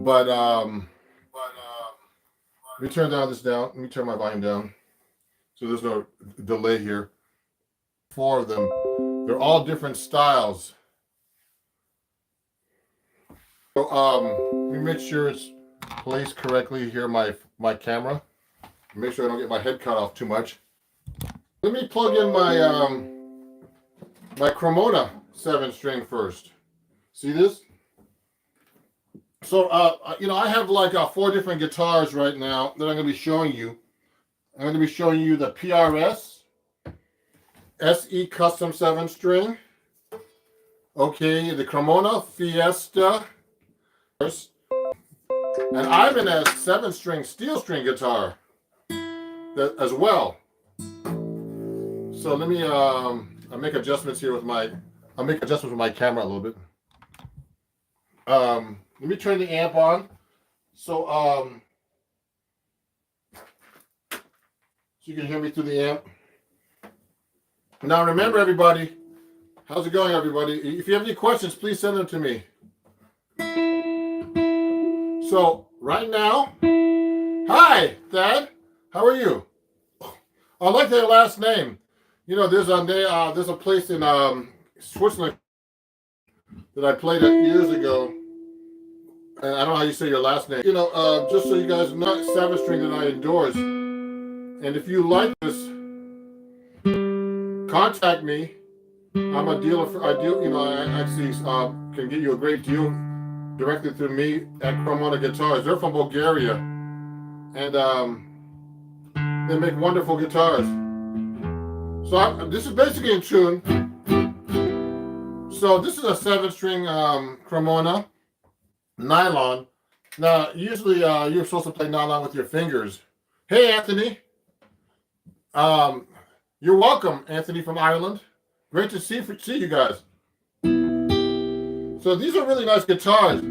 But let me turn this down. Let me turn my volume down so there's no delay here. 4 of them. They're all different styles. So let me make sure it's placed correctly here. My camera. Make sure I don't get my head cut off too much. Let me plug in my Cremona 7-string first. See this? So I have like 4 different guitars right now that I'm going to be showing you. I'm going to be showing you the PRS SE Custom 7-string. Okay, the Cremona Fiesta. And I'm in a 7-string steel string guitar as well. So let me I'll make adjustments here with my camera a little bit. Let me turn the amp on. So you can hear me through the amp. Now remember, everybody, how's it going, everybody? If you have any questions, please send them to me. So right now, hi, Thad. How are you? I like their last name. You know, there's a place in Switzerland that I played at years ago. And I don't know how you say your last name. You know, just so you guys know, 7-string that I endorse. And if you like this, contact me. I'm a dealer I actually can get you a great deal directly through me at Cremona Guitars. They're from Bulgaria, and they make wonderful guitars. So this is basically in tune. So this is a 7-string Cremona nylon. Now, usually you're supposed to play nylon with your fingers. Hey, Anthony. You're welcome, Anthony from Ireland. Great to see you guys. So these are really nice guitars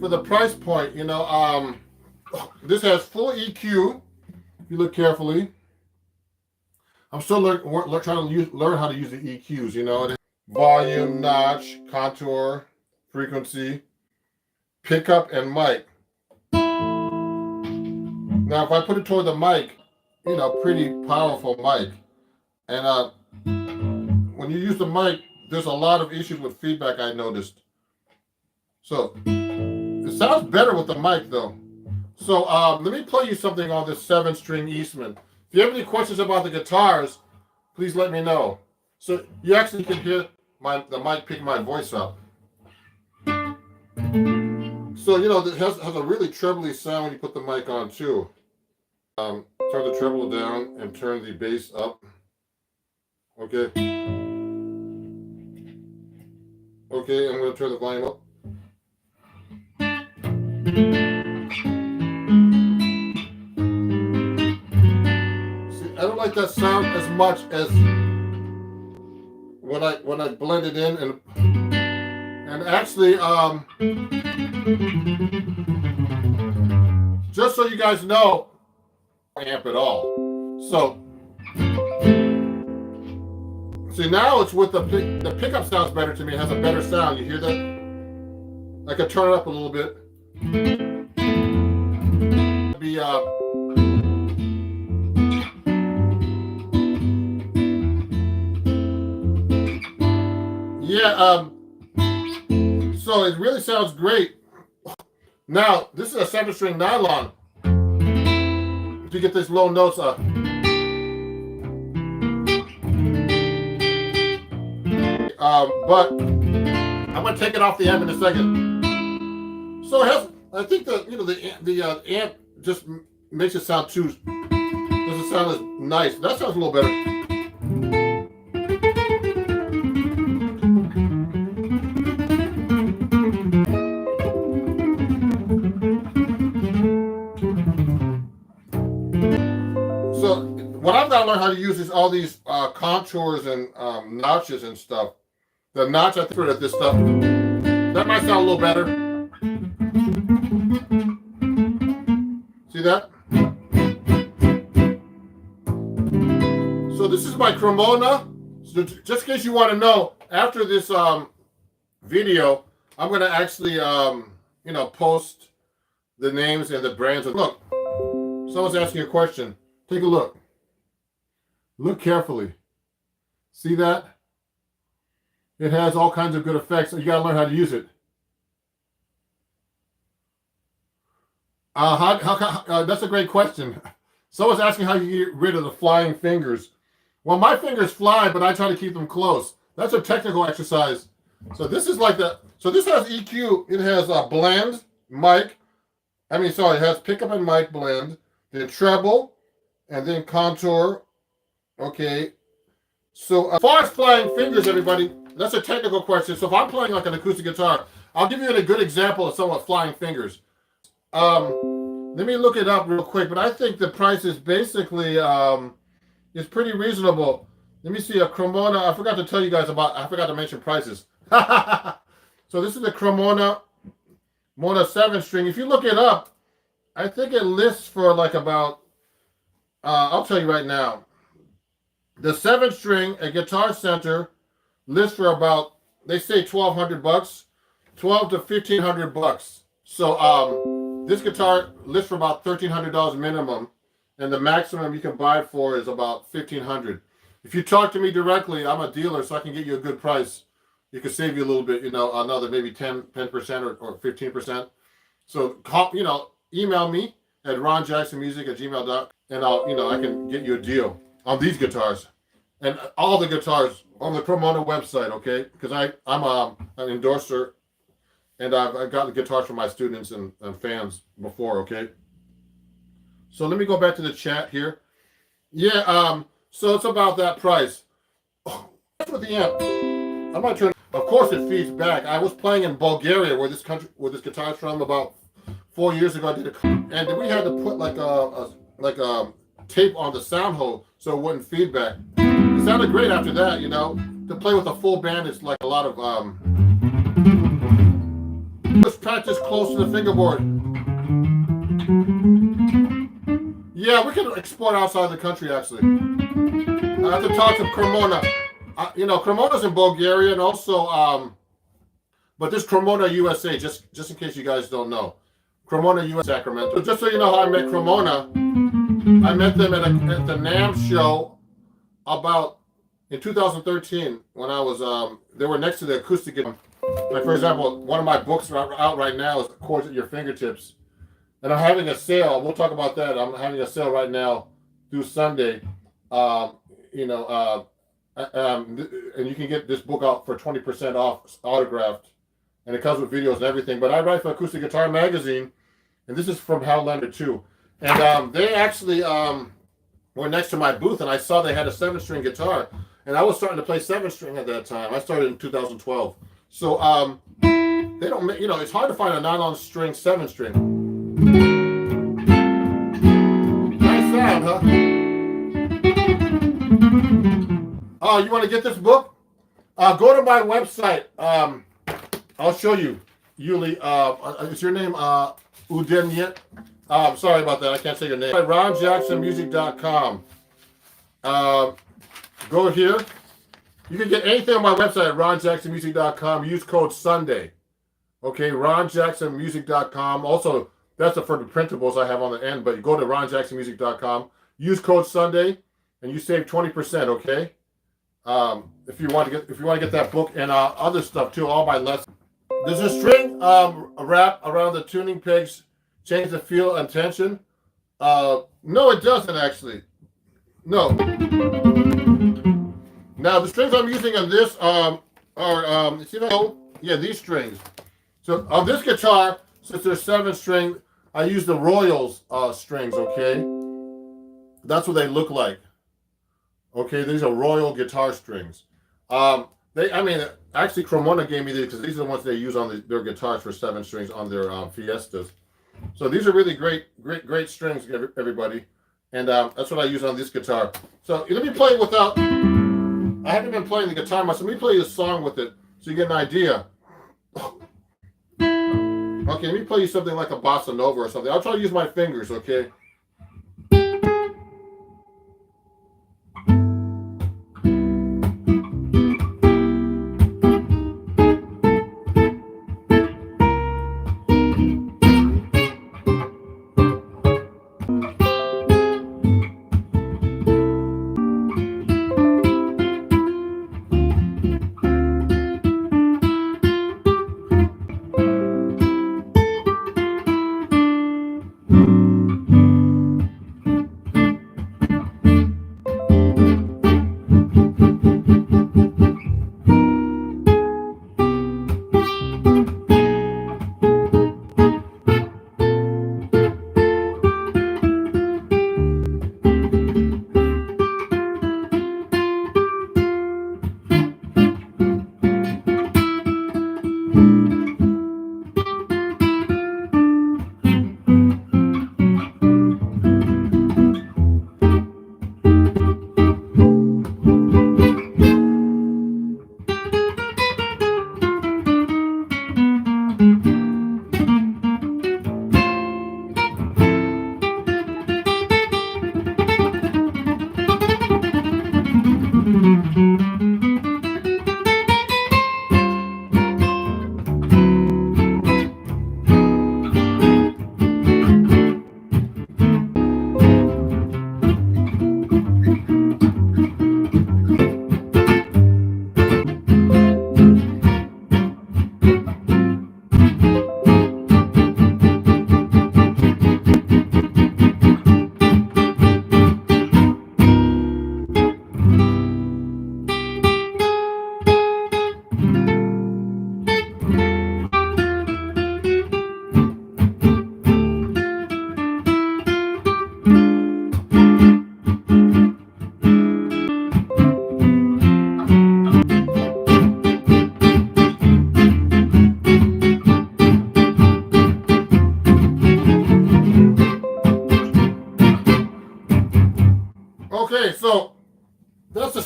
for the price point. You know, this has full EQ. If you look carefully, I'm still trying to learn how to use the EQs. You know, volume, notch, contour, frequency, pickup, and mic. Now, if I put it toward the mic, you know, pretty powerful mic. And when you use the mic, there's a lot of issues with feedback, I noticed. So it sounds better with the mic, though. So let me play you something on this 7-string Eastman. If you have any questions about the guitars, please let me know. So you actually can hear the mic pick my voice up. So, you know, it has a really trebly sound when you put the mic on, too. Turn the treble down and turn the bass up. Okay. Okay, I'm going to turn the volume up. See, I don't like that sound as much as when I blend it in and actually just so you guys know, amp at all. So see, now it's with the pickup sounds better to me. It has a better sound. You hear that? I can turn it up a little bit. So it really sounds great. Now, this is a 7-string nylon. If you get these low notes, but I'm gonna take it off the amp in a second. So it has, I think the amp just makes it sound doesn't sound as nice. That sounds a little better. So what I've got to learn how to use is all these contours and notches and stuff. The notch, I think, at this stuff, that might sound a little better. See that? So this is my Cremona. So just in case you want to know, after this video, I'm going to actually, post the names and the brands. Look, someone's asking a question. Take a look. Look carefully. See that? It has all kinds of good effects. You got to learn how to use it. That's a great question. Someone's asking how you get rid of the flying fingers. Well, my fingers fly, but I try to keep them close. That's a technical exercise. So this is like the. So this has EQ. It has a blend, mic. It has pickup and mic blend, then treble, and then contour. Okay. So as far as flying fingers, everybody, that's a technical question. So if I'm playing like an acoustic guitar, I'll give you a good example of somewhat flying fingers. Let me look it up real quick, but I think the price is basically is pretty reasonable. Let me see a Cremona. I forgot to mention prices. So this is the Cremona 7-string. If you look it up, I think it lists for like about I'll tell you right now. The 7-string at Guitar Center lists for about, they say $1,200, $1,200 to $1,500. So this guitar lists for about $1,300 minimum, and the maximum you can buy it for is about $1,500. If you talk to me directly, I'm a dealer, so I can get you a good price. You can save you a little bit, another maybe 10% or 15%. So email me at ronjacksonmusic@gmail.com, and I can get you a deal on these guitars and all the guitars on the Cremona website, okay? Because I'm an endorser, and I've got the guitars for my students and fans before, okay? So let me go back to the chat here. Yeah, so it's about that price. That's with the amp. I'm not trying. Of course, it feeds back. I was playing in Bulgaria, where this guitar is from, about 4 years ago. I did and we had to put like a tape on the sound hole so it wouldn't feedback. It sounded great after that, To play with a full band, it's like a lot of Let's practice close to the fingerboard. Yeah, we can export outside the country, actually. I have to talk to Cremona. Cremona's in Bulgaria, and also, but this Cremona USA, just in case you guys don't know. Cremona USA, Sacramento. Just so you know how I met Cremona, I met them at the NAMM show in 2013 when I was, they were next to the acoustic guitar. Like, for example, one of my books out right now is Chords at Your Fingertips. And I'm having a sale. We'll talk about that. I'm having a sale right now through Sunday. And you can get this book out for 20% off, autographed. And it comes with videos and everything. But I write for Acoustic Guitar Magazine. And this is from Hal Leonard, too. And they actually were next to my booth. And I saw they had a 7-string guitar. And I was starting to play 7-string at that time. I started in 2012. So they don't, it's hard to find a nylon string 7-string. Nice sound, huh? Oh, you want to get this book? Go to my website. I'll show you, Yuli. Is your name Udenyet? Sorry about that. I can't say your name. RonJacksonMusic.com. Go here. You can get anything on my website at ronjacksonmusic.com. Use code Sunday. Okay, ronjacksonmusic.com. Also, that's for the printables I have on the end, but you go to ronjacksonmusic.com. Use code Sunday, and you save 20%. Okay, if you want to get that book and other stuff too, all my lessons. There's a string wrap around the tuning pegs, change the feel and tension. No, it doesn't actually. No. Now the strings I'm using on this are these strings. So on this guitar, since there's 7-string, I use the Royals strings. Okay, that's what they look like. Okay, these are Royal guitar strings. Actually, Cremona gave me these because these are the ones they use on their guitars for 7 strings on their Fiestas. So these are really great strings, everybody, and that's what I use on this guitar. So let me play it without. I haven't been playing the guitar much, so let me play you a song with it so you get an idea. Okay, let me play you something like a bossa nova or something. I'll try to use my fingers, okay?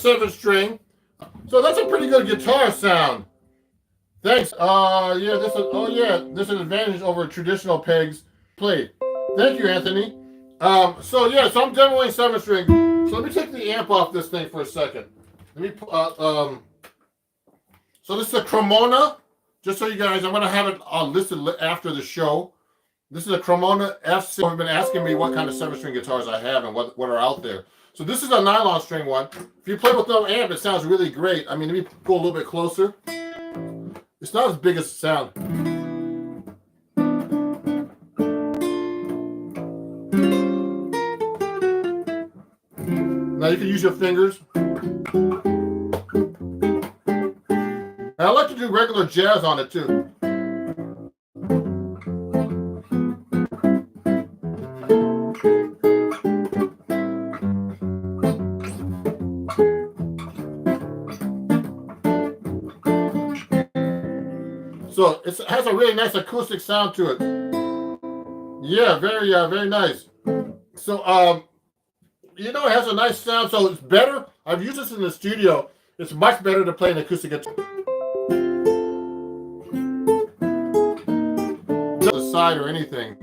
7 string. So that's a pretty good guitar sound. Thanks. Yeah, this is an advantage over traditional pegs played. Thank you, Anthony. So I'm demoing 7 string. So let me take the amp off this thing for a second. Let me so this is a Cremona. Just so you guys, I'm gonna have it listed after the show. This is a Cremona F6. You've been asking me what kind of 7 string guitars I have and what are out there. So this is a nylon string one. If you play with no amp, it sounds really great. I mean, let me go a little bit closer. It's not as big as it sounds. Now you can use your fingers. And I like to do regular jazz on it too. So it has a really nice acoustic sound to it. Yeah, very nice. So it has a nice sound. So it's better. I've used this in the studio. It's much better to play an acoustic guitar. The side or anything.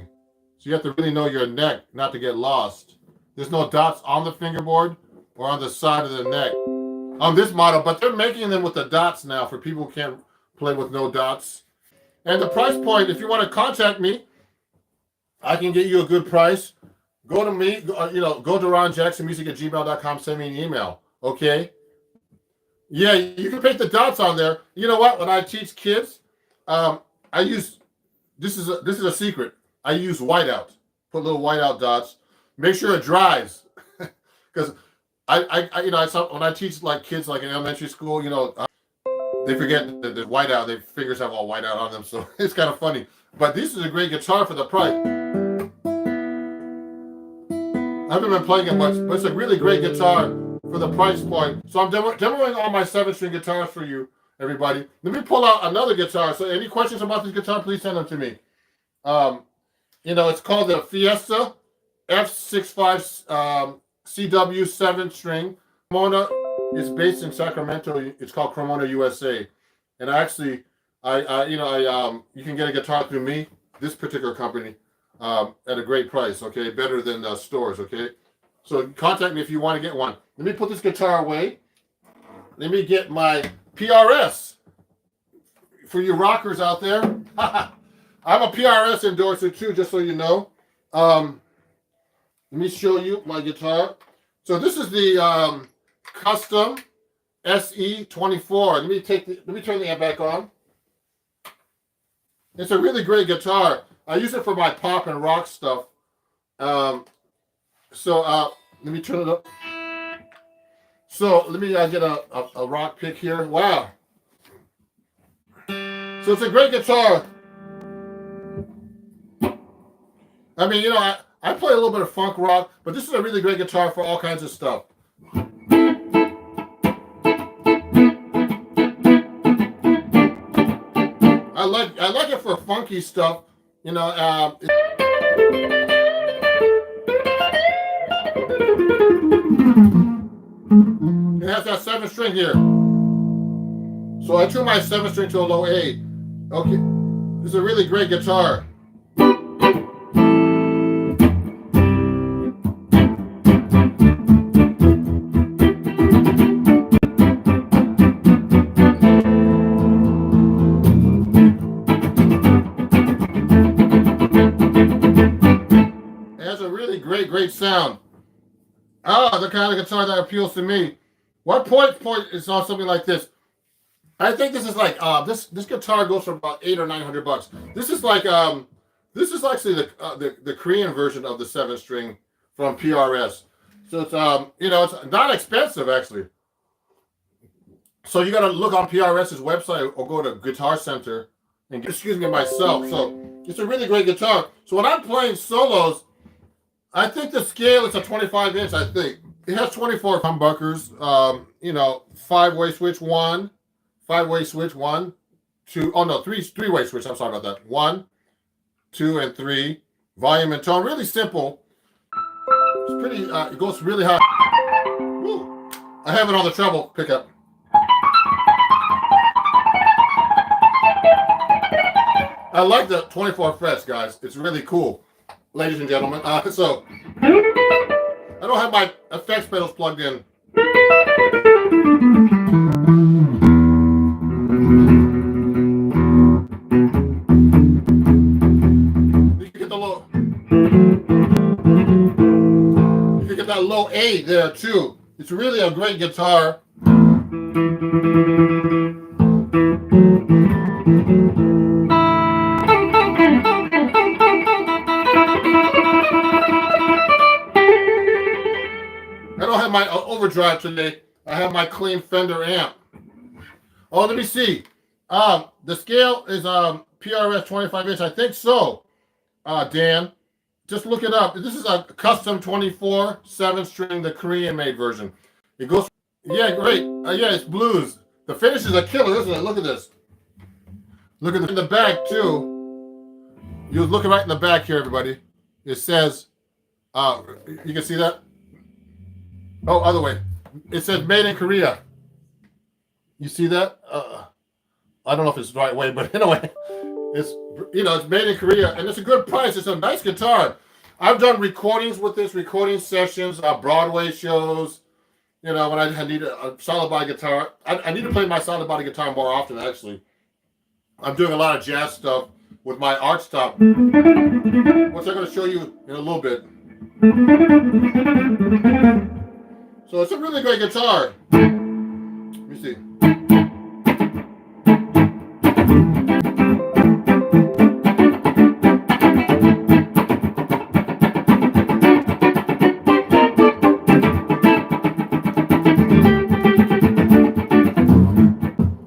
So you have to really know your neck not to get lost. There's no dots on the fingerboard or on the side of the neck on this model, but they're making them with the dots now for people who can't play with no dots. And the price point, if you want to contact me, I can get you a good price. Go to me, go to ronjacksonmusic@gmail.com, send me an email, okay? Yeah, you can paint the dots on there. You know what? When I teach kids, I use, this is a secret. I use whiteout. Put little whiteout dots. Make sure it dries. Because when I teach like kids like in elementary school, they forget that the whiteout, their fingers have all whiteout on them, so it's kind of funny. But this is a great guitar for the price. I haven't been playing it much, but it's a really great guitar for the price point. So I'm demoing all my 7 string guitars for you, everybody. Let me pull out another guitar. So any questions about this guitar, please send them to me. It's called the Fiesta F65 CW 7 string. Cremona is based in Sacramento. It's called Cremona USA. And actually, you can get a guitar through me, this particular company, at a great price, okay? Better than stores, okay? So contact me if you want to get one. Let me put this guitar away. Let me get my PRS for you rockers out there. I'm a PRS endorser too, just so you know. Let me show you my guitar. So this is the custom SE24. Let me turn the amp back on. It's a really great guitar. I use it for my pop and rock stuff. Let me turn it up. So let me get a rock pick here. Wow. So it's a great guitar. I mean, I play a little bit of funk rock, but this is a really great guitar for all kinds of stuff. I like it for funky stuff. It has that 7 string here. So I tune my 7 string to a low A. Okay, it's a really great guitar. Great sound. The kind of guitar that appeals to me. What point is on something like this? I think this is like this guitar goes for about $800 or $900. This is like this is actually the Korean version of the 7 string from PRS. So it's it's not expensive actually. So you got to look on PRS's website or go to Guitar Center and myself. So it's a really great guitar. So when I'm playing solos, I think the scale is a 25-inch, I think. It has 24 humbuckers, 5-way switch, 1, 5-way switch, 1, 2, three-way switch, I'm sorry about that. 1, 2, and 3. Volume and tone, really simple. It's pretty, it goes really high. Woo. I have it on the treble pickup. I like the 24 frets, guys. It's really cool, ladies and gentlemen. So I don't have my effects pedals plugged in. You can get the low. You can get that low A there too. It's really a great guitar. I don't have my overdrive today. I have my clean Fender amp. Oh, let me see. The scale is PRS 25-inch. I think so, Dan. Just look it up. This is a custom 24 7-string, the Korean-made version. It goes, yeah, great. Yeah, it's blues. The finish is a killer, isn't it? Look at this. Look at in the back too. You're looking right in the back here, everybody. It says, you can see that. Oh, other way. It says made in Korea. You see that? I don't know if it's the right way, but anyway, it's it's made in Korea and it's a good price. It's a nice guitar. I've done recordings with this, recording sessions, Broadway shows. When I need a solid body guitar. I need to play my solid body guitar more often. Actually, I'm doing a lot of jazz stuff with my art stop, which I'm going to show you in a little bit. So it's a really great guitar. Let me see.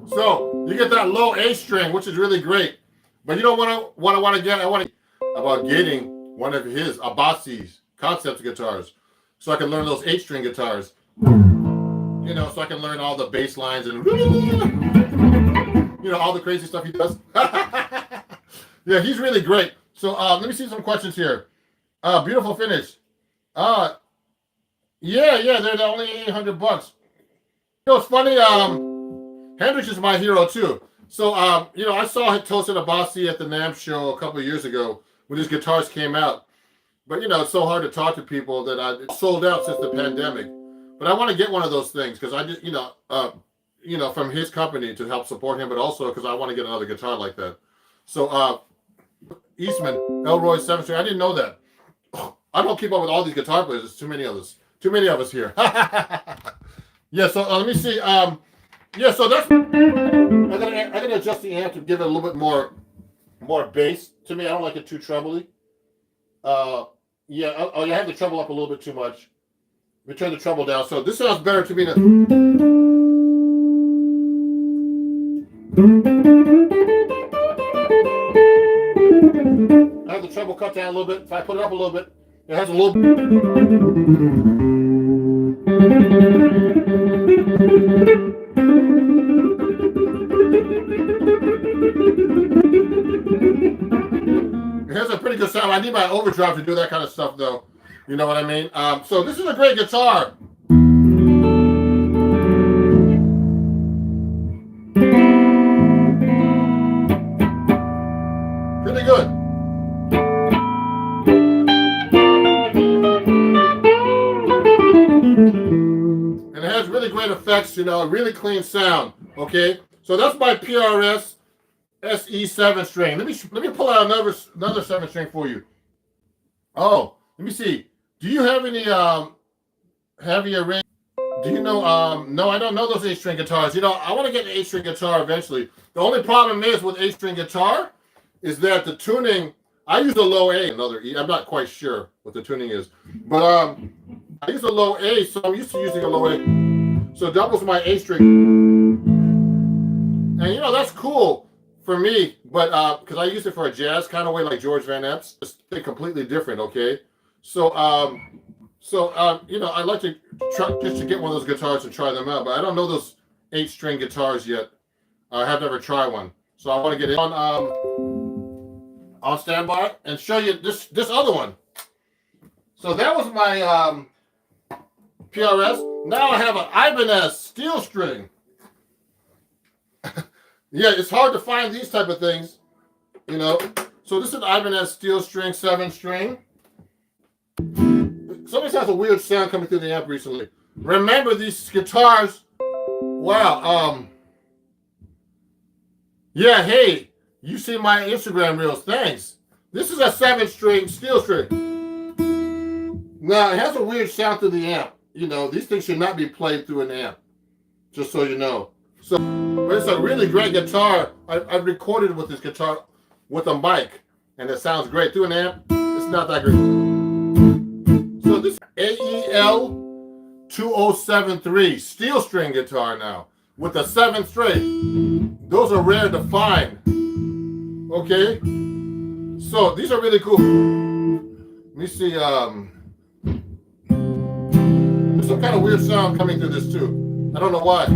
So you get that low A string, which is really great. But you know what I want to get? I want to about getting one of his Abasi's Concepts guitars, so I can learn those 8-string guitars. So I can learn all the bass lines and all the crazy stuff he does. Yeah, he's really great. So let me see some questions here. Beautiful finish. Yeah, they're only $800. It's funny. Hendrix is my hero too. So I saw Tosin Abasi at the NAMM show a couple of years ago when his guitars came out. But it's so hard to talk to people that it's sold out since the pandemic. But I want to get one of those things because I just, from his company to help support him, but also because I want to get another guitar like that. So Eastman, Elroy 7-string. I didn't know that. I don't keep up with all these guitar players. There's too many of us. Too many of us here. Yeah. So let me see. Yeah. So that's. I'm gonna adjust the amp to give it a little bit more bass. To me, I don't like it too trebly. Yeah. Oh, you have the treble up a little bit too much. Let me turn the treble down. So this sounds better to me than. I have the treble cut down a little bit. If I put it up a little bit, it has a little. It has a pretty good sound. I need my overdrive to do that kind of stuff, though. You know what I mean? So this is a great guitar. Pretty good. And it has really great effects, a really clean sound. Okay? So that's my PRS SE 7-string. Let me pull out another 7-string for you. Oh, let me see. Do you have any heavier range? Do you know? No, I don't know those 8-string guitars. I want to get an 8-string guitar eventually. The only problem is with 8-string guitar is that the tuning. I use a low A, another E. I'm not quite sure what the tuning is, but I use a low A, so I'm used to using a low A. So it doubles my A-string, and that's cool for me. But because I use it for a jazz kind of way, like George Van Epps, it's completely different. Okay. So, I like to try just to get one of those guitars and try them out, but I don't know those 8-string guitars yet. I have never tried one, so I want to get it on standby and show you this other one. So that was my PRS. Now I have an Ibanez steel string. Yeah, it's hard to find these type of things, you know. So this is an Ibanez steel string, 7-string. Somebody has a weird sound coming through the amp recently. Remember these guitars? Wow. Yeah, hey, you see my Instagram reels. Thanks. This is a 7-string steel string. Now, it has a weird sound through the amp. You know, these things should not be played through an amp. Just so you know. So, but it's a really great guitar. I've recorded with this guitar with a mic. And it sounds great. Through an amp, it's not that great. So this is AEL 2073 steel string guitar now. With a 7th string. Those are rare to find. Okay? So these are really cool. Let me see. There's some kind of weird sound coming through this too. I don't know why.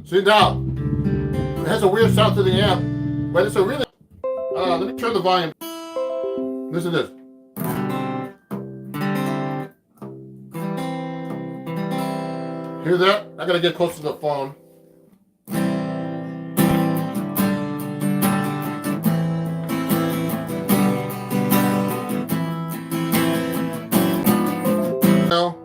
See now, it has a weird sound to the amp, but it's a really. Let me turn the volume. Listen to this. Hear that? I gotta get closer to the phone. Now.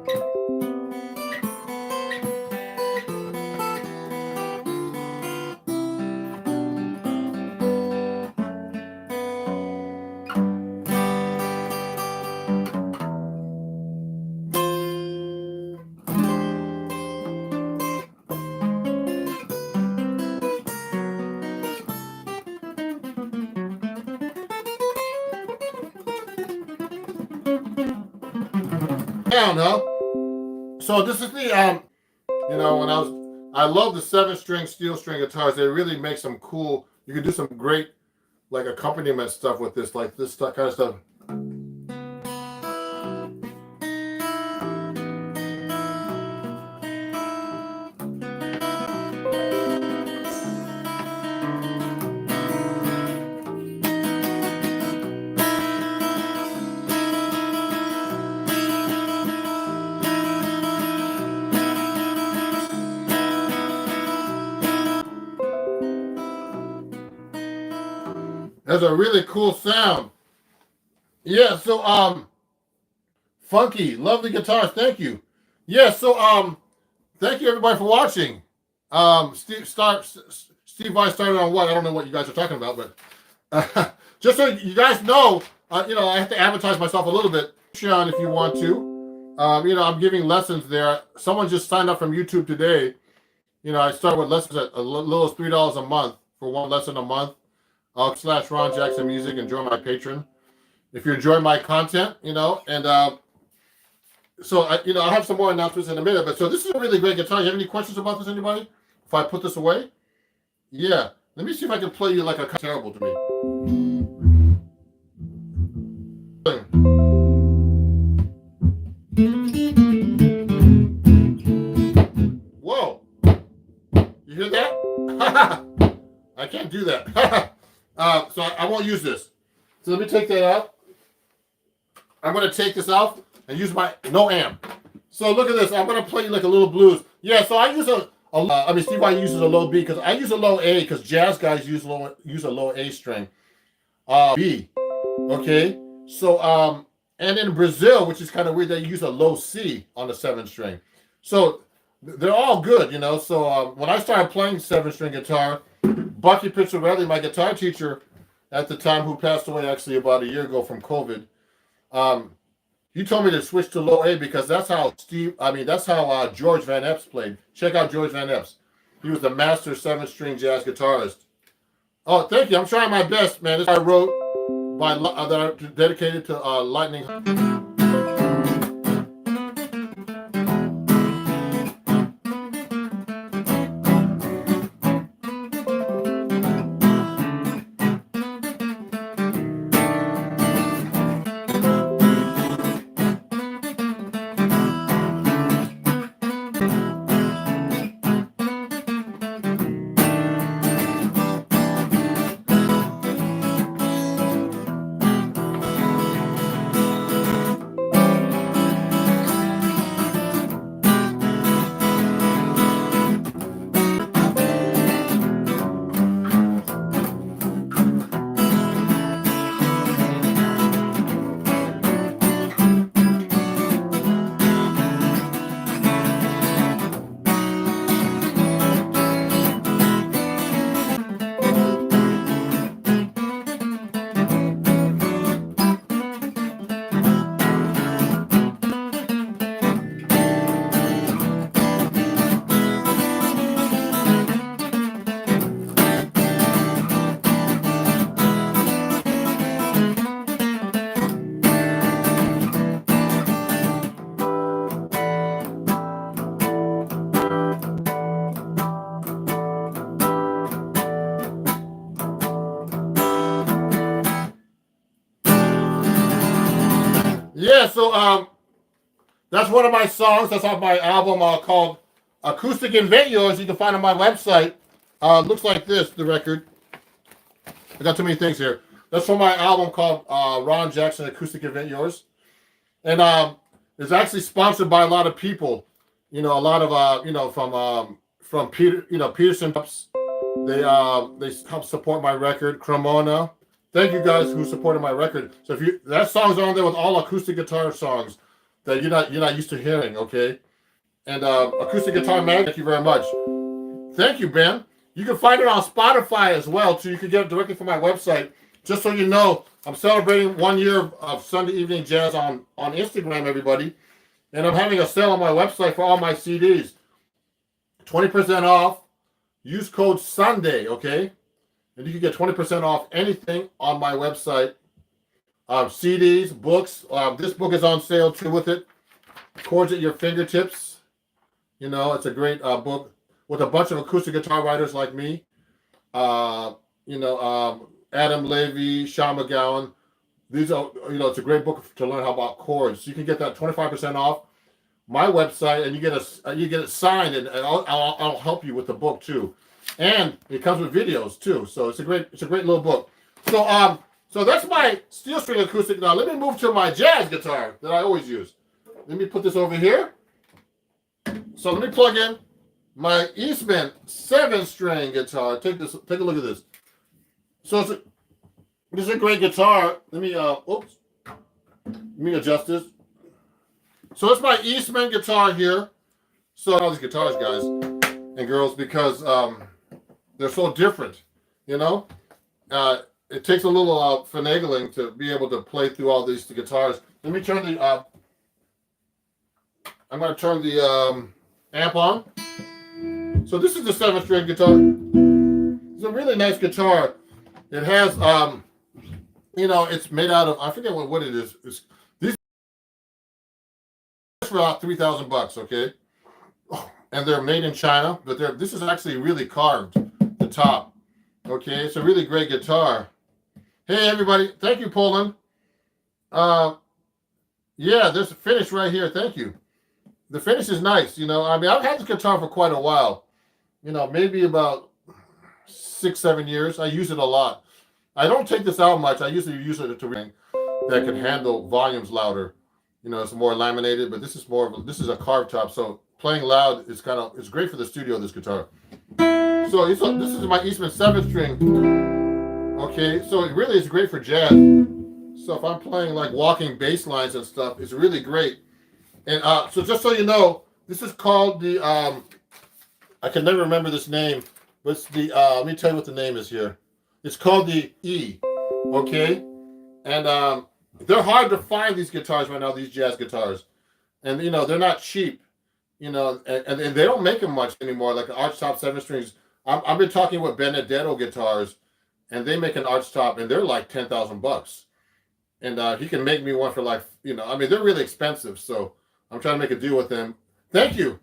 Down, huh? So this is the you know, when I love the 7-string steel string guitars. They really make some cool. You can do some great like accompaniment stuff with this, like this stuff, kind of stuff. That's a really cool sound. Yeah, so funky, lovely guitars, thank you. Yeah, so thank you everybody for watching. Steve Vai started on what? I don't know what you guys are talking about, but just so you guys know, you know, I have to advertise myself a little bit. Sean, if you want to. You know, I'm giving lessons there. Someone just signed up from YouTube today. You know, I start with lessons at a little as $3 a month for one lesson a month. / Ron Jackson Music and join my Patreon. If you enjoy my content, you know, and so you know, I'll have some more announcements in a minute. But so this is a really great guitar. You have any questions about this, anybody? If I put this away, yeah. Let me see if I can play you like a terrible to me. Whoa! You hear that? I can't do that. So I won't use this. So let me take that out. I'm going to take this out and use my no amp. So look at this. I'm going to play like a little blues. Yeah, so I use I mean, Steve Vai uses a low B because I use a low A because jazz guys use a low A string. B. Okay. So and in Brazil, which is kind of weird, they use a low C on the 7-string. So they're all good, you know. So when I started playing 7-string guitar, Bucky Pizzarelli, my guitar teacher at the time, who passed away actually about a year ago from COVID, he told me to switch to low A because that's how George Van Epps played. Check out George Van Epps. He was the master 7-string jazz guitarist. Oh, thank you. I'm trying my best, man. This I wrote by dedicated to Lightning. Yeah, so that's one of my songs. That's off my album called Acoustic Invent Yours. You can find on my website. Looks like this, the record. I got too many things here. That's from my album called Ron Jackson Acoustic Invent Yours. And it's actually sponsored by a lot of people. You know, a lot of from Peter, Peterson. They help support my record. Cremona. Thank you guys who supported my record. So if that song's on there with all acoustic guitar songs that you're not used to hearing, okay? And Acoustic Guitar Mag, thank you very much. Thank you, Ben. You can find it on Spotify as well, so you can get it directly from my website. Just so you know, I'm celebrating 1 year of Sunday Evening Jazz on Instagram, everybody. And I'm having a sale on my website for all my CDs. 20% off. Use code SUNDAY, okay? And you can get 20% off anything on my website. CDs, books. This book is on sale too with it. Chords at Your Fingertips. You know, it's a great book with a bunch of acoustic guitar writers like me. Adam Levy, Sean McGowan. These are, it's a great book to learn how about chords. You can get that 25% off my website, and you get it signed, and I'll help you with the book too. And it comes with videos too, so it's a great little book. So that's my steel string acoustic. Now let me move to my jazz guitar that I always use. Let me put this over here. So let me plug in my Eastman 7-string guitar. Take a look at this. So this is a great guitar. Let me adjust this. So it's my Eastman guitar here. So all these guitars, guys and girls, because they're so different, It takes a little finagling to be able to play through all these guitars. Let me turn the I'm going to turn the amp on. So this is the 7-string guitar. It's a really nice guitar. It has it's made out of, I forget what it is. These are for about $3,000, okay? And they're made in China, but this is actually really carved, the top. Okay, it's a really great guitar. Hey everybody, thank you, Poland. Yeah, there's a finish right here. Thank you. The finish is nice, I've had this guitar for quite a while. Maybe about 6-7 years. I use it a lot. I don't take this out much. I usually use it to ring that can handle volumes louder. It's more laminated, but this is this is a carved top, so playing loud is it's great for the studio, this guitar. So this is my Eastman 7-string. Okay, so it really is great for jazz. So if I'm playing like walking bass lines and stuff, it's really great. And so just so you know, this is called the I can never remember this name, but it's the let me tell you what the name is here. It's called the E. Okay, and they're hard to find, these guitars right now, these jazz guitars, and they're not cheap. And they don't make them much anymore, like an arch top 7 strings. I've been talking with Benedetto guitars, and they make an arch top, and they're like $10,000. And he can make me one for like, they're really expensive. So I'm trying to make a deal with them. Thank you,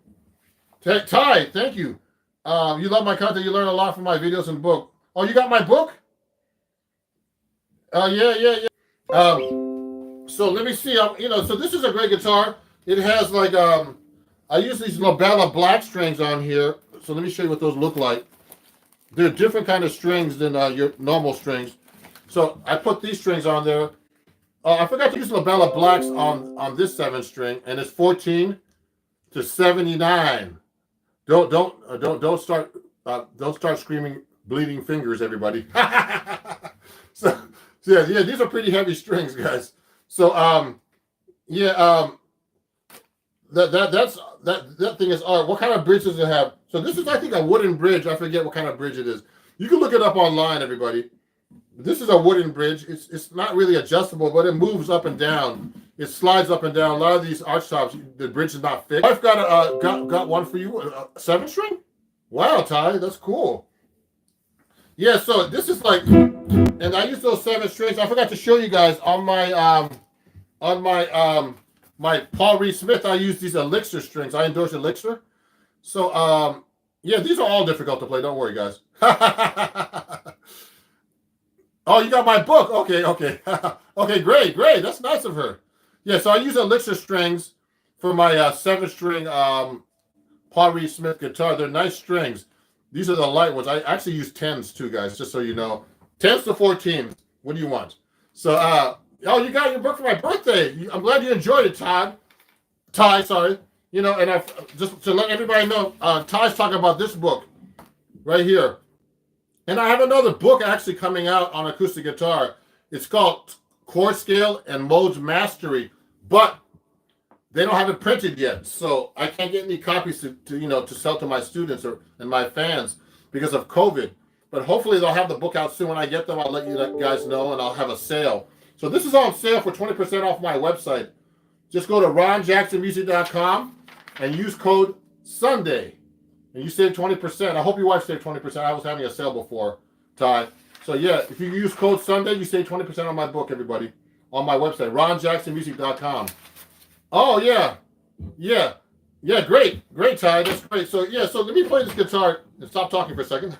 Ty. Thank you. You love my content. You learn a lot from my videos and book. Oh, you got my book? Yeah. So let me see. So this is a great guitar. It has like I use these Labella black strings on here. So let me show you what those look like. They're different kind of strings than your normal strings. So I put these strings on there. I forgot to use Labella blacks on this 7-string, and it's 14 to 79. Don't start screaming bleeding fingers, everybody. so yeah, these are pretty heavy strings, guys. So that thing is art. What kind of bridge does it have? So this is, I think, a wooden bridge. I forget what kind of bridge it is. You can look it up online, everybody. This is a wooden bridge. It's not really adjustable, but it moves up and down. It slides up and down. A lot of these arch tops, the bridge is not fixed. I've got one for you, a 7-string. Wow, Ty, that's cool. Yeah, so this is like, and I use those 7 strings. I forgot to show you guys on my my Paul Reed Smith. I use these Elixir strings. I endorse Elixir. So yeah, these are all difficult to play. Don't worry, guys. Oh, you got my book. Okay. Okay, great. That's nice of her. Yeah, so I use Elixir strings for my 7-string Paul Reed Smith guitar. They're nice strings. These are the light ones. I actually use 10s too, guys, just so you know. 10s to 14s. What do you want? So, oh, you got your book for my birthday. I'm glad you enjoyed it, Ty, sorry. You know, and I just to let everybody know, Ty's talking about this book right here. And I have another book actually coming out on acoustic guitar. It's called Chord Scale and Modes Mastery, but they don't have it printed yet, so I can't get any copies to sell to my students and my fans because of COVID. But hopefully they'll have the book out soon. When I get them, I'll let you guys know, and I'll have a sale. So this is on sale for 20% off my website. Just go to ronjacksonmusic.com and use code Sunday, and you save 20%. I hope your wife saved 20%. I was having a sale before, Ty. So yeah, if you use code Sunday, you save 20% on my book, everybody, on my website, ronjacksonmusic.com. Oh yeah, great, Ty. That's great. So yeah, so let me play this guitar and stop talking for a second.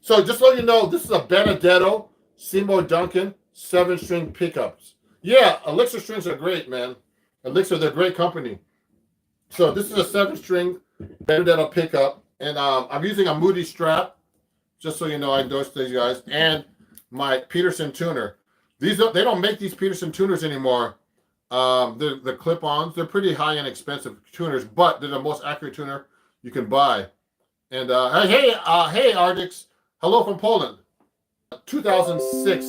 So just so you know, this is a Benedetto Seymour Duncan 7-string pickups. Yeah, Elixir strings are great, man. Elixir, they're a great company. So this is a 7-string Benedetto pickup, and I'm using a Moody strap, just so you know. I endorse these guys, and my Peterson tuner. They don't make these Peterson tuners anymore. They're the clip-ons. They're pretty high-end, expensive tuners, but they're the most accurate tuner you can buy. And hey, Ardix, hello from Poland. 2006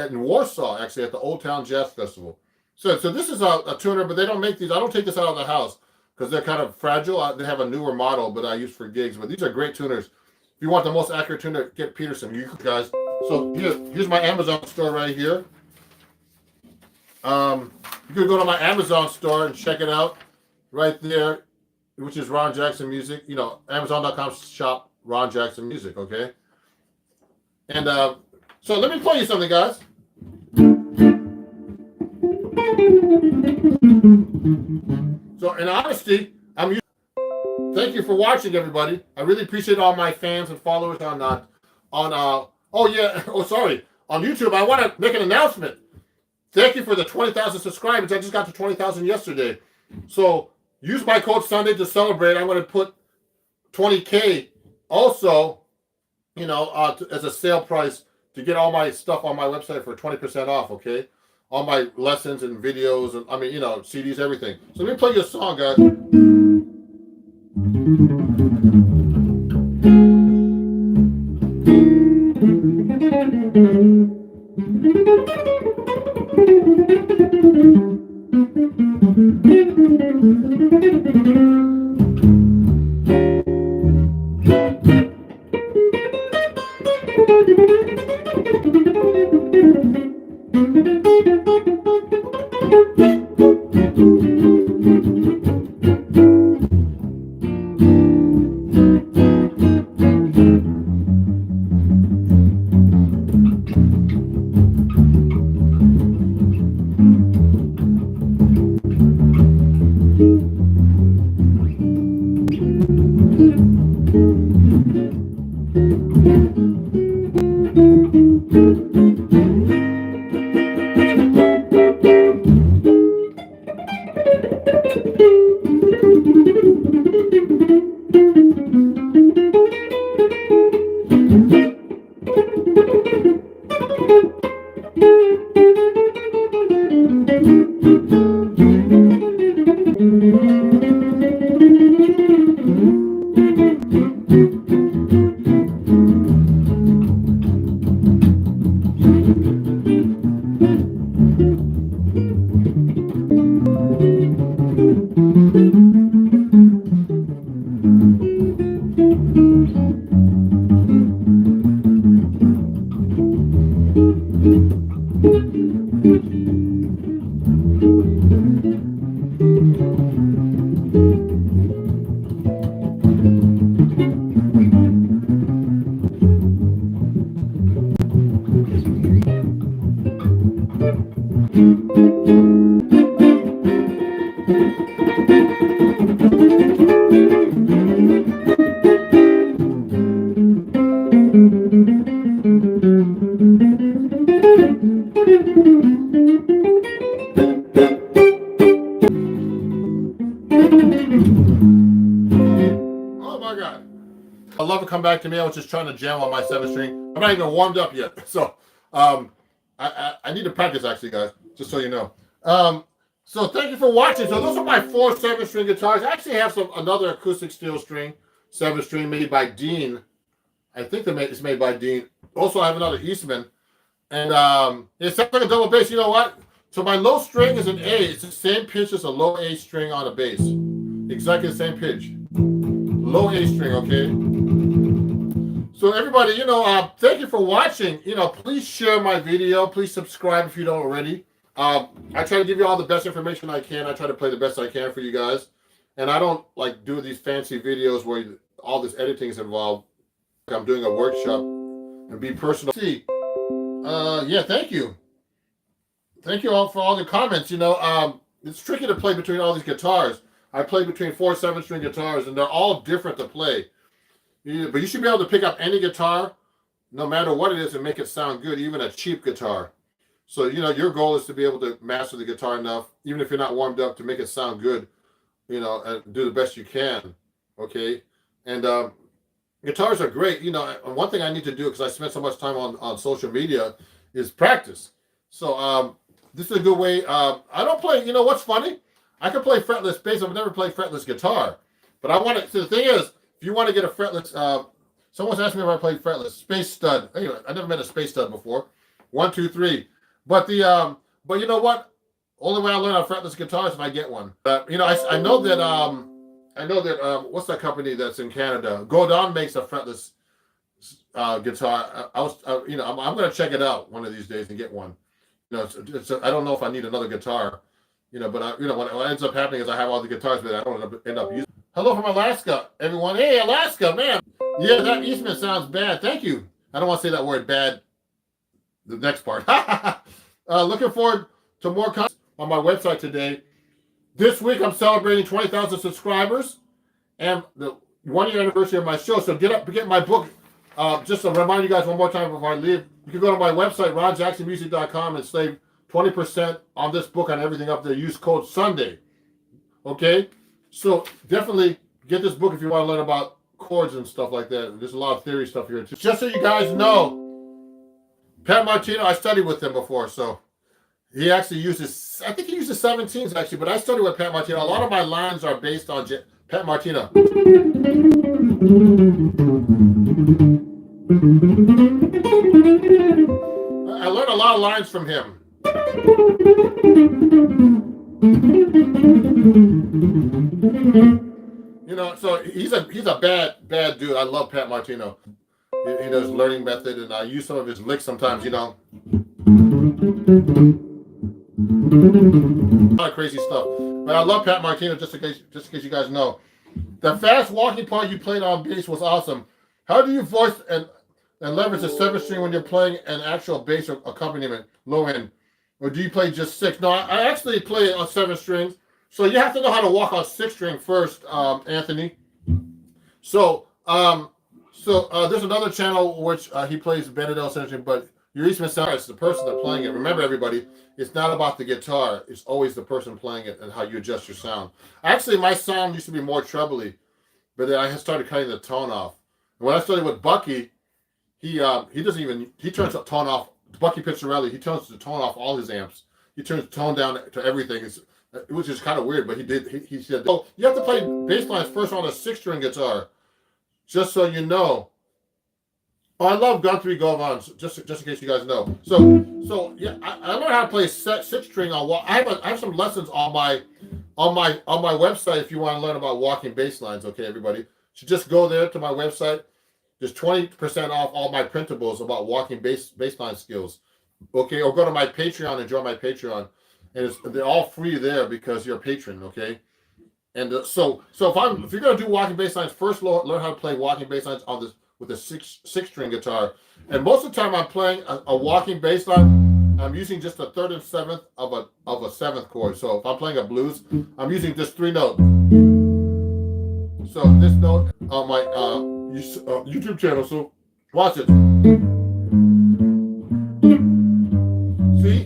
in Warsaw, actually, at the Old Town Jazz Festival. So this is a tuner, but they don't make these. I don't take this out of the house because they're kind of fragile. They have a newer model, but I use for gigs. But these are great tuners. If you want the most accurate tuner, get Peterson. You guys. So here's my Amazon store right here. You can go to my Amazon store and check it out right there, which is Ron Jackson Music. You know, Amazon.com shop Ron Jackson Music. Okay. And so let me play you something, guys. So in honesty, thank you for watching, everybody. I really appreciate all my fans and followers on on YouTube. I want to make an announcement. Thank you for the 20,000 subscribers. I just got to 20,000 yesterday. So use my code Sunday to celebrate. I'm going to put 20K also, as a sale price to get all my stuff on my website for 20% off, okay? All my lessons and videos and CDs, everything. So let me play you a song, guys. Oh my God. I love to come back to me. I was just trying to jam on my 7-string. I'm not even warmed up yet. So I need to practice actually, guys, just so you know. So thank you for watching. So those are my 4 7-string guitars. I actually have another acoustic steel string 7-string made by Dean. I think it's made by Dean. Also, I have another Eastman. And it sounds like a double bass. You know what? So my low string is an A. It's the same pitch as a low A string on a bass. Exactly the same pitch. Low A string, okay? So everybody, thank you for watching. Please share my video. Please subscribe if you don't already. I try to give you all the best information I can. I try to play the best I can for you guys. And I don't like do these fancy videos where all this editing is involved. I'm doing a workshop and be personal. See, yeah, thank you. Thank you all for all the comments. It's tricky to play between all these guitars. I play between 4 7-string guitars, and they're all different to play. But you should be able to pick up any guitar, no matter what it is, and make it sound good, even a cheap guitar. So, your goal is to be able to master the guitar enough, even if you're not warmed up, to make it sound good, and do the best you can, okay? And guitars are great. And one thing I need to do, because I spend so much time on social media, is practice. So this is a good way. I don't play, what's funny? I can play fretless bass. I've never played fretless guitar. But I want to, so the thing is, if you want to get a fretless, someone's asked me if I played fretless. Space stud. Anyway, I never met a space stud before. 1, 2, 3. But but you know what? Only way I learn how fretless guitar is if I get one. I know that what's that company that's in Canada? Godin makes a fretless guitar. I'm going to check it out one of these days and get one. I don't know if I need another guitar. But what ends up happening is I have all the guitars, but I don't end up using. Hello from Alaska, everyone. Hey, Alaska, man. Yeah, that Eastman sounds bad. Thank you. I don't want to say that word bad. The next part. Looking forward to more content on my website today. This week I'm celebrating 20,000 subscribers and the 1-year anniversary of my show. So get my book. Just to remind you guys one more time before I leave, you can go to my website, ronjacksonmusic.com, and save 20% on this book on everything up there. Use code Sunday. Okay? So definitely get this book if you want to learn about chords and stuff like that. There's a lot of theory stuff here too. Just so you guys know, Pat Martino, I studied with him before, so he actually uses, I think he uses 17s actually, but I studied with Pat Martino. A lot of my lines are based on Pat Martino. I learned a lot of lines from him. So he's a bad dude. I love Pat Martino. He does learning method, and I use some of his licks sometimes. A lot of crazy stuff. But I love Pat Martino. Just in case you guys know, the fast walking part you played on bass was awesome. How do you voice and leverage the 7-string when you're playing an actual bass accompaniment, low end? Or do you play just 6? No, I actually play on 7 strings. So you have to know how to walk on 6-string first, Anthony. So there's another channel which he plays Benedel 7-string, but your Eastman sound is the person that's playing it. Remember, everybody, it's not about the guitar. It's always the person playing it and how you adjust your sound. Actually, my sound used to be more trebly, but then I started cutting the tone off. And when I started with Bucky, he turns the tone off. Bucky Pizzarelli, he turns the tone off all his amps. He turns the tone down to everything. Which is kind of weird, but he said, oh, you have to play bass lines first on a 6-string guitar, just so you know. Oh, I love Guthrie Govans, just in case you guys know. So yeah, I learned how to play 6-string on wall. I have some lessons on my website if you want to learn about walking bass lines. Okay, everybody, so just go there to my website. There's 20% off all my printables about walking bass line skills. Okay, or go to my Patreon and join my Patreon. And they're all free there because you're a patron, okay? And so if you're gonna do walking bass lines, first learn how to play walking bass lines on this with a 6-string guitar. And most of the time I'm playing a walking bass line, I'm using just a 3rd and 7th of a 7th chord. So if I'm playing a blues, I'm using just 3 notes. So this note on my YouTube channel. So watch it. See,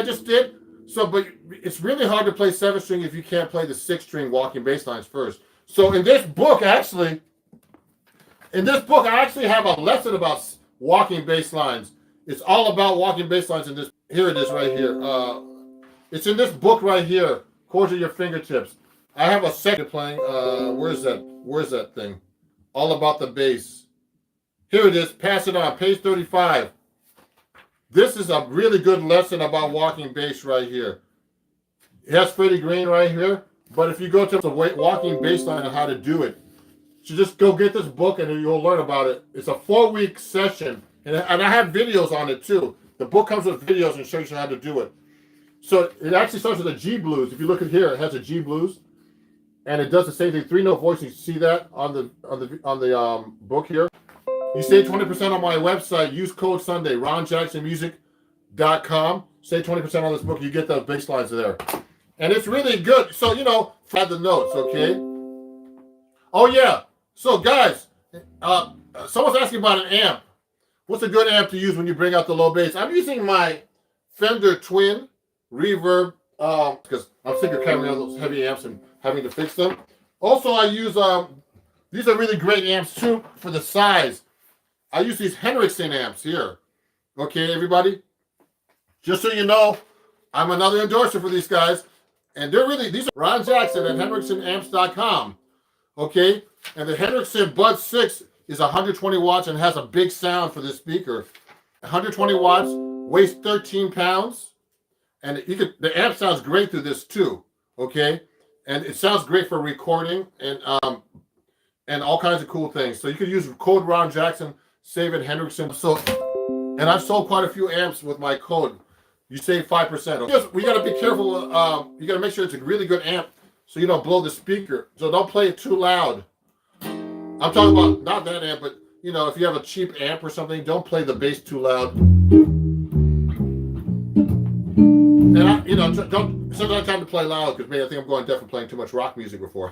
just did. So, but it's really hard to play 7th string if you can't play the 6th string walking bass lines first. So in this book, actually, I actually have a lesson about walking bass lines. It's all about walking bass lines in this. Here it is right here. It's in this book right here, Chords at Your Fingertips. I have a second playing. Where's that thing? All about the bass. Here it is. Pass it on. Page 35. This is a really good lesson about walking bass right here. It has Freddie Green right here. But if you go to the walking bass line and how to do it, so just go get this book and you'll learn about it. It's a 4-week session. And I have videos on it too. The book comes with videos and shows you how to do it. So it actually starts with a G blues. If you look at here, it has a G blues. And it does the same thing. 3-note voicing. You see that on the book here. You save 20% on my website. Use code Sunday. RonJacksonMusic.com. Save 20% on this book. You get the bass lines there, and it's really good. So add the notes, okay? Oh yeah. So guys, someone's asking about an amp. What's a good amp to use when you bring out the low bass? I'm using my Fender Twin Reverb because I'm sick of carrying all those heavy amps and having to fix them. Also, I use these are really great amps too for the size. I use these Henriksen amps here. Okay, everybody? Just so you know, I'm another endorser for these guys. And these are Ron Jackson at HenriksenAmps.com. Okay? And the Henriksen Bud 6 is 120 watts and has a big sound for this speaker. 120 watts, weighs 13 pounds. And the amp sounds great through this too. Okay? And it sounds great for recording and all kinds of cool things. So you could use code Ron Jackson, save it Henriksen. And I've sold quite a few amps with my code. You save 5%. We got to be careful. You got to make sure it's a really good amp so you don't blow the speaker. So don't play it too loud. I'm talking about not that amp, but if you have a cheap amp or something, don't play the bass too loud. And don't. It's not time to play loud because maybe I think I'm going deaf and playing too much rock music before.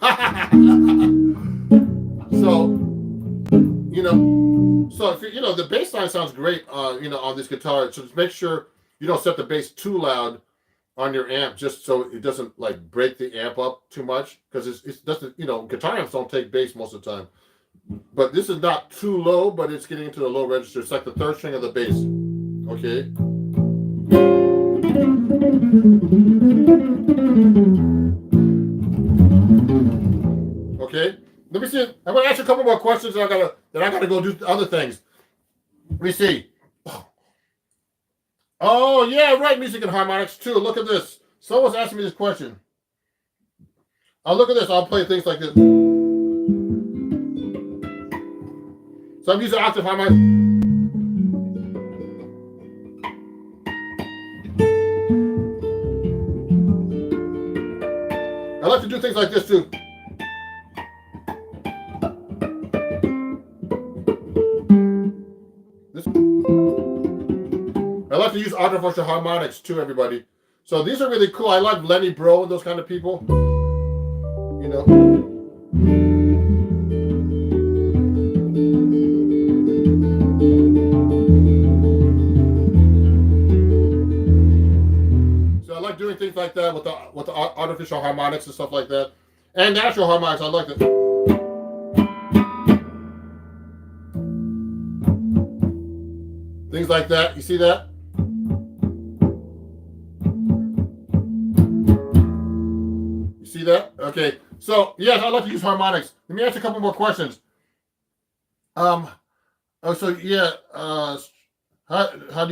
So. So if the bass line sounds great, on this guitar. So just make sure you don't set the bass too loud on your amp, just so it doesn't like break the amp up too much. Because it doesn't, guitar amps don't take bass most of the time. But this is not too low, but it's getting into the low register. It's like the 3rd string of the bass. Okay. Okay. Let me see. I'm gonna ask you a couple more questions, and I gotta go do other things. Let me see. Oh yeah, right. Music and harmonics too. Look at this. Someone's asking me this question. Look at this. I'll play things like this. So I'm using octave harmonics. I like to do things like this too. I like to use artificial harmonics too, everybody. So these are really cool. I like Lenny Bro and those kind of people. So I like doing things like that with the artificial harmonics and stuff like that. And natural harmonics, I like it. Things like that. You see that? You see that? Okay. So, yes, I like to use harmonics. Let me ask you a couple more questions. How do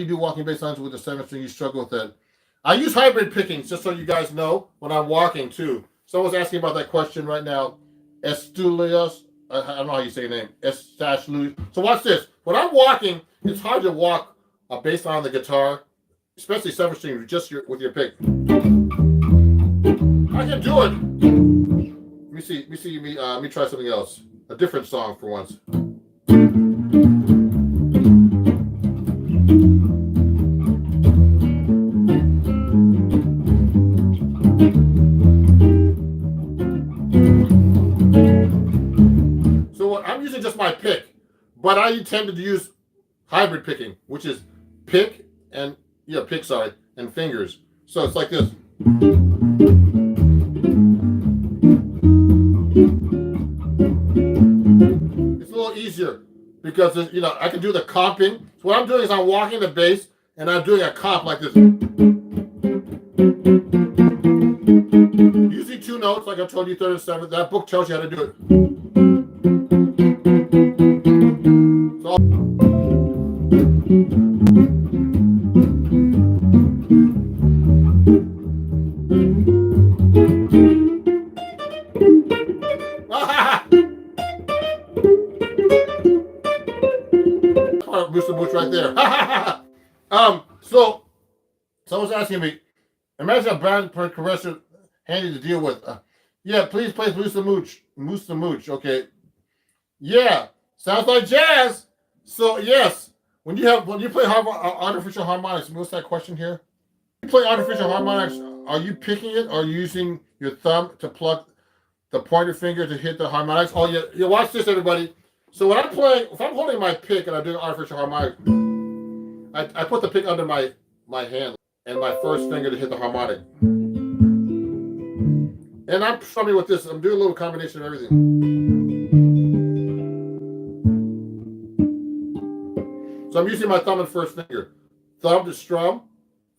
you do walking bass lines with the 7th string? You struggle with that. I use hybrid pickings, just so you guys know, when I'm walking, too. Someone's asking about that question right now. Estulios. I don't know how you say your name. Estash. So watch this. When I'm walking, it's hard to walk a bass line on the guitar, especially 7th string, just with your pick. I can do it. Let me try something else. A different song for once. So I'm using just my pick, but I intended to use hybrid picking, which is pick and fingers. So it's like this. It's a little easier because I can do the comping. So what I'm doing is I'm walking the bass and I'm doing a comp like this. Using 2 notes, like I told you, 3rd and 7th. That book tells you how to do it. So, Mr. Boots right there. So someone's asking me, imagine a band progressive handy to deal with. Yeah, please play Moose the Mooch. Moose the Mooch, okay. Yeah, sounds like jazz. So yes, when you play artificial harmonics, what's that question here? When you play artificial harmonics, are you picking it or are you using your thumb to pluck the pointer finger to hit the harmonics? Oh yeah, watch this, everybody. So when I'm playing, if I'm holding my pick and I'm doing artificial harmonics, I put the pick under my hand and my first finger to hit the harmonic. And I'm strumming with this. I'm doing a little combination of everything. So I'm using my thumb and first finger. Thumb to strum,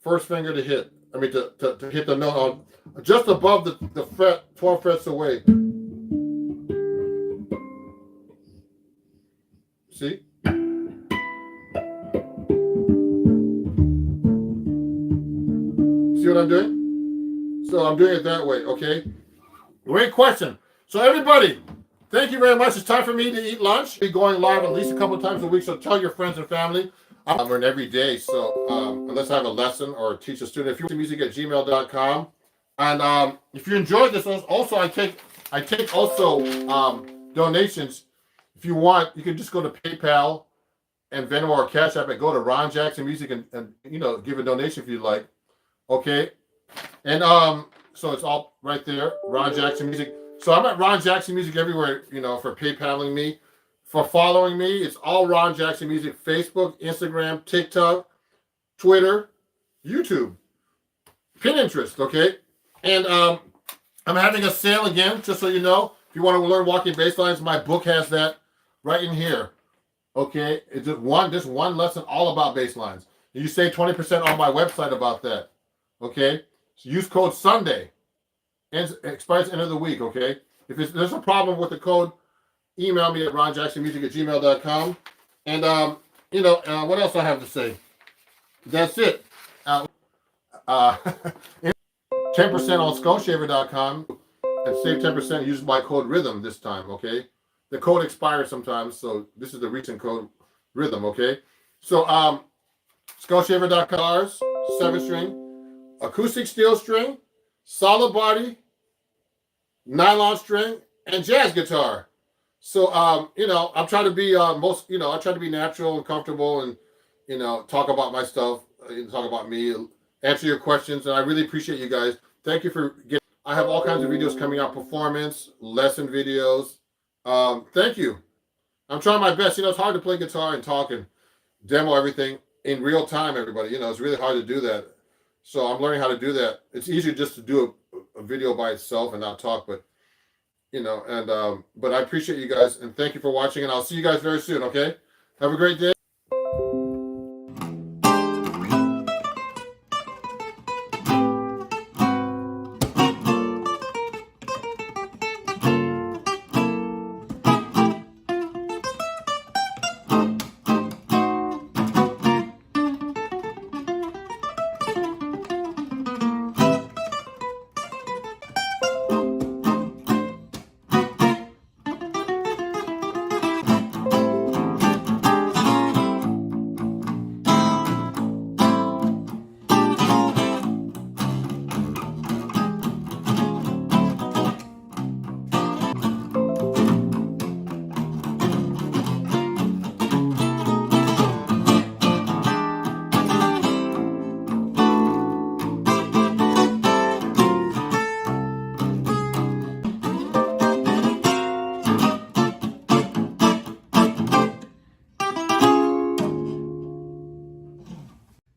first finger to hit. I mean to hit the note on just above the fret, 12 frets away. See? See what I'm doing? So I'm doing it that way, okay? Great question. So everybody, thank you very much. It's time for me to eat lunch. I'll be going live at least a couple of times a week, so tell your friends and family. I learn every day, so unless I have a lesson or teach a student, if you want music@gmail.com. And if you enjoyed this, also I take also donations. If you want, you can just go to PayPal and Venmo or Cash App and go to Ron Jackson Music and give a donation if you'd like. Okay. And so it's all right there, Ron Jackson Music. So I'm at Ron Jackson Music everywhere, for PayPaling me. For following me, it's all Ron Jackson Music. Facebook, Instagram, TikTok, Twitter, YouTube, Pinterest, okay? And I'm having a sale again, just so you know. If you want to learn walking bass lines, my book has that right in here. Okay? It's just one lesson all about bass lines. You save 20% on my website about that. Okay? So use code Sunday. It expires end of the week, okay? If there's a problem with the code, email me at ronjacksonmusic@gmail.com. And, what else I have to say? That's it. 10% on skullshaver.com and save 10%. Use my code RHYTHM this time, okay? The code expires sometimes, so this is the recent code RHYTHM, okay? So, skullshaver.com, 7-string, acoustic steel string, solid body, nylon string, and jazz guitar. So, I'm trying to be I try to be natural and comfortable and, talk about my stuff, talk about me, answer your questions. And I really appreciate you guys. Thank you for I have all kinds of videos coming out, performance, lesson videos. Thank you. I'm trying my best. It's hard to play guitar and talk and demo everything in real time, everybody. It's really hard to do that. So I'm learning how to do that. It's easier just to do a video by itself and not talk, but but I appreciate you guys and thank you for watching, and I'll see you guys very soon, okay? Have a great day.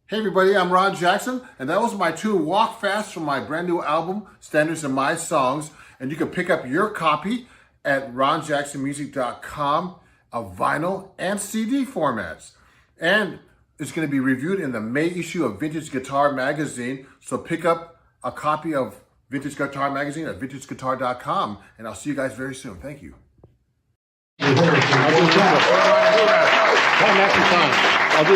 Hey everybody, I'm Ron Jackson, and that was my tune Walk Fast from my brand new album, Standards in My Songs. And you can pick up your copy at ronjacksonmusic.com of vinyl and CD formats. And it's going to be reviewed in the May issue of Vintage Guitar Magazine. So pick up a copy of Vintage Guitar Magazine at vintageguitar.com. And I'll see you guys very soon. Thank you. I'll do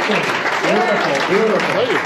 Beautiful, beautiful.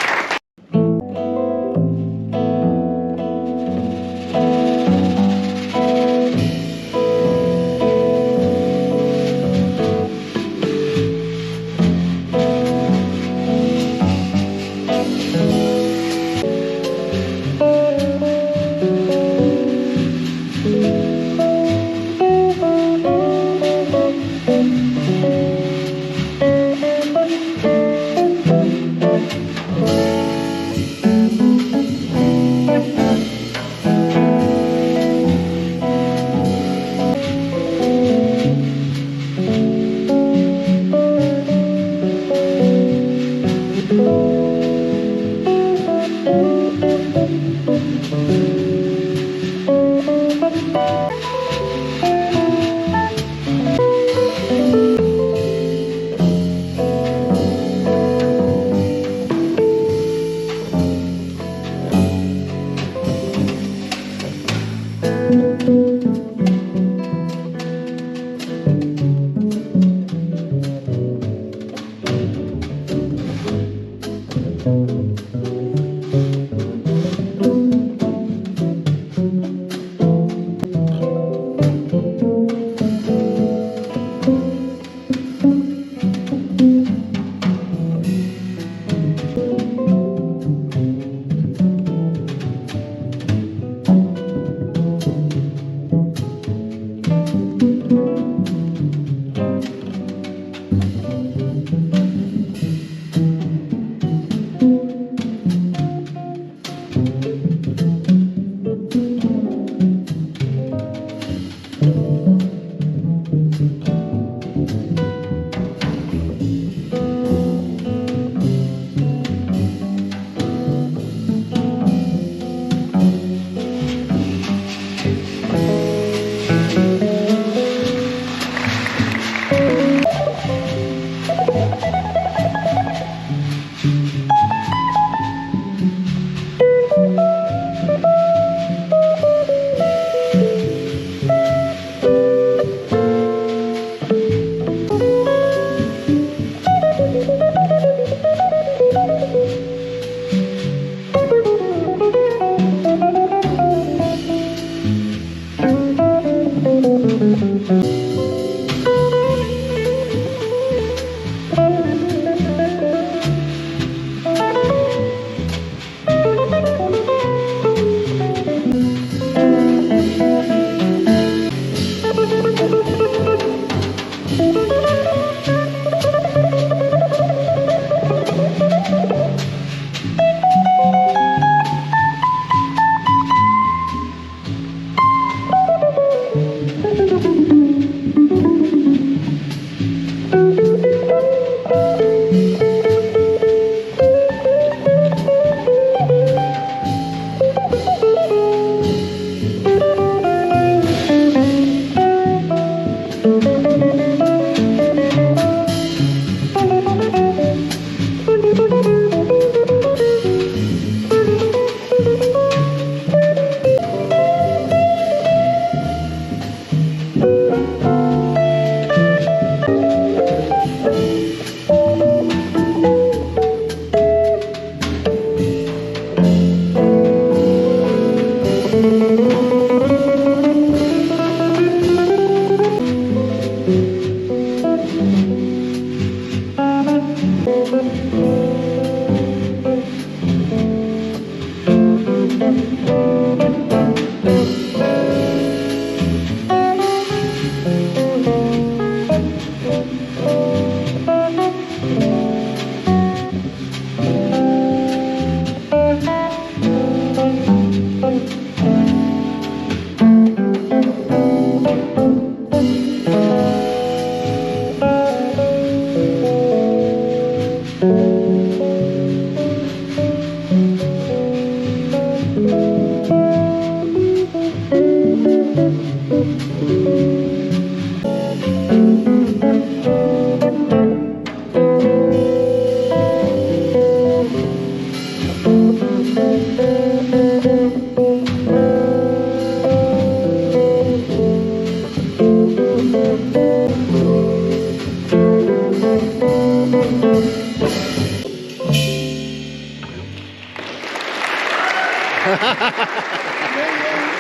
Thank you.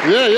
Yeah.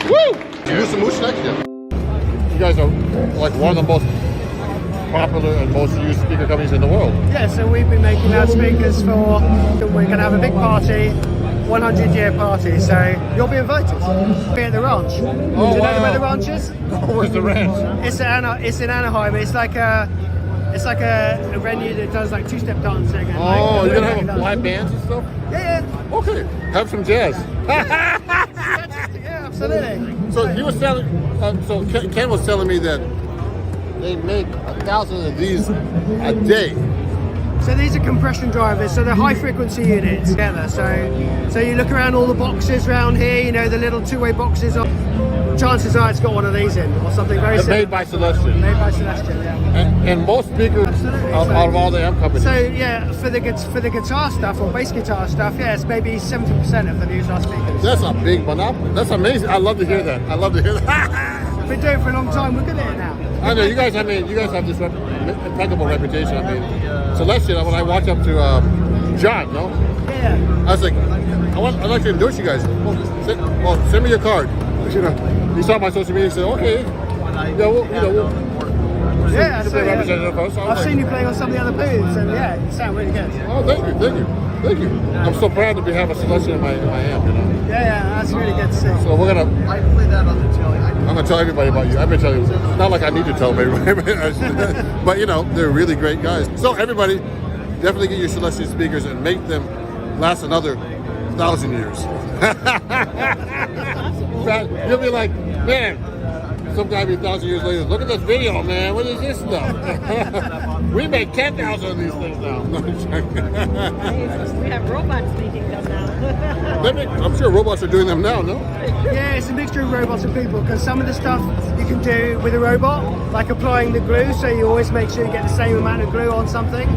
Woo! Use the moose next year. You guys are like one of the most popular and most used speaker companies in the world. Yeah, so we've been making loudspeakers for, we're going to have a big party, 100-year party, so you'll be invited. Be at the ranch. Do you know where the ranch is? Where's the ranch? It's in Anaheim. It's like a venue that does like two-step dancing. And Oh, you're going to have live bands and stuff? Yeah. Okay, have some jazz. Yeah, absolutely. So he was telling, Ken was telling me that they make 1,000 of these a day. So these are compression drivers, so they're high frequency units together. So you look around all the boxes around here, you know, the little two-way boxes. Chances are it's got one of these in, or something very similar. Made by Celestion. Made by Celestion, yeah. And most speakers out of all the amp companies. So yeah, for the guitar stuff or bass guitar stuff, yes, maybe 70% of them use our speakers. That's a big monopoly. That's amazing. I love to hear that. We've been doing it for a long time. We're good at it now. I know you guys. I mean, you guys have this impeccable reputation. I mean, Celestion. When I walked up to John, no, Yeah. I was like, I'd like to endorse you guys. Well, send me your card. You know, he saw my social media and said, okay, yeah, we'll Yeah, you so, play yeah. representative host. I've seen you playing on some of the other booths, and yeah, you sound really good. Oh, thank you. I'm so proud to have a selection in my amp, you know. Yeah, that's really good to see. So we're gonna. I play that on the telly. I'm gonna tell everybody about you. I've been telling you. It's not like I need to tell everybody, but you know, they're really great guys. So everybody, definitely get your Celestial speakers and make them last another 1,000 years. You'll be like, man, some guy be 1,000 years later. Look at this video, man. What is this stuff? We make 10,000 of these things now. We have robots making them now. I'm sure robots are doing them now, no? Yeah, it's a mixture of robots and people, because some of the stuff you can do with a robot, like applying the glue, so you always make sure you get the same amount of glue on something.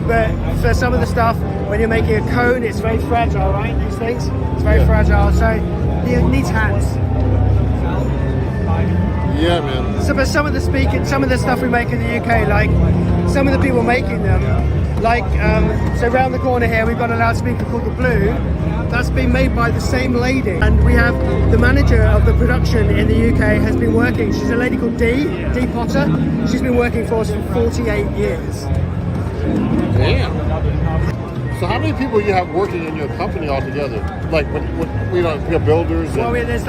But for some of the stuff, when you're making a cone, it's very fragile, right? These things, it's very fragile, so it needs hands. Yeah, man. So, but some of the stuff we make in the UK, like some of the people making them, like so around the corner here, we've got a loudspeaker called the Blue. That's been made by the same lady, and we have the manager of the production in the UK has been working. She's a lady called Dee Potter. She's been working for us for 48 years. Damn. So how many people you have working in your company altogether? Like, you know, builders? Well, there's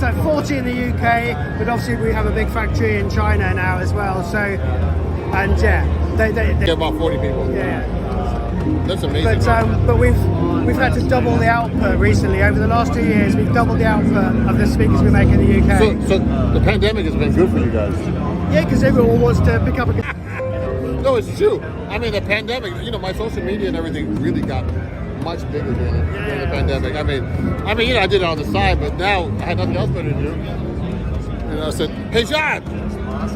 like 40 in the UK, but obviously we have a big factory in China now as well. So, and yeah, they about 40 people. Yeah. That's amazing. But we've had to double the output recently. Over the last 2 years, we've doubled the output of the speakers we make in the UK. So the pandemic has been good for you guys. Yeah, because everyone wants to pick up a. No, it's true. I mean, the pandemic, you know, my social media and everything really got much bigger during the pandemic. I mean, you know, I did it on the side, but now I had nothing else better to do. And I said, hey, John,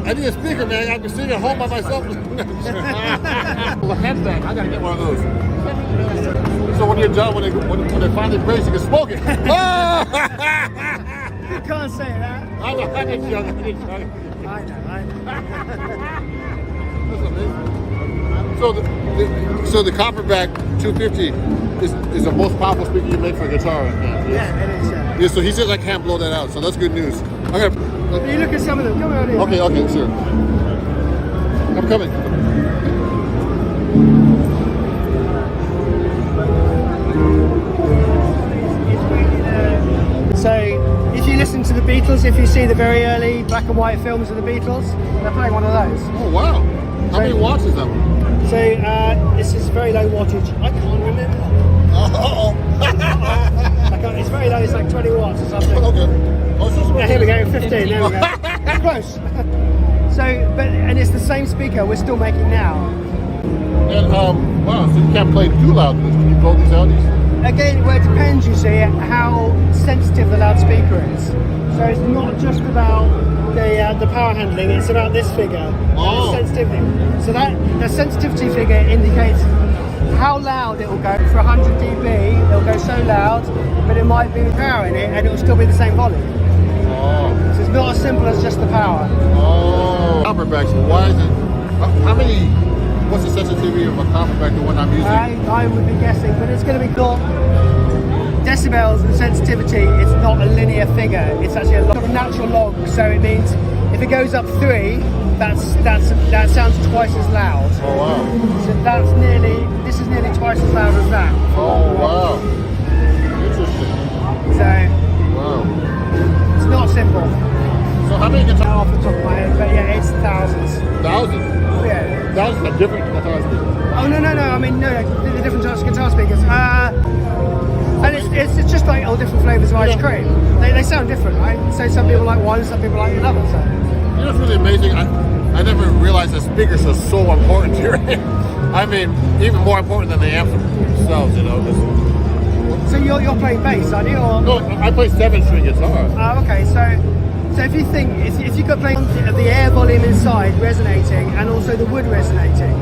I need a speaker, man. I've been sitting at home by myself. Well, a headband, I got to get one of those. So when you're done, when they finally break, you can smoke it. You can't say that. I know. I know. That's amazing. So the Copperback 250 is the most powerful speaker you make for a guitar. Yeah, it is. Yeah, so he says I can't blow that out, so that's good news. Okay. You look at some of them. Come on in. Okay, sure. I'm coming. So, if you listen to the Beatles, if you see the very early black and white films of the Beatles, they're playing one of those. Oh wow! How many watts is that one? So this is very low wattage. I can't remember. It's very low. It's like 20 watts or something. Okay. Yeah, here we go. 15. There we go. Close. And it's the same speaker we're still making now. And wow, so you can't play too loud. Can you blow these out? Again, well, it depends. You see how sensitive the loudspeaker is. So it's not just about the power handling. It's about this figure. Oh. The sensitivity. So the sensitivity figure indicates how loud it will go. For 100 dB, it'll go so loud, but it might be power in it, and it will still be the same volume. Oh. So it's not as simple as just the power. Oh. Copperbacks. Why is it? How many? What's the sensitivity of a Copperback, the one I'm using? I would be guessing, but it's going to be not decibels and sensitivity. It's not a linear figure. It's actually a natural log. So it means if it goes up 3, that sounds twice as loud. Oh wow! So this is nearly twice as loud as that. Oh wow! Interesting. So Wow. it's not simple. So how many guitars? Off the top of my head, but yeah, it's thousands. Thousands. Yeah. Thousands of different guitar speakers. Oh no! I mean no, the different types of guitar speakers. And it's just like all different flavors of ice cream. They sound different, right? So some people like one, some people like another. So. You know what's really amazing? I never realized that speakers are so important here. I mean, even more important than the amps themselves, you know. So you're playing bass, aren't you? Or? No, I play 7-string guitar. Oh, okay. So if you think if you could play the air volume inside resonating and also the wood resonating,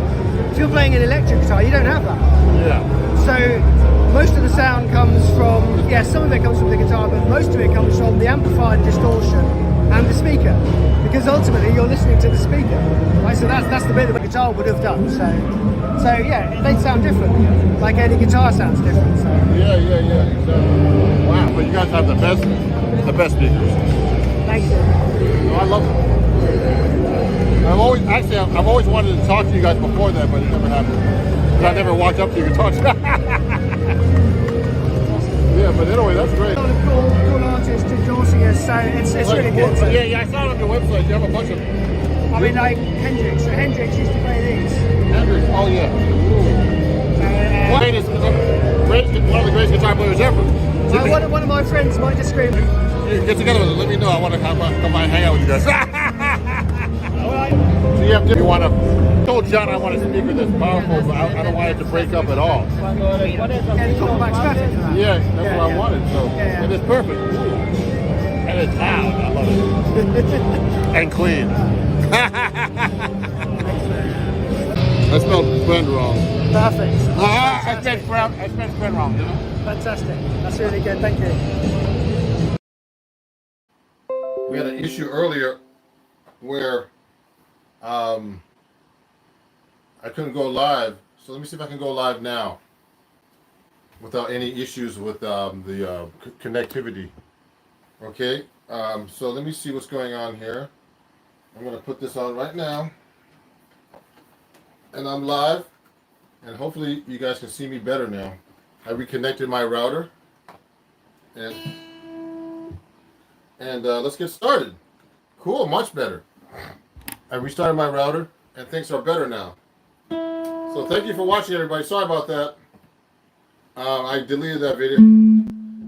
if you're playing an electric guitar, you don't have that. Yeah. So most of the sound comes from some of it comes from the guitar, but most of it comes from the amplified distortion and the speaker, because ultimately you're listening to the speaker, right? So that's the bit that the guitar would have done. So yeah, they sound different, like any guitar sounds different. So. Yeah, exactly. Wow, but you guys have the best speakers. Thank you. Oh, I love them. I've always wanted to talk to you guys before that, but it never happened. Because I never walked up to you and talked to you. Yeah, but anyway, that's great. A lot of cool artists endorsing us, so it's really good. So. Yeah, I saw it on your website. You have a bunch of. I mean, like Hendrix. So Hendrix used to play these. Hendrix. Oh yeah. One of the greatest guitar players ever. One of my friends might just scream. You get together with us. Let me know. I want to come by and hang out with you guys. Alright. So you want to. I told John I want to speak with this powerful, but I don't want it to break up at all. Yeah, the compact perfect for that. Yeah, that's what I wanted. So and it's perfect. Ooh. And it's loud. I love it. And clean. I spelled friend wrong. Perfect. I spelled friend wrong, didn't I? Fantastic. That's really good. Thank you. We had an issue earlier where I couldn't go live. So let me see if I can go live now without any issues with the connectivity. Okay, so let me see what's going on here. I'm going to put this on right now. And I'm live. And hopefully you guys can see me better now. I reconnected my router. And let's get started. Cool, much better. I restarted my router, and things are better now. So thank you for watching, everybody. Sorry about that. I deleted that video.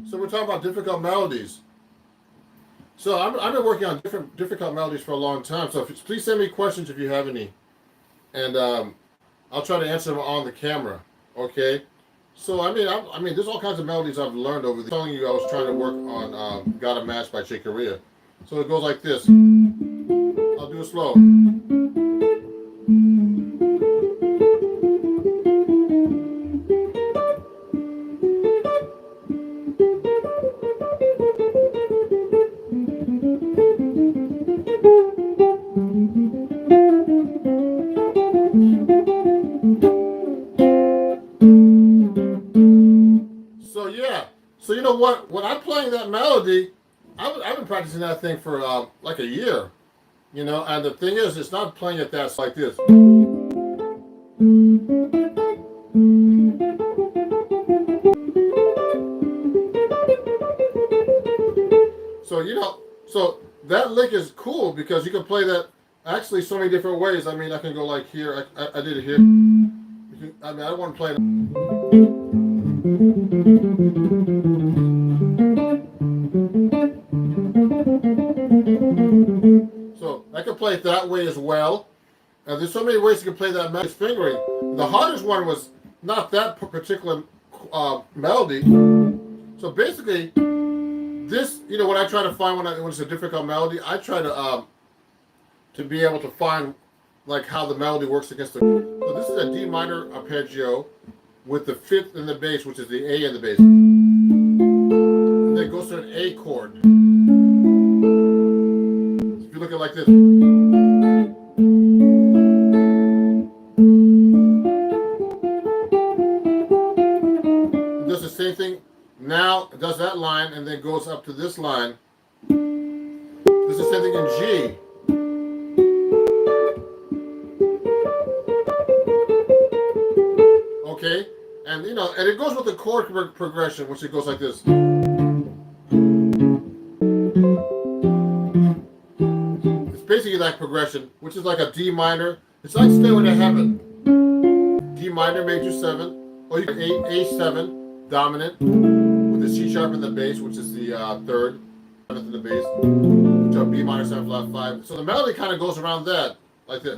So we're talking about difficult melodies. So I've been working on difficult melodies for a long time. So please send me questions if you have any, and I'll try to answer them on the camera. Okay. So I mean, there's all kinds of melodies I've learned over the. Telling you, I was trying to work on "Got a Match" by Chick Corea. So it goes like this. I'll do it slow. So yeah, so you know what? When I'm playing that melody, I've been practicing that thing for like a year, you know. And the thing is, it's not playing it that's like this. So you know, so that lick is cool because you can play that actually so many different ways. I mean, I can go like here. I did it here. I mean, I don't want to play it. So I can play it that way as well. And there's so many ways you can play that melody fingering. The hardest one was not that particular melody. So basically, this, you know, when I try to find when it's a difficult melody, I try to be able to find like how the melody works against the. So this is a D minor arpeggio with the fifth in the bass, which is the A in the bass. And then it goes to an A chord. So if you look at it like this. It does the same thing. Now it does that line and then goes up to this line. This is the same thing in G. Okay, and you know, and it goes with the chord progression, which it goes like this. It's basically that progression, which is like a D minor. It's like Stairway to Heaven. D minor, major 7, or you can A7 dominant with the C sharp in the bass, which is the third in the bass, which are B minor 7 flat 5. So the melody kind of goes around that, like this.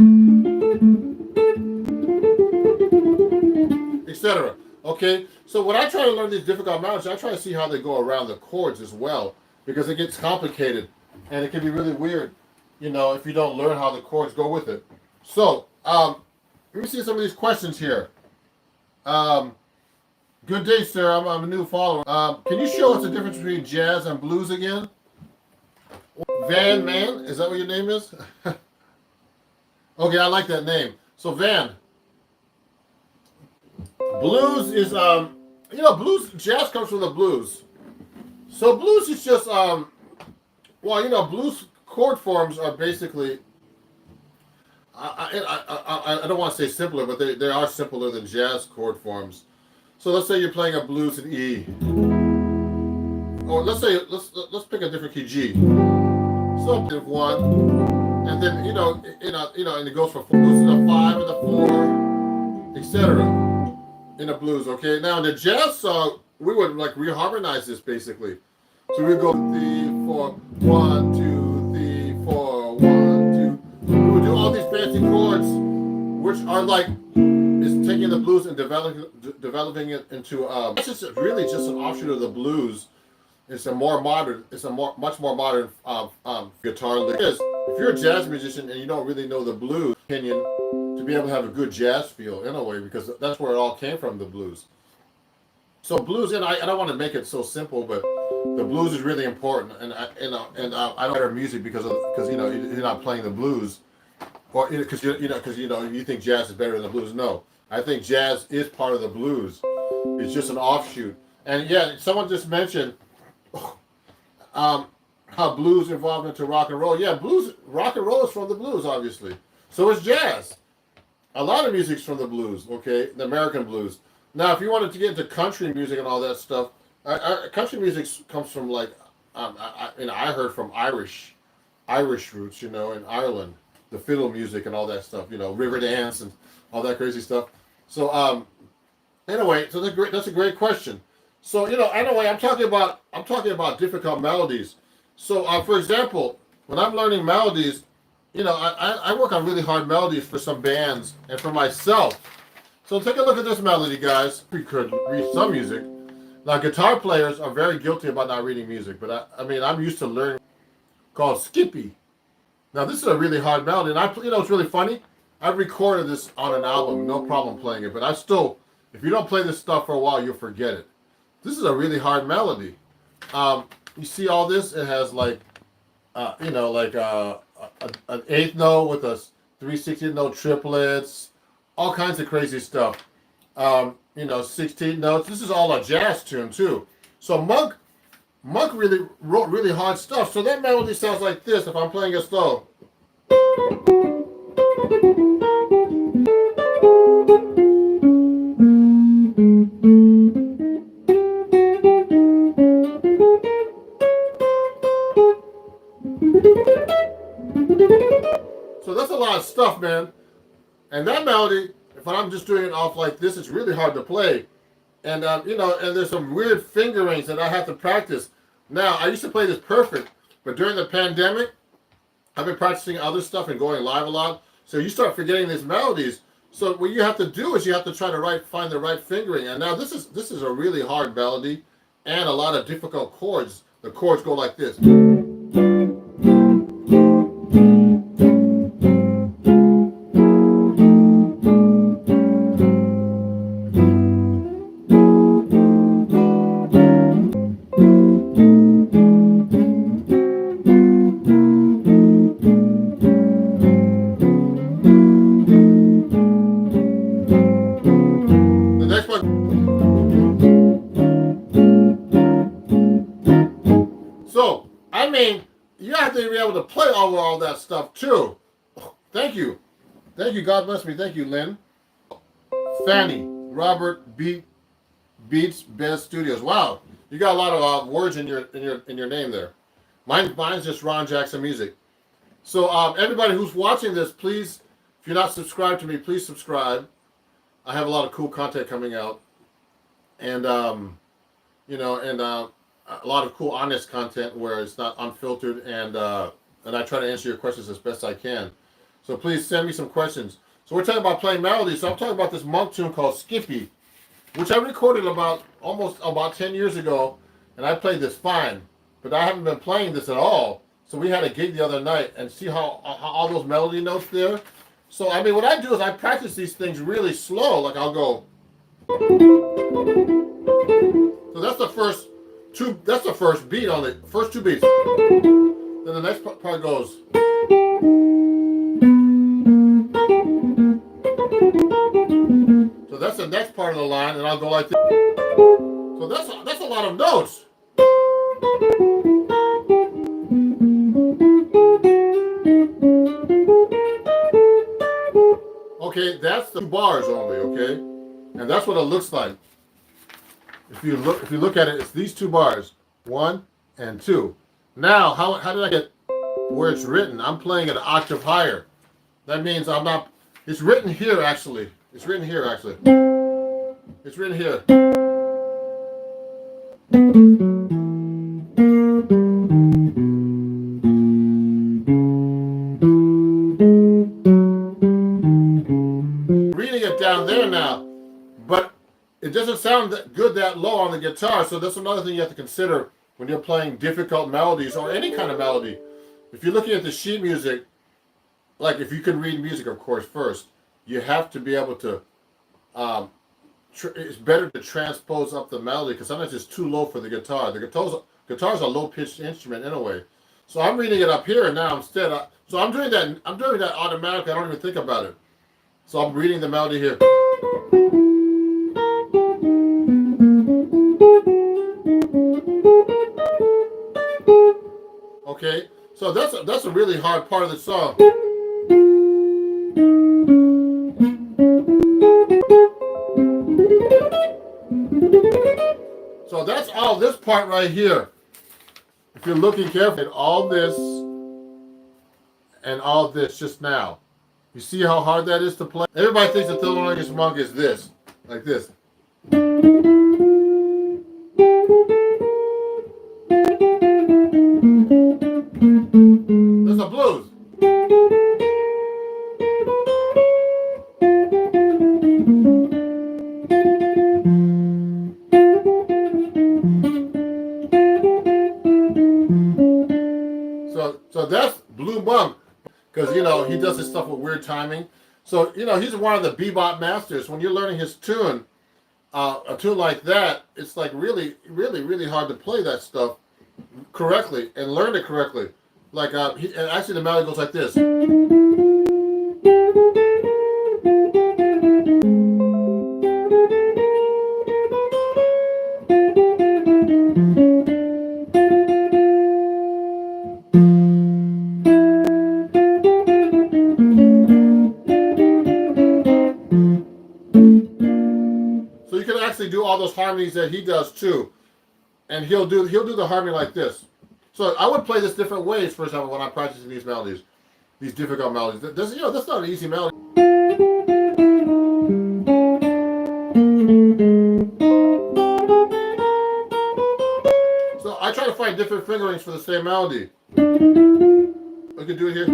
Etc. Okay, so when I try to learn these difficult melodies, I try to see how they go around the chords as well, because it gets complicated and it can be really weird, you know, if you don't learn how the chords go with it. So, let me see some of these questions here. Good day, sir. I'm a new follower. Can you show us the difference between jazz and blues again? Van Man, is that what your name is? Okay, I like that name. So Van. Blues is, you know, blues, jazz comes from the blues. So blues is just, well, you know, blues chord forms are basically, I don't want to say simpler, but they are simpler than jazz chord forms. So let's say you're playing a blues in E, or let's pick a different key, G. So one, and then and it goes for blues in the 5 and the 4, etc. in the blues. Okay, now in the jazz song, we would like reharmonize this basically. So we go 3, 4, 1, 2, 3, 4, 1, 2. We would do all these fancy chords, which are like is taking the blues and developing it into it's just really just an offshoot of the blues. It's much more modern guitar lick. If you're a jazz musician and you don't really know the blues opinion to be able to have a good jazz feel in a way, because that's where it all came from, the blues. So blues, and I don't want to make it so simple, but the blues is really important, and I don't hear music because you're not playing the blues, or because you think jazz is better than the blues. No, I think jazz is part of the blues. It's just an offshoot. And yeah, someone just mentioned how blues evolved into rock and roll. Yeah, rock and roll is from the blues, obviously. So is jazz. A lot of music's from the blues. Okay, the American blues. Now, if you wanted to get into country music and all that stuff, country music comes from like, I heard from Irish roots, in Ireland, the fiddle music and all that stuff, river dance and all that crazy stuff. So, anyway, so that's a great question. So, anyway, I'm talking about difficult melodies. So, for example, when I'm learning melodies, I work on really hard melodies for some bands and for myself. So take a look at this melody, guys. We could read some music. Now, guitar players are very guilty about not reading music, but I'm used to learning called Skippy. Now, this is a really hard melody, and it's really funny. I've recorded this on an album, no problem playing it, but if you don't play this stuff for a while, you'll forget it. This is a really hard melody. You see all this? It has like, an 8th note with a 3/16 note triplets, all kinds of crazy stuff. 16 notes. This is all a jazz tune too. So Monk really wrote really hard stuff. So that melody sounds like this if I'm playing it slow. So that's a lot of stuff, man. And that melody, if I'm just doing it off like this, it's really hard to play. And, and there's some weird fingerings that I have to practice. Now, I used to play this perfect, but during the pandemic, I've been practicing other stuff and going live a lot. So you start forgetting these melodies. So what you have to do is you have to try to find the right fingering. And now this is a really hard melody and a lot of difficult chords. The chords go like this. So, you have to be able to play over all that stuff too. Thank you. God bless me. Thank you, Lynn. Fanny, Robert, Beats, Bez Studios. Wow, you got a lot of words in your name there. Mine's just Ron Jackson Music. So, everybody who's watching this, please, if you're not subscribed to me, please subscribe. I have a lot of cool content coming out, and a lot of cool, honest content where it's not unfiltered, and I try to answer your questions as best I can. So please send me some questions. So we're talking about playing melodies. So I'm talking about this Monk tune called Skippy, which I recorded about 10 years ago, and I played this fine, but I haven't been playing this at all. So we had a gig the other night, and see how all those melody notes there. So what I do is I practice these things really slow. Like I'll go. So that's the first. That's the first beat on it. First 2 beats. Then the next part goes. So that's the next part of the line, and I'll go like this. So that's a lot of notes. Okay, that's the bars only, okay? And that's what it looks like. If you look at it, it's these 2 bars, 1 and 2. Now, how did I get where it's written? I'm playing an octave higher. That means I'm not. It's written here actually. It's written here actually. It's written here. Reading it down there now, but it doesn't sound that good that low on the guitar. So that's another thing you have to consider when you're playing difficult melodies or any kind of melody. If you're looking at the sheet music, like if you can read music, of course, first, you have to be able to, it's better to transpose up the melody because sometimes it's too low for the guitar. The guitar's a low-pitched instrument anyway. So I'm reading it up here now instead. So I'm doing that automatically. I don't even think about it. So I'm reading the melody here. Okay, so that's a really hard part of the song. So that's all this part right here. If you're looking carefully at all this and all this just now, you see how hard that is to play? Everybody thinks the Thelonious Monk is this, like this. That's a blues. So that's Blue Monk, because you know he does his stuff with weird timing. So you know he's one of the bebop masters. When you're learning his tune, a tune like that, it's like really, really, really hard to play that stuff correctly and learn it correctly. Like and actually the melody goes like this. So you can actually do all those harmonies that he does too, and he'll do the harmony like this. So I would play this different ways, for example, when I'm practicing these melodies, these difficult melodies. That's not an easy melody. So I try to find different fingerings for the same melody. We can do it here.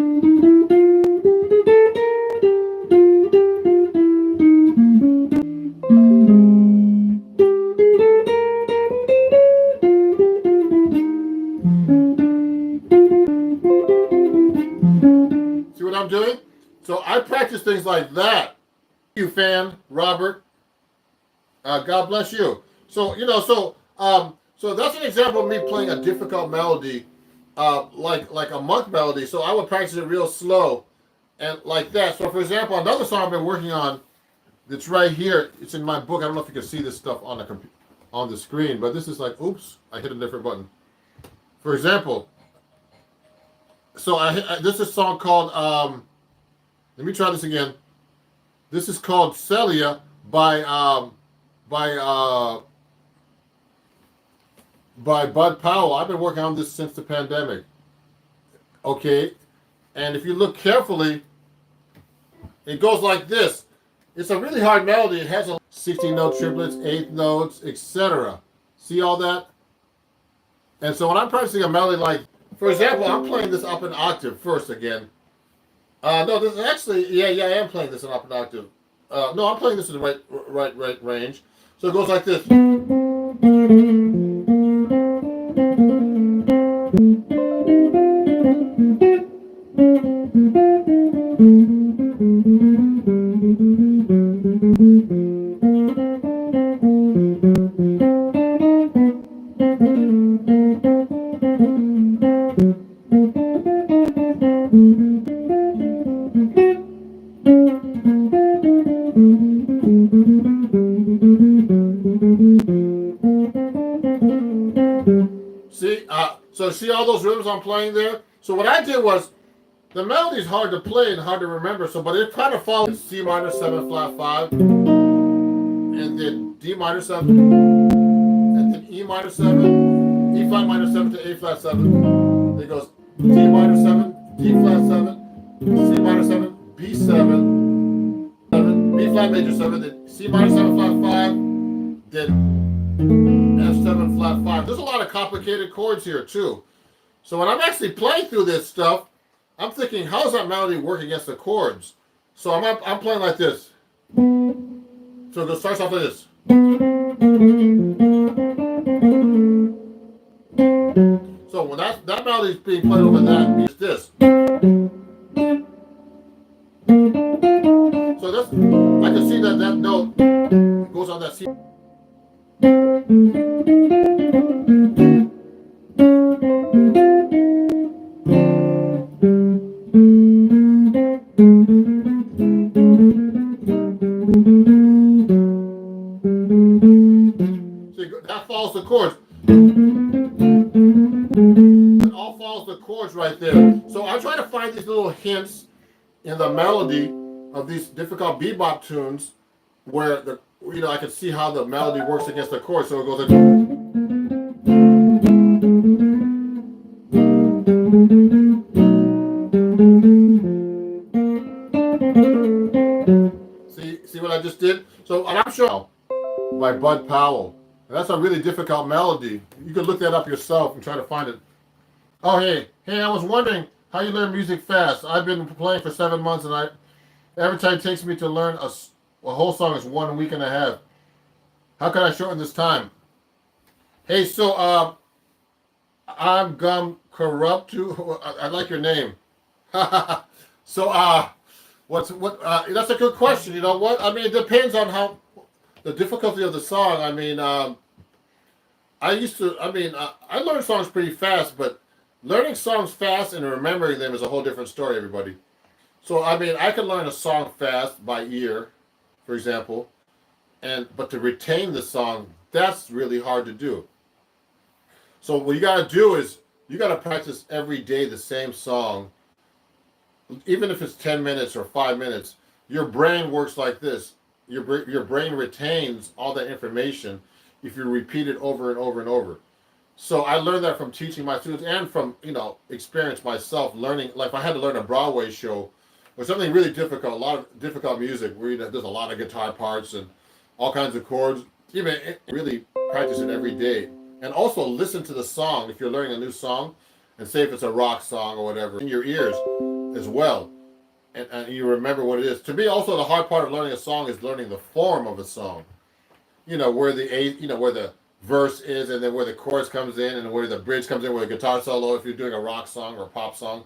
See what I'm doing? So I practice things like that. You fan, Robert. God bless you. So so that's an example of me playing a difficult melody, like a monk melody. So I would practice it real slow, and like that. So for example, another song I've been working on, that's right here. It's in my book. I don't know if you can see this stuff on the screen, but this is like, oops, I hit a different button. For example, so this is a song called, let me try this again. This is called Celia by Bud Powell. I've been working on this since the pandemic. Okay, and if you look carefully, it goes like this. It's a really hard melody. It has a 16-note triplets, 8th notes, etc. See all that? And so when I'm practicing a melody like, for example, I'm playing this up an octave first again. No, this is actually, yeah, I am playing this up an octave. No, I'm playing this in the right range. So it goes like this. See, so see all those rhythms I'm playing there? So what I did was, The melody is hard to play and hard to remember. So, but it kind of follows C minor 7 flat 5, and then D minor 7, and then E minor 7, E flat minor 7 to A flat 7. Then it goes D minor 7, D flat 7, C minor 7, B 7, 7, B flat major 7, then C minor 7 flat 5, then F7 flat 5. There's a lot of complicated chords here too. So when I'm actually playing through this stuff, I'm thinking, how does that melody work against the chords? So I'm playing like this. So it starts off like this. So when that melody is being played over that, it's this. So that's, I can see that that note goes on that C. See, that follows the chords. It all follows the chords right there. So I try to find these little hints in the melody of these difficult bebop tunes where the I can see how the melody works against the chords. So it goes like, see what I just did? So and I'm sure by Bud Powell. And that's a really difficult melody. You can look that up yourself and try to find it. Oh hey, I was wondering how you learn music fast. I've been playing for 7 months, and every time it takes me to learn a whole song is 1 week and a half. How can I shorten this time? Hey, so I'm Gum Corrupt too. I like your name. So that's a good question. You know what? I mean, it depends on how the difficulty of the song. I mean, I learn songs pretty fast, but learning songs fast and remembering them is a whole different story, everybody. So, I mean, I can learn a song fast by ear, for example, but to retain the song, that's really hard to do. So what you got to do is you got to practice every day the same song, even if it's 10 minutes or 5 minutes. Your brain works like this. Your brain retains all that information if you repeat it over and over and over. So I learned that from teaching my students and from experience myself learning. Like if I had to learn a Broadway show or something really difficult, a lot of difficult music where there's a lot of guitar parts and all kinds of chords. Even really practice it every day, and also listen to the song if you're learning a new song, and say if it's a rock song or whatever in your ears as well. And you remember what it is. To me, also the hard part of learning a song is learning the form of a song. Where the verse is, and then where the chorus comes in, and where the bridge comes in, where the guitar solo. If you're doing a rock song or a pop song,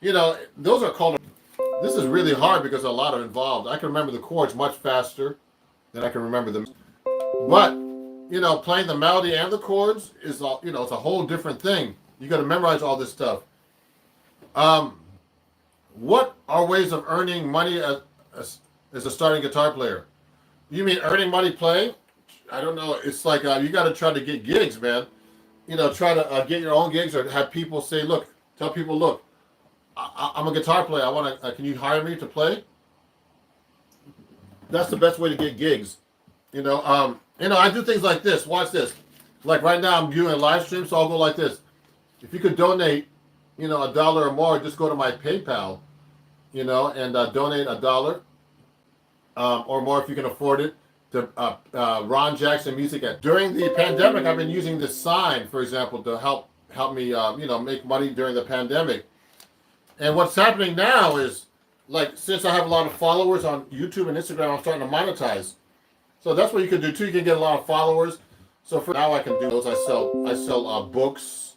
those are called. This is really hard because a lot are involved. I can remember the chords much faster than I can remember them. But playing the melody and the chords is it's a whole different thing. You got to memorize all this stuff. What are ways of earning money as a starting guitar player? You mean earning money playing? I don't know. It's like you got to try to get gigs, man. Try to get your own gigs, or have people say, tell people, look, I'm a guitar player. I want to. Can you hire me to play? That's the best way to get gigs. I do things like this. Watch this. Like right now, I'm doing a live stream, so I'll go like this. If you could donate, $1 or more, just go to my PayPal, and donate $1 or more if you can afford it to Ron Jackson Music. During the pandemic, I've been using this sign, for example, to help me, make money during the pandemic. And what's happening now is, like, since I have a lot of followers on YouTube and Instagram, I'm starting to monetize. So that's what you can do too. You can get a lot of followers. So for now, I can do those. I sell books,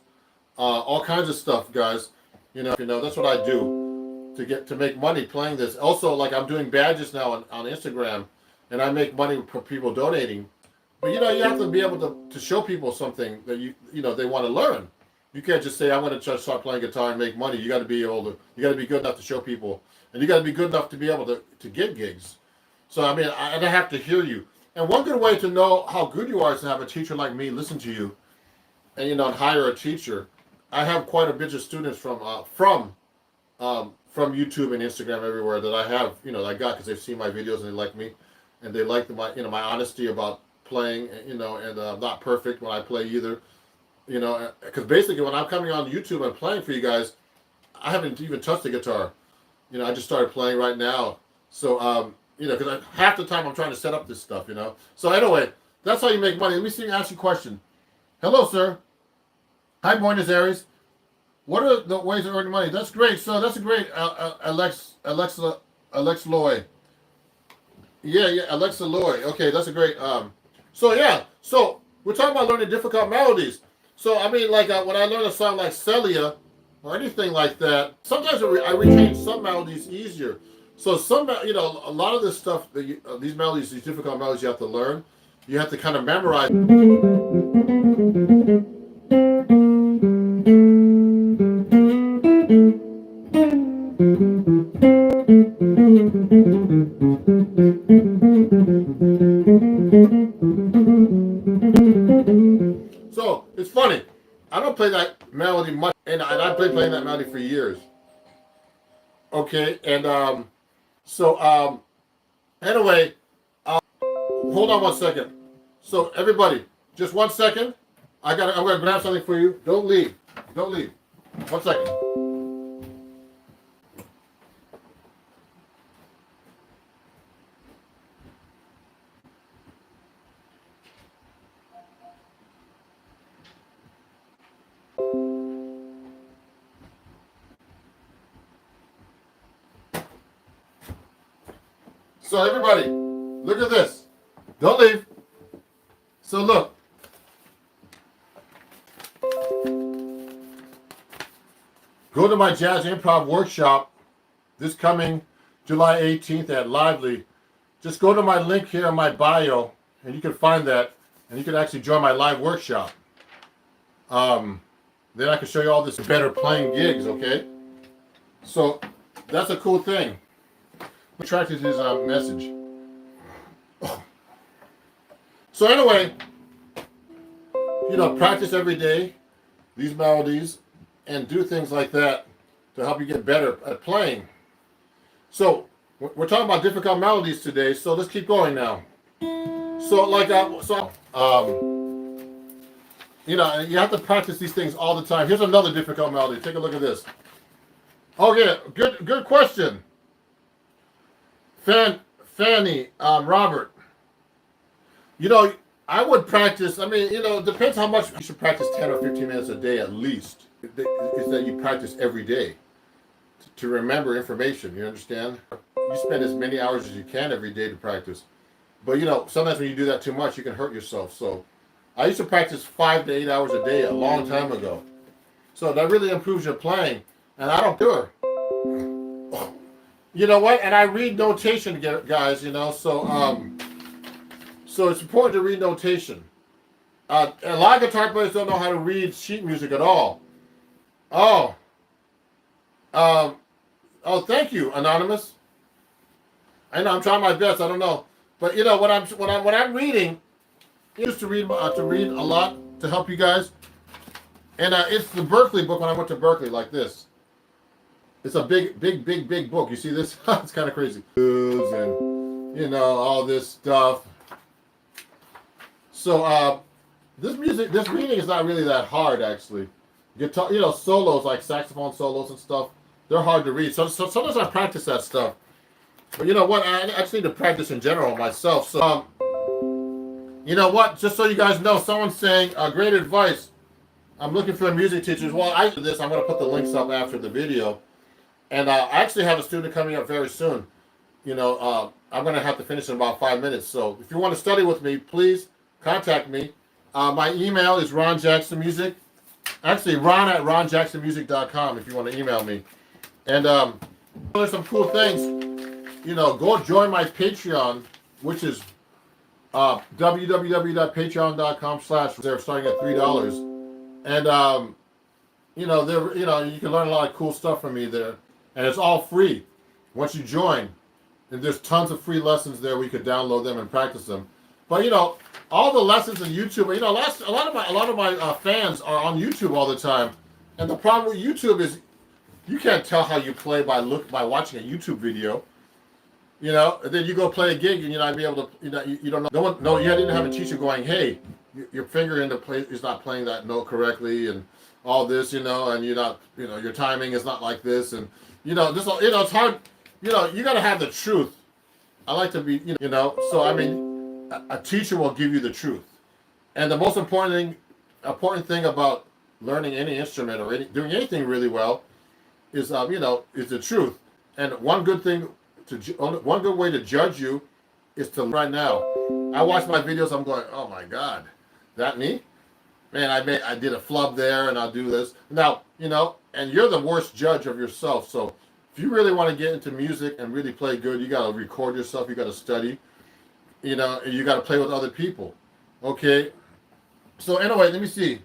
all kinds of stuff, guys. That's what I do to make money playing this. Also, like I'm doing badges now on Instagram, and I make money for people donating. But you have to be able to show people something that they want to learn. You can't just say, I'm going to just start playing guitar and make money. You got to be able to. You got to be good enough to show people, and you got to be good enough to be able to get gigs. So I mean, I have to hear you. And one good way to know how good you are is to have a teacher like me listen to you, and hire a teacher. I have quite a bunch of students from from YouTube and Instagram everywhere that I have, that I got because they've seen my videos and they like me, and they like my, my honesty about playing, and I'm not perfect when I play either, because basically when I'm coming on YouTube and playing for you guys, I haven't even touched the guitar, I just started playing right now, so because half the time I'm trying to set up this stuff, So anyway, that's how you make money. Let me see. Ask you a question. Hello, sir. Hi, Buenos Aires. What are the ways of earning money? That's great. So that's a great Alexa Loy. Yeah, Alexa Loy. Okay, that's a great. So we're talking about learning difficult melodies. So I mean, like when I learn a song like Celia or anything like that, sometimes I retain some melodies easier. So a lot of this stuff, these melodies, these difficult melodies, you have to learn. You have to kind of memorize. So it's funny. I don't play that melody much, and I've been playing that melody for years. Okay, and anyway, hold on 1 second. So everybody, just 1 second. I'm gonna grab something for you. Don't leave. 1 second. So everybody, look at this. Don't leave. So look. Go to my jazz improv workshop this coming July 18th at Lively. Just go to my link here in my bio, and you can find that, and you can actually join my live workshop. Then I can show you all this better playing gigs, okay? So that's a cool thing. Attracted his message. So anyway, practice every day these melodies and do things like that to help you get better at playing. So we're talking about difficult melodies today. So let's keep going now. So you have to practice these things all the time. Here's another difficult melody. Take a look at this. Oh yeah, good question. Fanny, Robert, I would practice, it depends how much. You should practice 10 or 15 minutes a day at least. Is that you practice every day to remember information, you understand? You spend as many hours as you can every day to practice. But, sometimes when you do that too much, you can hurt yourself. So I used to practice 5 to 8 hours a day a long time ago. So that really improves your playing. And I don't do it. You know what? And I read notation, guys. So it's important to read notation. A lot of guitar players don't know how to read sheet music at all. Thank you, Anonymous. I know I'm trying my best. I don't know, but when I'm reading, I used to read a lot to help you guys, and it's the Berkeley book. When I went to Berkeley, like this. It's a big book. You see this? It's kind of crazy. And all this stuff. So this reading is not really that hard, actually. Guitar, solos like saxophone solos and stuff, they're hard to read. So sometimes I practice that stuff. But you know what? I just need to practice in general myself. So you know what? Just so you guys know, someone's saying great advice. I'm looking for music teachers. Well, I do this. I'm going to put the links up after the video. And I actually have a student coming up very soon. I'm going to have to finish in about 5 minutes. So if you want to study with me, please contact me. My email is ronjacksonmusic. Actually, ron@ronjacksonmusic.com if you want to email me. And there's some cool things. Go join my Patreon, which is www.patreon.com/ they're starting at $3. And you can learn a lot of cool stuff from me there. And it's all free once you join. And there's tons of free lessons there where you could download them and practice them. But all the lessons on YouTube, a lot of my fans are on YouTube all the time. And the problem with YouTube is You can't tell how you play by watching a YouTube video. You know, and then you go play a gig and you're not be able to. You don't know. You didn't have a teacher going, "Hey, your finger in the play is not playing that note correctly," and all this, and you're not, your timing is not like this, and this, it's hard. You got to have the truth. I like to be, So I mean, a teacher will give you the truth, and the most important thing about learning any instrument or doing anything really well is, is the truth. And one good way to judge you is to right now. I watch my videos. I'm going, oh my God, that me? Man, I did a flub there, and I'll do this now. And you're the worst judge of yourself. So if you really want to get into music and really play good, you got to record yourself. You got to study. And you got to play with other people. Okay. So anyway, let me see.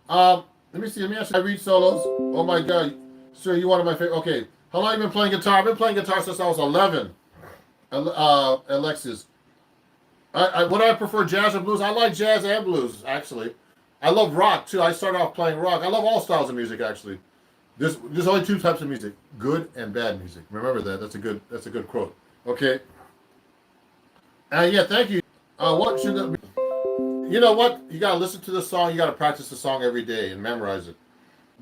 Let me ask you. I read solos. Oh my God, sir, you one of my favorite. Okay. How long have you been playing guitar? I've been playing guitar since I was 11. Alexis. What do I prefer, jazz or blues? I like jazz and blues, actually. I love rock, too. I started off playing rock. I love all styles of music, actually. There's only two types of music, good and bad music. Remember that. That's a good quote. Okay. Yeah, thank you. What should that be? You know what? You got to listen to the song. You got to practice the song every day and memorize it.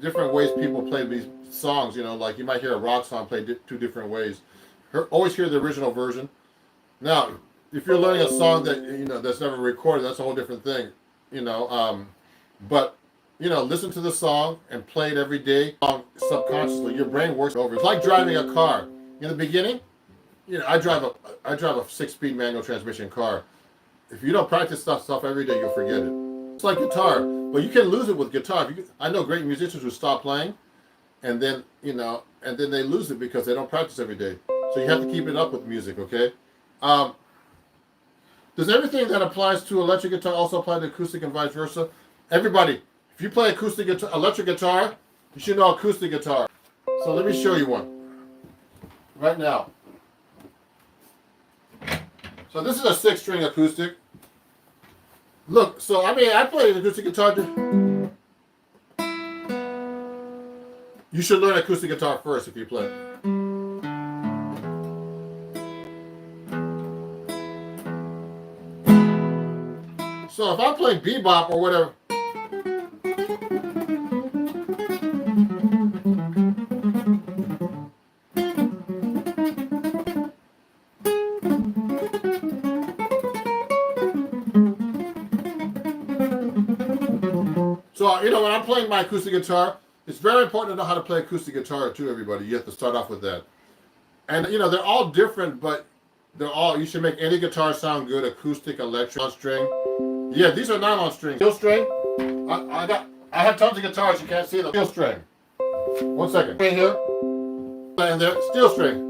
Different ways people play these songs, like you might hear a rock song played two different ways. Always hear the original version. Now, if you're learning a song that that's never recorded, that's a whole different thing. But listen to the song and play it every day. Subconsciously, your brain works over. It's like driving a car. In the beginning, I drive a 6-speed manual transmission car. If you don't practice stuff every day, you'll forget it. It's like guitar, but you can lose it with guitar. I know great musicians who stop playing, and then they lose it because they don't practice every day. So you have to keep it up with music, okay? Does everything that applies to electric guitar also apply to acoustic and vice versa? Everybody, if you play electric guitar, you should know acoustic guitar. So let me show you one right now. So this is a 6-string acoustic. Look, so I play acoustic guitar. You should learn acoustic guitar first if you play. So if I'm playing bebop or whatever. So, when I'm playing my acoustic guitar, it's very important to know how to play acoustic guitar too, everybody. You have to start off with that. And, they're all different, but you should make any guitar sound good, acoustic, electric, string. Yeah, these are nylon strings. Steel string. I have tons of guitars. You can't see them. Steel string. 1 second. Right here. And there. Steel string.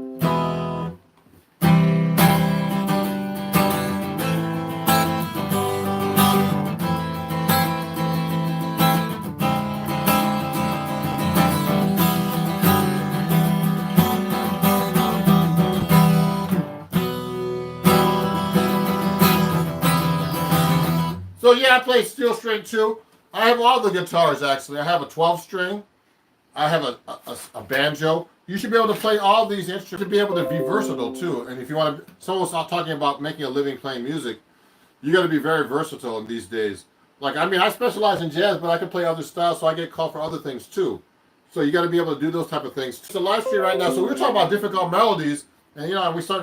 So yeah, I play steel string too. I have all the guitars actually. I have a 12-string. I have a banjo. You should be able to play all these instruments to be able to be versatile too. And if you want to, someone's not talking about making a living playing music, you got to be very versatile in these days. Like I specialize in jazz, but I can play other styles, so I get called for other things too. So you got to be able to do those type of things. It's a live stream right now, so we're talking about difficult melodies, and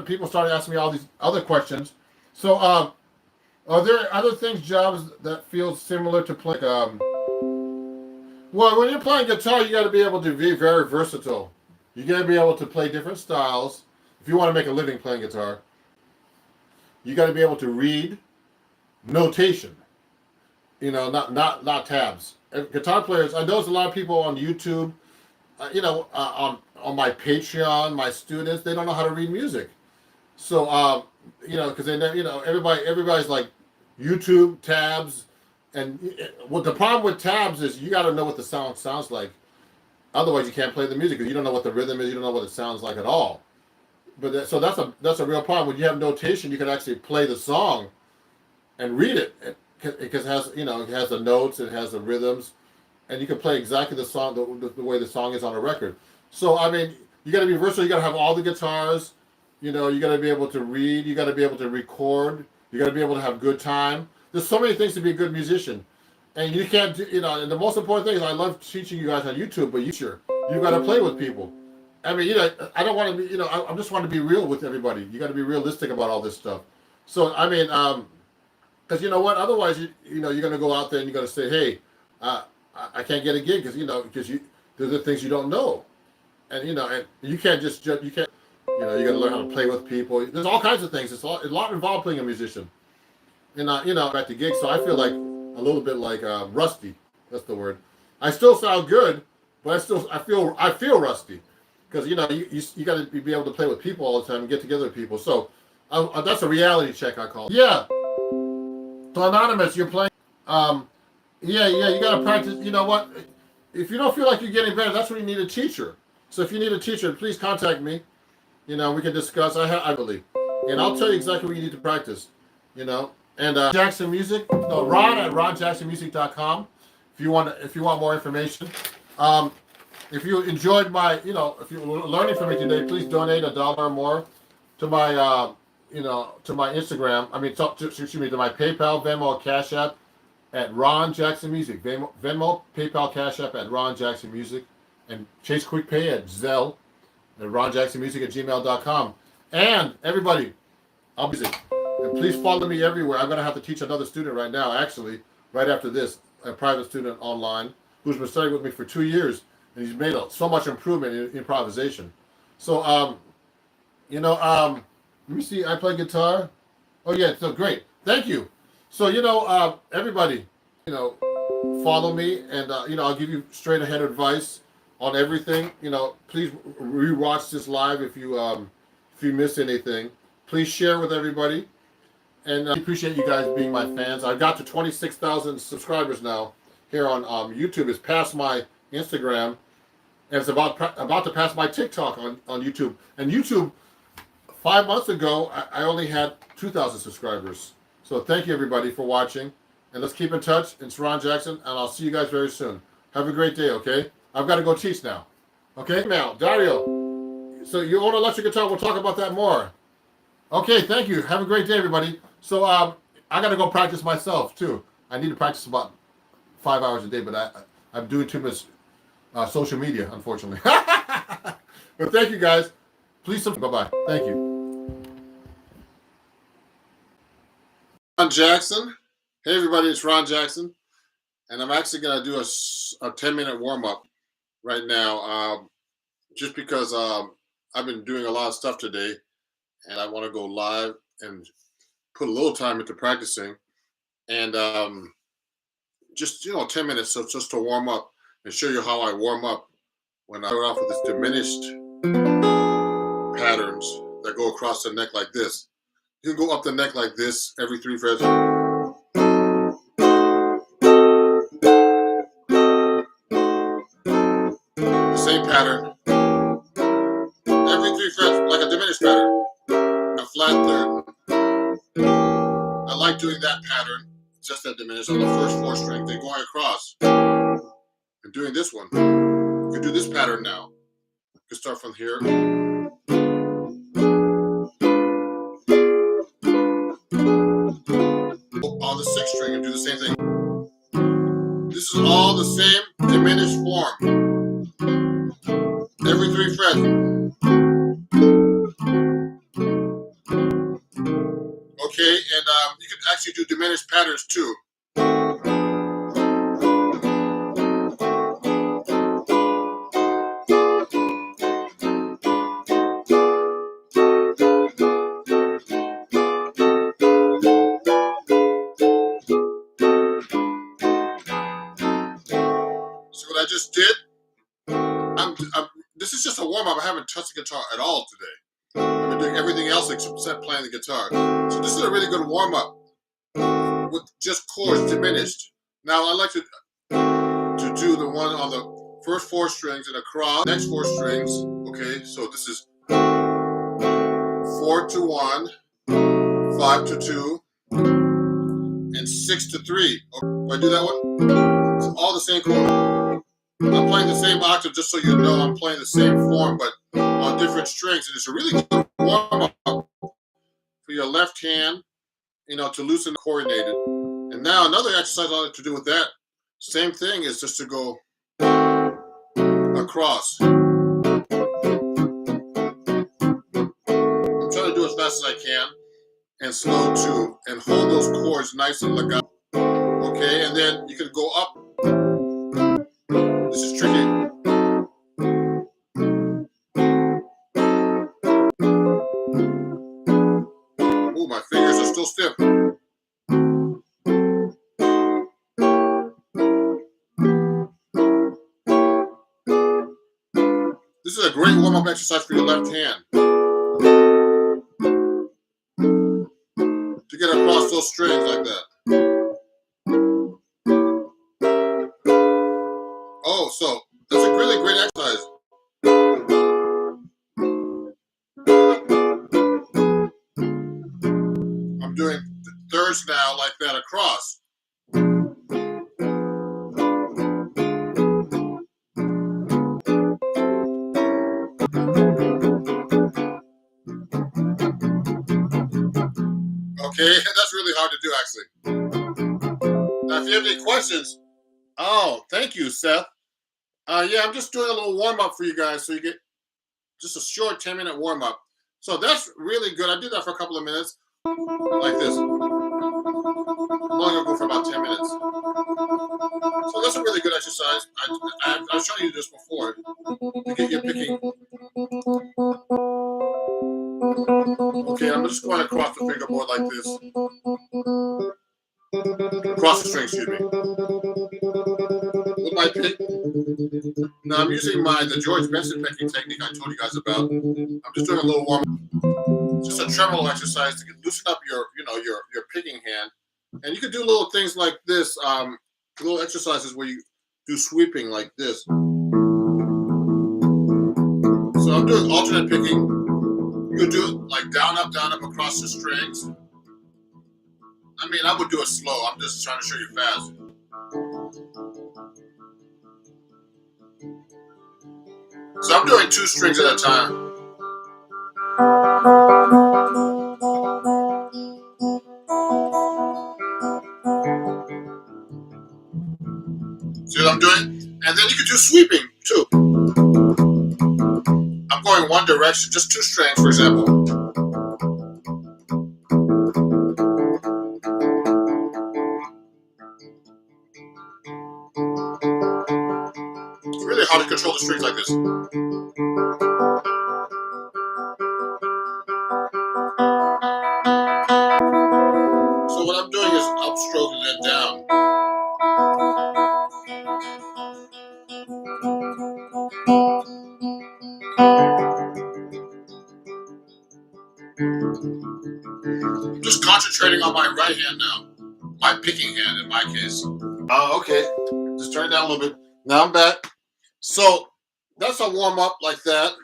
people started asking me all these other questions. So are there other jobs that feel similar to play? Well, when you're playing guitar, you got to be able to be very versatile. You got to be able to play different styles. If you want to make a living playing guitar, you got to be able to read notation. Not tabs. Guitar players, I notice a lot of people on YouTube, on my Patreon, my students, they don't know how to read music. So, because they never, everybody's like YouTube tabs, and what the problem with tabs is you got to know what the sound sounds like. Otherwise, you can't play the music because you don't know what the rhythm is. You don't know what it sounds like at all. But so that's a real problem. When you have notation, you can actually play the song and read it because it has it has the notes, it has the rhythms, and you can play exactly the song the way the song is on a record. So I mean, you got to be versatile. You got to have all the guitars. You know, you got to be able to read. You got to be able to record. You got to be able to have good time. There's so many things to be a good musician, and you can't. You know, and the most important thing is I love teaching you guys on YouTube, but you got to play with people. I mean, you know, I don't want to be. You know, I just want to be real with everybody. You got to be realistic about all this stuff. So I mean, because you know what? Otherwise, you know, you're going to go out there and you're going to say, hey, I can't get a gig because there's the things you don't know, and you know, and you can't just you can't. You know, you got to learn how to play with people. There's all kinds of things. It's a lot involved playing a musician. And you know, at the gig, so I feel like a little bit like rusty. That's the word. I still sound good, but I feel rusty because you know you got to be able to play with people all the time and get together with people. So that's a reality check I call it. Yeah. So Anonymous, you're playing. Yeah, you got to practice. You know what? If you don't feel like you're getting better, that's when you need a teacher. So if you need a teacher, please contact me. You know, we can discuss. I believe, and I'll tell you exactly what you need to practice. You know, and Jackson Music, no, Ron at ronjacksonmusic.com. If you want more information. If you enjoyed if you were learning from me today, please donate $1 or more to my, to my Instagram. I mean, to my PayPal, Venmo, Cash App at Ron Jackson Music. Venmo, PayPal, Cash App at Ron Jackson Music, and Chase Quick Pay at Zelle. At ronjacksonmusic@gmail.com. And everybody, I'll be busy. And please follow me everywhere. I'm going to have to teach another student right now, actually, right after this, a private student online who's been studying with me for 2 years, and he's made so much improvement in improvisation. So, let me see. I play guitar. Oh, yeah, so great. Thank you. So, everybody, follow me, and, I'll give you straight ahead advice on everything. Please rewatch this live if you miss anything. Please share with everybody, and I appreciate you guys being my fans. I got to 26,000 subscribers now here on YouTube. It's past my Instagram, and it's about to pass my TikTok on YouTube. And YouTube, 5 months ago, I only had 2,000 subscribers. So thank you everybody for watching, and let's keep in touch. It's Ron Jackson, and I'll see you guys very soon. Have a great day. Okay. I've got to go teach now. Okay, now, Dario. So you own an electric guitar. We'll talk about that more. Okay, thank you. Have a great day, everybody. So I got to go practice myself, too. I need to practice about 5 hours a day, but I'm doing too much social media, unfortunately. But thank you, guys. Please subscribe. Bye-bye. Thank you. Ron Jackson. Hey, everybody. It's Ron Jackson. And I'm actually going to do a 10-minute warm-up right now, just because I've been doing a lot of stuff today, and I want to go live and put a little time into practicing, and just 10 minutes, so just to warm up and show you how I warm up when I start off with this diminished patterns that go across the neck like this. You can go up the neck like this every 3 frets. Same pattern every 3 frets, like a diminished pattern, a flat third. I like doing that pattern, just that diminished on the first 4 strings, then going across and doing this one. You can do this pattern now. You can start from here. On the 6th string and do the same thing. This is all the same diminished form. Every 3 frets. Okay, and you can actually do diminished patterns too. See what I just did? This is just a warm-up. I haven't touched the guitar at all today. I've been doing everything else except playing the guitar. So this is a really good warm-up with just chords diminished. Now I like to do the one on the first 4 strings and across next 4 strings. Okay, so this is 4 to 1, 5 to 2, and 6 to 3. Okay, do I do that one? It's all the same chord. I'm playing the same octave just so you know I'm playing the same form but on different strings. And it's a really good warm-up for your left hand, to loosen the coordinated. And now another exercise I like to do with that same thing is just to go across. I'm trying to do as fast as I can and slow too, and hold those chords nice and legato. Okay, and then you can go up. This is tricky. Ooh, my fingers are still stiff. This is a great warm-up exercise for your left hand to get across those strings like that. Oh, so that's a really great exercise. I'm doing thirds now like that across. Okay, that's really hard to do actually. Now, if you have any questions, oh, thank you, Seth. Yeah, I'm just doing a little warm-up for you guys so you get just a short 10-minute warm-up. So that's really good. I did that for a couple of minutes, like this. I'm only gonna go for about 10 minutes. So that's a really good exercise. I've shown you this before. You're picking. Okay, I'm just going across the fingerboard like this. Across the string, excuse me. With my pick. Now I'm using the George Benson picking technique I told you guys about. I'm just doing a little warm-up. Just a tremolo exercise to loosen up your picking hand. And you can do little things like this, little exercises where you do sweeping like this. So I'm doing alternate picking. You could do it like down, up across the strings. I mean, I would do it slow. I'm just trying to show you fast. So I'm doing 2 strings at a time. See what I'm doing? And then you could do sweeping too. I'm going one direction, just 2 strings, for example. It's really hard to control the strings like this. So what I'm doing is upstroke and then down. I'm just concentrating on my right hand now. My picking hand in my case. Oh, okay. Just turn it down a little bit. Now I'm back. So that's a warm up like that.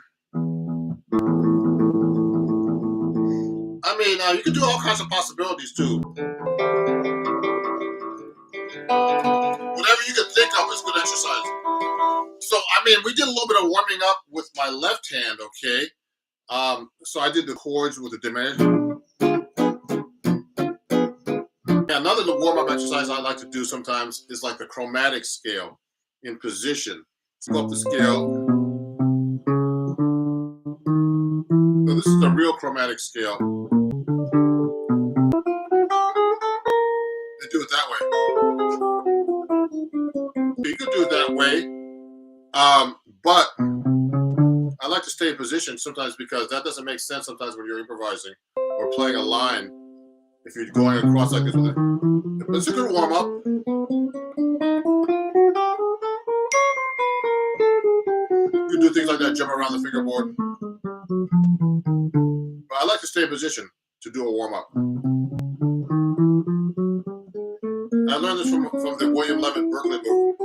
I mean, you can do all kinds of possibilities too. Whatever you can think of is good exercise. So, I mean, we did a little bit of warming up with my left hand, okay? So I did the chords with the diminished. Another warm-up exercise I like to do sometimes is like the chromatic scale in position. Let's go up the scale. So this is the real chromatic scale. They do it that way. You could do it that way, but I like to stay in position sometimes because that doesn't make sense sometimes when you're improvising or playing a line. If you're going across like this with it. But it's a good warm-up. You can do things like that, jump around the fingerboard. But I like to stay in position to do a warm-up. I learned this from the William Levitt Berkeley book.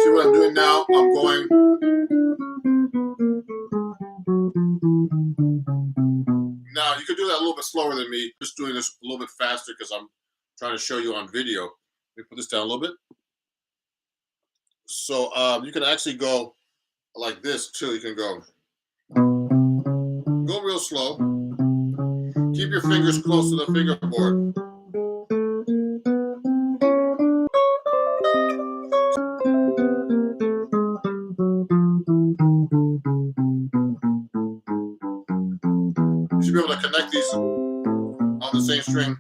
See what I'm doing now? I'm going. Now, you could do that a little bit slower than me. Just doing this a little bit faster because I'm trying to show you on video. me put this down a little bit. So you can actually go like this too. You can go real slow. Keep your fingers close to the fingerboard. You should be able to connect these on the same string.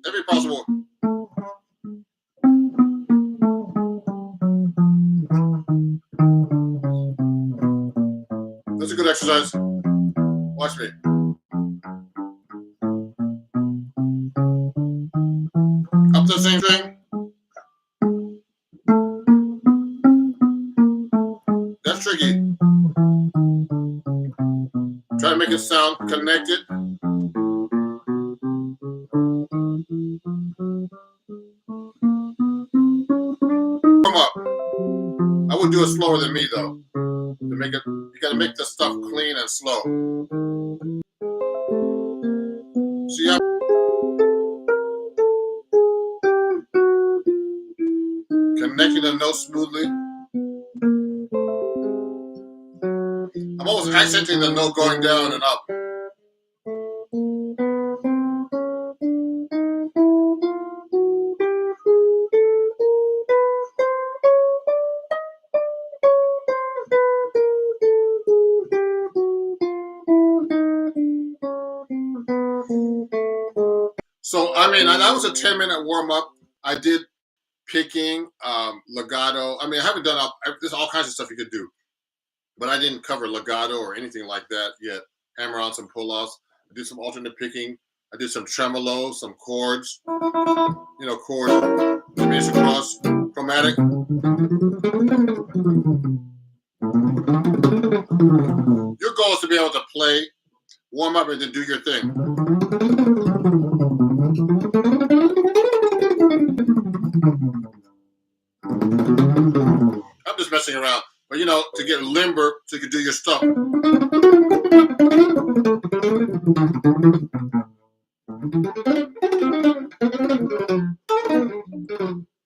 Every possible. That's a good exercise. Watch me. Up to the same string. That's tricky. Try to make it sound connected. Come up. I would do it slower than me though. To make it, you gotta make the stuff clean and slow. See how connecting the notes smoothly. I'm always accenting the note going down and up. So, I mean, that was a 10-minute warm-up. I did picking, legato. I mean, I haven't done, there's all kinds of stuff you could do. But I didn't cover legato or anything like that yet. Hammer on some pull-offs. I did some alternate picking. I did some tremolo, some chords. You know, chord, diminished cross, chromatic. Your goal is to be able to play, warm up, and then do your thing. I'm just messing around. But, you know, to get limber so you can do your stuff. You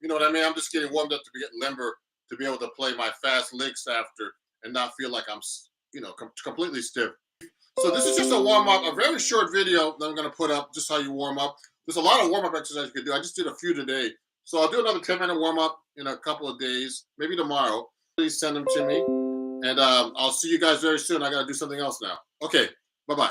know what I mean? I'm just getting warmed up to get limber to be able to play my fast licks after and not feel like I'm, you know, completely stiff. So this is just a warm-up, a very short video that I'm going to put up, just how you warm up. There's a lot of warm-up exercises you can do. I just did a few today. So I'll do another 10-minute warm-up in a couple of days, maybe tomorrow. Please send them to me. And I'll see you guys very soon. I got to do something else now. Okay, bye-bye.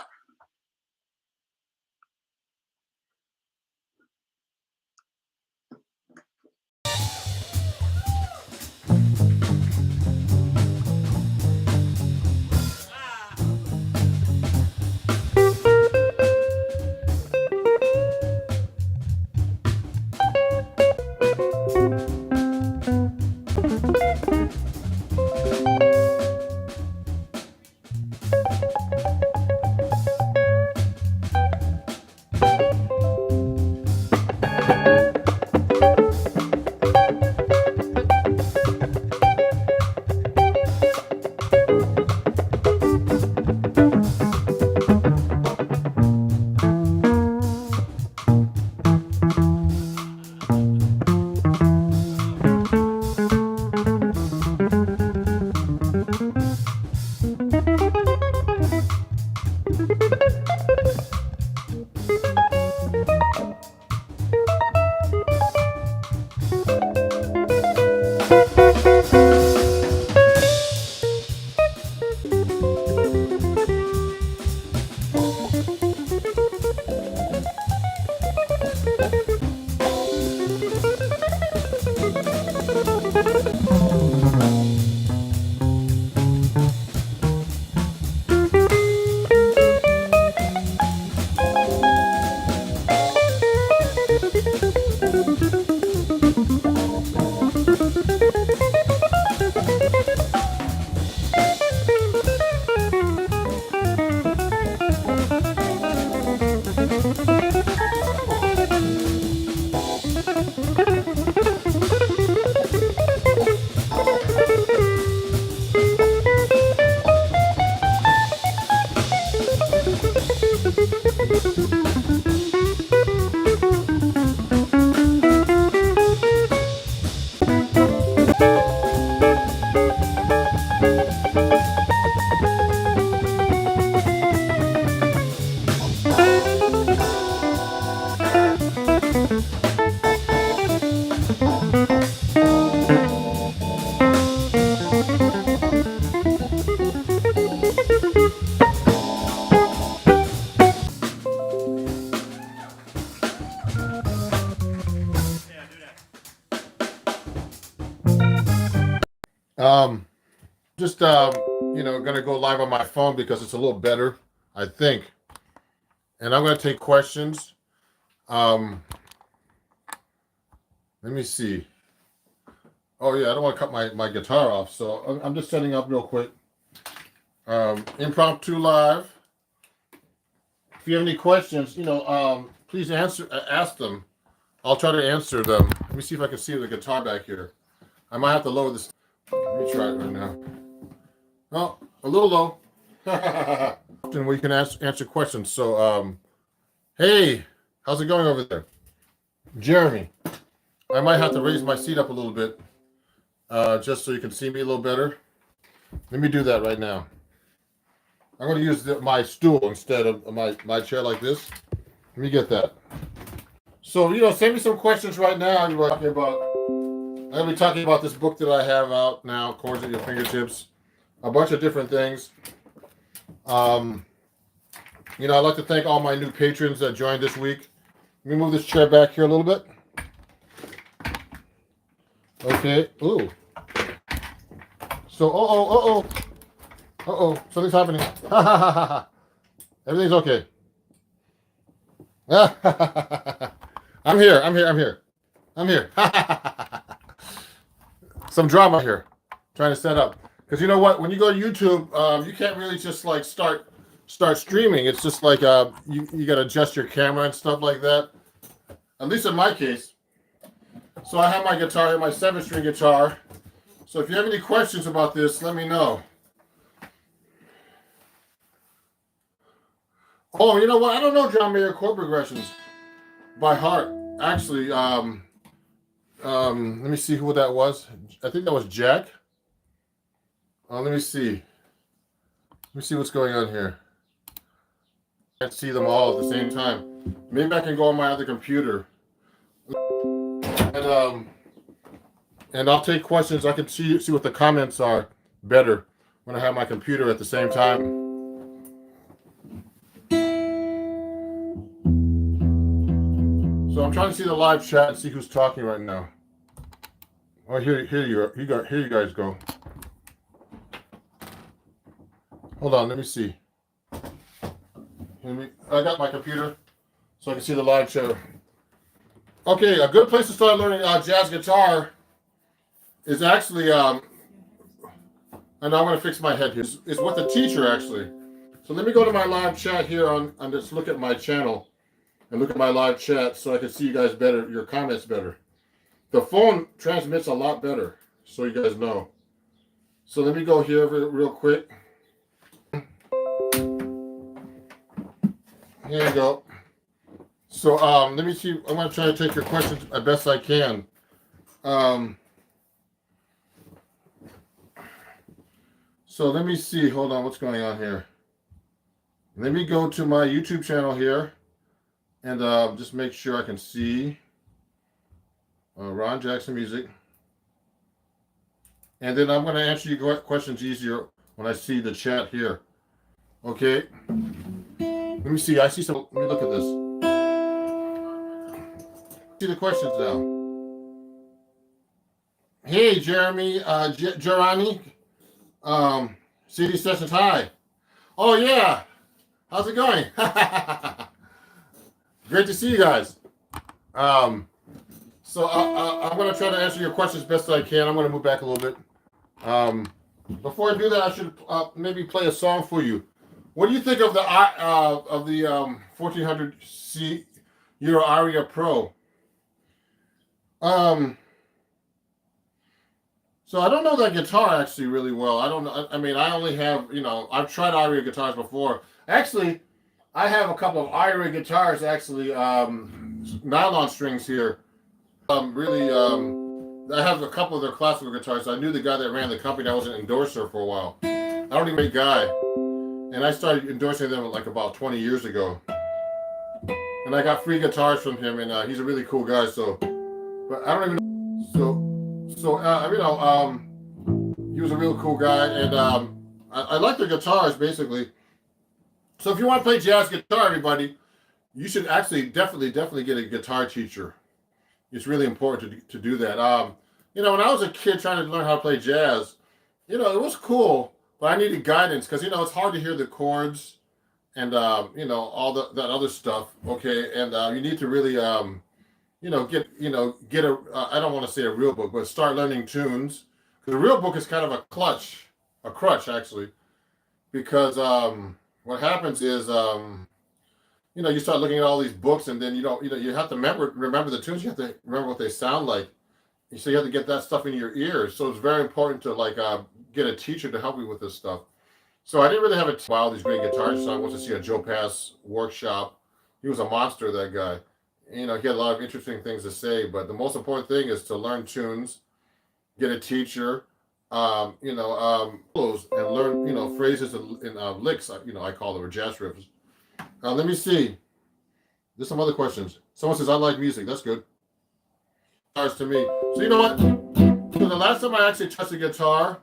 just gonna go live on my phone because it's a little better, I think. And I'm gonna take questions. Let me see. Oh yeah, I don't want to cut my guitar off, so I'm just setting up real quick. Impromptu live. If you have any questions, please ask them. I'll try to answer them. Let me see if I can see the guitar back here. I might have to lower this. Let me try it right now. Oh, a little low. And we can answer questions. So, hey, how's it going over there? Jeremy, I might have to raise my seat up a little bit just so you can see me a little better. Let me do that right now. I'm going to use my stool instead of my chair like this. Let me get that. So, send me some questions right now. I'm going to be talking about this book that I have out now, Chords at Your Fingertips. A bunch of different things. I'd like to thank all my new patrons that joined this week. Let me move this chair back here a little bit. Okay. Ooh. So, something's happening. Everything's okay. I'm here. Some drama here. Trying to set up. Because you know what? When you go to YouTube, you can't really just like start streaming. It's just like you got to adjust your camera and stuff like that. At least in my case. So I have my guitar here, my 7-string guitar. So if you have any questions about this, let me know. Oh, you know what? I don't know John Mayer chord progressions by heart. Actually, let me see who that was. I think that was Jack. Let me see. Let me see what's going on here. I can't see them all at the same time. Maybe I can go on my other computer. And I'll take questions. I can see what the comments are better when I have my computer at the same time. So I'm trying to see the live chat and see who's talking right now. Oh, here you guys go. Hold on, let me see. I got my computer so I can see the live chat. Okay, a good place to start learning jazz guitar is actually, and I'm going to fix my head here, is with a teacher actually. So let me go to my live chat here and just look at my channel and look at my live chat so I can see you guys better, your comments better. The phone transmits a lot better, so you guys know. So let me go here real quick. Here you go. So let me see. I'm going to try to take your questions as best I can. So let me see. Hold on. What's going on here? Let me go to my YouTube channel here and just make sure I can see Ron Jackson Music. And then I'm going to answer your questions easier when I see the chat here. Okay. Let me see. I see some. Let me look at this. See the questions now. Hey, Jeremy, Jerani, CD Sessions, hi. Oh yeah, how's it going? Great to see you guys. So I'm gonna try to answer your questions best I can. I'm gonna move back a little bit. Before I do that, I should maybe play a song for you. What do you think of the 1400 Euro Aria Pro? So I don't know that guitar actually really well. I don't know. I mean, I only have, I've tried Aria guitars before. Actually, I have a couple of Aria guitars, actually, nylon strings here. I have a couple of their classical guitars. I knew the guy that ran the company. I was an endorser for a while. I don't even know the guy. And I started endorsing them like about 20 years ago. And I got free guitars from him, and he's a really cool guy, so. But I don't even know. He was a real cool guy, and I like the guitars, basically. So if you want to play jazz guitar, everybody, you should actually definitely get a guitar teacher. It's really important to do that. When I was a kid trying to learn how to play jazz, it was cool, but I needed guidance because it's hard to hear the chords and all that other stuff. Okay, and you need to really get a I don't want to say a real book, but start learning tunes. Because a real book is kind of a crutch actually, because what happens is you start looking at all these books and then you have to remember the tunes. You have to remember what they sound like. So you have to get that stuff in your ears. So it's very important to get a teacher to help you with this stuff. So I didn't really have a while these great guitarists. So I went to see a Joe Pass workshop. He was a monster, that guy. He had a lot of interesting things to say. But the most important thing is to learn tunes, get a teacher, and learn phrases and licks. I call them, or jazz riffs. Let me see. There's some other questions. Someone says I like music. That's good. To me. So you know what? So the last time I actually touched a guitar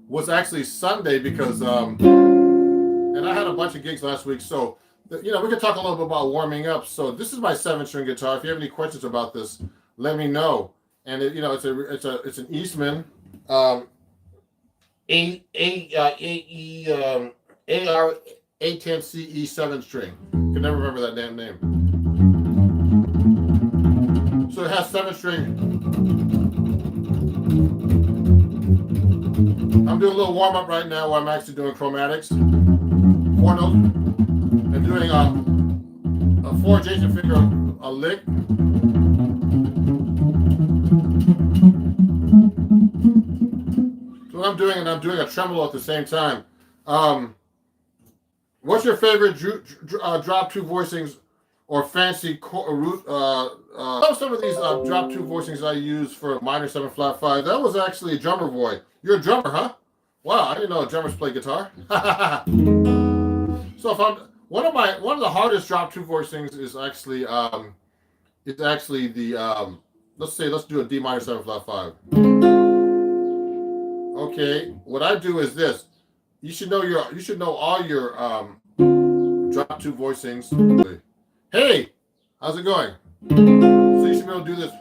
was actually Sunday because and I had a bunch of gigs last week. So we can talk a little bit about warming up. So this is my 7-string guitar. If you have any questions about this, let me know. And it's an Eastman AR 810CE 7-string. Can never remember that damn name. So it has 7-string. I'm doing a little warm up right now where I'm actually doing chromatics, 4 notes, and doing a 4-adjacent finger, a lick. So what I'm doing, and I'm doing a tremolo at the same time. What's your favorite drop 2 voicings or fancy root? Some of these drop 2 voicings I use for minor 7 flat 5. That was actually a drummer boy. You're a drummer, huh? Wow, I didn't know drummers play guitar. So if I'm one of the hardest drop 2 voicings is actually the let's do a D minor 7 flat 5. Okay, what I do is this. You should know all your drop 2 voicings. Hey, how's it going? So you should be able to do this.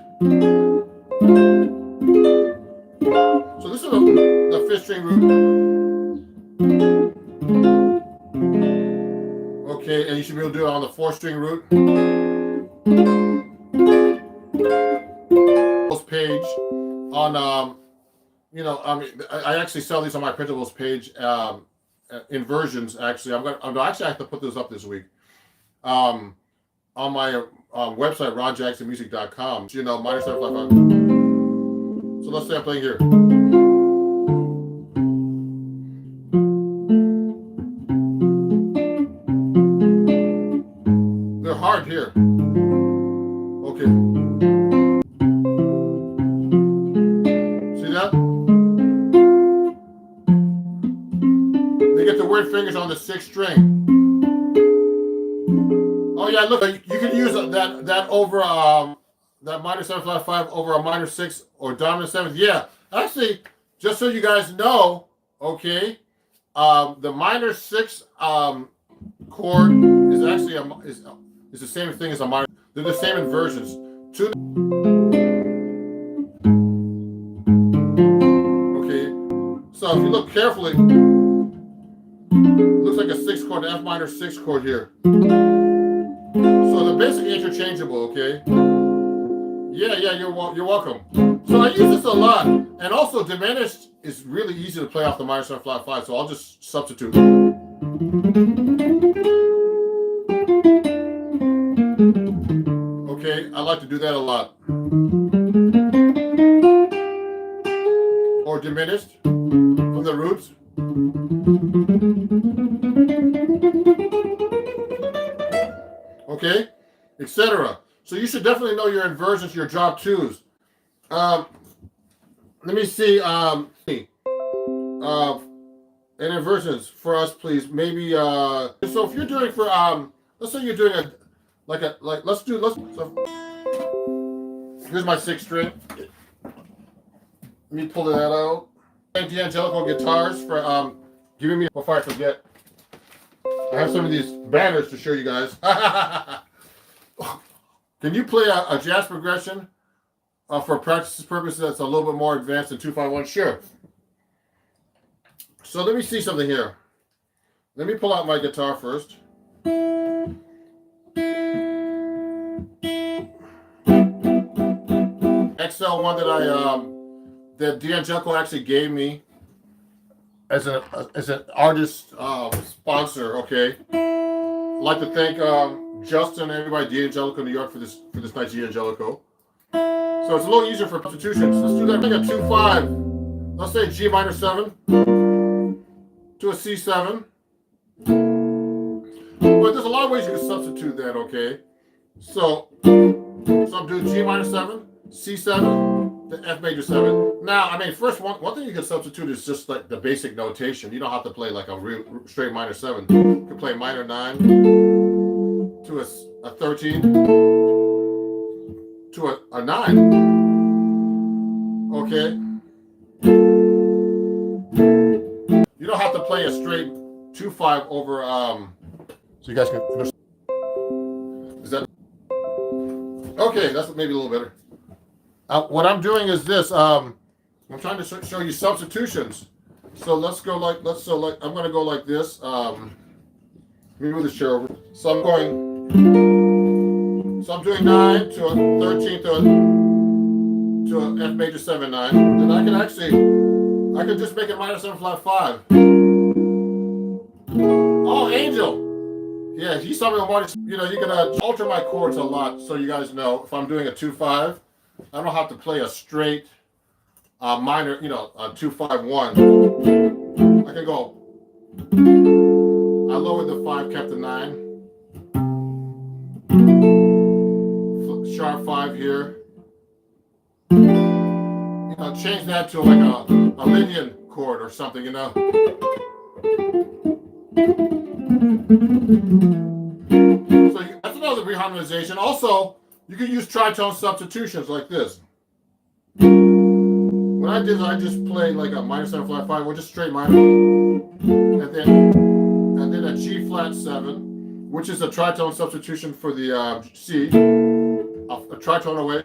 So this is the 5th string root. Okay, and you should be able to do it on the 4th string root. Page on I actually sell these on my printables page in versions. Actually, I'm actually have to put those up this week on my website, ronjacksonmusic.com. Minor 7 flat 5. So let's say I'm playing here. They're hard here. Okay. See that? They get the weird fingers on the 6th string. Oh yeah, look, you can use that over that minor 7 flat 5 over a minor 6 or dominant 7th. Yeah, actually, just so you guys know, okay, the minor 6 chord is actually is the same thing as a minor. They're the same inversions. Okay, so if you look carefully, it looks like a 6 chord, an F minor 6 chord here. So they're basically interchangeable, okay? Yeah, you're welcome. So I use this a lot. And also diminished is really easy to play off the minor 7 flat 5, so I'll just substitute. Okay, I like to do that a lot. Or diminished from the roots. Okay, etc. So you should definitely know your inversions, your drop 2s. Let me see. And inversions for us, please. Maybe. So if you're doing for let's say you're doing so here's my 6th string. Let me pull that out. Thank D'Angelico Guitars for giving me, before I forget, I have some of these banners to show you guys. Can you play a jazz progression for practice purposes that's a little bit more advanced than 2-5-1? Sure. So let me see something here. Let me pull out my guitar first. XL one that D'Angelico actually gave me as an artist sponsor. Okay, I'd like to thank Justin and everybody D'Angelico New York for this nice D'Angelico. So it's a little easier for substitutions. Let's do that. Bring a 2-5. Let's say G minor 7 to a C7. But there's a lot of ways you can substitute that. Okay, so I'm doing G minor 7, C7, to F major 7. Now, I mean, first one thing you can substitute is just like the basic notation. You don't have to play like a real straight minor 7. You can play minor 9 to a 13 to a 9. Okay. You don't have to play a straight 2-5 over so you guys can understand. Is that okay? That's maybe a little better. What I'm doing is this. I'm trying to show you substitutions. So let's go like I'm going to go like this. Maybe with the chair over. So I'm doing 9 to a 13 to a F major 7 9. Then I can just make it minor 7 flat 5. Oh, Angel. Yeah, he's something I wanted. You know, you can alter my chords a lot, so you guys know if I'm doing a 2-5, I don't have to play a straight minor, you know, a 2-5-1. I can go. I lowered the 5, kept the 9. Sharp 5 here. You know, change that to like a Lydian chord or something, you know. So that's another reharmonization. Also, you can use tritone substitutions like this. When I did, I just played like a minor 7 flat 5, or just straight minor, and then a G flat 7, which is a tritone substitution for the C. A tritone away.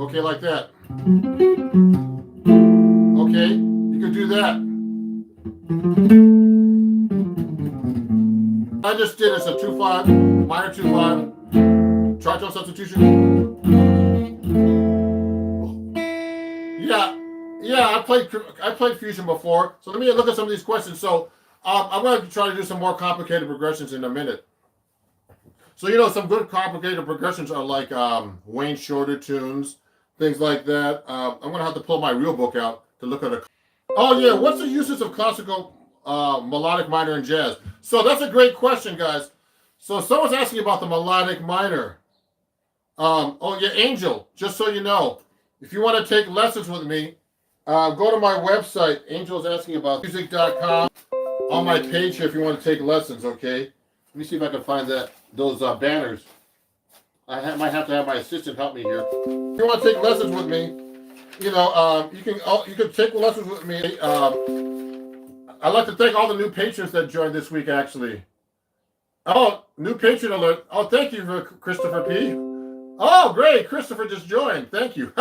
Okay, like that. Okay, you can do that. I just did is a 2-5, minor 2-5, tritone substitution. Yeah, I played fusion before. So let me look at some of these questions. So I'm going to try to do some more complicated progressions in a minute. So you know, some good complicated progressions are like Wayne Shorter tunes, things like that. I'm going to have to pull my real book out to look at a. Oh yeah, what's the uses of classical melodic minor in jazz? So that's a great question, guys. So someone's asking about the melodic minor. Oh yeah, Angel, just so you know, if you want to take lessons with me, go to my website, Angel's asking about music.com, on my page here if you want to take lessons, okay? Let me see if I can find those banners. I might have to have my assistant help me here. If you want to take lessons with me, you know, you can take lessons with me. I'd like to thank all the new patrons that joined this week, actually. Oh, new patron alert. Oh, thank you, Christopher P. Oh, great. Christopher just joined. Thank you.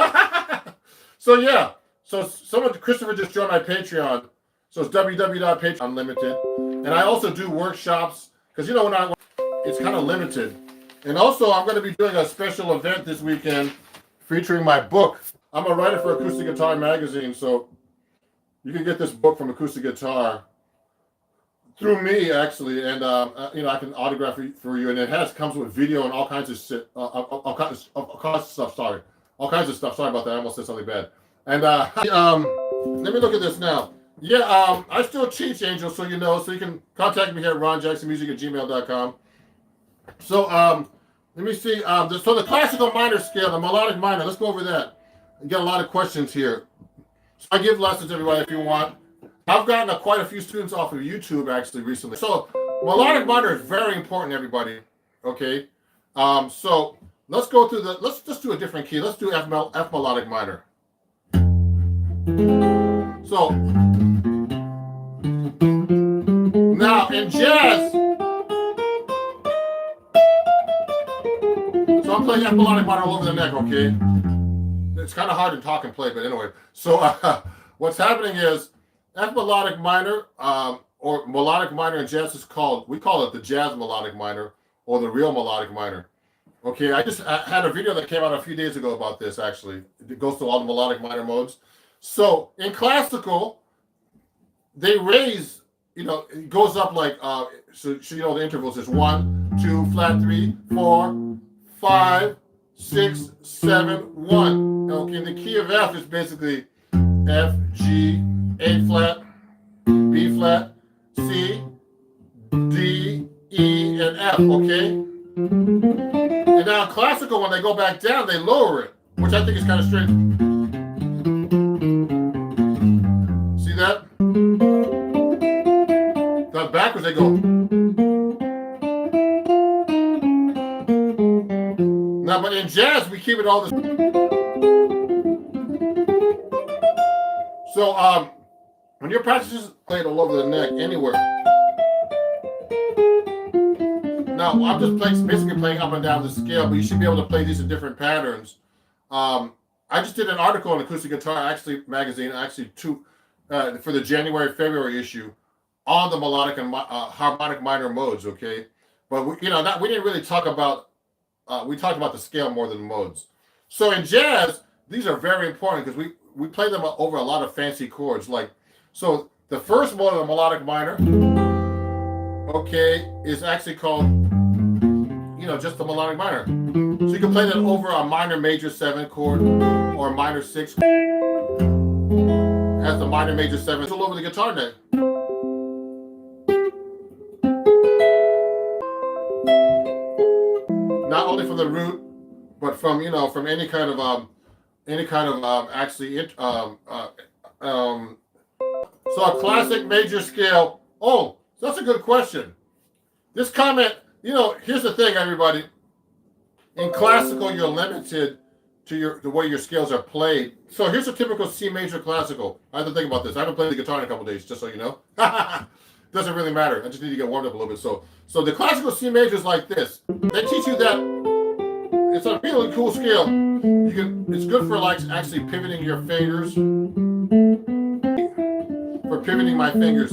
So, yeah. So, Christopher just joined my Patreon. So, it's www.patreon unlimited. And I also do workshops, because, you know, it's kind of limited. And also, I'm going to be doing a special event this weekend featuring my book. I'm a writer for Acoustic Guitar Magazine, so you can get this book from Acoustic Guitar through me, actually, and you know, I can autograph it for you, and it comes with video and all kinds of shit, all kinds of stuff. Sorry, all kinds of stuff. Sorry about that. I almost said something bad. And let me look at this now. Yeah, I still teach, Angel, so you know. So you can contact me here at ronjacksonmusic@gmail.com. So let me see. So the classical minor scale, the melodic minor. Let's go over that. I get a lot of questions here. So I give lessons, everybody, if you want. I've gotten quite a few students off of YouTube actually recently. So melodic minor is very important, everybody. Okay. So let's go through let's just do a different key. Let's do F melodic minor. So now in jazz, so I'm playing F melodic minor all over the neck, okay? it's kind of hard to talk and play, but anyway. So what's happening is F melodic minor, or melodic minor in jazz is called, we call it the jazz melodic minor or the real melodic minor. Okay, I had a video that came out a few days ago about this, actually. It goes through all the melodic minor modes. So in classical, they raise, it goes up like, so the intervals is 1, 2, flat 3, 4, 5, 6, 7, 1. Okay, the key of F is basically F, G, A flat, B flat, C, D, E, and F, okay? And now in classical, when they go back down, they lower it, which I think is kind of strange. See that? Now backwards they go. Now, but in jazz, we keep it all the same. So, when you're practicing, play it all over the neck, anywhere. Now, I'm just basically playing up and down the scale, but you should be able to play these in different patterns. I just did an article on Acoustic Guitar magazine, two, for the January-February issue on the melodic and harmonic minor modes, okay? But, we didn't really talk about, we talked about the scale more than the modes. So in jazz, these are very important because we play them over a lot of fancy chords. So the first mode of the melodic minor, okay, is actually called, just the melodic minor. So you can play that over a minor major 7 chord or a minor 6 as the minor major 7. It's all over the guitar neck. Not only from the root, but from from any kind of so a classic major scale. Oh, that's a good question. This comment, here's the thing, everybody. In classical, you're limited to the way your scales are played. So here's a typical C major classical. I have to think about this. I haven't played the guitar in a couple days, just so you know. Doesn't really matter. I just need to get warmed up a little bit. So the classical C major is like this. They teach you that it's a really cool scale. It's good for actually pivoting your fingers. For pivoting my fingers.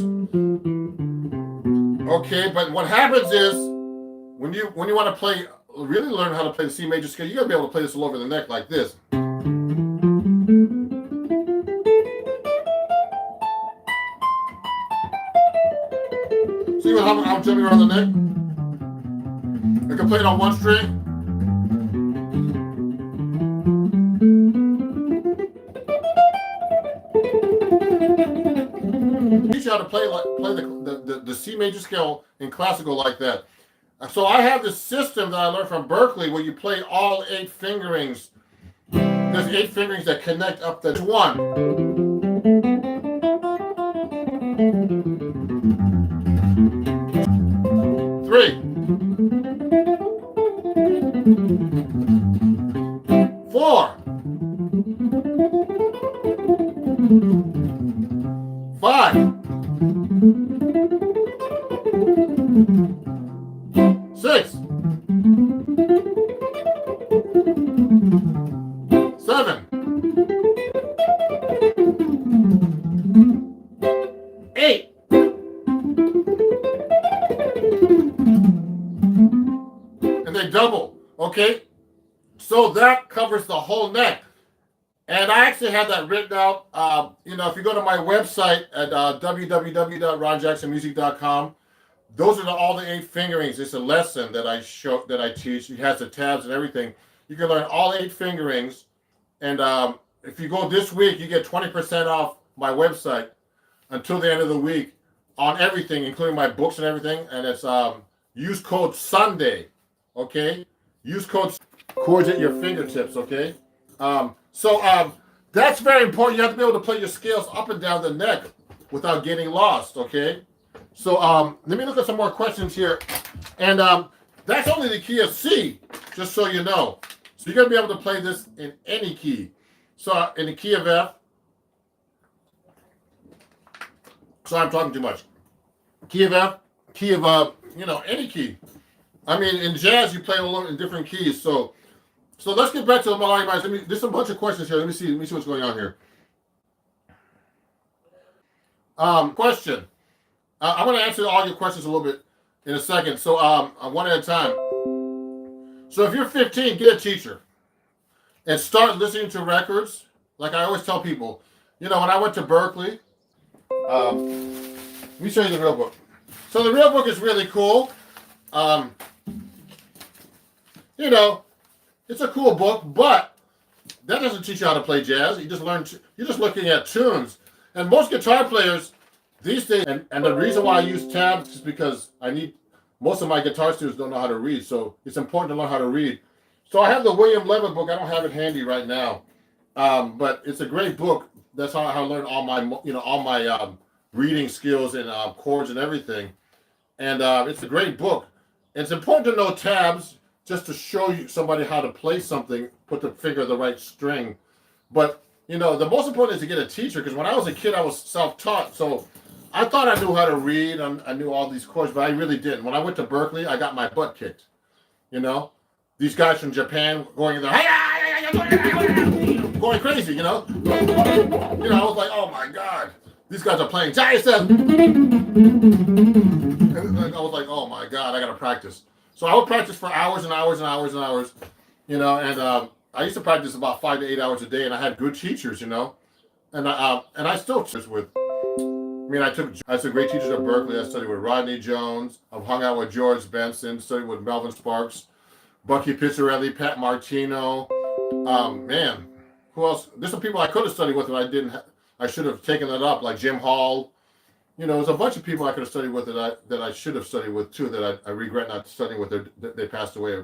Okay, but what happens is when you want to really learn how to play the C major scale, you gotta be able to play this all over the neck like this. See how I'm jumping around the neck? I can play it on one string. Teach you how to play the C major scale in classical like that. So I have this system that I learned from Berkeley where you play all 8 fingerings. There's 8 fingerings that connect up to 1. 3. 4. 5. 6. 7. 8. And they double, okay? So that covers the whole neck. And I actually have that written out. If you go to my website at www.ronjacksonmusic.com, those are all the 8 fingerings. It's a lesson that I teach. It has the tabs and everything. You can learn all 8 fingerings. And if you go this week, you get 20% off my website until the end of the week on everything, including my books and everything. And it's use code Sunday, okay? Use code chords at your fingertips, okay? So that's very important. You have to be able to play your scales up and down the neck without getting lost, okay? So let me look at some more questions here. And that's only the key of C, just so you know. So you're going to be able to play this in any key. So in the key of F. Sorry, I'm talking too much. Key of F, key of, any key. I mean, in jazz, you play a little in different keys. So So let's get back to the melodic minds. There's a bunch of questions here. Let me see what's going on here. Question. I'm going to answer all your questions a little bit in a second. So one at a time. So if you're 15, get a teacher and start listening to records. Like I always tell people, you know, when I went to Berkeley, let me show you the real book. So the real book is really cool. You know, it's a cool book, but that doesn't teach you how to play jazz. You just learn. You're just looking at tunes. And most guitar players these days, and the reason why I use tabs is because most of my guitar students don't know how to read. So it's important to learn how to read. So I have the William Levitt book. I don't have it handy right now, but it's a great book. That's how I learned all my reading skills and chords and everything. And it's a great book. And it's important to know tabs just to show you somebody how to play something, put the finger on the right string. But, you know, the most important is to get a teacher, because when I was a kid, I was self-taught. So I thought I knew how to read. I knew all these chords, but I really didn't. When I went to Berkeley, I got my butt kicked. You know, these guys from Japan going in there, going crazy, you know. You know, I was like, oh my God, these guys are playing jazz. And I was like, oh my God, I got to practice. So I would practice for hours and hours and hours and hours, you know, and I used to practice about 5 to 8 hours a day, and I had good teachers, you know, and I still teach with. I had some great teachers at Berkeley. I studied with Rodney Jones. I've hung out with George Benson, studied with Melvin Sparks, Bucky Pizzarelli, Pat Martino. Man, who else? There's some people I could have studied with that I didn't. I should have taken that up, like Jim Hall. You know, there's a bunch of people I could have studied with that I should have studied with too, that I regret not studying with. They passed away.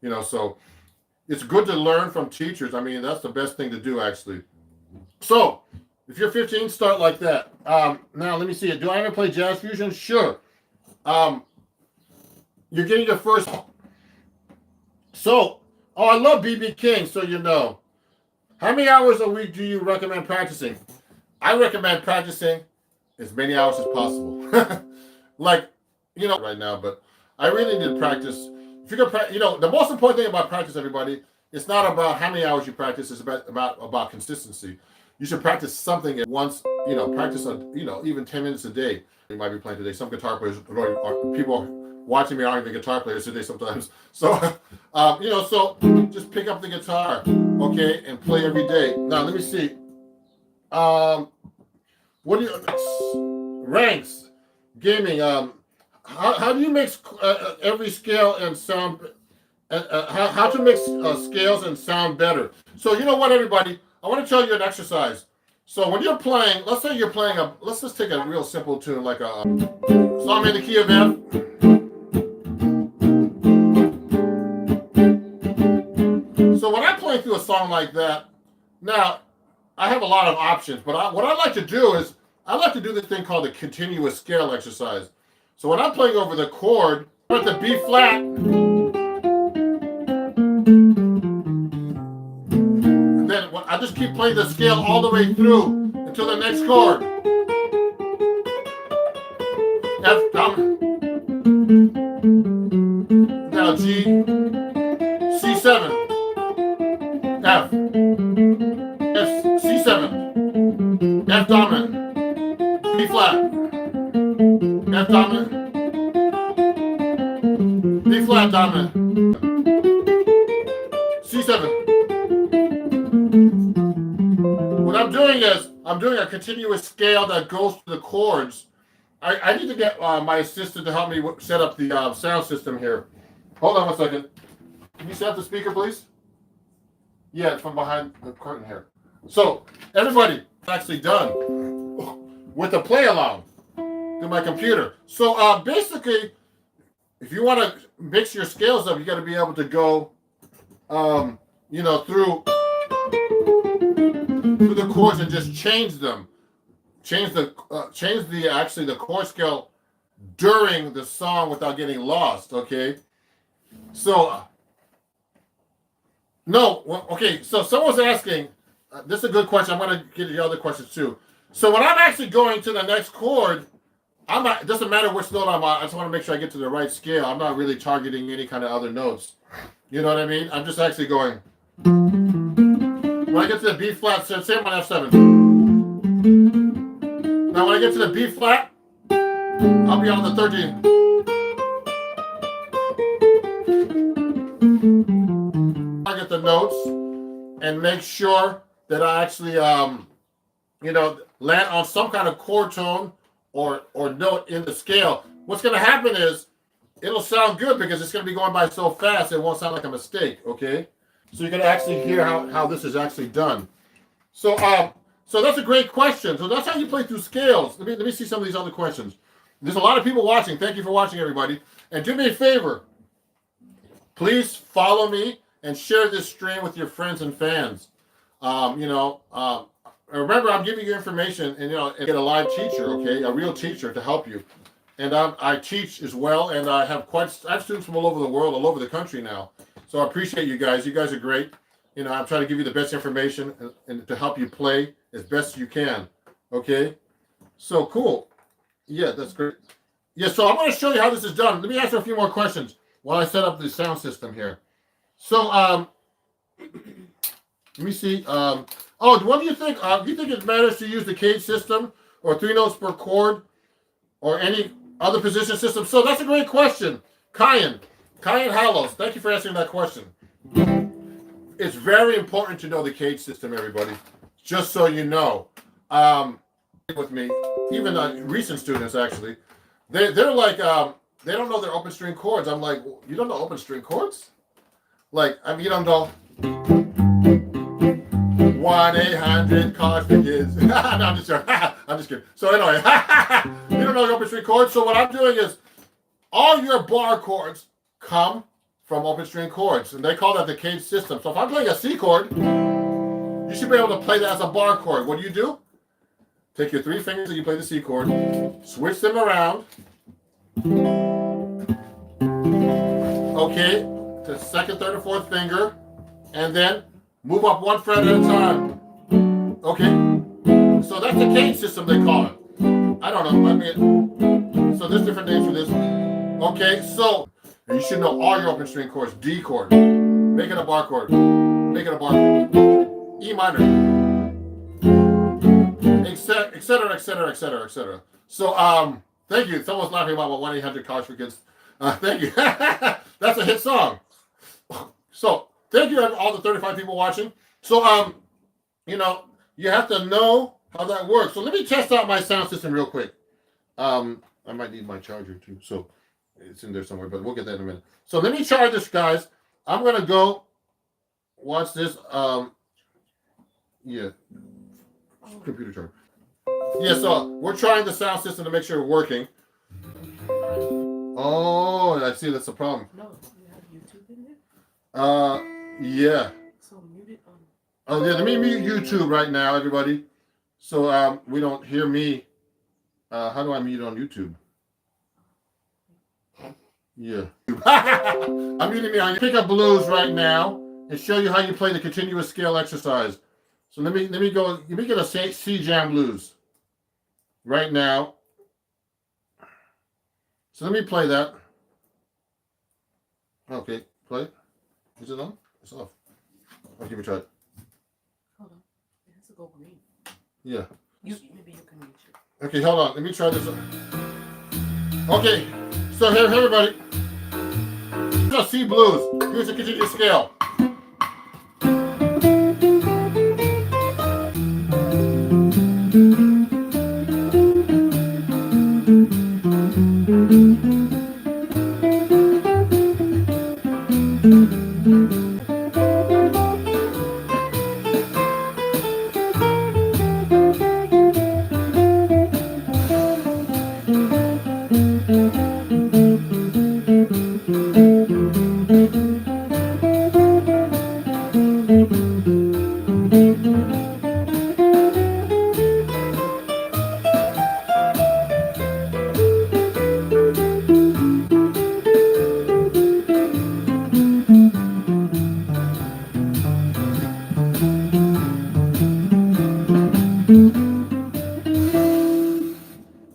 You know, so it's good to learn from teachers. I mean, that's the best thing to do, actually. So if you're 15, start like that. Now, let me see. Do I ever play jazz fusion? Sure. You're getting your first. So, I love B.B. King, so you know. How many hours a week do you recommend practicing? I recommend practicing as many hours as possible. Like, you know, right now, but I really need to practice. If you're gonna, you know, the most important thing about practice, everybody, it's not about how many hours you practice. It's about consistency. You should practice something at once. You know, practice even 10 minutes a day. You might be playing today. Some guitar players, people watching me aren't even guitar players today sometimes. So, you know, so just pick up the guitar, okay, and play every day. Now, let me see. What do you ranks gaming? How do you mix every scale and sound? How to mix scales and sound better? So you know what, everybody, I want to tell you an exercise. So when you're playing, let's say you're playing let's just take a real simple tune like a song in the key of F. So when I'm playing through a song like that, now I have a lot of options, but what I like to do is I like to do this thing called the continuous scale exercise. So when I'm playing over the chord, I'm at the B flat, and then I just keep playing the scale all the way through until the next chord. F dominant. Now G, C7, F, C7, F dominant, B flat, F dominant, B flat dominant, C7. What I'm doing is I'm doing a continuous scale that goes to the chords. I need to get my assistant to help me set up the sound system here. Hold on one second. Can you set up the speaker, please? Yeah, from behind the curtain here. So, everybody, it's actually done with the play along to my computer. So, basically, if you want to mix your scales up, you got to be able to go, you know, through the chords and just change them. Change the chord scale during the song without getting lost. Okay, so so someone's asking. This is a good question. I'm going to get the other questions too. So when I'm actually going to the next chord, it doesn't matter which note I'm on. I just want to make sure I get to the right scale. I'm not really targeting any kind of other notes. You know what I mean? I'm just actually going. When I get to the B flat, say I'm on F7. Now when I get to the B flat, I'll be on the 13. Target the notes and make sure that I actually, land on some kind of chord tone or note in the scale. What's going to happen is it'll sound good because it's going to be going by so fast it won't sound like a mistake, okay? So you're going to actually hear how this is actually done. So that's a great question. So that's how you play through scales. Let me see some of these other questions. There's a lot of people watching. Thank you for watching, everybody. And do me a favor. Please follow me and share this stream with your friends and fans. Remember, I'm giving you information and get a live teacher, okay? A real teacher to help you. And I teach as well, and I have students from all over the world, all over the country now. So I appreciate you guys. You guys are great. I'm trying to give you the best information and to help you play as best you can. Okay? So cool. Yeah, that's great. Yeah, so I'm going to show you how this is done. Let me answer a few more questions while I set up the sound system here. So, let me see. What do you think? Do you think it matters to use the cage system or 3 notes per chord or any other position system? So that's a great question. Kyan Hallows, thank you for answering that question. It's very important to know the cage system, everybody. Just so you know. With me, even recent students actually, they're like, they don't know their open string chords. I'm like, you don't know open string chords? Like, you don't know 1-800 for kids. No, I'm just joking. I'm just kidding. So anyway, you don't know the open string chords. So what I'm doing is all your bar chords come from open string chords, and they call that the cage system. So if I'm playing a C chord, you should be able to play that as a bar chord. What do? Take your 3 fingers and you play the C chord, switch them around, okay, to second, third, or fourth finger, and then move up 1 fret at a time. Okay, so that's the cage system, they call it. I don't know. So there's different names for this. Okay, so you should know all your open string chords. D chord, make it a bar chord, make it a bar chord. E minor, etc., etc., etc., etc. So, thank you. Someone's laughing about what 1-800 College for Kids. Thank you. That's a hit song. So, thank you all the 35 people watching. So, you have to know how that works. So, let me test out my sound system real quick. I might need my charger too. So, it's in there somewhere, but we'll get that in a minute. So, let me charge this, guys. I'm going to go watch this. Yeah. Computer charger. Yeah, so we're trying the sound system to make sure it's working. Oh, I see. That's the problem. No, you have YouTube in there? Yeah. So mute it on. Oh, yeah. Let me mute YouTube right now, everybody. So we don't hear me. How do I mute on YouTube? Yeah. I'm muting me on. Pick up blues right now and show you how you play the continuous scale exercise. So let me get a C jam blues right now. So let me play that. Okay, play. Is it on? It's off. I'll give it a try. Hold on. It has to go green. Yeah. Maybe you can reach it. Okay, hold on. Let me try this. Okay, so here, everybody. Here's a C blues. Here's a continuous scale.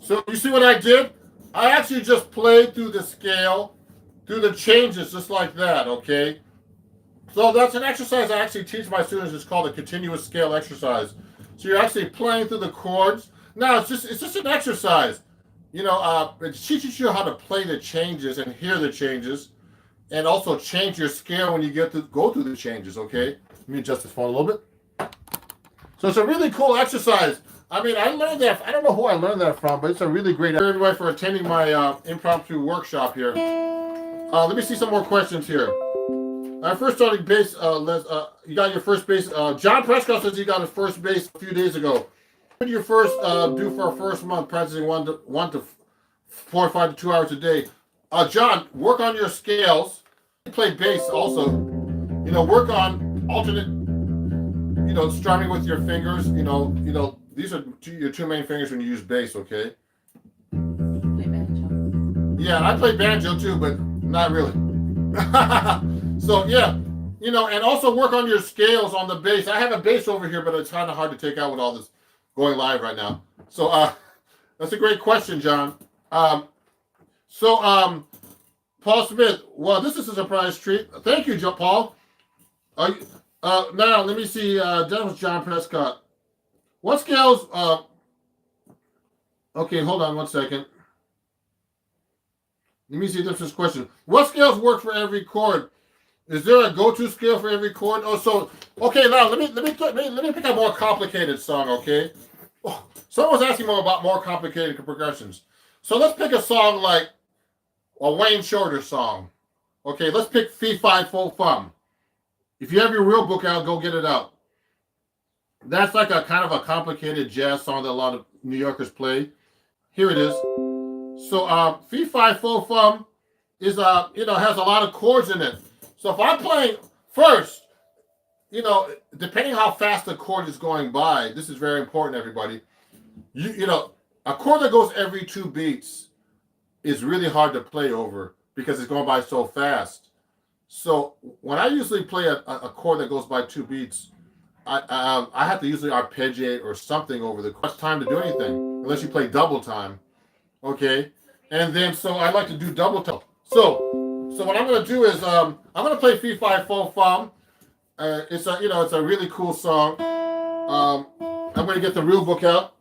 So you see what I did? I actually just played through the scale, through the changes just like that, okay? So that's an exercise I actually teach my students. It's called a continuous scale exercise. So you're actually playing through the chords. Now it's just an exercise. It teaches you how to play the changes and hear the changes, and also change your scale when you get to go through the changes. Okay, let me adjust this phone a little bit. So it's a really cool exercise. I mean, I learned that. I don't know who I learned that from, but it's a really great. Thank you everybody for attending my impromptu workshop here. Let me see some more questions here. First starting base, you got your first base. John Prescott says you got his first base a few days ago. What did you first do for our first month practicing 1 to 4.5 to 2 hours a day? John, work on your scales. Play bass also. Work on alternate. Strumming with your fingers. These are your two main fingers when you use bass. Okay. Play banjo. Yeah, I play banjo too, but not really. So yeah, and also work on your scales on the bass. I have a bass over here, but it's kind of hard to take out with all this going live right now. So that's a great question, John. Paul Smith. Well, this is a surprise treat. Thank you, Paul. Now let me see. That was John Prescott. What scales? Okay, hold on 1 second. Let me see this is question. What scales work for every chord? Is there a go-to scale for every chord? Okay. Now let me pick a more complicated song. Okay. Someone's asking me about more complicated progressions. So let's pick a song like a Wayne Shorter song. Okay. Let's pick Fee Fi Fo Fum. If you have your real book out, go get it out. That's like a kind of a complicated jazz song that a lot of New Yorkers play. Here it is. So Fee Fi Fo Fum is has a lot of chords in it. So if I'm playing first, depending how fast the chord is going by, this is very important, everybody. A chord that goes every 2 beats is really hard to play over because it's going by so fast. So when I usually play a chord that goes by 2 beats, I have to usually arpeggiate or something over the much time to do anything, unless you play double time. Okay, and then so I like to do double time. So what I'm going to do is I'm going to play Fee Fi Fo Fum. It's a really cool song. I'm going to get the real book out.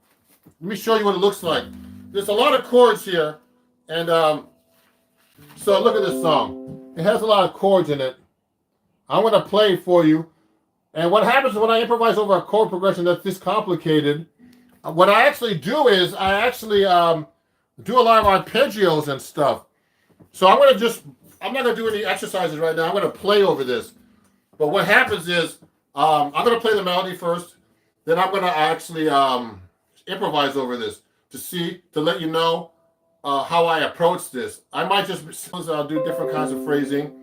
Let me show you what it looks like. There's a lot of chords here, and so look at this song. It has a lot of chords in it. I'm going to play for you. And what happens when I improvise over a chord progression that's this complicated? What I actually do is I actually do a lot of arpeggios and stuff. So I'm not going to do any exercises right now. I'm going to play over this. But what happens is I'm going to play the melody first. Then I'm going to actually improvise over this to let you know how I approach this. I might just do different kinds of phrasing.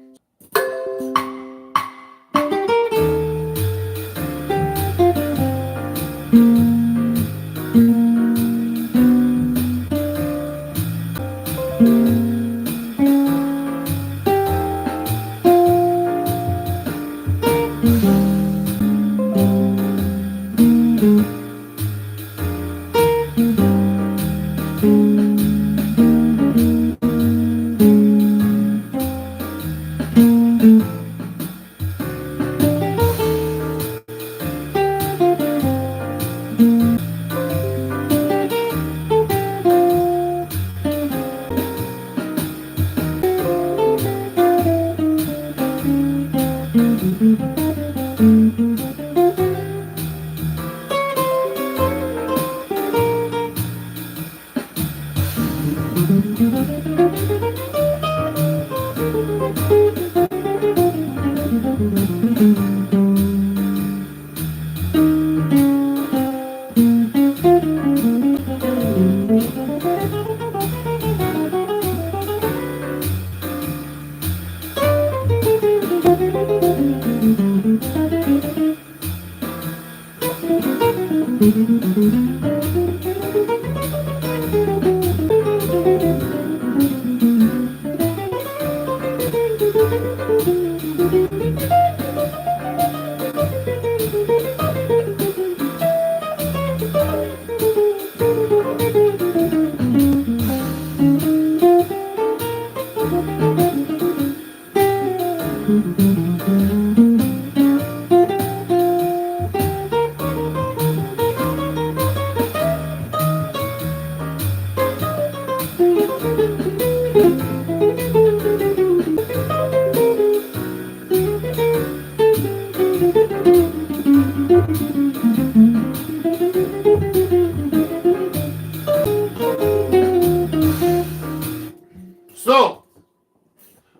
So,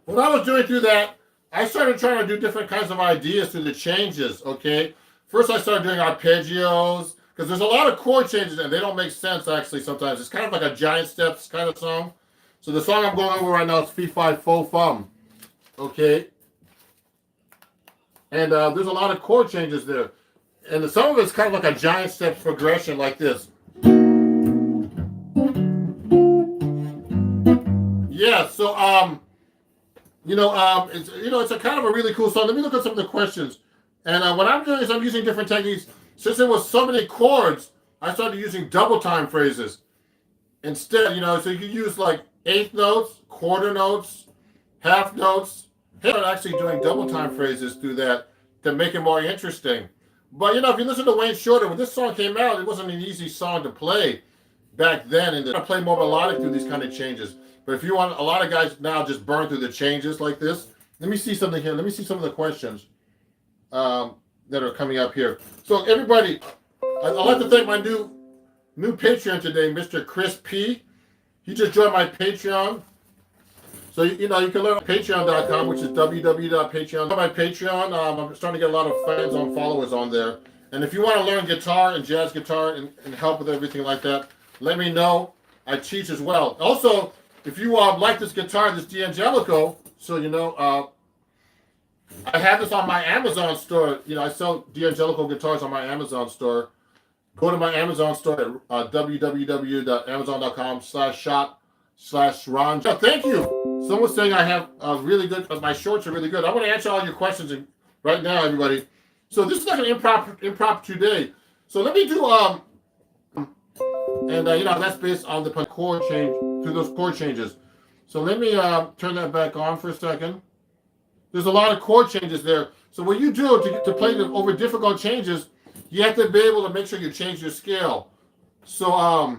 when I was doing through that, I started trying to do different kinds of ideas through the changes, okay? First, I started doing arpeggios, because there's a lot of chord changes, and they don't make sense, actually, sometimes. It's kind of like a giant steps kind of song. So the song I'm going over right now is Fee, Fi, Fo, Fum, okay? And there's a lot of chord changes there. And some of it's kind of like a giant steps progression like this. Yeah, so, it's a kind of a really cool song. Let me look at some of the questions. And what I'm doing is I'm using different techniques. Since there was so many chords, I started using double time phrases. Instead, so you can use like eighth notes, quarter notes, half notes. I'm actually doing double time phrases through that to make it more interesting. But, if you listen to Wayne Shorter, when this song came out, it wasn't an easy song to play back then. And I play more melodic through these kind of changes. But if you want, a lot of guys now just burn through the changes like this. Let me see something here. Let me see some of the questions that are coming up here. So everybody, I'd like to thank my new Patreon today, Mr. Chris P. He just joined my Patreon. So, you can learn on patreon.com, which is www.patreon. My Patreon, I'm starting to get a lot of fans and followers on there. And if you want to learn guitar and jazz guitar and help with everything like that, let me know. I teach as well. Also, if you like this guitar, this D'Angelico, so I have this on my Amazon store. I sell D'Angelico guitars on my Amazon store. Go to my Amazon store at www.amazon.com/shop/Ron. Thank you. Someone's saying I have really good. My shorts are really good. I want to answer all your questions right now, everybody. So this is like an impromptu day. So let me do that's based on the chord change through those chord changes. So let me turn that back on for a second. There's a lot of chord changes there. So what you do to play over difficult changes, you have to be able to make sure you change your scale. So how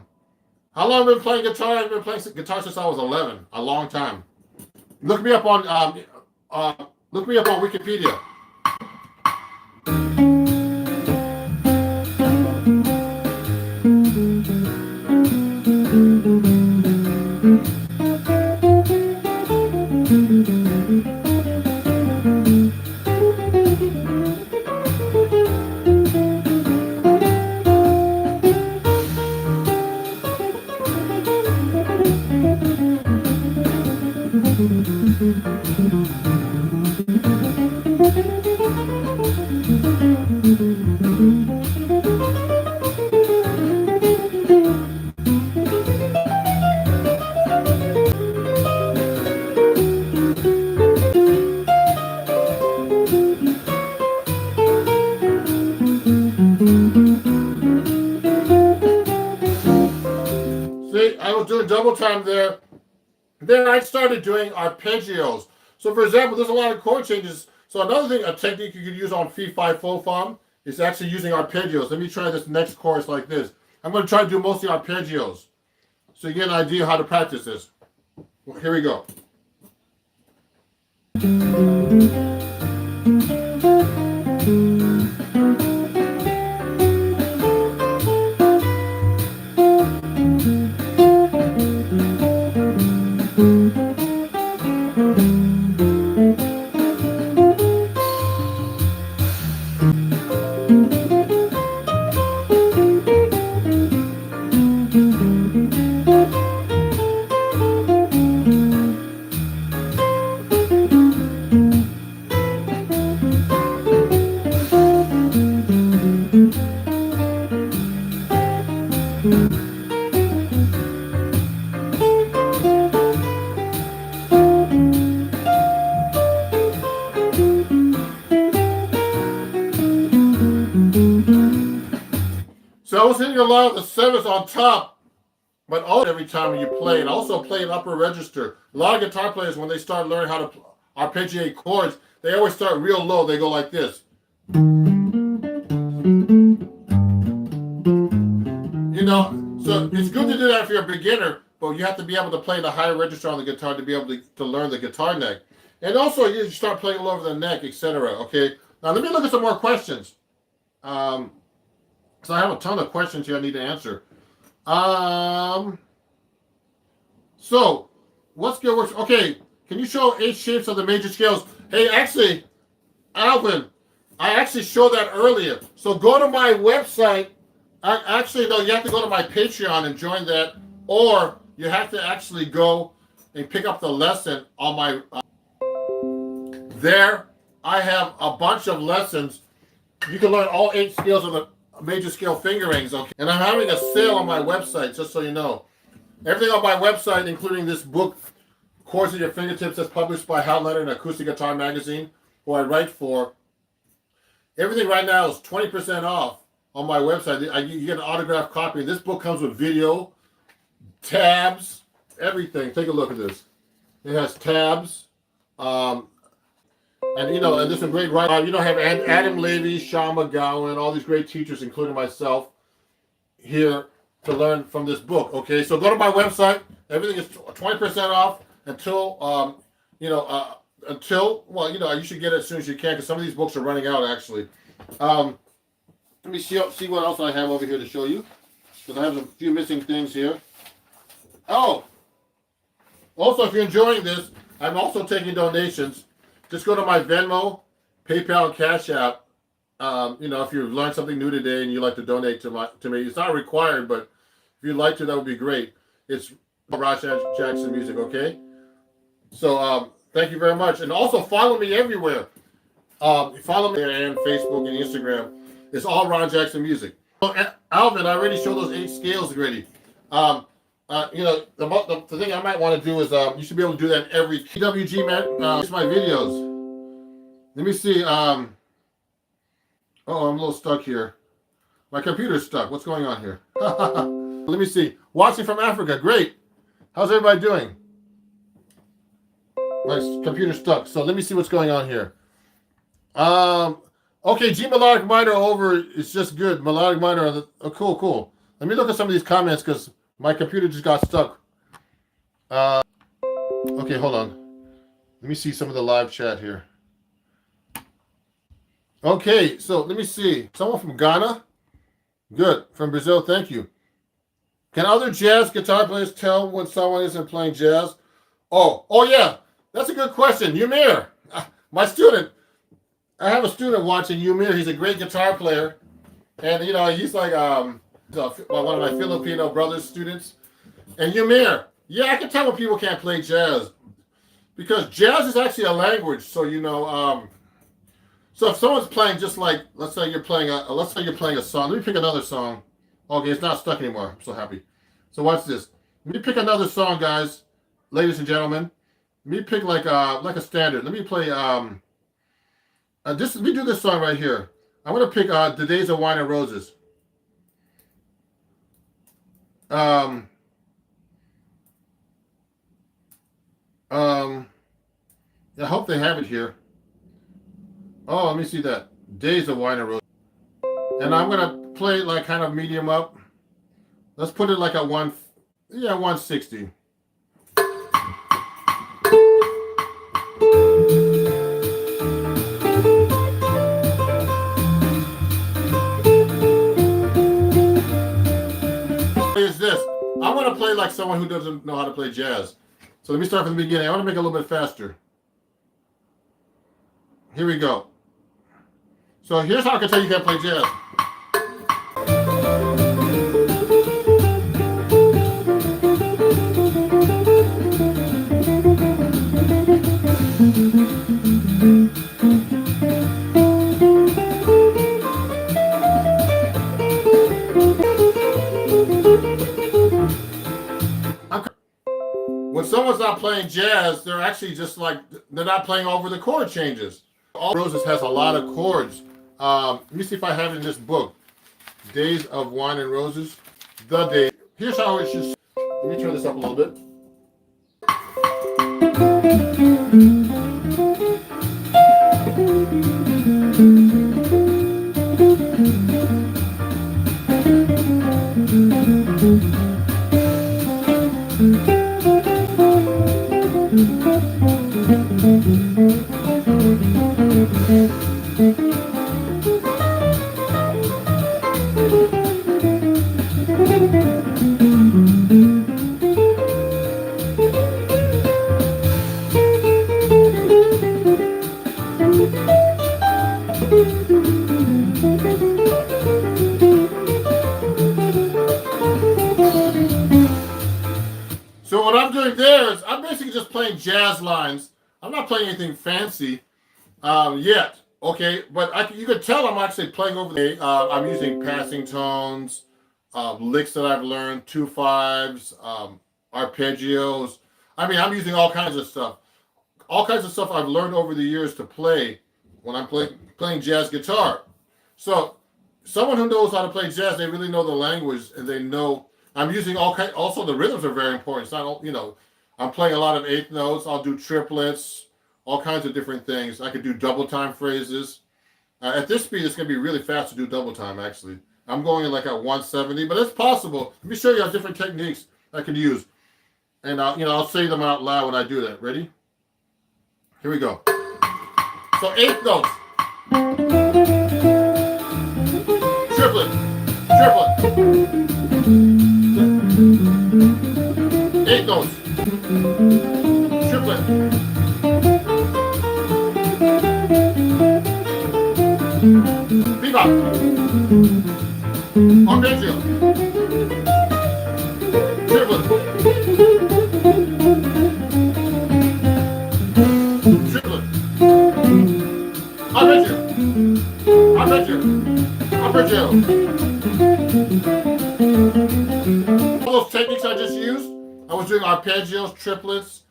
long have I been playing guitar? I've been playing guitar since I was 11, a long time. Look me up on Wikipedia. Double time there. Then I started doing arpeggios. So for example, there's a lot of chord changes. So another thing, a technique you could use on Fee, Fi, Fo, Fum is actually using arpeggios. Let me try this next chorus like this. I'm going to try to do mostly arpeggios. So you get an idea how to practice this. Well, here we go. So I was hitting a lot of the sevens on top, but also every time you play, and also play an upper register. A lot of guitar players, when they start learning how to arpeggiate chords, they always start real low. They go like this. So it's good to do that if you're a beginner, but you have to be able to play the higher register on the guitar to be able to learn the guitar neck. And also, you start playing all over the neck, etc. Okay. Now, let me look at some more questions. So I have a ton of questions here I need to answer. So, what scale works? Okay, can you show 8 shapes of the major scales? Hey, actually, Alvin, I actually showed that earlier. So go to my website. Actually, no, you have to go to my Patreon and join that, or you have to actually go and pick up the lesson on my. There, I have a bunch of lessons. You can learn all 8 scales of the major scale fingerings. Okay, and I'm having a sale on my website, just so you know. Everything on my website, including this book, Chords at Your Fingertips, that's published by Hal Leonard and Acoustic Guitar Magazine, who I write for. Everything right now is 20% off on my website. You get an autographed copy. This book comes with video, tabs, everything. Take a look at this. It has tabs, and there's some great writers. Have Adam Levy, Sean McGowan, all these great teachers, including myself, here to learn from this book. Okay, so go to my website. Everything is 20% off until you should get it as soon as you can, because some of these books are running out, actually. Let me see what else I have over here to show you, because I have a few missing things here. Oh, also, if you're enjoying this, I'm also taking donations. Just go to my Venmo, PayPal, and Cash App. If you learned something new today and you'd like to donate to me, it's not required, but if you'd like to, that would be great. It's Ron Jackson Music, okay? So, thank you very much. And also follow me everywhere. Follow me on Facebook and Instagram. It's all Ron Jackson Music. Alvin, I already showed those 8 scales already. The thing I might want to do is you should be able to do that every PWG, man. It's my videos. Let me see. I'm a little stuck here. My computer's stuck. What's going on here? Let me see. Watching from Africa. Great. How's everybody doing? My computer's stuck. So let me see what's going on here. Okay, G melodic minor over is just good. Melodic minor. Cool. Let me look at some of these comments because my computer just got stuck. Okay, hold on. Let me see some of the live chat here. Okay, so let me see. Someone from Ghana? Good. From Brazil, thank you. Can other jazz guitar players tell when someone isn't playing jazz? Oh yeah. That's a good question. Yumir, my student. I have a student watching, Yumir. He's a great guitar player. And, he's like one of my Filipino brothers' students. And Yumir, yeah, I can tell when people can't play jazz. Because jazz is actually a language. So, so if someone's playing just like, let's say you're playing a song. Let me pick another song. Okay, it's not stuck anymore. I'm so happy. So watch this. Let me pick another song, guys, ladies and gentlemen. Let me pick like a standard. Let me play let me do this song right here. I'm gonna pick The Days of Wine and Roses. I hope they have it here. Oh, let me see that. Days of Wine and Roses. And I'm gonna play it like kind of medium up. Let's put it like a 160. Is this? I want to play like someone who doesn't know how to play jazz. So let me start from the beginning. I want to make it a little bit faster. Here we go. So here's how I can tell you can't play jazz. When someone's not playing jazz, they're actually just like, they're not playing over the chord changes. All Roses has a lot of chords. Let me see if I have it in this book. Days of Wine and Roses. The Day. Here's how it should. Let me turn this up a little bit. just playing jazz lines. I'm not playing anything fancy yet. Okay, but you could tell I'm actually playing over the. I'm using passing tones, licks that I've learned, 2/5s, arpeggios. I mean, I'm using all kinds of stuff. All kinds of stuff I've learned over the years to play when I'm playing jazz guitar. So someone who knows how to play jazz, they really know the language and they know. I'm using all kinds. Also, the rhythms are very important. It's not, I'm playing a lot of eighth notes. I'll do triplets, all kinds of different things. I could do double time phrases. At this speed, it's going to be really fast to do double time, actually. I'm going like at 170, but it's possible. Let me show you how different techniques I can use. And, I'll say them out loud when I do that. Ready? Here we go. So eighth notes. Triplet. Eighth notes. Triplet. Bebop. Arpeggio. Triplet. Triplet. Arpeggio. All those techniques I just used, I was doing arpeggios, triplets.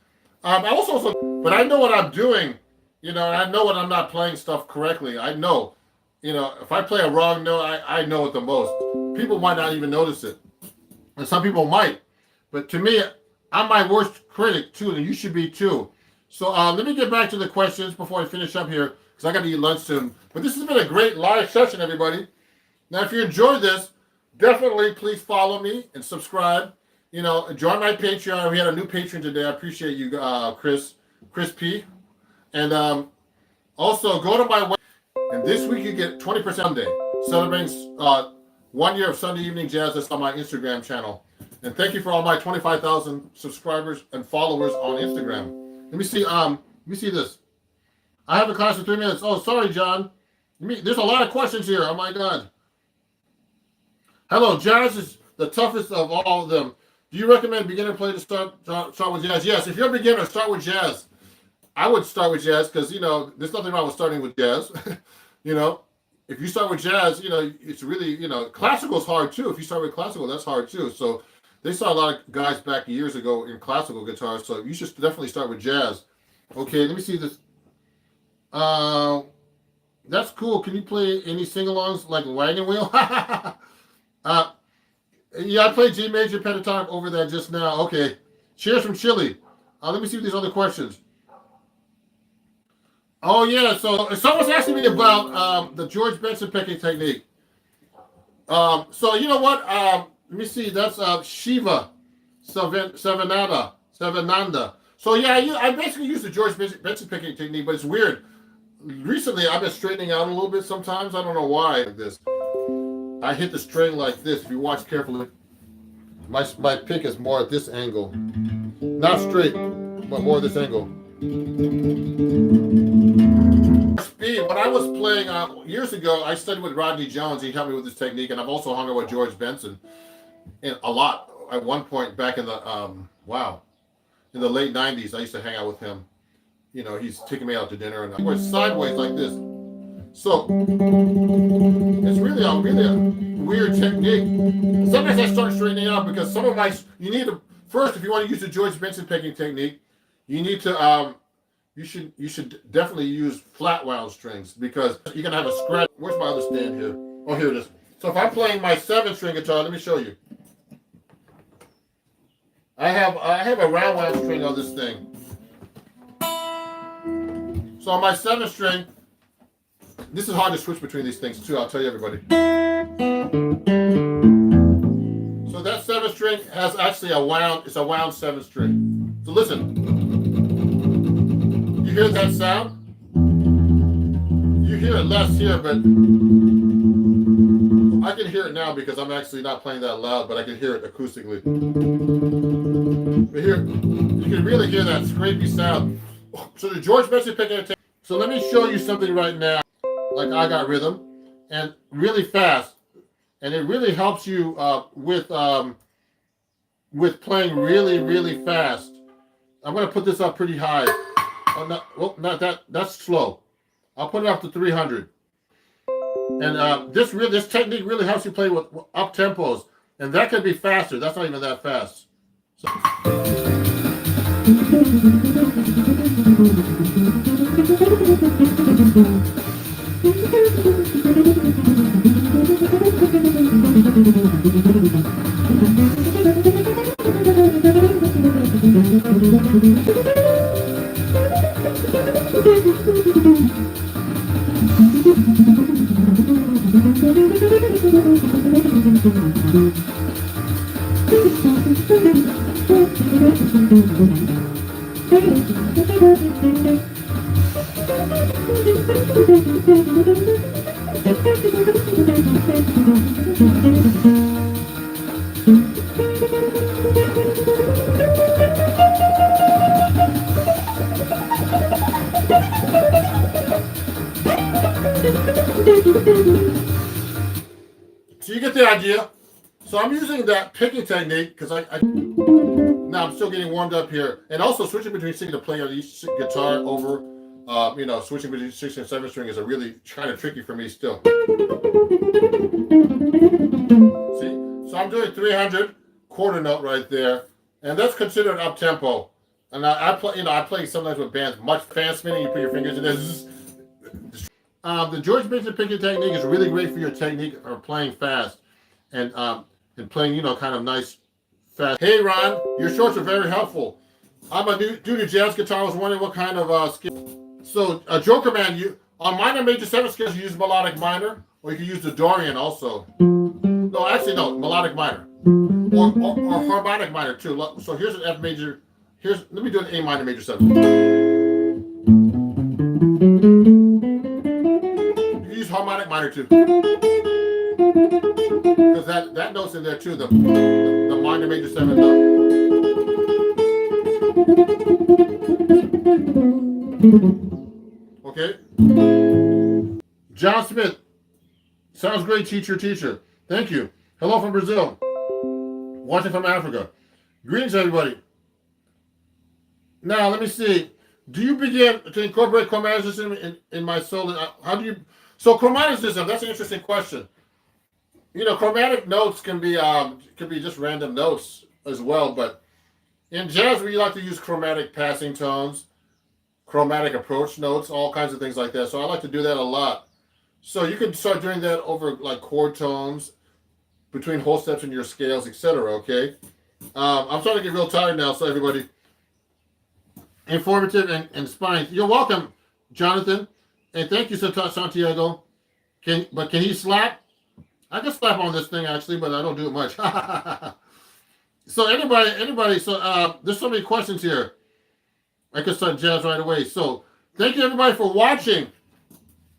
But I know what I'm doing, and I know when I'm not playing stuff correctly. I know, if I play a wrong note, I know it the most. People might not even notice it. And some people might. But to me, I'm my worst critic too, and you should be too. So let me get back to the questions before I finish up here, because I got to eat lunch soon. But this has been a great live session, everybody. Now, if you enjoyed this, definitely please follow me and subscribe. Join my Patreon. We had a new patron today. I appreciate you, Chris P. And also go to my website. And this week you get 20% Sunday, celebrating 1 year of Sunday evening jazz. That's on my Instagram channel. And thank you for all my 25,000 subscribers and followers on Instagram. Let me see this. I have a class in 3 minutes. Oh, sorry, John. There's a lot of questions here. Oh my God. Hello, jazz is the toughest of all of them. Do you recommend beginner play to start with jazz? Yes, if you're a beginner, start with jazz. I would start with jazz because, there's nothing wrong with starting with jazz. If you start with jazz, it's really, classical is hard too. If you start with classical, that's hard too. So they saw a lot of guys back years ago in classical guitars. So you should definitely start with jazz. Okay, let me see this. That's cool. Can you play any sing-alongs like Wagon Wheel? Yeah, I played G major pentatonic over that just now. Okay. Cheers from Chile. Let me see these other questions. Oh, yeah. So someone's asking me about the George Benson picking technique. So you know what? Let me see. That's Shiva Savananda. So yeah, I basically use the George Benson picking technique, but it's weird. Recently, I've been straightening out a little bit sometimes. I don't know why. Like this. I hit the string like this. If you watch carefully, my pick is more at this angle. Not straight, but more this angle. Speed. When I was playing years ago, I studied with Rodney Jones. He helped me with this technique, and I've also hung out with George Benson a lot. At one point back in the in the late 90s, I used to hang out with him. He's taking me out to dinner, and I went sideways like this. So it's really a weird technique. Sometimes I start straightening out because you need to first, if you want to use the George Benson picking technique, you need to you should definitely use flat wound strings because you're gonna have a scratch. Where's my other stand here? Oh, here it is. So if I'm playing my 7-string guitar, let me show you. I have a round wound string on this thing. So on my 7-string, this is hard to switch between these things too, I'll tell you everybody. So that 7-string has actually it's a wound 7-string. So listen. You hear that sound? You hear it less here, but I can hear it now because I'm actually not playing that loud, but I can hear it acoustically. But here, you can really hear that scrapey sound. So the George Benson picking. So let me show you something right now. Like I got rhythm and really fast, and it really helps you with playing really fast. I'm going to put this up pretty high. Oh, not that. That's slow. I'll put it up to 300. And this technique really helps you play with up tempos, and that could be faster. That's not even that fast. So. So you get the idea. So I'm using that picking technique because now I'm still getting warmed up here, and also switching between singing to playing on each guitar over, switching between 6 and 7 string is a really kind of tricky for me still. See, so I'm doing 300 quarter note right there, and that's considered up tempo. And I play sometimes with bands much fast spinning. You put your fingers in there. The George Benson picking technique is really great for your technique or playing fast, and playing kind of nice fast. Hey Ron, your shorts are very helpful. I'm a new to jazz guitar. I was wondering what kind of scale. So Joker Man, you on minor major 7 scales you use melodic minor, or you can use the Dorian also. No, actually no, melodic minor, or harmonic minor too. So here's an F major. Let me do an A minor major 7. You use harmonic minor too, because that note's in there too. The minor major 7 note. Okay. John Smith. Sounds great, teacher. Thank you. Hello from Brazil. Watching from Africa. Greetings, everybody. Now, let me see. Do you begin to incorporate chromatic system in my solo? How do you? So chromatic system. That's an interesting question. Chromatic notes can be just random notes as well. But in jazz, we like to use chromatic passing tones, chromatic approach notes, all kinds of things like that. So I like to do that a lot. So you can start doing that over like chord tones, between whole steps in your scales, etc. Okay. I'm starting to get real tired now. So everybody. Informative and inspiring. You're welcome, Jonathan, and thank you, Santiago. Can he slap? I can slap on this thing actually, but I don't do it much. So anybody. So there's so many questions here. I could start jazz right away. So thank you everybody for watching.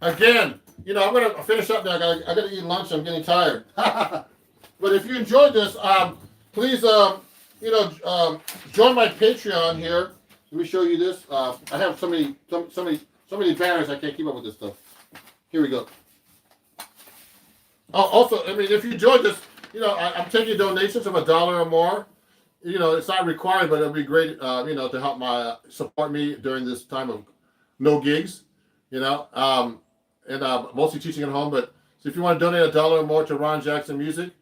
Again, I'm gonna finish up now. I gotta eat lunch. I'm getting tired. But if you enjoyed this, please join my Patreon here. Let me show you this. I have so many banners. I can't keep up with this stuff. Here we go. Oh, also, if you enjoyed this, I'm taking donations of $1 or more. It's not required, but it'll be great, to help support me during this time of no gigs, and mostly teaching at home. But so if you want to donate $1 or more to Ron Jackson Music,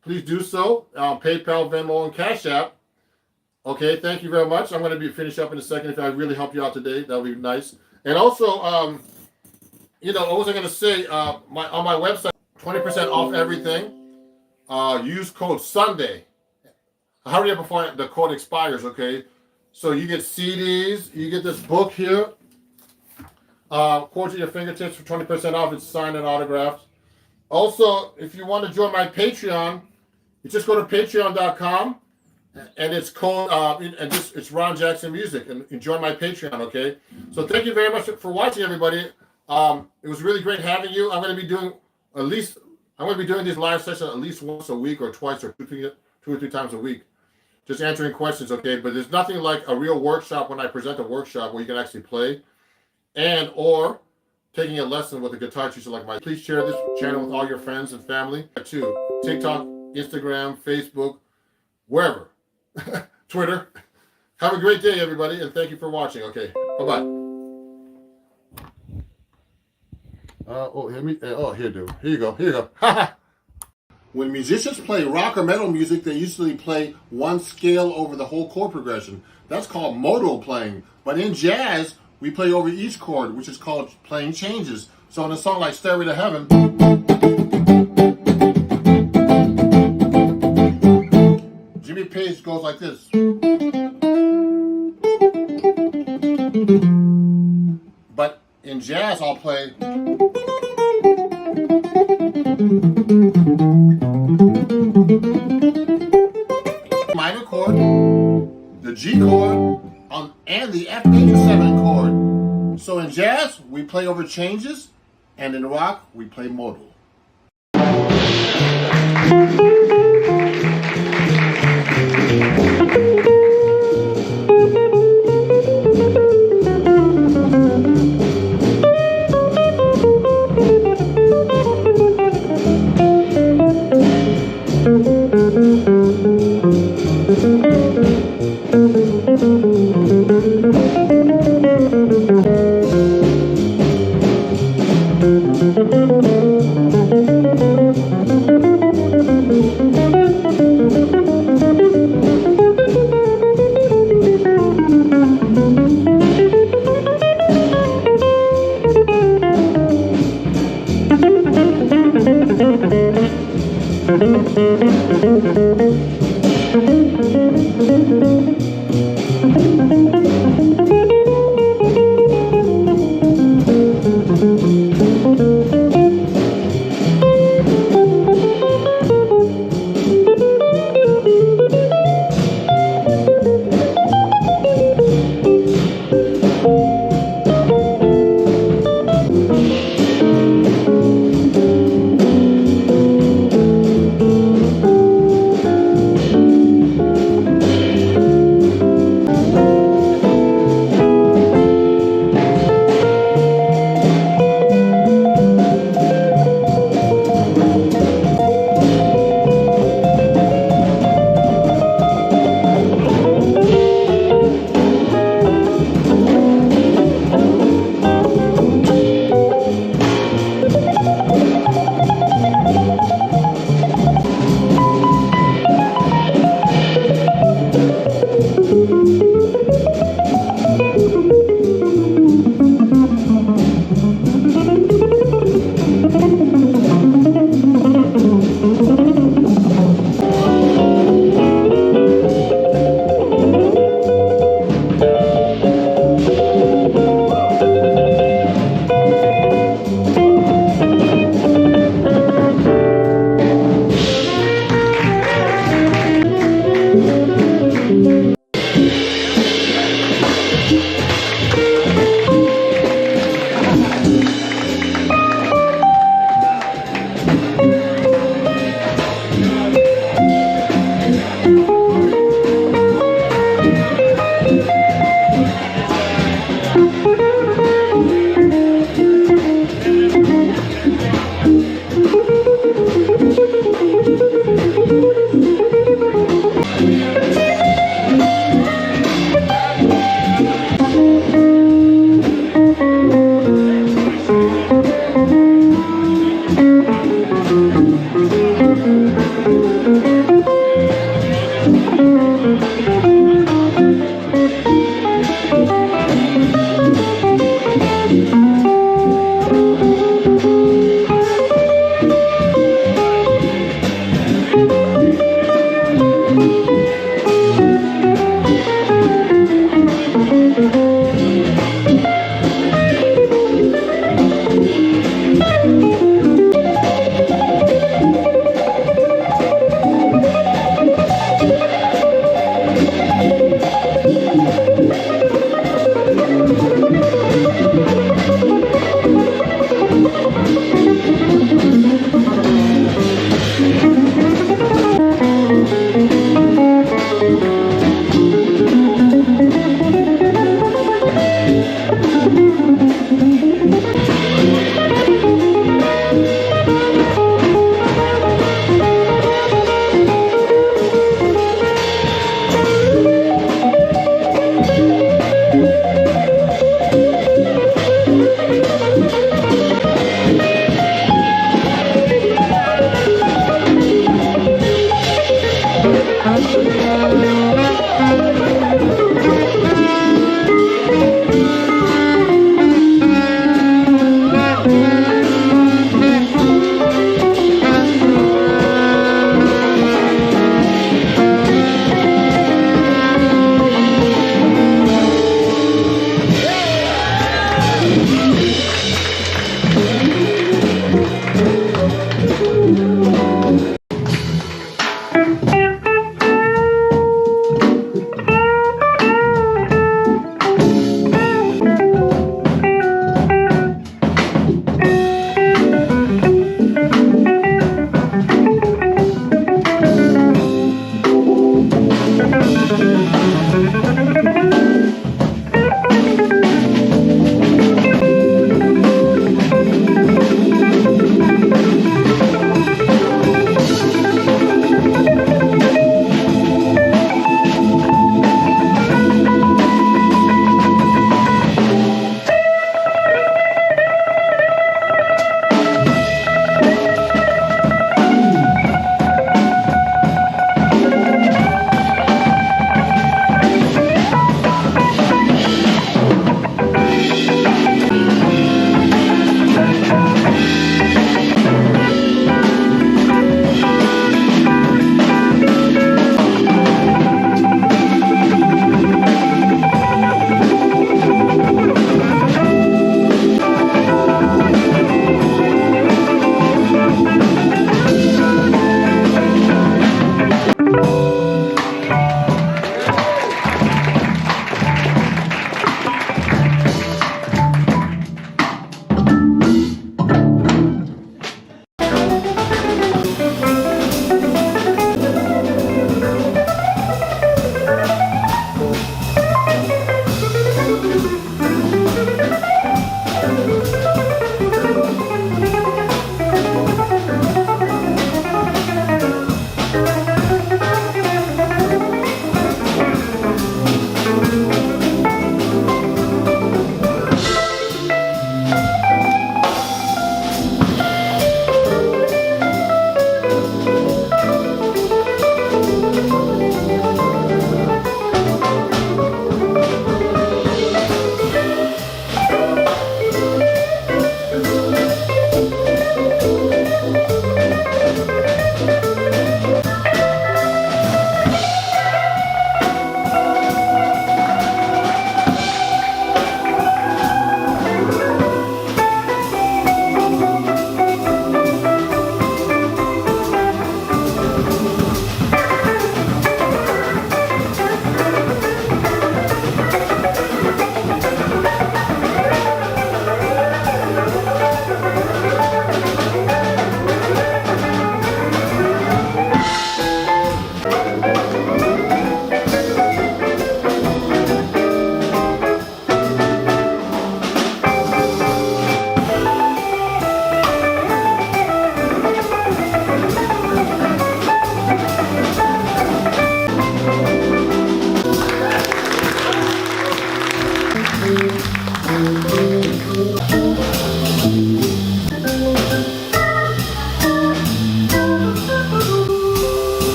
please do so. PayPal, Venmo, and Cash App. Okay, thank you very much. I'm going to be finished up in a second. If I really help you out today, that would be nice. And also, what was I going to say? On my website, 20% off everything. Use code Sunday. Hurry up before the code expires, okay? So you get CDs. You get this book here. Quotes at your fingertips for 20% off. It's signed and autographed. Also, if you want to join my Patreon, you just go to patreon.com. And it's called, it's Ron Jackson Music, and enjoy my Patreon, okay? So thank you very much for watching, everybody. It was really great having you. I'm going to be doing these live sessions at least once a week, or twice, or two or three times a week, just answering questions, okay? But there's nothing like a real workshop when I present a workshop where you can actually play, or taking a lesson with a guitar teacher like mine. Please share this channel with all your friends and family too. TikTok, Instagram, Facebook, wherever. Twitter. Have a great day, everybody, and thank you for watching. Okay, bye-bye. Here, dude. Here you go. Here you go. When musicians play rock or metal music, they usually play one scale over the whole chord progression. That's called modal playing. But in jazz, we play over each chord, which is called playing changes. So in a song like Stairway to Heaven, Jimmy Page goes like this. But in jazz, I'll play minor chord, the G chord, and the F major 7 chord. So in jazz, we play over changes, and in rock, we play modal.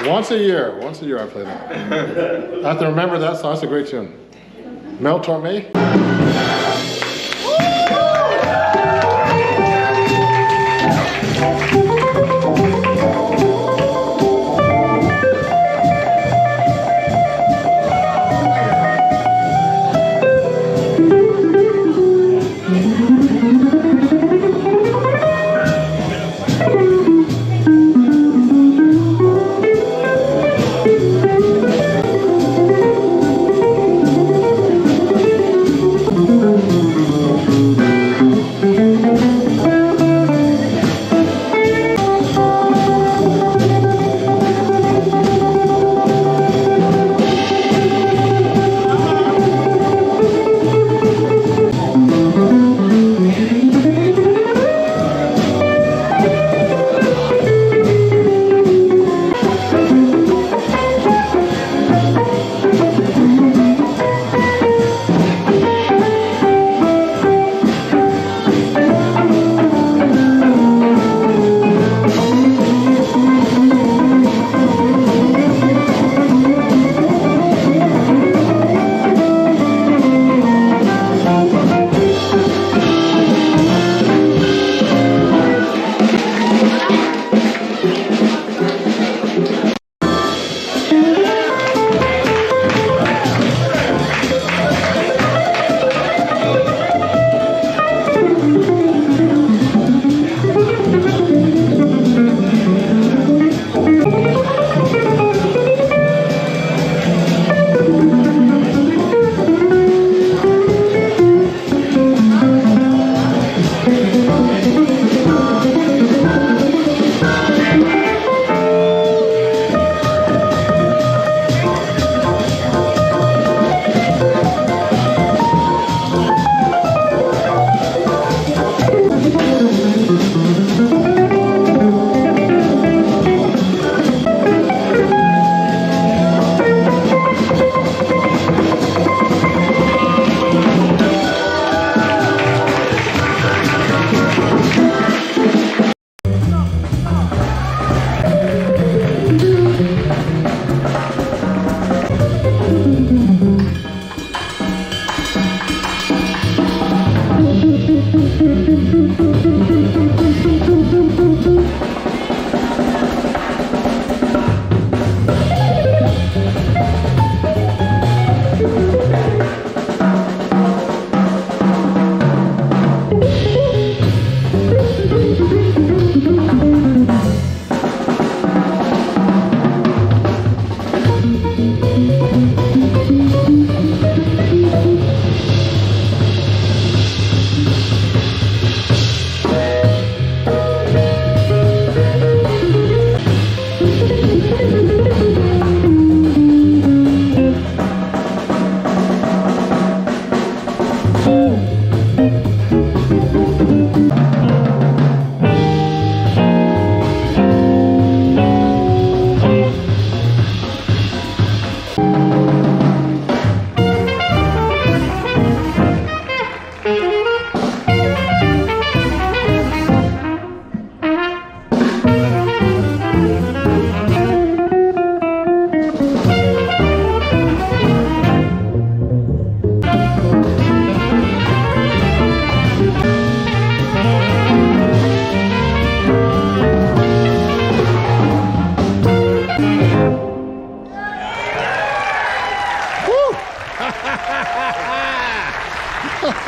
Once a year I play that. I have to remember that song. That's a great tune. Mel Torme.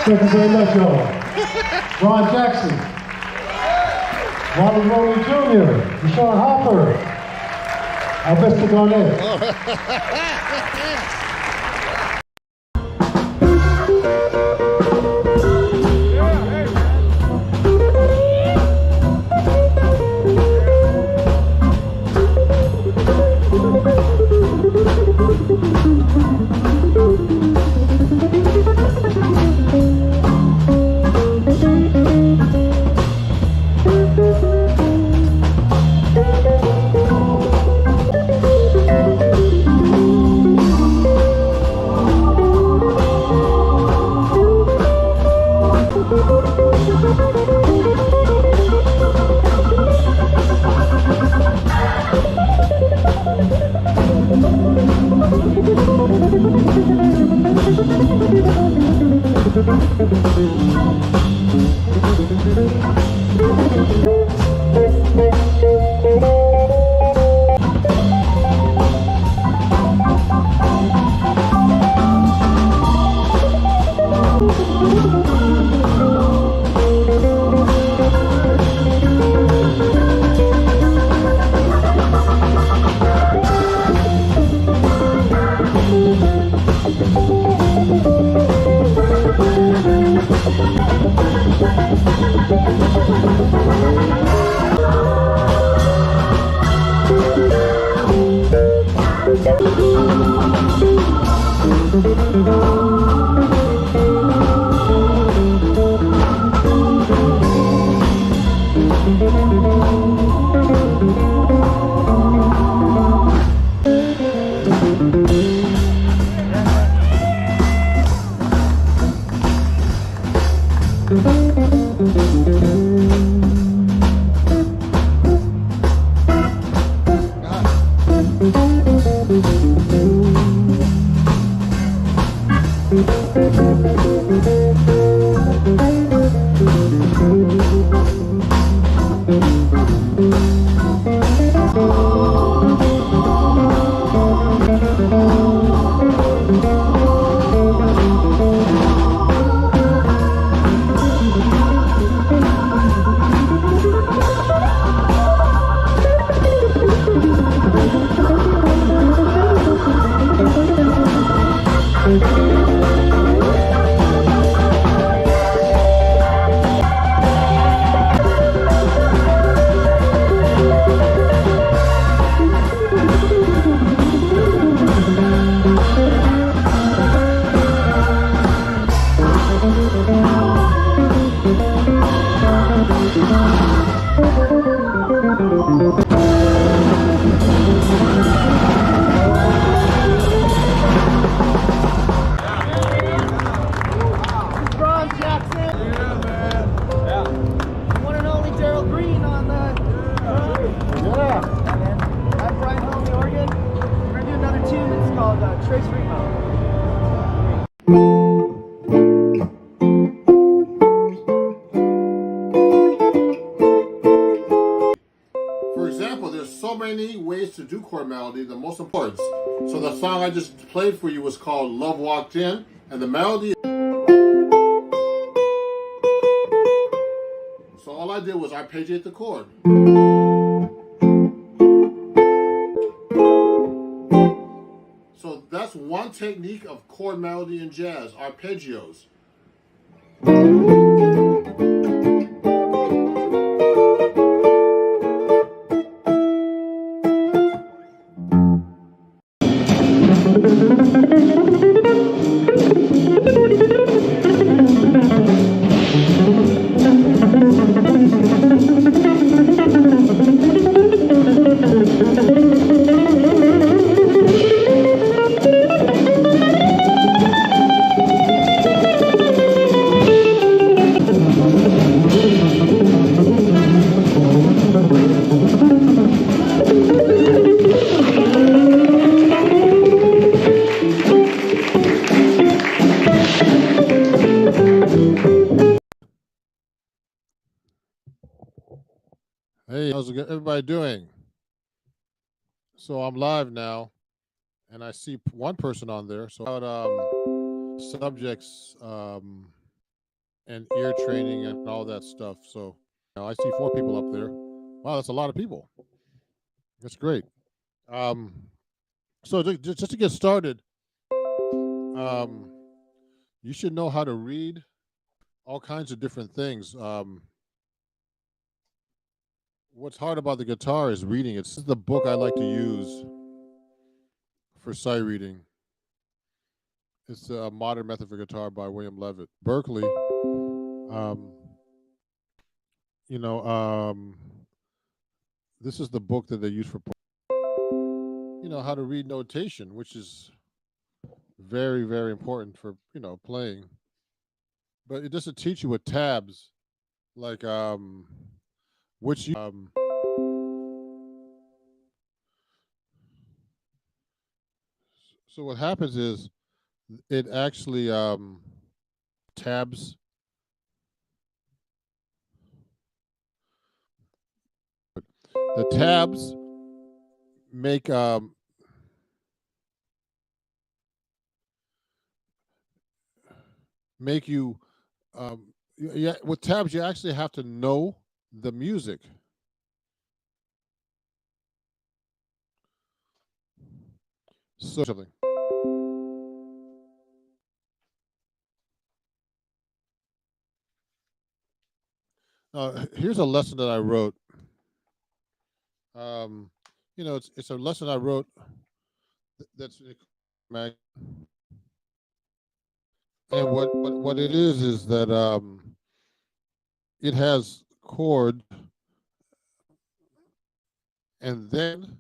Thank you very much, y'all. Ron Jackson, Marvin Rowley Jr., Deshaun Hopper, Alvesta Garnett. For example, there's so many ways to do chord melody, the most important. So the song I just played for you was called Love Walked In, and the melody. So all I did was arpeggiate the chord. So that's one technique of chord melody in jazz, arpeggios. Hey, how's everybody doing? So I'm live now, and I see one person on there. So about subjects and ear training and all that stuff. So now I see 4 people up there. Wow, that's a lot of people. That's great. So just to get started, you should know how to read all kinds of different things. What's hard about the guitar is reading. It's the book I like to use for sight reading. It's a Modern Method for Guitar by William Levitt. Berkeley, this is the book that they use for, how to read notation, which is very, very important for, playing. But it doesn't teach you with tabs, like, which you, so what happens is it actually tabs the tabs make make you yeah, with tabs you actually have to know the music. So something. Here's a lesson that I wrote. It's a lesson I wrote that's and what it is that it has chord and then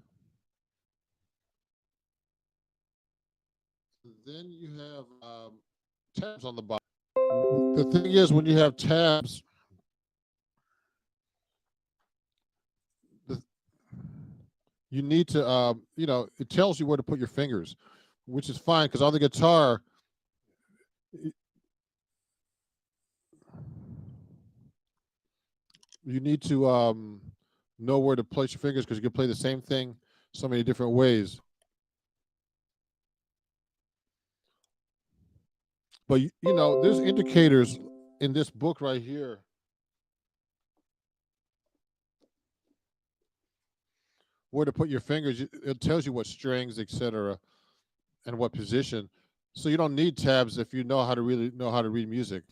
you have tabs on the bottom. the thing is, when you have tabs, you need to, it tells you where to put your fingers, which is fine because on the guitar, you need to know where to place your fingers because you can play the same thing so many different ways. But there's indicators in this book right here. Where to put your fingers. It tells you what strings, etc., and what position. So you don't need tabs if you know how to really know how to read music.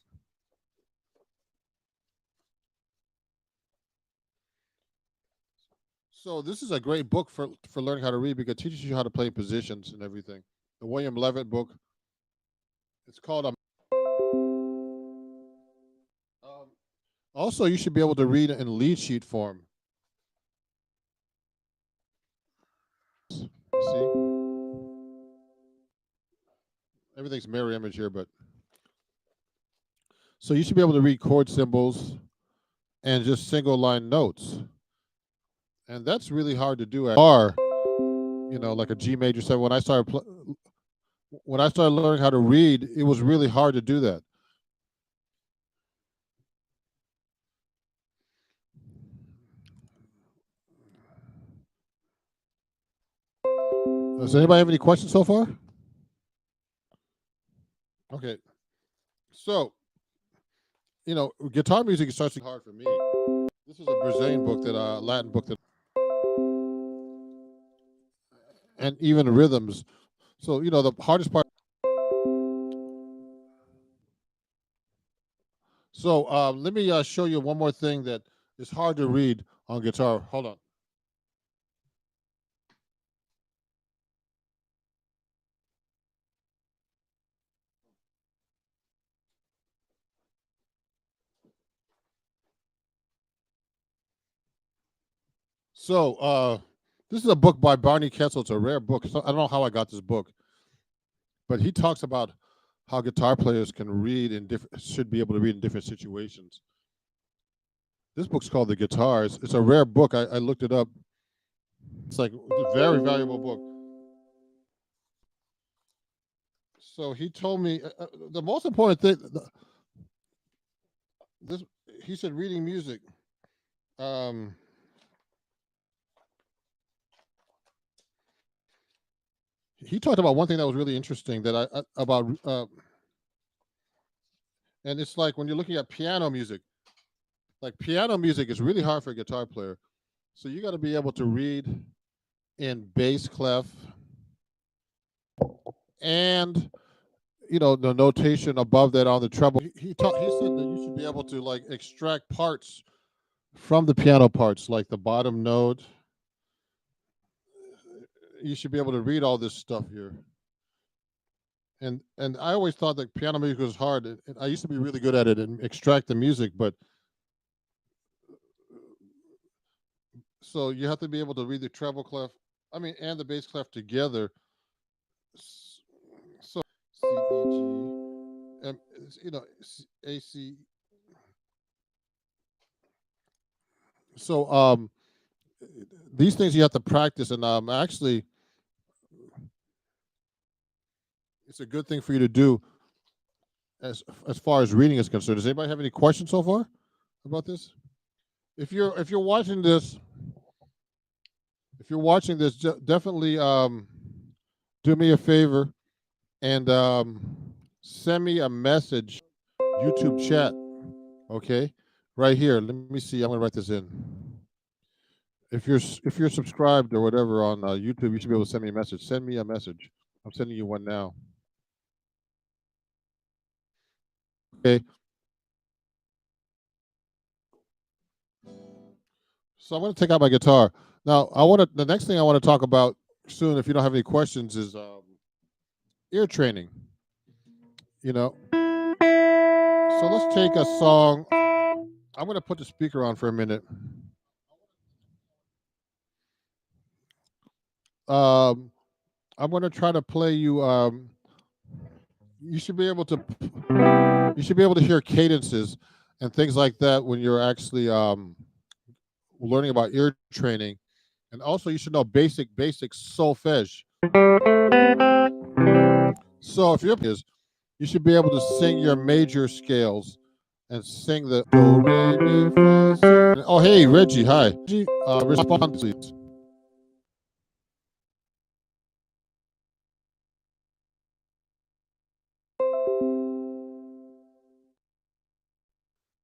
So this is a great book for learning how to read because it teaches you how to play positions and everything. The William Levitt book. It's called also, you should be able to read in lead sheet form. See? Everything's mirror image here, but so you should be able to read chord symbols and just single line notes. And that's really hard to do at R, like a G major 7. When I started learning how to read, it was really hard to do that. Does anybody have any questions so far? Okay. So, guitar music starts to be hard for me. This is a Brazilian book Latin book and even rhythms. So, the hardest part. So, let me show you one more thing that is hard to read on guitar. Hold on. So, this is a book by Barney Kessel. It's a rare book. So I don't know how I got this book, but he talks about how guitar players can read should be able to read in different situations. This book's called The Guitars. It's a rare book. I looked it up. It's like a very valuable book. So he told me the most important thing. He said reading music. He talked about one thing that was really interesting that and it's like when you're looking at piano music, like piano music is really hard for a guitar player. So you got to be able to read in bass clef and the notation above that on the treble. He said that you should be able to like extract parts from the piano parts, like the bottom note. You should be able to read all this stuff here. And I always thought that piano music was hard. And I used to be really good at it and extract the music, but so you have to be able to read the treble clef, and the bass clef together. So C, E, G, A, C. So these things you have to practice, and actually, it's a good thing for you to do as far as reading is concerned. Does anybody have any questions so far about this? If you're watching this, definitely do me a favor and send me a message, YouTube chat, okay? Right here. Let me see. I'm gonna write this in. If you're subscribed or whatever on YouTube, you should be able to send me a message. Send me a message. I'm sending you one now. Okay. So I'm going to take out my guitar. Now, the next thing I want to talk about soon, if you don't have any questions, is ear training. So let's take a song. I'm going to put the speaker on for a minute. I'm going to try to play you you should be able to hear cadences and things like that when you're actually learning about ear training. And also, you should know basic solfege. So if you should be able to sing your major scales and sing the do re mi fa sol. Oh, hey Reggie, hi. Reggie, respond please.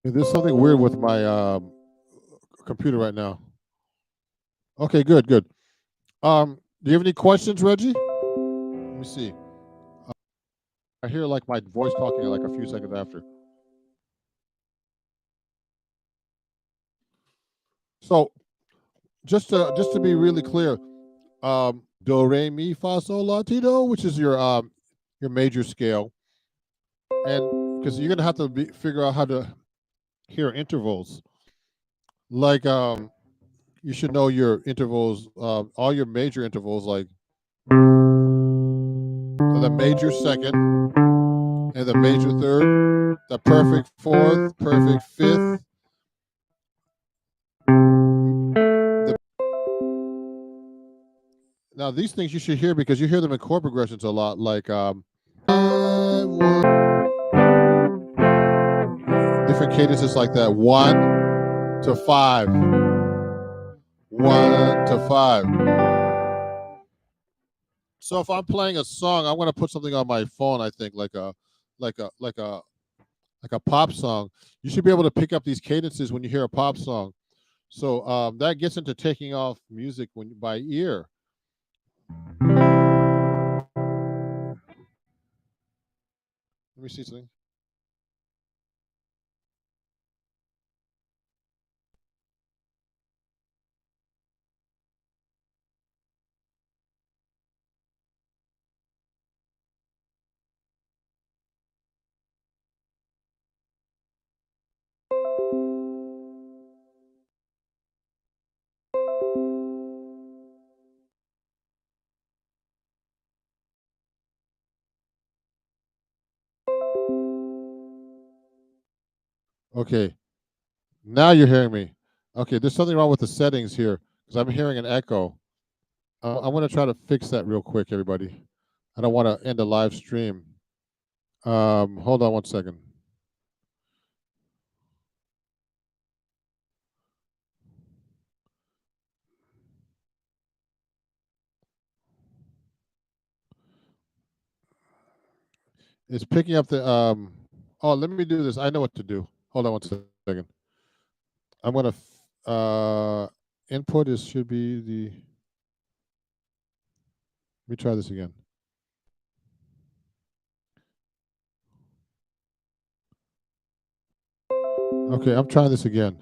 There's something weird with my computer right now. Okay, good, good. Do you have any questions, Reggie? Let me see. I hear like my voice talking like a few seconds after. So just to be really clear, do re mi fa sol la ti do, which is your major scale, and because you're gonna have to figure out how to hear intervals. Like you should know your intervals, all your major intervals, like the major second and the major third, the perfect fourth, perfect fifth. Now these things you should hear because you hear them in chord progressions a lot, like different cadences like that. 1 to 5. 1 to 5. So if I'm playing a song, I'm gonna put something on my phone. I think like a like a like a like a pop song. You should be able to pick up these cadences when you hear a pop song. So that gets into taking off music by ear. Let me see something. Okay, now you're hearing me. Okay, there's something wrong with the settings here because I'm hearing an echo. I'm gonna try to fix that real quick, everybody. I don't want to end the live stream. Hold on one second. It's picking up the Oh, let me do this. I know what to do. Hold on one second. I'm gonna input is should be the. Let me try this again. Okay, I'm trying this again.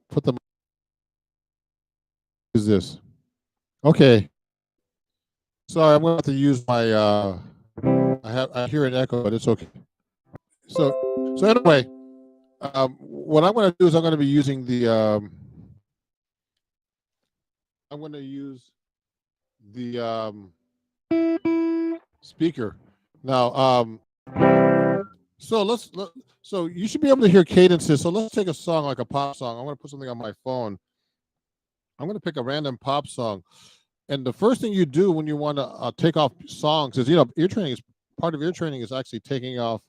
Put the is this. Okay. Sorry, I'm gonna have to use my I hear an echo, but it's okay. So anyway, what I'm gonna do is I'm gonna be using the I'm gonna use the speaker. Now so so you should be able to hear cadences. So let's take a song like a pop song. I'm gonna put something on my phone. I'm gonna pick a random pop song. And the first thing you do when you want to take off songs is, ear training is part of ear training is actually taking off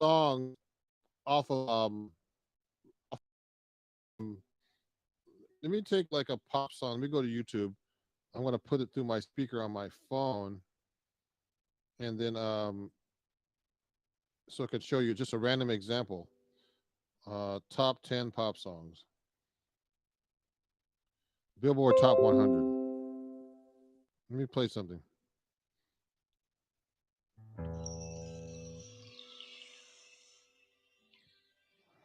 songs off of. Let me take like a pop song. Let me go to YouTube. I'm going to put it through my speaker on my phone. and then so it could show you just a random example. Top 10 pop songs. Billboard Top 100. Let me play something.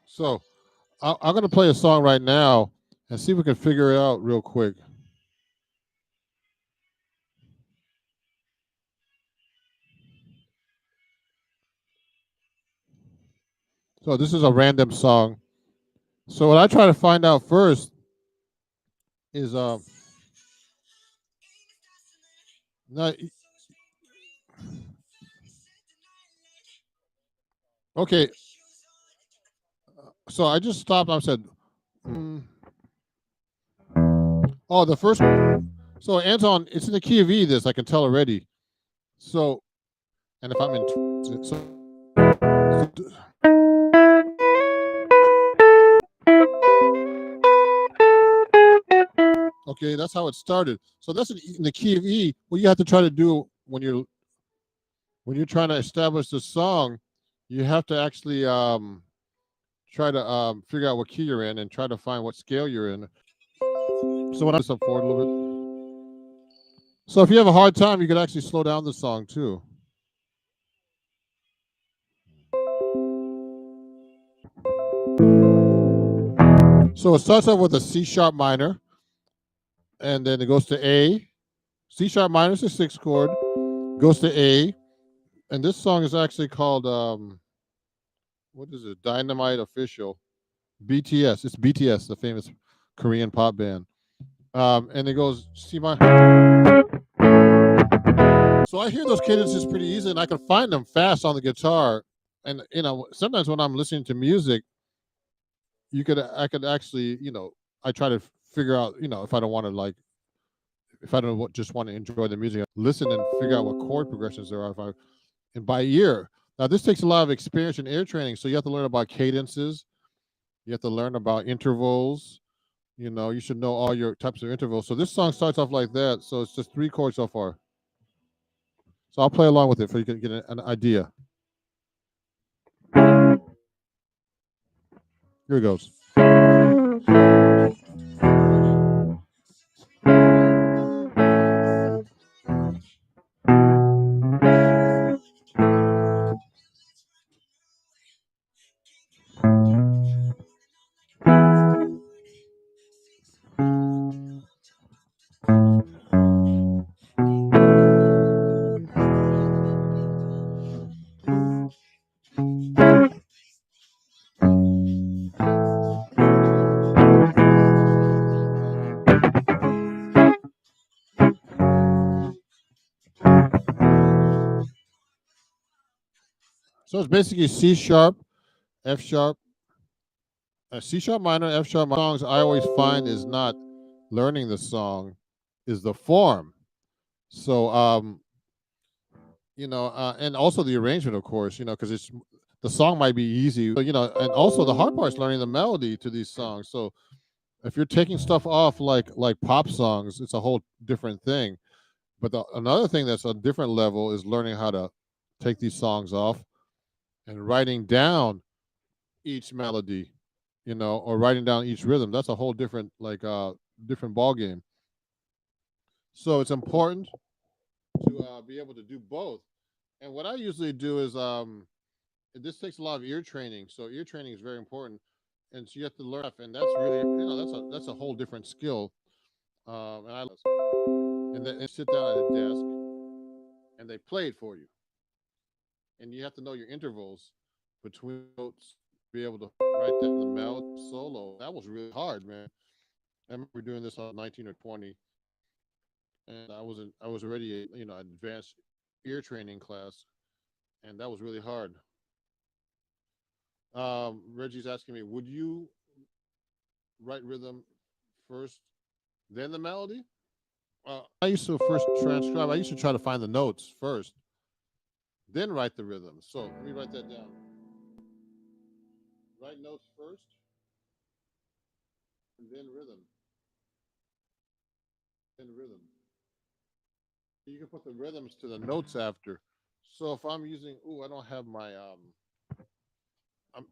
So I'm going to play a song right now and see if we can figure it out real quick. So this is a random song. So what I try to find out first is no, okay. So I just stopped. I said, oh, the first. So Anton, it's in the key of E. This I can tell already. So, and if I'm in, okay, that's how it started. So that's in the key of E. What you have to try to do when you're trying to establish the song, you have to actually try to figure out what key you're in and try to find what scale you're in. So when I step forward a little bit. So if you have a hard time, you could actually slow down the song too. So it starts off with a C sharp minor, and then it goes to A. C sharp minor is the sixth chord, goes to A, and this song is actually called what is it? Dynamite Official, BTS. It's BTS, the famous Korean pop band. And it goes C minor. So I hear those cadences pretty easy, and I can find them fast on the guitar. And sometimes when I'm listening to music, I could actually, I try to figure out, if I don't want to if I don't just want to enjoy the music, listen and figure out what chord progressions there are. And by ear. Now this takes a lot of experience and ear training, so you have to learn about cadences. You have to learn about intervals. You should know all your types of intervals. So this song starts off like that. So it's just 3 chords so far. So I'll play along with it so you can get an idea. Here it goes. So it's basically C sharp, F sharp, C sharp minor, F sharp. Songs I always find is not learning the song, is the form. So and also the arrangement, of course, because it's the song might be easy, and also the hard part is learning the melody to these songs. So if you're taking stuff off like pop songs, it's a whole different thing. But another thing that's a different level is learning how to take these songs off and writing down each melody, or writing down each rhythm. That's a whole different different ball game. So it's important to be able to do both. And what I usually do is this takes a lot of ear training. So ear training is very important, and so you have to learn. And that's really that's a whole different skill. And then sit down at a desk, and they play it for you, and you have to know your intervals between notes. Be able to write that in the melody solo. That was really hard, man. I remember doing this on 19 or 20, and I was already advanced ear training class, and that was really hard. Reggie's asking me, would you write rhythm first, then the melody? I used to first transcribe. I used to try to find the notes first, then write the rhythm. So let me write that down. Write notes first, and then rhythm. Then rhythm. You can put the rhythms to the notes after. So if I'm using, I don't have my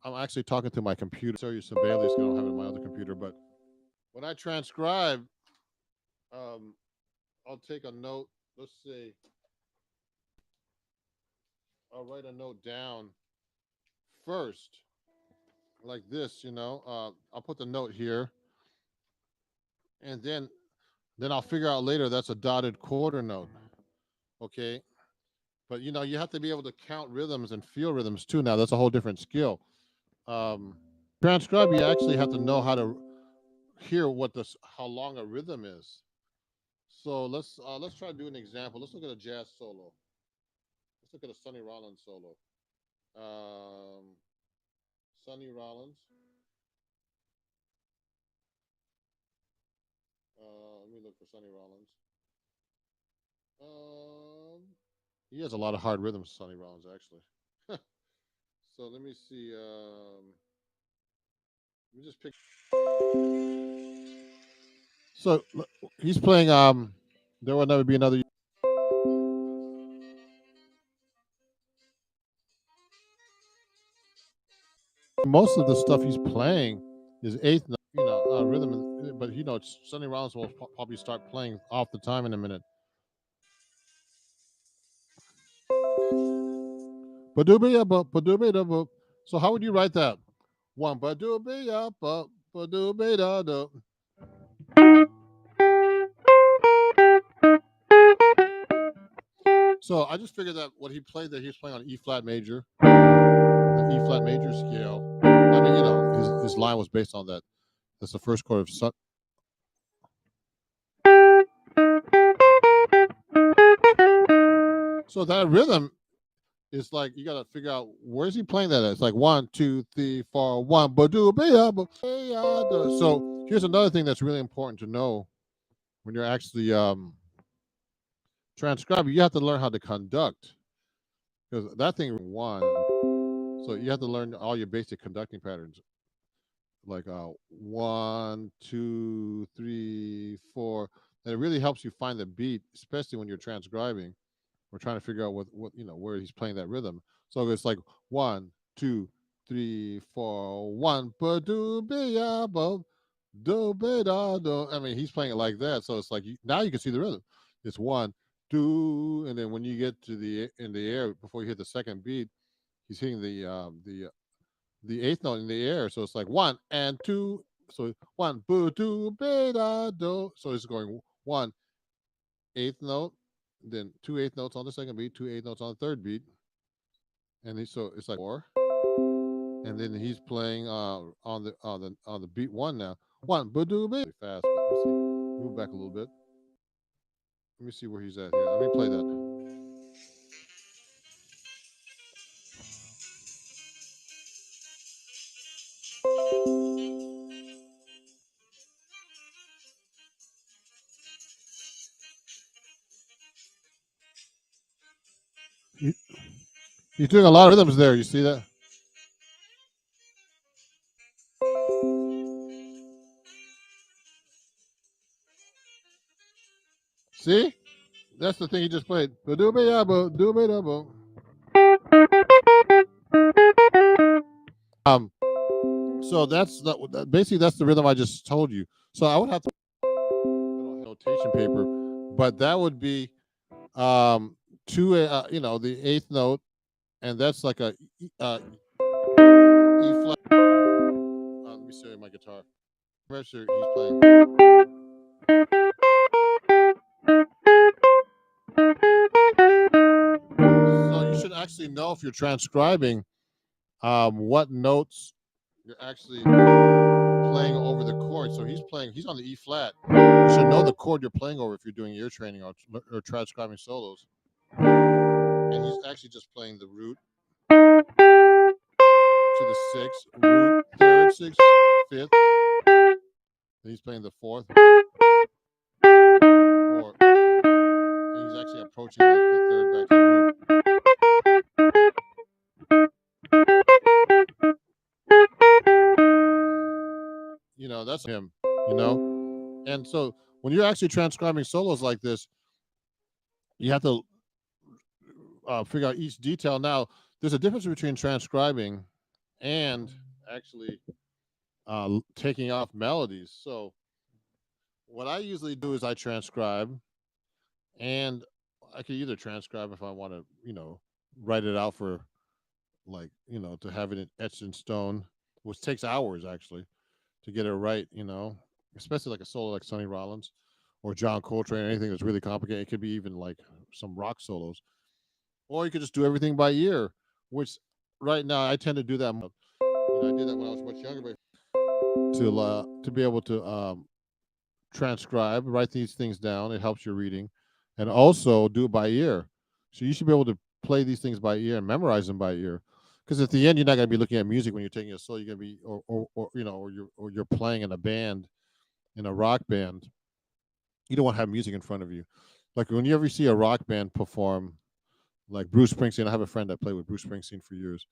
I'm actually talking to my computer. So you Sibelius, I don't have it on my other computer. But when I transcribe, um, I'll take a note. Let's say I'll write a note down first, like this. I'll put the note here, and then I'll figure out later that's a dotted quarter note. Okay, but you have to be able to count rhythms and feel rhythms too. Now that's a whole different skill. Um, Transcribe, you actually have to know how to hear how long a rhythm is. So let's try to do an example. Let's look at a jazz solo. Let's look at a Sonny Rollins solo. Um, Sonny Rollins. Let me look for Sonny Rollins. He has a lot of hard rhythms, Sonny Rollins, actually. So let me see. Let me just pick. So he's playing. There will never be another. Most of the stuff he's playing is eighth note, rhythm, but Sonny Rollins will probably start playing off the time in a minute. So how would you write that? One So I just figured that what he played that he was playing on E flat major, the E flat major scale. I mean, his line was based on that. That's the first chord of So that rhythm is like you got to figure out where's he playing that at. It's like 1, 2, 3, 4, 1. So here's another thing that's really important to know when you're actually transcribing. You have to learn how to conduct because that thing 1. So you have to learn all your basic conducting patterns, like 1, 2, 3, 4. And it really helps you find the beat, especially when you're transcribing. We're trying to figure out what where he's playing that rhythm. So it's like 1, 2, 3, 4, 1. I mean, he's playing it like that. So it's like now you can see the rhythm. It's 1, 2, and then when you get to in the air before you hit the second beat, he's hitting the eighth note in the air. So it's like 1 and 2. So 1 do. So it's going 1 eighth note, then 2 eighth notes on the second beat, 2 eighth notes on the third beat, and so it's like 4. And then he's playing on the beat 1 now. 1 fast. But let me see. Move back a little bit. Let me see where he's at here. Let me play that. He's doing a lot of rhythms there. You see that? See? That's the thing he just played. Um, so basically that's the rhythm I just told you. So I would have to notation paper, but that would be the eighth note, and that's like a E flat. Let me see my guitar. Pressure he's playing. So you should actually know if you're transcribing what notes you're actually playing over the chord. So he's on the E flat. You should know the chord you're playing over if you're doing ear training or transcribing solos. And he's actually just playing the root to the sixth, root, third, sixth, fifth. And he's playing the fourth. And he's actually approaching the third back to the root. That's him, And so when you're actually transcribing solos like this, you have to figure out each detail. Now, there's a difference between transcribing and actually taking off melodies. So what I usually do is I transcribe, and I could either transcribe if I want to, write it out for like, to have it etched in stone, which takes hours actually to get it right, especially like a solo like Sonny Rollins or John Coltrane, anything that's really complicated. It could be even like some rock solos, or you could just do everything by ear, which right now I tend to do that. I did that when I was much younger, but to be able to transcribe, write these things down, it helps your reading, and also do it by ear. So you should be able to play these things by ear and memorize them by ear. Because at the end, you're not going to be looking at music when you're taking a solo. You're going to be, or you're playing in a band, in a rock band. You don't want to have music in front of you. Like when you ever see a rock band perform, like Bruce Springsteen. I have a friend that played with Bruce Springsteen for years,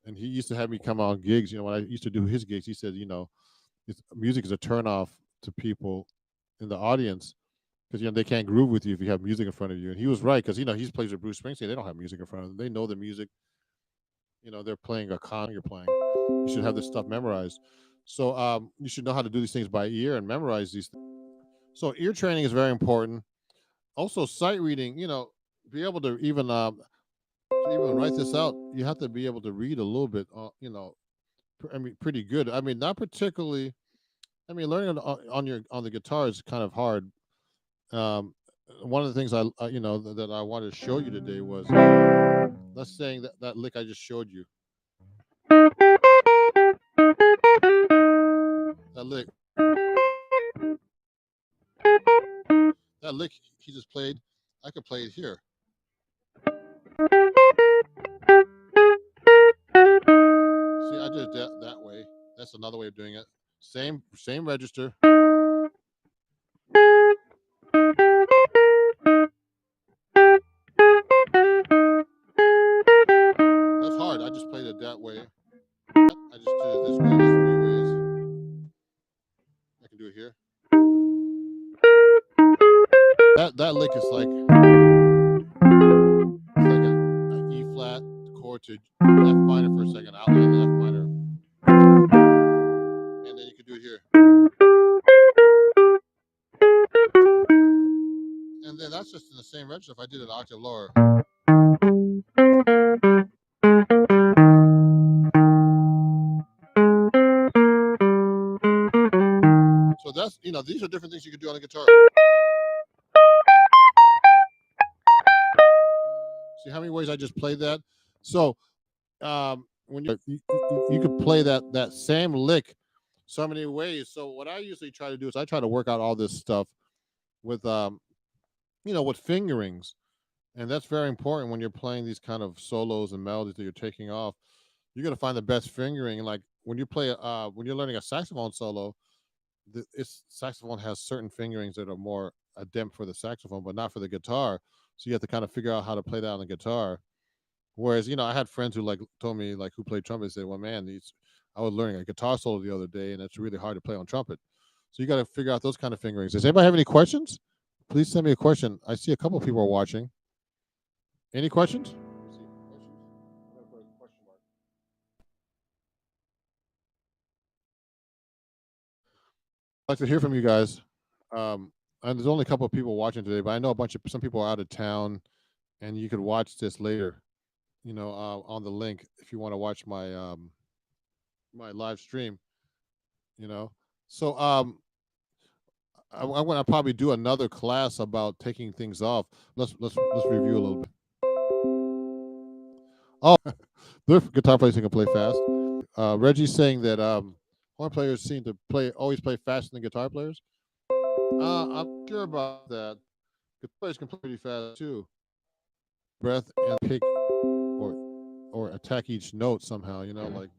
and he used to have me come on gigs. When I used to do his gigs, he said, music is a turnoff to people in the audience because they can't groove with you if you have music in front of you. And he was right because he plays with Bruce Springsteen. They don't have music in front of them. They know the music. They're playing a con. You're playing. You should have this stuff memorized. So you should know how to do these things by ear and memorize these things. So ear training is very important. Also, sight reading. Be able to even write this out. You have to be able to read a little bit. Pretty good. Not particularly. Learning on the guitar is kind of hard. One of the things that I wanted to show you today was, let's say that lick I just showed you. That lick. That lick he just played, I could play it here. See, I did it that way. That's another way of doing it. Same register. That's hard. I just played it that way. I just did it this way. There's 3 ways. I can do it here. That lick is like an E flat chord to F minor for a second. Outline the F minor, and then you can do it here. And then that's just in the same register. If I did an octave lower. So that's, these are different things you can do on a guitar. See how many ways I just played that? So when you could play that same lick so many ways. So what I usually try to do is I try to work out all this stuff with with fingerings. And that's very important when you're playing these kind of solos and melodies that you're taking off. You're gonna find the best fingering. And like when you play when you're learning a saxophone solo, saxophone has certain fingerings that are more adept for the saxophone, but not for the guitar. So you have to kind of figure out how to play that on the guitar. Whereas, I had friends who told me who played trumpet, said, well, man, I was learning a guitar solo the other day and it's really hard to play on trumpet. So you got to figure out those kind of fingerings. Does anybody have any questions? Please send me a question. I see a couple of people are watching. Any questions? I'd like to hear from you guys. And there's only a couple of people watching today, but I know some people are out of town, and you could watch this later, on the link if you want to watch my my live stream. So I'm going to probably do another class about taking things off. Let's review a little bit. Oh, the guitar players can play fast. Reggie's saying that horn players seem to always play faster than guitar players. I'm sure about that. Guitar players can play pretty fast too. Breath and pick or attack each note somehow. Like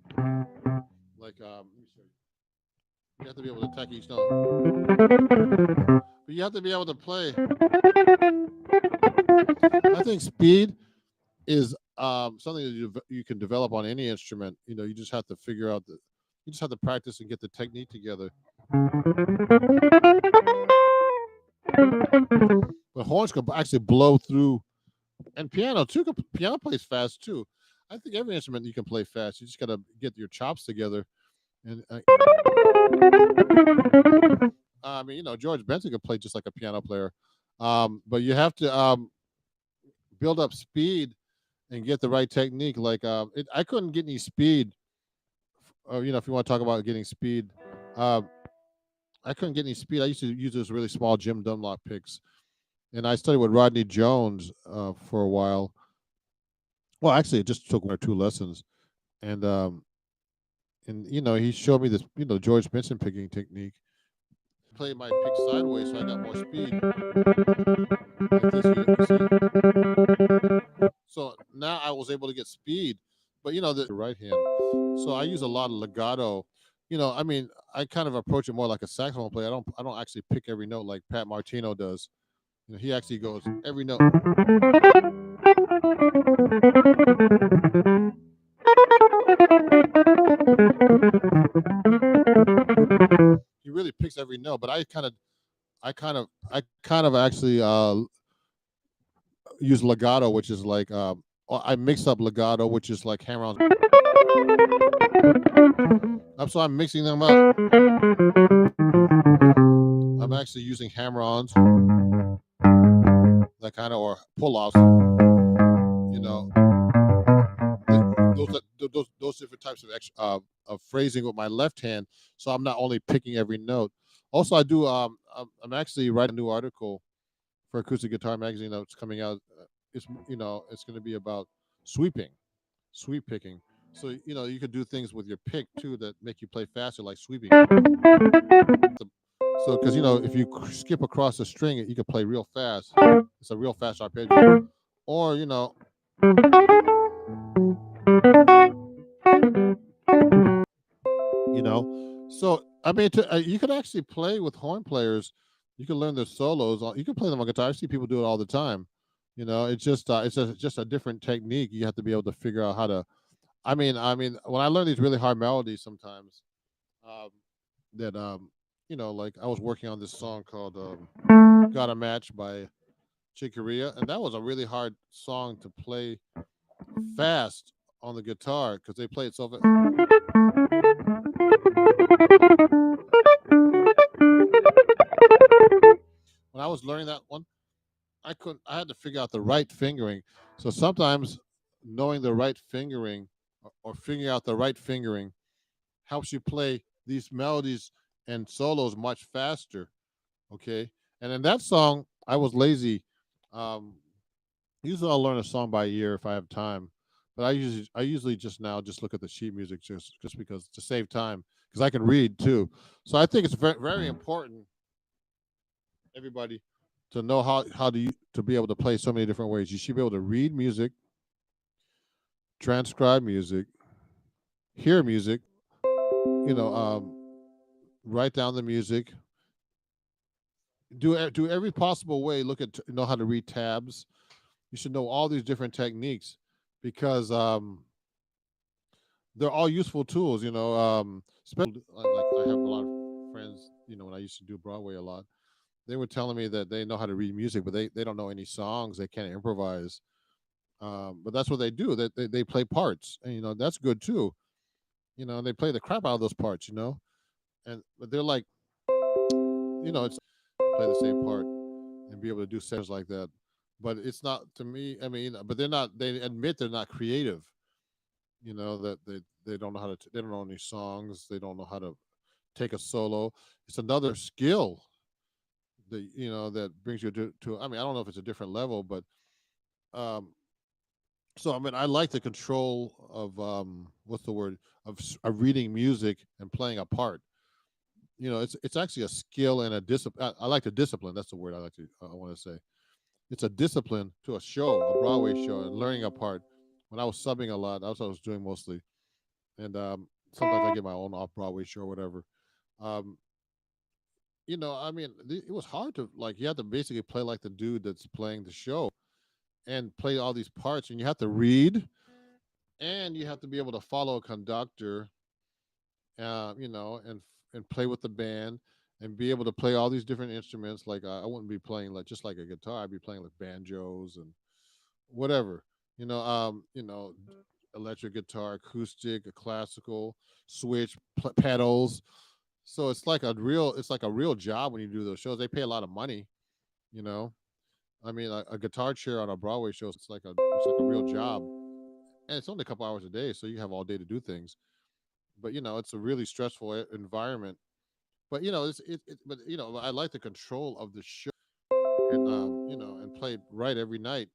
you have to be able to attack each note. But you have to be able to play. I think speed is something that you can develop on any instrument. You just have to figure out you just have to practice and get the technique together. But horns can actually blow through and piano too. Piano plays fast too. I think every instrument you can play fast. You just got to get your chops together. And I mean, George Benson could play just like a piano player, but you have to build up speed and get the right technique. Like I couldn't get any speed. Or if you want to talk about getting speed, uh, I couldn't get any speed. I used to use those really small Jim Dunlop picks, and I studied with Rodney Jones for a while. Well, actually, it just took 1 or 2 lessons, and he showed me this George Benson picking technique. Play my pick sideways, so I got more speed. Like this, see? So now I was able to get speed, but the right hand. So I use a lot of legato. I mean, I kind of approach it more like a saxophone player. I don't actually pick every note like Pat Martino does. He actually goes every note. He really picks every note, but I kind of actually use legato, which is like I mix up legato, which is like hammer-ons. So I'm mixing them up. I'm actually using hammer-ons, that kind of, or pull-offs. Those different types of phrasing with my left hand. So I'm not only picking every note. Also, I do. I'm actually writing a new article for Acoustic Guitar Magazine that's coming out. It's going to be about sweep picking. So you could do things with your pick too that make you play faster, like sweeping. So because if you skip across a string, you can play real fast. It's a real fast arpeggio. Or So I mean, you could actually play with horn players. You can learn their solos. You can play them on guitar. I see people do it all the time. It's just a different technique. You have to be able to figure out how to. I mean, when I learn these really hard melodies, sometimes um, that like I was working on this song called "Got a Match" by Chick Corea, and that was a really hard song to play fast on the guitar because they play it so fast. When I was learning that one, I had to figure out the right fingering. So sometimes knowing the right fingering or figuring out the right fingering helps you play these melodies and solos much faster. Okay. And in that song, I was lazy. Um, Usually I'll learn a song by ear if I have time. But I usually just look at the sheet music just because to save time because I can read too. So I think it's very very important, everybody, to know to be able to play so many different ways. You should be able to read music, transcribe music, hear music, write down the music, do every possible way. Know how to read tabs. You should know all these different techniques because they're all useful tools. Especially like I have a lot of friends. When I used to do Broadway a lot, they were telling me that they know how to read music, but they don't know any songs. They can't improvise. But that's what they do. They play parts, and that's good too. And they play the crap out of those parts. But they're like, it's play the same part and be able to do sounds like that. But it's not to me. I mean, but they're not. They admit they're not creative. That they don't know how to. They don't know any songs. They don't know how to take a solo. It's another skill that that brings you to. I mean, I don't know if it's a different level, but um, so I mean, I like the control of what's the word of reading music and playing a part. It's actually a skill and a discipline. I like the discipline. That's the word I want to say. It's a discipline to a show, a Broadway show, and learning a part. When I was subbing a lot, that's what I was doing mostly, and sometimes I get my own off Broadway show or whatever. Um, I mean, it was hard to like. You have to basically play like the dude that's playing the show and play all these parts, and you have to read, and you have to be able to follow a conductor, and play with the band, and be able to play all these different instruments. Like I wouldn't be playing like just like a guitar. I'd be playing like banjos and whatever, electric guitar, acoustic, classical, switch, pedals. So it's like a real job when you do those shows. They pay a lot of money, you know. I mean, a guitar chair on a Broadway show, it's like a real job, and it's only a couple hours a day, so you have all day to do things. But it's a really stressful environment. But but I like the control of the show, and and play it right every night,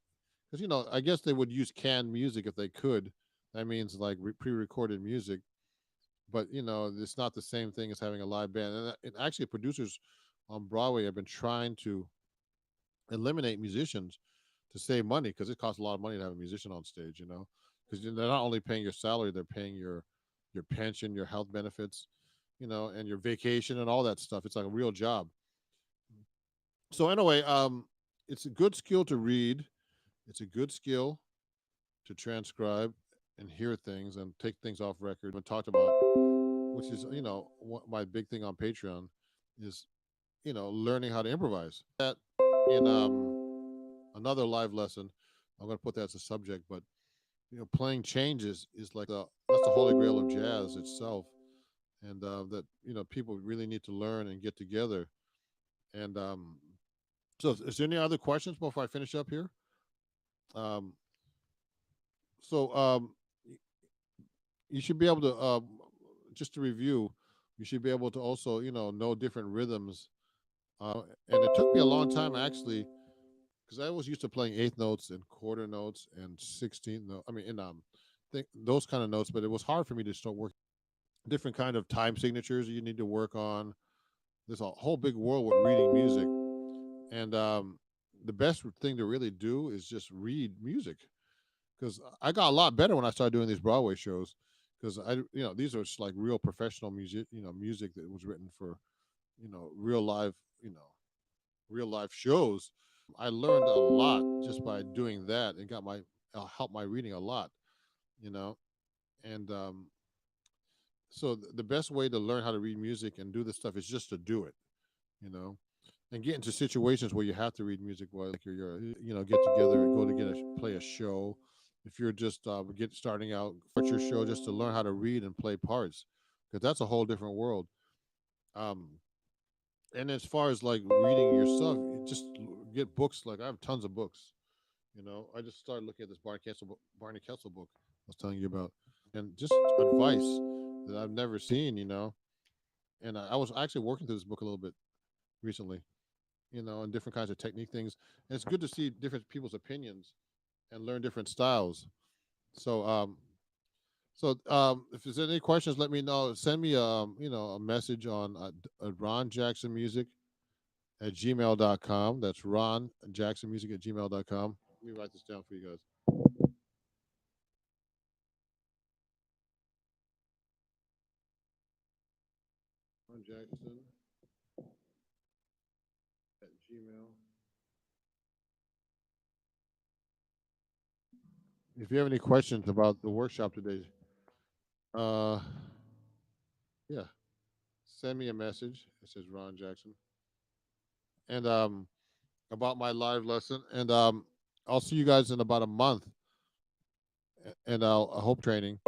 because I guess they would use canned music if they could. That means like pre-recorded music, but it's not the same thing as having a live band. And actually, producers on Broadway have been trying to eliminate musicians to save money, because it costs a lot of money to have a musician on stage. Because they're not only paying your salary, they're paying your pension, your health benefits, and your vacation and all that stuff. It's like a real job. So anyway, it's a good skill to read. It's a good skill to transcribe and hear things and take things off record. We talked about, which is my big thing on Patreon, is learning how to improvise. That in another live lesson, I'm going to put that as a subject, but playing changes is like that's the holy grail of jazz itself, and that people really need to learn and get together. And so, is there any other questions before I finish up here? Um, so you should be able to just to review. You should be able to also know different rhythms. And it took me a long time actually, because I was used to playing eighth notes and quarter notes and 16th note. I mean, in those kind of notes, but it was hard for me to start working different kind of time signatures you need to work on. There's a whole big world with reading music, and the best thing to really do is just read music, because I got a lot better when I started doing these Broadway shows, because these are just like real professional music, music that was written for real live real life shows. I learned a lot just by doing that, and got my helped my reading a lot, you know. And so the best way to learn how to read music and do this stuff is just to do it, you know, and get into situations where you have to read music, while like you're get together and go to play a show. If you're just starting out at your show, just to learn how to read and play parts, because that's a whole different world. Um, and as far as like reading yourself, you just get books. Like I have tons of books. I just started looking at this Barney Kessel book I was telling you about, and just advice that I've never seen. And I was actually working through this book a little bit recently. And different kinds of technique things. And it's good to see different people's opinions and learn different styles. So, if there's any questions, let me know. Send me a message on Ron Jackson Music at gmail.com. That's Ron Jackson Music at gmail.com. Let me write this down for you guys. Ron Jackson at Gmail. If you have any questions about the workshop today, yeah, send me a message. It says Ron Jackson, and about my live lesson, and I'll see you guys in about a month, and I hope training,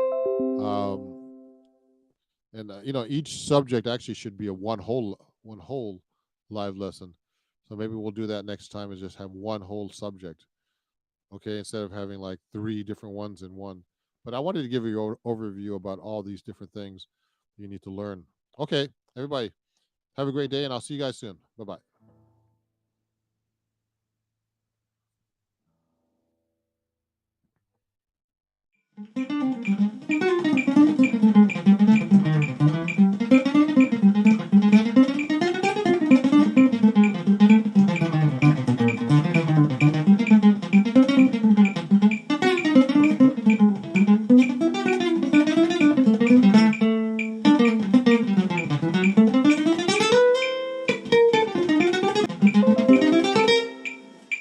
and each subject actually should be a one whole live lesson. So maybe we'll do that next time, is just have one whole subject, okay, instead of having like 3 different ones in one. But I wanted to give you an overview about all these different things you need to learn. Okay, everybody, have a great day, and I'll see you guys soon. Bye-bye.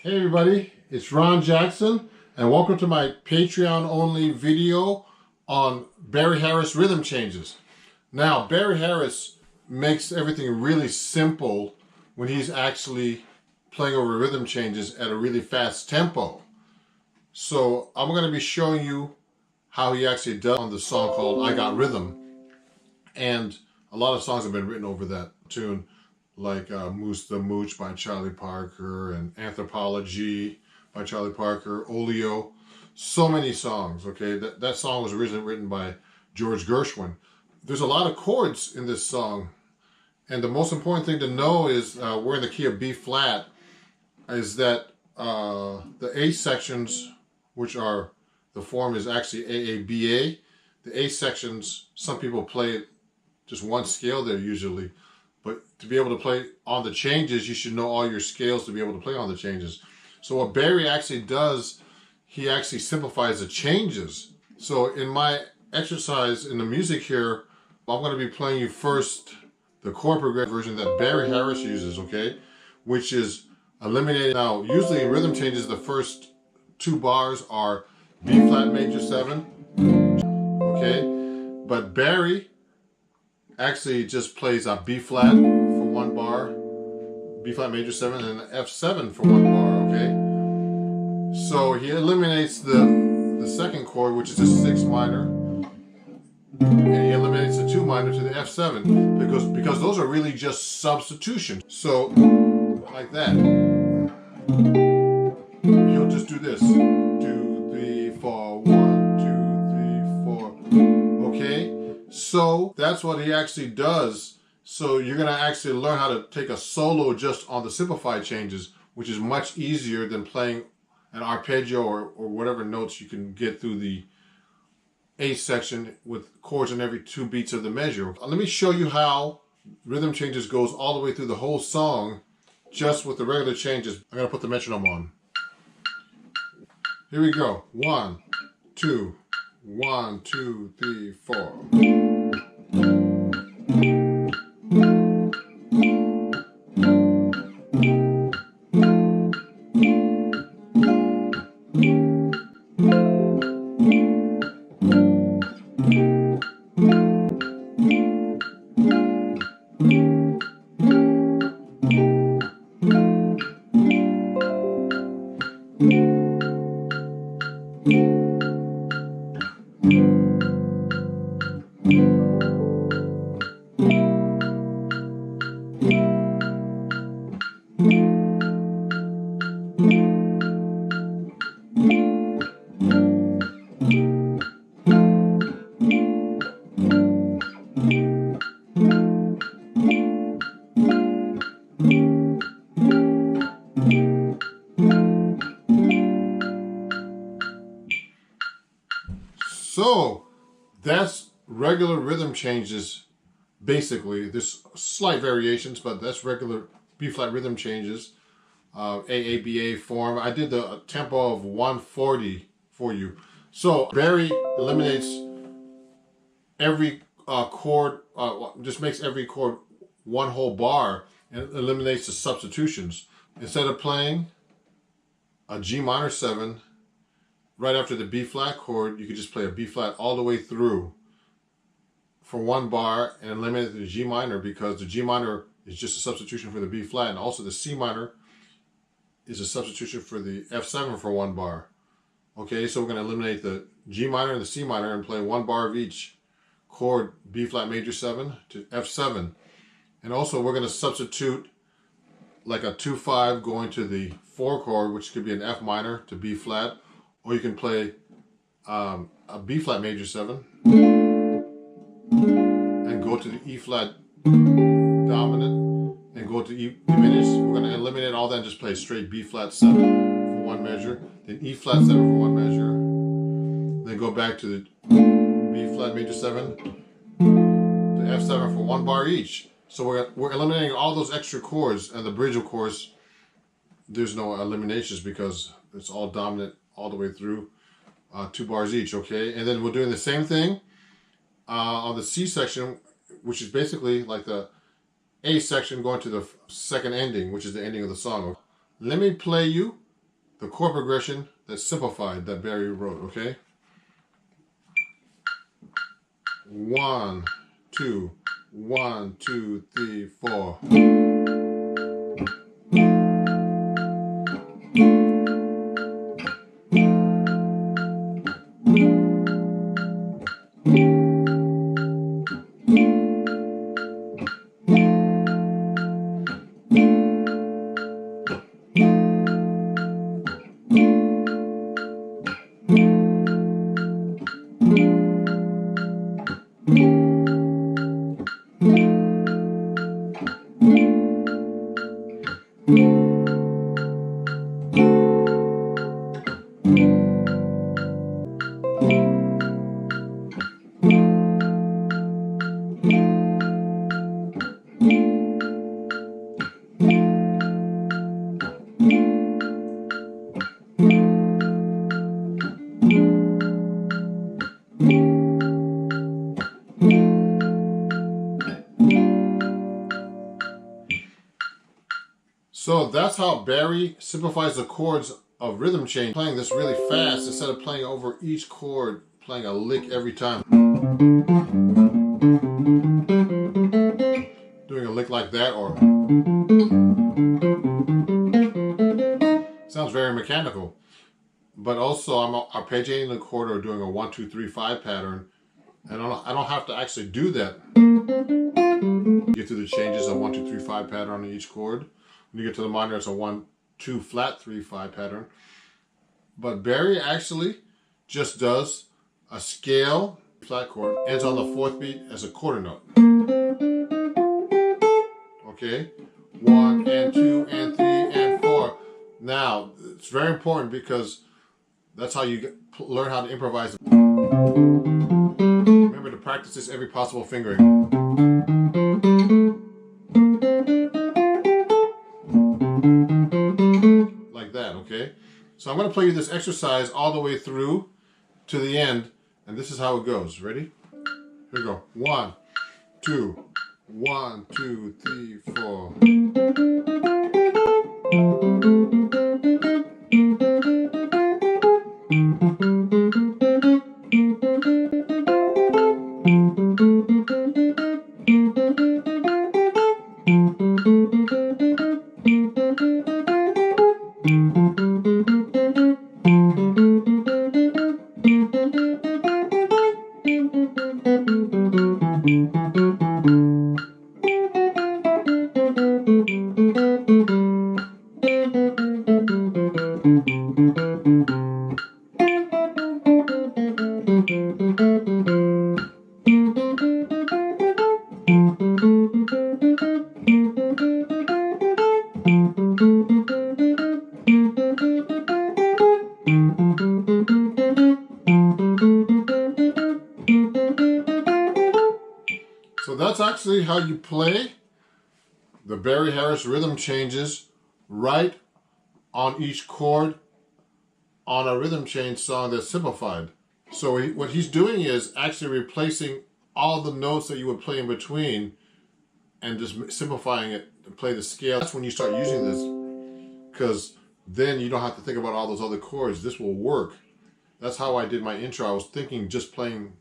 Hey everybody, it's Ron Jackson, and welcome to my Patreon only video on Barry Harris rhythm changes. Now, Barry Harris makes everything really simple when he's actually playing over rhythm changes at a really fast tempo. So I'm going to be showing you how he actually does on the song called I Got Rhythm. And a lot of songs have been written over that tune, like Moose the Mooch by Charlie Parker and Anthropology by Charlie Parker, Oleo. So many songs, okay? That song was originally written by George Gershwin. There's a lot of chords in this song. And the most important thing to know is we're in the key of B flat, is that the A sections, which are, the form is actually AABA. The A sections, some people play just one scale there usually. But to be able to play on the changes, you should know all your scales to be able to play on the changes. So what Barry actually does, he actually simplifies the changes. So in my exercise in the music here, I'm going to be playing you first the chord progression version that Barry Harris uses, okay? Which is eliminated. Now, usually in rhythm changes, the first 2 bars are B flat major 7, okay? But Barry actually just plays a B flat for 1 bar, B flat major 7, and an F7 for 1 bar, okay? So he eliminates the second chord, which is a 6 minor, and he eliminates the 2 minor to the F7 because those are really just substitutions. So like that, he'll just do this: 2, 3, 4, 1, 2, 3, 4. Okay, so that's what he actually does. So you're gonna actually learn how to take a solo just on the simplified changes, which is much easier than playing an arpeggio or whatever notes you can get through the A section with chords in every 2 beats of the measure. Let me show you how rhythm changes goes all the way through the whole song just with the regular changes. I'm gonna put the metronome on. Here we go. 1, 2, 1, 2, 3, 4. So that's regular rhythm changes, basically. There's slight variations, but that's regular B-flat rhythm changes, AABA form. I did the tempo of 140 for you. So Barry eliminates every chord, just makes every chord 1 whole bar and eliminates the substitutions. Instead of playing a G minor 7, right after the B flat chord, you could just play a B flat all the way through for 1 bar and eliminate the G minor, because the G minor is just a substitution for the B flat, and also the C minor is a substitution for the F7 for 1 bar. Okay, so we're going to eliminate the G minor and the C minor and play 1 bar of each chord, B flat major 7 to F7. And also we're going to substitute like a 2-5 going to the 4 chord, which could be an F minor to B flat, or you can play a B flat major 7 and go to the E flat dominant and go to E diminished. We're going to eliminate all that and just play straight B flat 7 for 1 measure, then E flat 7 for 1 measure, then go back to the B flat major 7 to F7 for 1 bar each. So we're eliminating all those extra chords, and the bridge, of course, there's no eliminations because it's all dominant all the way through, 2 bars each, okay? And then we're doing the same thing on the C section, which is basically like the A section going to the second ending, which is the ending of the song. Let me play you the chord progression that's simplified that Barry wrote, okay? 1, 2, 1, 2, 3, 4. So that's how Barry simplifies the chords of rhythm change, playing this really fast instead of playing over each chord, playing a lick every time. Doing a lick like that, or sounds very mechanical. But also I'm arpeggiating the chord or doing a 1, 2, 3, 5 pattern, and I don't have to actually do that. Get through the changes of 1, 2, 3, 5 pattern on each chord. When you get to the minor, it's a 1, 2 flat 3, 5 pattern. But Barry actually just does a scale flat chord, ends on the 4th beat as a quarter note. Okay, 1 and 2 and 3 and 4. Now it's very important because that's how you learn how to improvise. Remember to practice this every possible fingering. Like that, okay? So I'm going to play you this exercise all the way through to the end, and this is how it goes. Ready? Here we go. 1, 2, 1, 2, 3, 4. So that's actually how you play the Barry Harris rhythm changes right on each chord on a rhythm change song that's simplified. So what he's doing is actually replacing all the notes that you would play in between and just simplifying it to play the scale. That's when you start using this, because then you don't have to think about all those other chords. This will work. That's how I did my intro. I was thinking just playing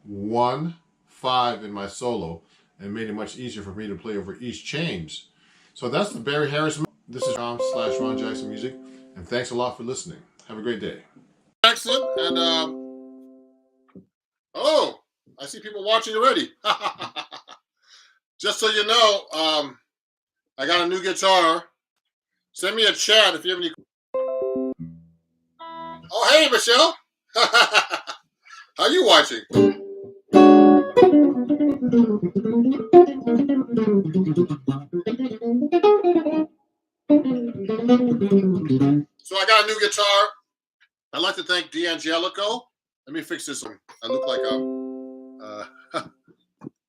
1, 5 in my solo, and made it much easier for me to play over each change. So that's the Barry Harris. This is Ron Jackson Music, and thanks a lot for listening. Have a great day. Jackson, and oh, I see people watching already. Just so you know, I got a new guitar. Send me a chat if you have any. Oh, hey, Michelle. How you watching? So I got a new guitar. I'd like to thank D'Angelico. Let me fix this one. I look like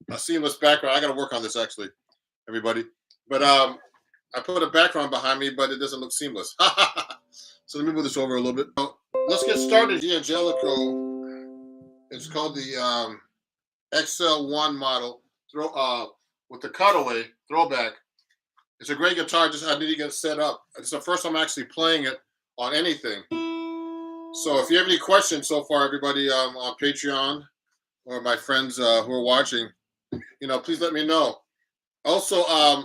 a seamless background. I got to work on this actually, everybody. But I put a background behind me, but it doesn't look seamless. So let me move this over a little bit. Let's get started. D'Angelico. It's called the XL1 model. With the cutaway throwback. It's a great guitar. Just I need to get it set up. It's the first time I'm actually playing it on anything. So if you have any questions so far, everybody on Patreon or my friends who are watching, please let me know. Also, I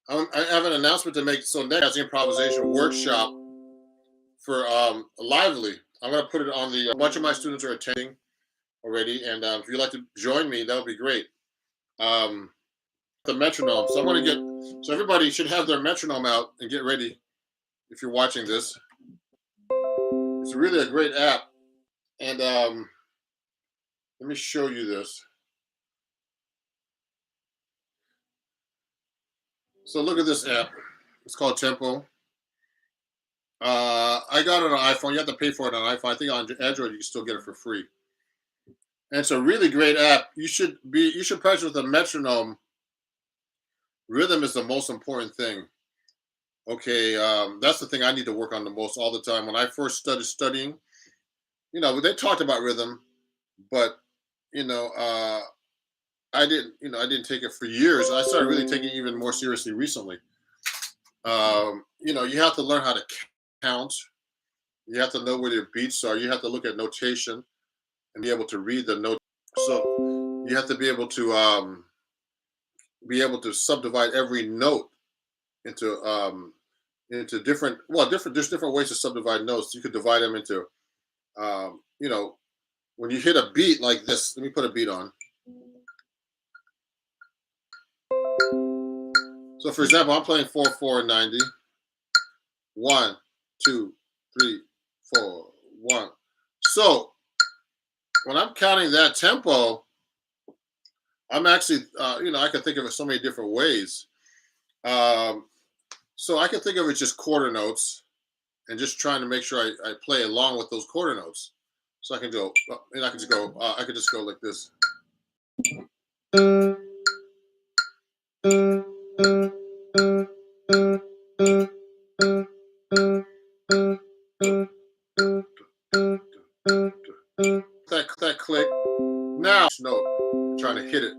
have an announcement to make. So next improvisation workshop for Lively. I'm going to put it on a bunch of my students are attending already, and if you'd like to join me, that would be great. The metronome. So I'm going to so everybody should have their metronome out and get ready if you're watching this. It's really a great app. And let me show you this. So look at this app. It's called Tempo. I got it on iPhone. You have to pay for it on iPhone. I think on Android you can still get it for free. And it's a really great app. You should practice with a metronome. Rhythm is the most important thing. Okay, that's the thing I need to work on the most all the time. When I first started studying, they talked about rhythm, but I didn't take it for years. I started really taking it even more seriously recently. You have to learn how to count. You have to know where your beats are. You have to look at notation and be able to read the note. So you have to be able to subdivide every note into different. Well, There's different ways to subdivide notes. You could divide them into, when you hit a beat like this. Let me put a beat on. So, for example, I'm playing 4/4 and 90. 1, 2, 3, 4, 1. So when I'm counting that tempo, I'm actually, I can think of it so many different ways. So I can think of it just quarter notes and just trying to make sure I play along with those quarter notes. So I can go, and I can just go like this. That click. Now note, trying to hit it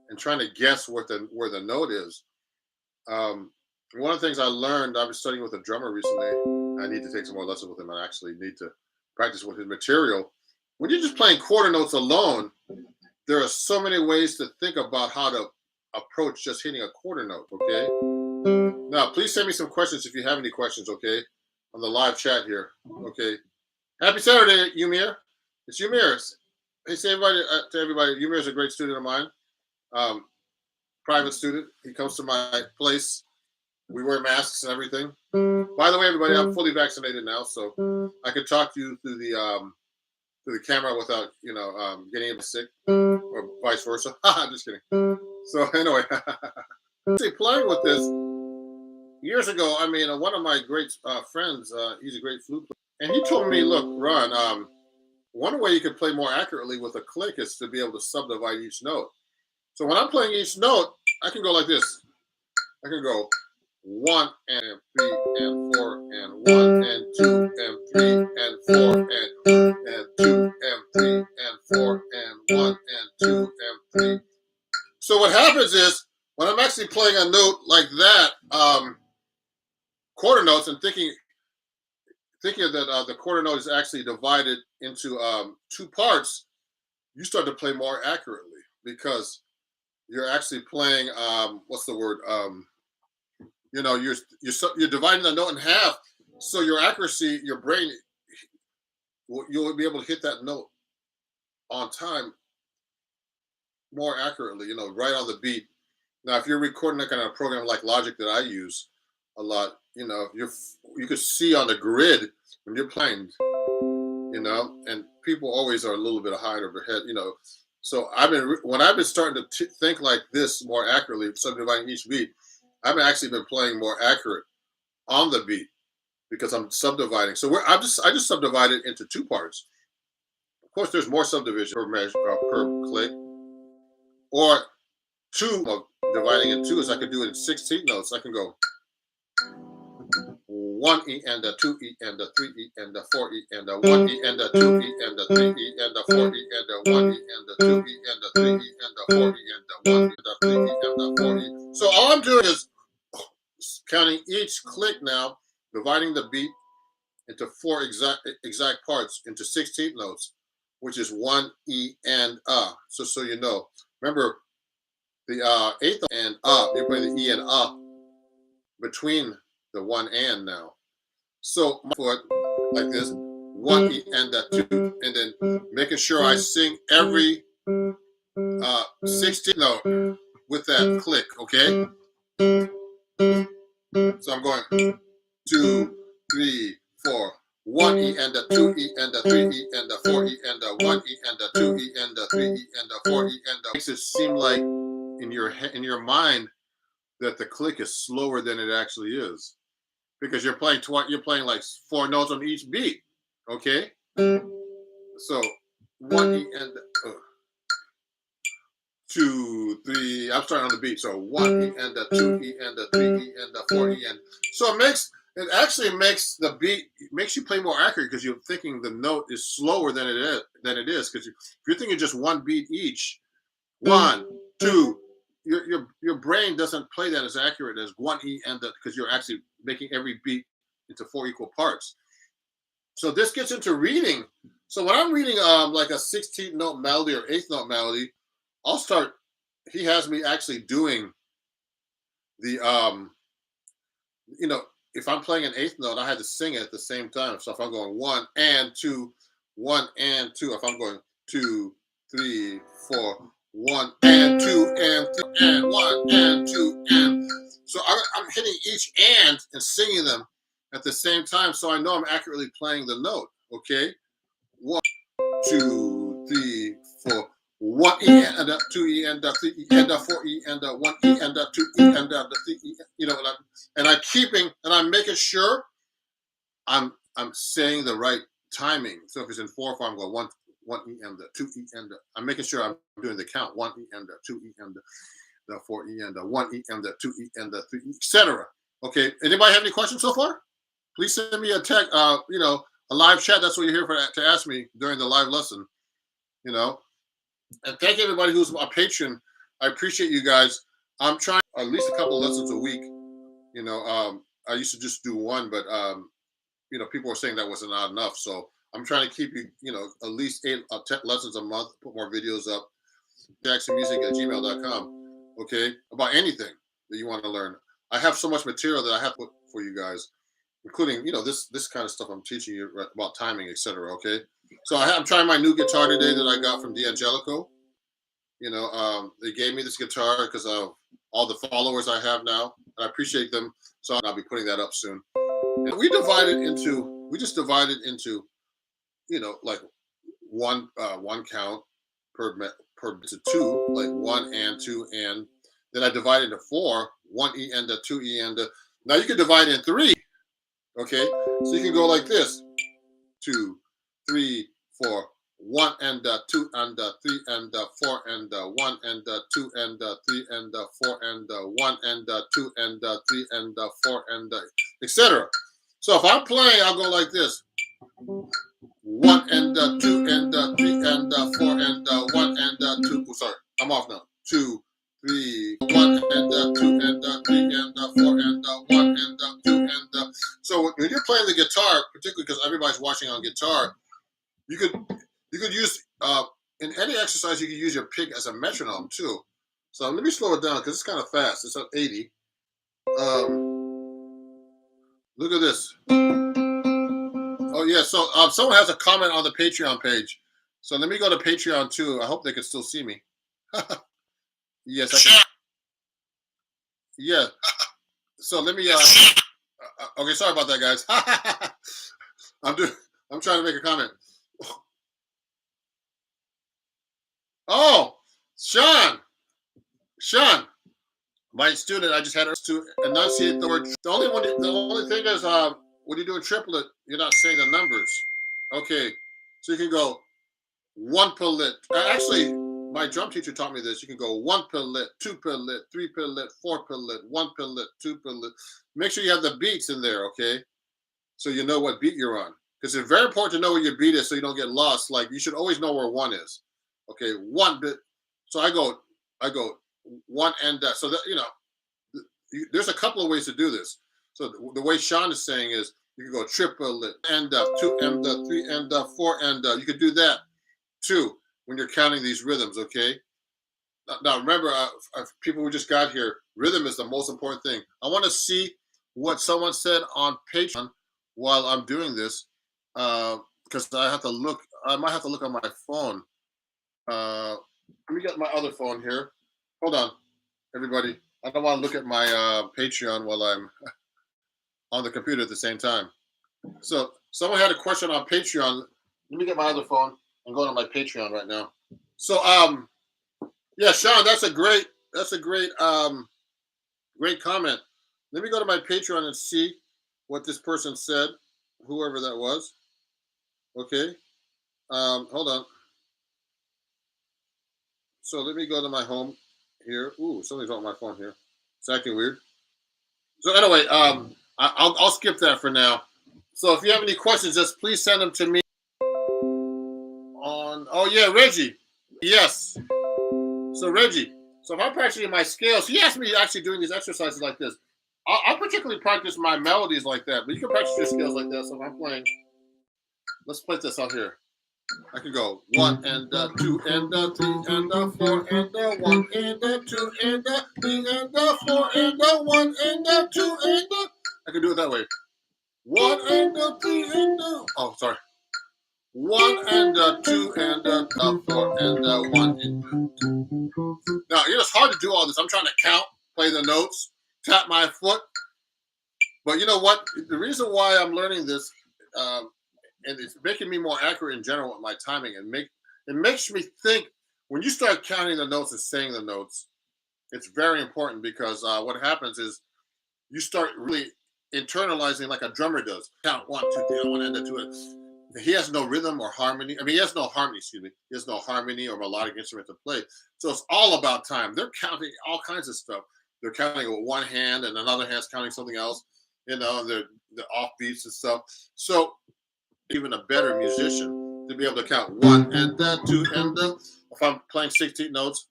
and trying to guess where the note is. One of the things I learned, I was studying with a drummer recently. I need to take some more lessons with him. I actually need to practice with his material. When you're just playing quarter notes alone, there are so many ways to think about how to approach just hitting a quarter note. Okay. Now, please send me some questions if you have any questions. Okay, on the live chat here. Okay. Happy Saturday, Umir. It's Umir. Hey, say everybody to everybody. Umir is a great student of mine. Private student. He comes to my place. We wear masks and everything. By the way, everybody, I'm fully vaccinated now, so I can talk to you through the camera without getting sick or vice versa. I'm just kidding. So anyway, see, playing with this years ago. I mean, one of my great friends, he's a great flute player, and he told me, "Look, Ron, one way you can play more accurately with a click is to be able to subdivide each note. So when I'm playing each note, I can go like this. I can go 1 and 3 and 4 and 1 and 2 and 3 and 4 and 2 and 3 and 4 and 1 and 2 and 3. So what happens is when I'm actually playing a note like that, quarter notes, and thinking that the quarter note is actually divided into two parts, you start to play more accurately because you're actually playing what's the word? You're dividing the note in half, so your accuracy, your brain, you'll be able to hit that note on time more accurately. Right on the beat. Now, if you're recording that kind of program like Logic that I use a lot, you could see on the grid when you're playing, and people always are a little bit higher of their head, So when I've been starting to think like this more accurately, subdividing each beat, I've actually been playing more accurate on the beat because I'm subdividing. So I just subdivided into two parts. Of course, there's more subdivision per measure per click, or two of dividing in two is I could do it in 16 notes. I can go 1 E and a 2 E and a 3 E and a 4 E and a 1 E and a 2 E and a 3 E and a 4 E and a 1 E and a 2 E and a 3 E and a 4 E and a 1 E and a 3 E and a 4 E. So all I'm doing is counting each click now, dividing the beat into four exact parts into 16 notes, which is 1 E and a. So you know. Remember the eighth and you're putting the E and between the 1 and now. So my foot like this, 1 E and a 2, and then making sure I sing every 16th note with that click, okay? So I'm going 2, 3, 4, 1 E and a 2 E and a 3 E and a 4 E and a 1 E and a 2 E and a 3 E and a 4 E and a. Makes it seem like in your mind that the click is slower than it actually is, because you're playing like 4 notes on each beat, okay? So 1 E and 2, 3. I'm starting on the beat. So 1 E and a 2 E and a 3 E and a 4 E and. So it actually makes the beat, makes you play more accurate because you're thinking the note is slower than it is. Because if you're thinking just one beat each, 1, 2, your brain doesn't play that as accurate as one E and because you're actually making every beat into 4 equal parts. So this gets into reading. So when I'm reading like a 16th note melody or 8th note melody, I'll start. He has me actually doing the if I'm playing an 8th note, I had to sing it at the same time. So if I'm going 1 and 2, 1 and 2, if I'm going 2, 3, 4, 1 and 2 and 3 and 1 and 2 and so I'm hitting each and singing them at the same time, so I know I'm accurately playing the note. Okay, 1, 2, 3, 4. 1 E and 2 E and 3 E and 4 E and 1 E and 2 E and 3 E. I'm making sure I'm saying the right timing. So if it's in 4/4, I'm going 1 E and 2 E and I'm making sure I'm doing the count 1 E and 2 E and 4 E and 1 E and 2 E and 3 E, etc. Okay. Anybody have any questions so far? Please send me a text. A live chat. That's what you're here for, to ask me during the live lesson. And thank you everybody who's a patron. I appreciate you guys. I'm trying at least a couple lessons a week. I used to just do one, but people were saying that wasn't not enough. So I'm trying to keep you, at least 8 10 lessons a month. Put more videos up. JacksonMusic@gmail.com. Okay, about anything that you want to learn. I have so much material that I have put for you guys, including this kind of stuff I'm teaching you about timing, etc. Okay. So I'm trying my new guitar today that I got from D'Angelico. They gave me this guitar because of all the followers I have now. I appreciate them. So I'll be putting that up soon. And we just divided into, like one count per to 2, like 1 and 2 and then I divide into 4, 1 E and 2 E and now you can divide in 3. Okay, so you can go like this: 2, 3, 4, 1 and 2 and 3 and 4 and 1 and 2 and 3 and 4 and 1 and 2 and 3 and 4 and etc. So if I'm playing, I'll go like this: 1 and 2 and 3 and 4 and 1 and 2. Oh, sorry, I'm off now. 2, 3, 1 and 2 and 3 and 4 and 1 and 2 and so when you're playing the guitar, particularly because everybody's watching on guitar, you could use in any exercise you can use your pick as a metronome too. So let me slow it down because it's kind of fast. It's at 80. Look at this. Oh yeah. So someone has a comment on the Patreon page. So let me go to Patreon too. I hope they can still see me. Yes, I can. Yeah. So let me. Okay, sorry about that, guys. I'm trying to make a comment. Oh, Sean, my student. I just had her to enunciate the word. The only thing is, when you're doing triplet, you're not saying the numbers. Okay, so you can go 1 per lit. Actually, my drum teacher taught me this. You can go 1 per lit, 2 per lit, 3 per lit, 4 per lit, 1 per lit, 2 per lit. Make sure you have the beats in there, okay? So you know what beat you're on. Because it's very important to know where your beat is so you don't get lost. Like, you should always know where 1 is. Okay, 1 bit. So I go 1 and that. So that, there's a couple of ways to do this. So the way Sean is saying is you can go triple lit, and 2 and 3 and 4 and you could do that too when you're counting these rhythms, okay? Now remember, people who just got here, rhythm is the most important thing. I want to see what someone said on Patreon while I'm doing this, because I have to look. I might have to look on my phone. Let me get my other phone here. Hold on, everybody. I don't want to look at my Patreon while I'm on the computer at the same time. So someone had a question on Patreon. Let me get my other phone and go to my Patreon right now. So yeah, Sean, that's a great great comment. Let me go to my Patreon and see what this person said, whoever that was. Okay. Hold on. So let me go to my home here. Ooh, somebody's on my phone here. It's acting weird. So anyway, I'll skip that for now. So if you have any questions, just please send them to me on. Oh yeah, Reggie. Yes. So Reggie. So if I'm practicing my scales, he asked me actually doing these exercises like this. I'll particularly practice my melodies like that, but you can practice your scales like that. So if I'm playing, let's play this out here. I can go 1 and 2 and 3 and 4 and 1 and 2 and 3 and 4 and 1 and 2 and I can do it that way. 1 and 3 and oh, sorry. 1 and 2 and 4 and 1 and 2. Now it's hard to do all this. I'm trying to count, play the notes, tap my foot. But you know what? The reason why I'm learning this, and it's making me more accurate in general with my timing, and it makes me think when you start counting the notes and saying the notes, it's very important because what happens is you start really internalizing like a drummer does. Count 1, 2, 3, 1 and 2. He has no rhythm or harmony. I mean, he has no harmony. Excuse me. He has no harmony or melodic instrument to play. So it's all about time. They're counting all kinds of stuff. They're counting with one hand, and another hand's counting something else. You know, the offbeats and stuff. So even a better musician to be able to count 1 and 2 and if I'm playing 16 notes,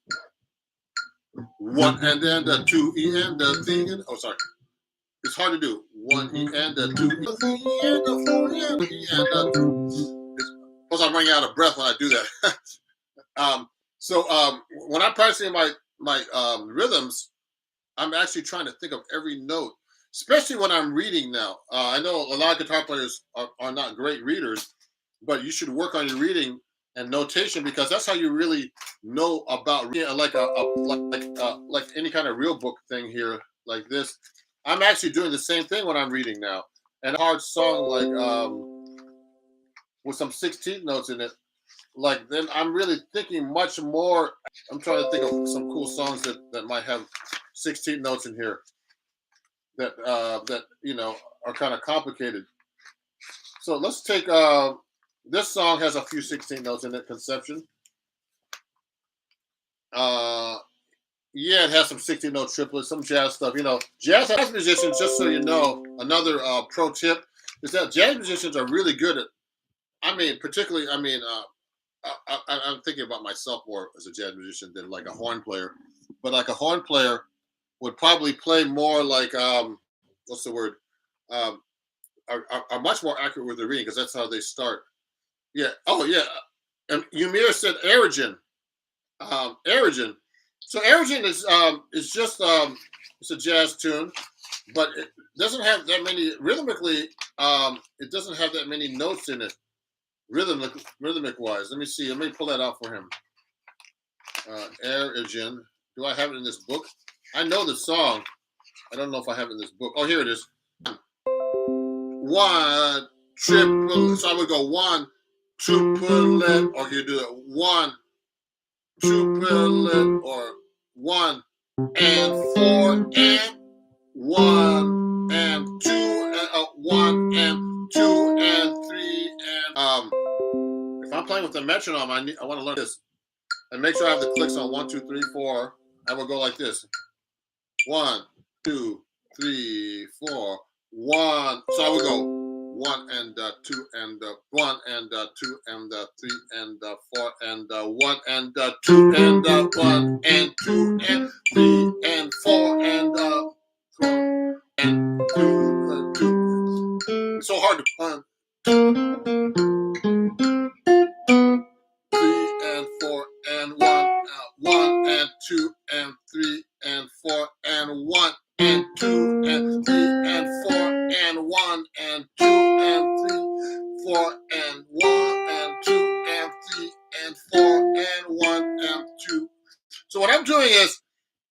1 and then 2 E and 3 and oh sorry, it's hard to do 1 E and 2 E and 3 and 4 and E and 2. Plus I'm running out of breath when I do that. So when I'm practicing my rhythms, I'm actually trying to think of every note. Especially when I'm reading now. I know a lot of guitar players are not great readers, but you should work on your reading and notation because that's how you really know about reading. Like any kind of real book thing here, like this. I'm actually doing the same thing when I'm reading now. And a hard song like with some 16th notes in it, like then I'm really thinking much more. I'm trying to think of some cool songs that might have 16 notes in here. That you know are kind of complicated. So let's take this song has a few 16 notes in it. Conception. Yeah, it has some 16 note triplets, some jazz stuff. You know, jazz musicians. Just so you know, another pro tip is that jazz musicians are really good at. I mean, particularly. I mean, I'm thinking about myself more as a jazz musician than like a horn player, but like a horn player would probably play more like what's the word? Are much more accurate with the reading because that's how they start. Yeah. Oh yeah. And Ymir said Erigen. Erigen. So Erigen is just it's a jazz tune, but it doesn't have that many rhythmically. It doesn't have that many notes in it, rhythmic wise. Let me see. Let me pull that out for him. Erigen. Do I have it in this book? I know the song. I don't know if I have it in this book. Oh, here it is. 1 triple. So I would go 1 triplet, or you do it 1 triplet, or 1 and 4 and 1 and 2 and 1 and 2 and 3 and If I'm playing with the metronome, I want to learn this and make sure I have the clicks on 1, 2, 3, 4. I will go like this. 1, 2, 3, 4, 1. So I would go 1 and 2 and 1 and 2 and 3 and 4 and 1 and 2 and 1 and 2 and 3 and 4 and 2. It's so hard to plan. 3 and 4 and 1 and 2 and 3 and 4 and 1 and 2 and 3 and 4 and 1 and 2 and 3, 4 and 1 and 2 and 3 and 4 and 1 and 2. So what I'm doing is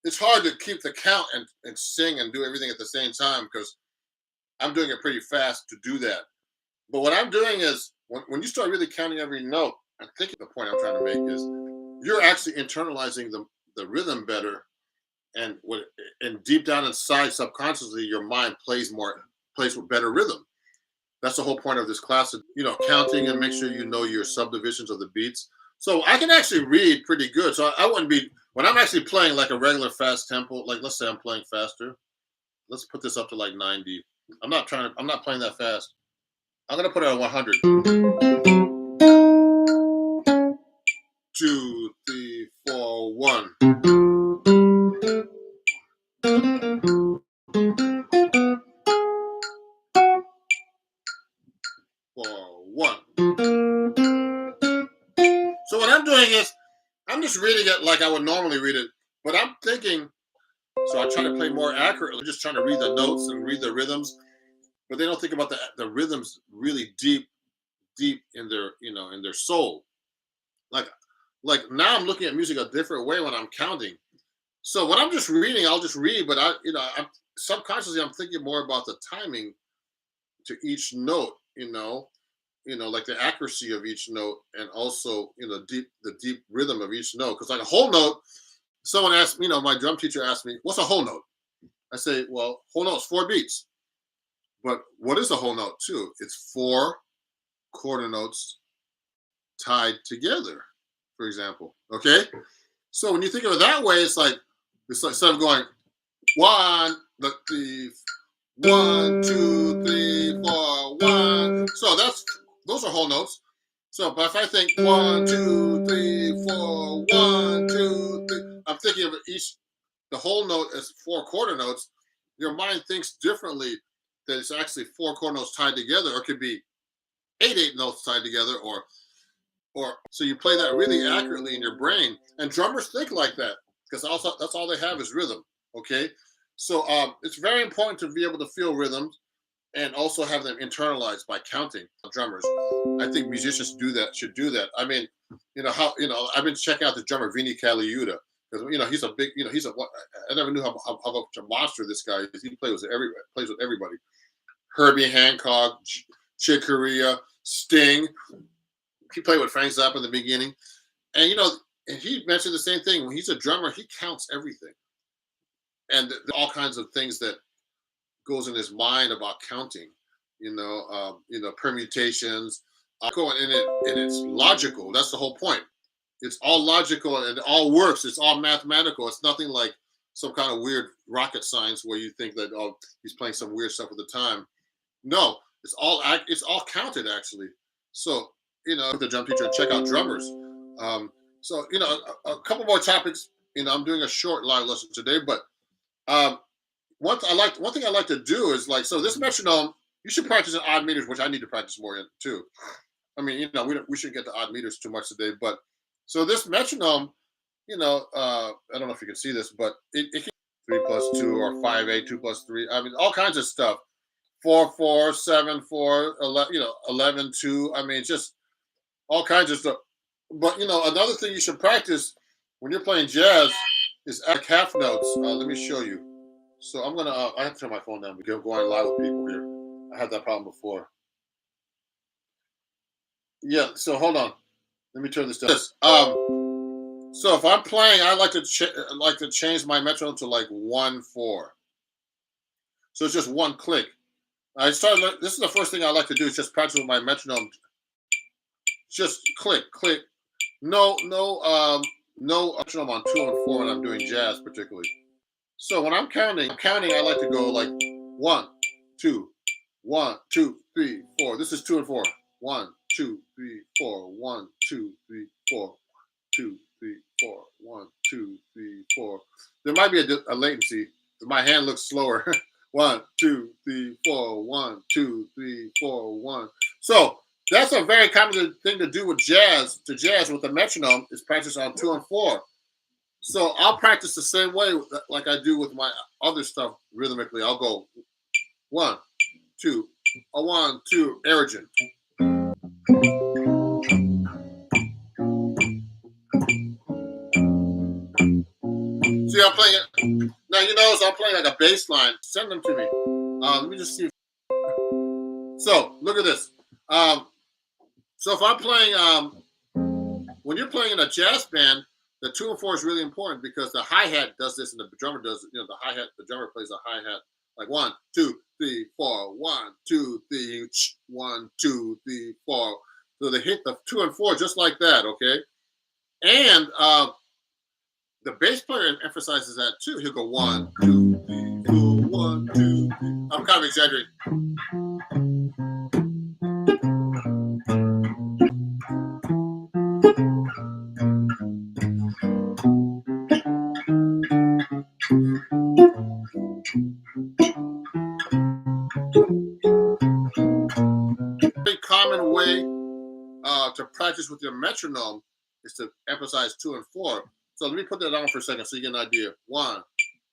it's hard to keep the count and sing and do everything at the same time because I'm doing it pretty fast to do that. But what I'm doing is when you start really counting every note, I think the point I'm trying to make is you're actually internalizing the rhythm better, and deep down inside subconsciously your mind plays with better rhythm. That's the whole point of this class, counting and make sure you know your subdivisions of the beats. So I can actually read pretty good. So I wouldn't be, when I'm actually playing like a regular fast tempo, like let's say I'm playing faster. Let's put this up to like 90. I'm not playing that fast. I'm going to put it at 100. 2, 3, 4, 1. one. So what I'm doing is I'm just reading it like I would normally read it, but I'm thinking. So I try to play more accurately, just trying to read the notes and read the rhythms, but they don't think about the rhythms really deep in their in their soul. Like now I'm looking at music a different way when I'm counting. So when I'm just reading, I'll just read, but I'm subconsciously I'm thinking more about the timing to each note, like the accuracy of each note, and also the deep rhythm of each note. Because like a whole note, someone asked me, my drum teacher asked me, "What's a whole note?" I say, "Well, whole note's 4 beats." But what is a whole note too? It's 4 quarter notes tied together, for example. Okay, so when you think of it that way, it's like instead of going 1, 2, 3, 4, 1. So those are whole notes. So, but if I think 1, 2, 3, 4, 1, 2, 3, I'm thinking of the whole note as 4 quarter notes. Your mind thinks differently, that it's actually 4 quarter notes tied together, or it could be 8 notes tied together, or so you play that really accurately in your brain. And drummers think like that because also that's all they have is rhythm. Okay, so it's very important to be able to feel rhythms and also have them internalized by counting. Drummers, I think musicians should do that. I mean, I've been checking out the drummer Vinny Caliuta, because he's a big, I never knew how much a monster this guy is. He plays with everybody. Herbie Hancock, Chick Corea, Sting. He played with Frank Zappa in the beginning, and and he mentioned the same thing. When he's a drummer, he counts everything, and all kinds of things that goes in his mind about counting. Permutations. And it's logical. That's the whole point. It's all logical and it all works. It's all mathematical. It's nothing like some kind of weird rocket science where you think that he's playing some weird stuff at the time. No, it's all counted actually. So the drum teacher and check out drummers. So a couple more topics. I'm doing a short live lesson today, but one thing I like to do is so this metronome. You should practice in odd meters, which I need to practice more in too. I mean, we shouldn't get to odd meters too much today, but so this metronome, I don't know if you can see this, but it can 3 + 2 or 5/8, 2 + 3. I mean, all kinds of stuff. 4/4, 7/4, 11/2. I mean, just all kinds of stuff. But another thing you should practice when you're playing jazz is half notes. Let me show you. So I'm gonna. I have to turn my phone down because I'm going live with people here. I had that problem before. Yeah. So hold on. Let me turn this down. So if I'm playing, I like to change my metronome to 1/4. So it's just one click. This is the first thing I like to do is just practice with my metronome. Just click, click. No metronome on 2 and 4 when I'm doing jazz particularly. So when I'm counting, I like to go 1, 2, 1, 2, 3, 4. This is 2 and 4. 1, 2, 3, 4. 1, 2, 3, 4. 2, 3, 4. 1, 2, 3, 4. There might be a latency. My hand looks slower. 1, 2, 3, 4. 1, 2, 3, 4. 1. So that's a very common thing to do with jazz. With the metronome is practice on 2 and 4. So I'll practice the same way like I do with my other stuff rhythmically. I'll go 1, 2, 1, 2, Aerogen. See, I'm playing it. Now you notice I'm playing like a bass line. Send them to me. Let me just see. So look at this. So if I'm playing, when you're playing in a jazz band, the 2 and 4 is really important because the hi-hat does this and the drummer does it. The hi-hat, the drummer plays a hi-hat like 1, 2, 3, 4, 1, 2, 3, 1, 2, 3, 4. So they hit the 2 and 4 just like that, okay? And the bass player emphasizes that too. He'll go 1, 2, 3, 4, 1, 2, 3. I'm kind of exaggerating. practice with your metronome is to emphasize 2 and 4. So let me put that on for a second so you get an idea. 1,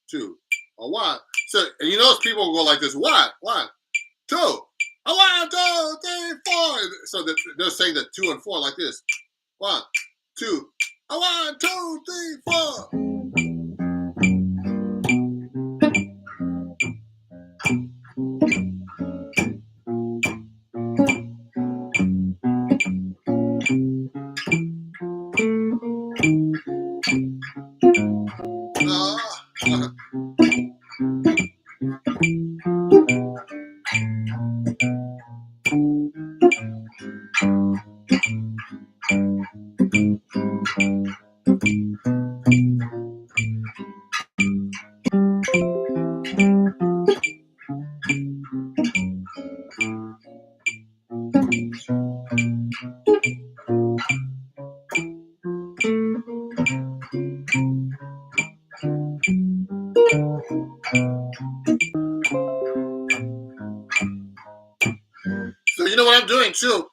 2, or 1. So and you notice people will go like this: 1, 1, 2, 1, 2, 3, 4. So they're saying the 2 and 4 like this: 1, 2, 1, 2, 3, 4. So you know what I'm doing too?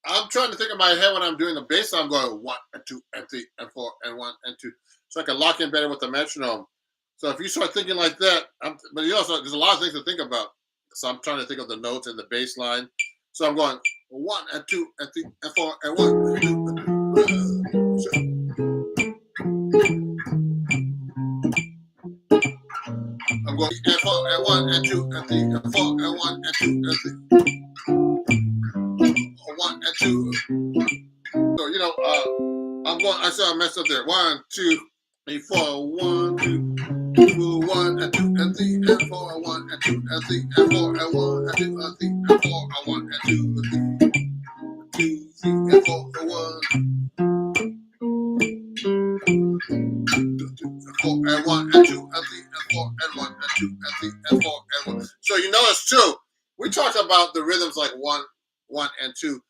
I'm trying to think in my head when I'm doing the bass. I'm going 1 and 2 and 3 and 4 and 1 and 2, so I can lock in better with the metronome. So if you start thinking like that, but you also there's a lot of things to think about. So I'm trying to think of the notes and the bass line. So I'm going 1 and 2 and 3 and 4 and 1 and 2 and 3. I'm going and 4 and 1 and 2 and 3 and 4 and 1 and 2 and 3. 1 and 2. So you know, I'm going. I saw I messed up there. 1, 2, 3, 4. 1, 2, 1 and 2 and 3 and 4. 1 and 2 and 3 and 4 and 1 and 2 and 3 and 4 and 1 and 2 and 3. 2, 3 and 4 and 1. 4 and 1 and 2 and 3 and 4 and 1 and 2 and 3 and 4 and 1. So you notice too, we talked about the rhythms like 1, 1 and 2.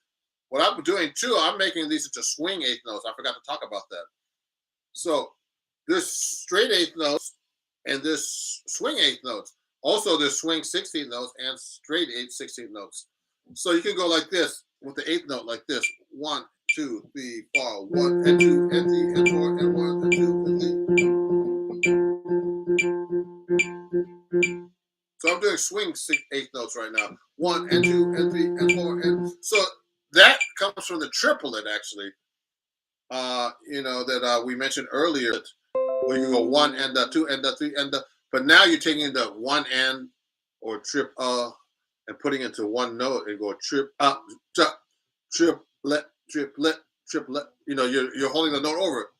What I'm doing too, I'm making these into swing eighth notes. I forgot to talk about that. So there's straight eighth notes and there's swing eighth notes. Also, there's swing 16th notes and straight 16th notes. So you can go like this with the eighth note, like this: 1, 2, 3, 4, 1 and 2 and 3 and 4 and 1 and 2 and 3. So I'm doing swing 8th notes right now: 1 and 2 and 3 and 4 and so that comes from the triplet, actually. You know that we mentioned earlier, where you go 1 and 2 and 3 and but now you're taking the 1 and or trip and putting into one note and go trip up, triplet, triplet, triplet. You know, you're holding the note over it.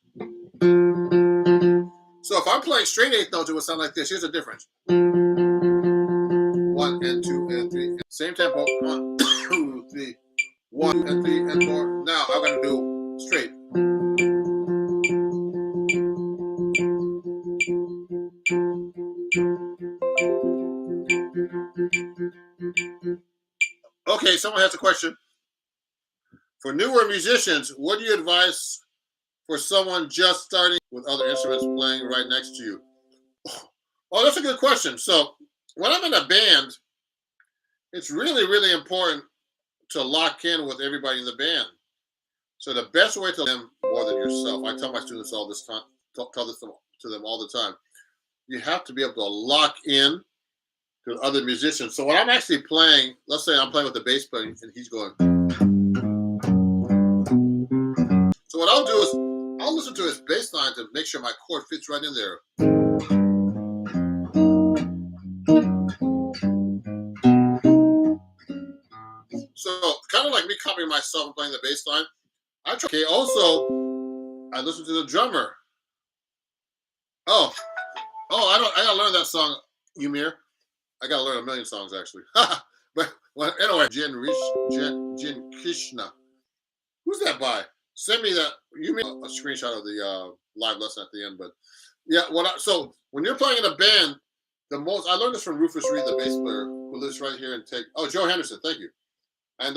So if I'm playing straight eighth notes, it would sound like this. Here's the difference: 1 and 2 and 3. Same tempo: 1, 2, 3. 1 and 3 and 4. Now I'm going to do straight. Okay, someone has a question. For newer musicians, what do you advise for someone just starting with other instruments playing right next to you? Oh, that's a good question. So when I'm in a band, it's really, really important to lock in with everybody in the band. So the best way to them more than yourself. I tell my students all this time, tell this to them all the time. You have to be able to lock in to other musicians. So when I'm actually playing, let's say I'm playing with the bass player and he's going. So what I'll do is I'll listen to his bass line to make sure my chord fits right in there. So kind of like me copying myself and playing the bass line. Okay, also, I listen to the drummer. I gotta learn that song, Ymir. I gotta learn a million songs actually. But anyway, Jin Krishna. Who's that by? Send me that. You made a screenshot of the live lesson at the end, but yeah. So when you're playing in a band, I learned this from Rufus Reed, the bass player who lives right here in Joe Henderson. Thank you. And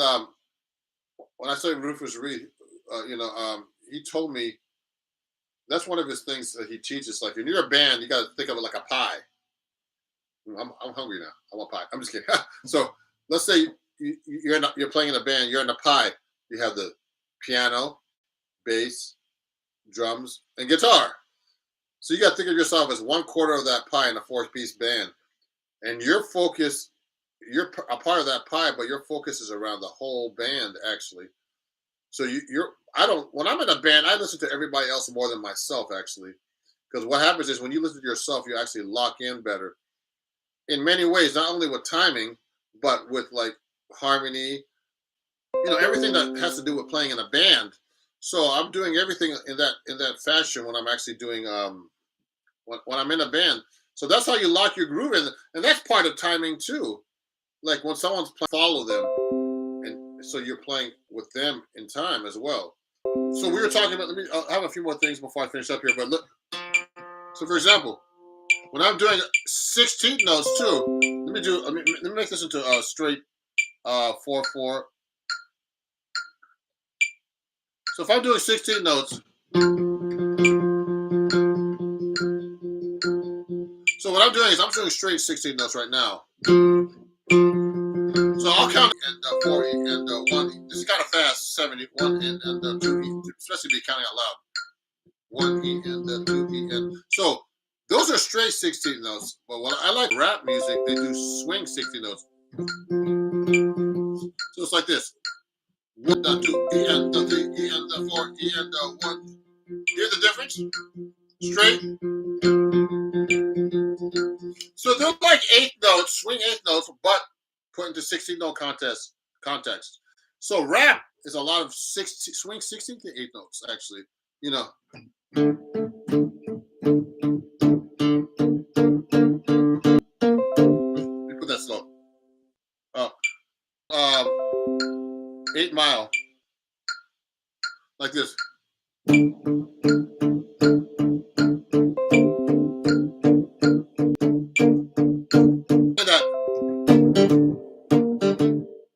when I say Rufus Reed, he told me that's one of his things that he teaches. Like, when you're a band, you got to think of it like a pie. I'm hungry now. I want pie. I'm just kidding. So let's say you're playing in a band. You're in a pie. You have the piano, bass, drums, and guitar. So you got to think of yourself as 1/4 of that pie in a 4-piece band, and your focus, you're a part of that pie, but your focus is around the whole band actually. So I don't, when I'm in a band, I listen to everybody else more than myself actually, because what happens is when you listen to yourself, you actually lock in better in many ways, not only with timing, but with like harmony, everything that has to do with playing in a band. So I'm doing everything in that fashion when I'm actually doing when I'm in a band. So that's how you lock your groove in, and that's part of timing too. Like when someone's playing, follow them, and so you're playing with them in time as well. So we were talking about. I'll have a few more things before I finish up here. But look, so for example, when I'm doing 16th notes too, let me make this into a straight 4/4. So if I'm doing 16 notes, so what I'm doing is I'm doing straight 16 notes right now. So I'll count and 4 and 1. This is kind of fast. 7, 1 and 2 E, especially if you're counting out loud. 1 E and 2 E and so those are straight 16 notes. But when I like rap music, they do swing 16 notes. So it's like this. 1, 2 E and 3 E and 4 E and 1. Hear the difference? Straight. So they're like 8 notes, swing 8 notes, but put into 16 note context. So rap is a lot of swing 16 to 8 notes actually. Let me put that slow. 8 Mile, like this.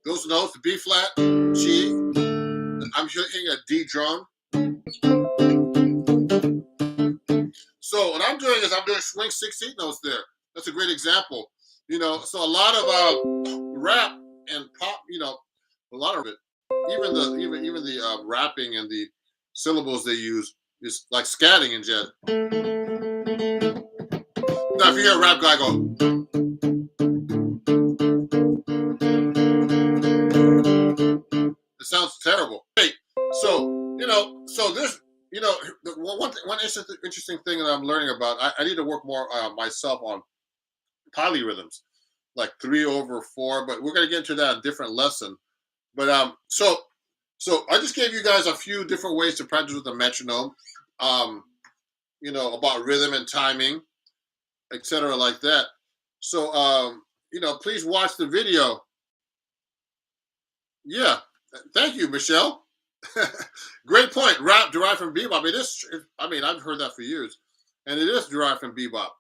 Those notes, B flat, G. I'm hitting a D drum. So what I'm doing is I'm doing swing 16 notes there. That's a great example. So a lot of rap and pop, a lot of it, even the rapping and the syllables they use is like scatting in jazz. Now if you hear a rap guy go, it sounds terrible. Hey, so so there's the one interesting thing that I'm learning about. I need to work more myself on polyrhythms, like 3/4. But we're gonna get into that in a different lesson. But so I just gave you guys a few different ways to practice with the metronome. About rhythm and timing, etc., like that. So please watch the video. Yeah, thank you, Michelle. Great point. Rap derived from bebop. It is. I've heard that for years, and it is derived from bebop.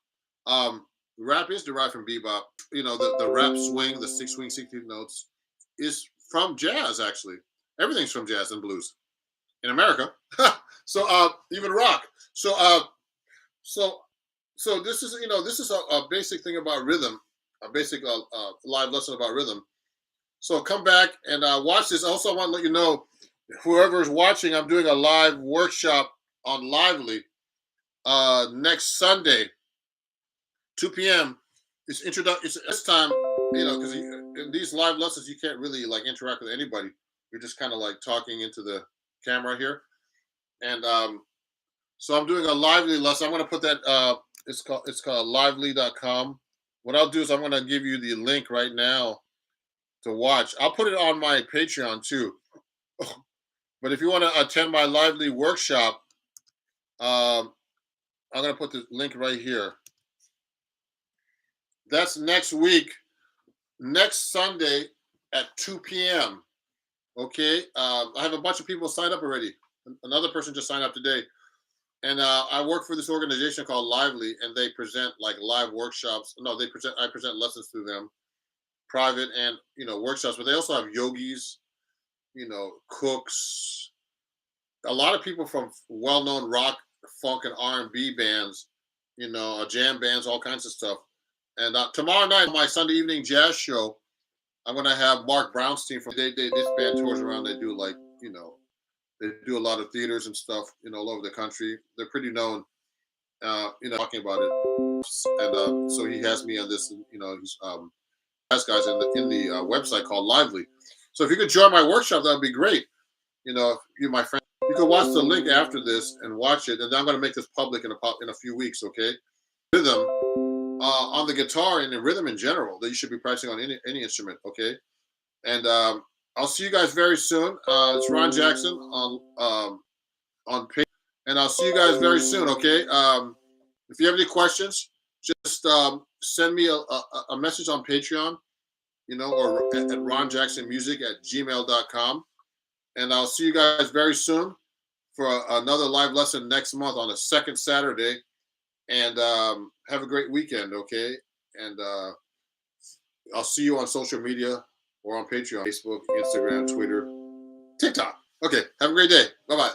Rap is derived from bebop. The rap swing, the 6 swing 16 notes, is from jazz. Actually, everything's from jazz and blues in America. So even rock. So this is a basic thing about rhythm, a basic live lesson about rhythm. So come back and watch this. Also, I want to let you know, whoever is watching, I'm doing a live workshop on Lively next Sunday, 2 p.m. It's this time, because in these live lessons you can't really like interact with anybody. You're just kind of like talking into the camera here, and so I'm doing a Lively lesson. I'm going to put that. It's called lively.com. What I'll do is I'm going to give you the link right now to watch. I'll put it on my Patreon too. But if you want to attend my Lively workshop, I'm going to put the link right here. That's next week, next Sunday at 2 p.m. Okay? I have a bunch of people signed up already. Another person just signed up today. And I work for this organization called Lively, and they present like live workshops. No, I present lessons through them, private and workshops. But they also have yogis, cooks, a lot of people from well-known rock, funk, and R&B bands, jam bands, all kinds of stuff. And tomorrow night, my Sunday evening jazz show, I'm gonna have Mark Brownstein from. This band tours around. They do like They do a lot of theaters and stuff, all over the country. They're pretty known, talking about it. And so he has me on this, he's has guys in the website called Lively. So if you could join my workshop, that would be great. You, my friend, you can watch the link after this and watch it. And then I'm going to make this public in a few weeks, okay? Rhythm on the guitar and the rhythm in general that you should be practicing on any instrument, okay? And I'll see you guys very soon. It's Ron Jackson on page, and I'll see you guys very soon, okay? If you have any questions, just send me a message on Patreon, or at ronjacksonmusic@gmail.com. And I'll see you guys very soon for another live lesson next month on the second Saturday. And have a great weekend, okay? And I'll see you on social media or on Patreon, Facebook, Instagram, Twitter, TikTok. Okay, have a great day. Bye-bye.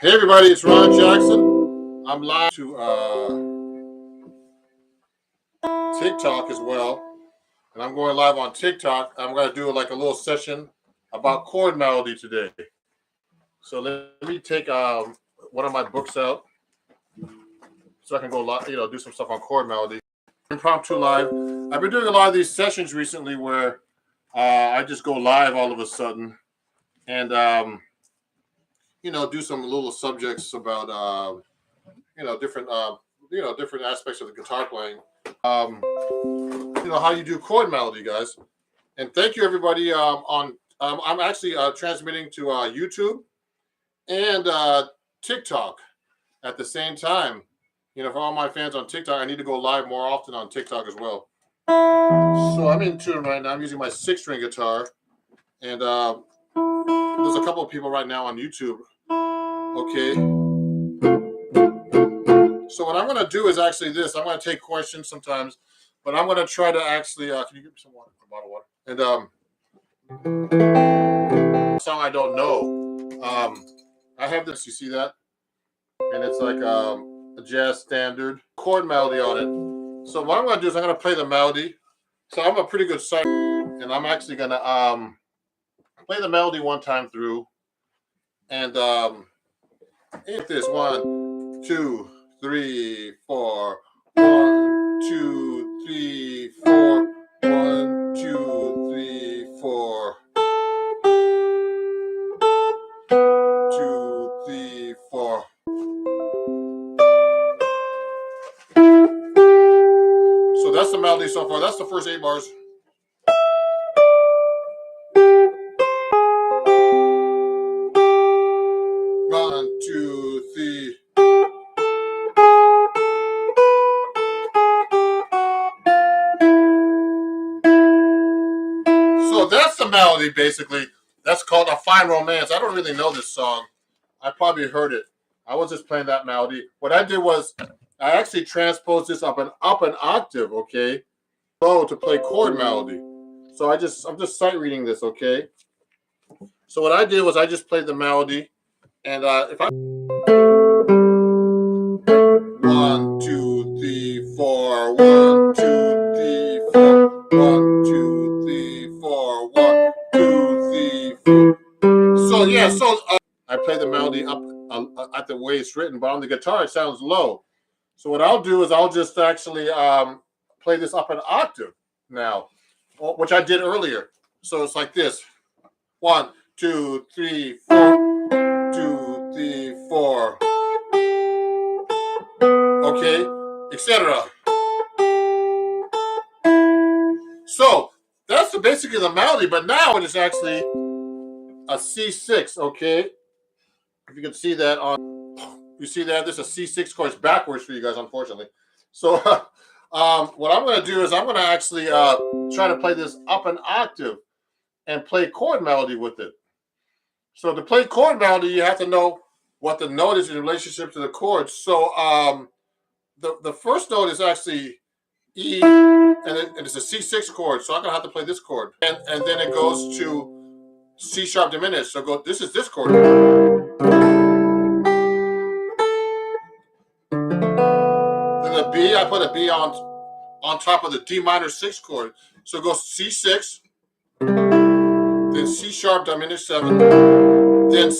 Hey everybody, it's Ron Jackson. I'm live to TikTok as well. And I'm going live on TikTok. I'm going to do like a little session about chord melody today. So let me take one of my books out so I can go live, do some stuff on chord melody. Impromptu live. I've been doing a lot of these sessions recently where I just go live all of a sudden and do some little subjects about different different aspects of the guitar playing. How you do chord melody, guys. And thank you everybody. I'm actually transmitting to YouTube and TikTok at the same time. For all my fans on TikTok, I need to go live more often on TikTok as well. So I'm in tune right now. I'm using my 6-string guitar, and there's a couple of people right now on YouTube. Okay. So what I'm going to do is actually this. I'm going to take questions sometimes, but I'm going to try to actually. Can you give me some water? A bottle of water. And song I don't know. I have this. You see that? And it's like a jazz standard chord melody on it. So what I'm going to do is I'm going to play the melody. So I'm a pretty good singer, and I'm actually going to play the melody one time through, and hit this 1, 2, 3, 4. 1, 2, 3, 4. 1, 2, 3, 4. 2, 3, 4. So that's the melody so far. That's the first 8 bars. One, two, So that's the melody, basically. That's called A Fine Romance. I don't really know this song. I probably heard it. I was just playing that melody. What I did was I actually transposed this up an octave, okay? Low to play chord melody. So I'm just sight reading this, okay? So what I did was I just played the melody, and if I 1, 2, 3, 4, 1, 2, 3, 4, 1, 2, 3, 4, 1, 2, 3, 4. So yeah, I play the melody up at the way it's written, but on the guitar it sounds low. So what I'll do is I'll just actually play this up an octave now, which I did earlier. So it's like this: 1, 2, 3, 4, 2, 3, 4. Okay, etc. So that's basically the melody, but now it is actually a C6. Okay, if you can see that you see that there's a C6 chord. It's backwards for you guys, unfortunately. So what I'm going to do is I'm going to actually try to play this up an octave and play chord melody with it. So to play chord melody, you have to know what the note is in relationship to the chords. So the first note is actually E, and it's a C6 chord. So I'm gonna have to play this chord, and then it goes to C sharp diminished. So this is this chord. Then the B, I put a B on top of the D minor 6 chord. So it goes C6, then C sharp diminished 7, then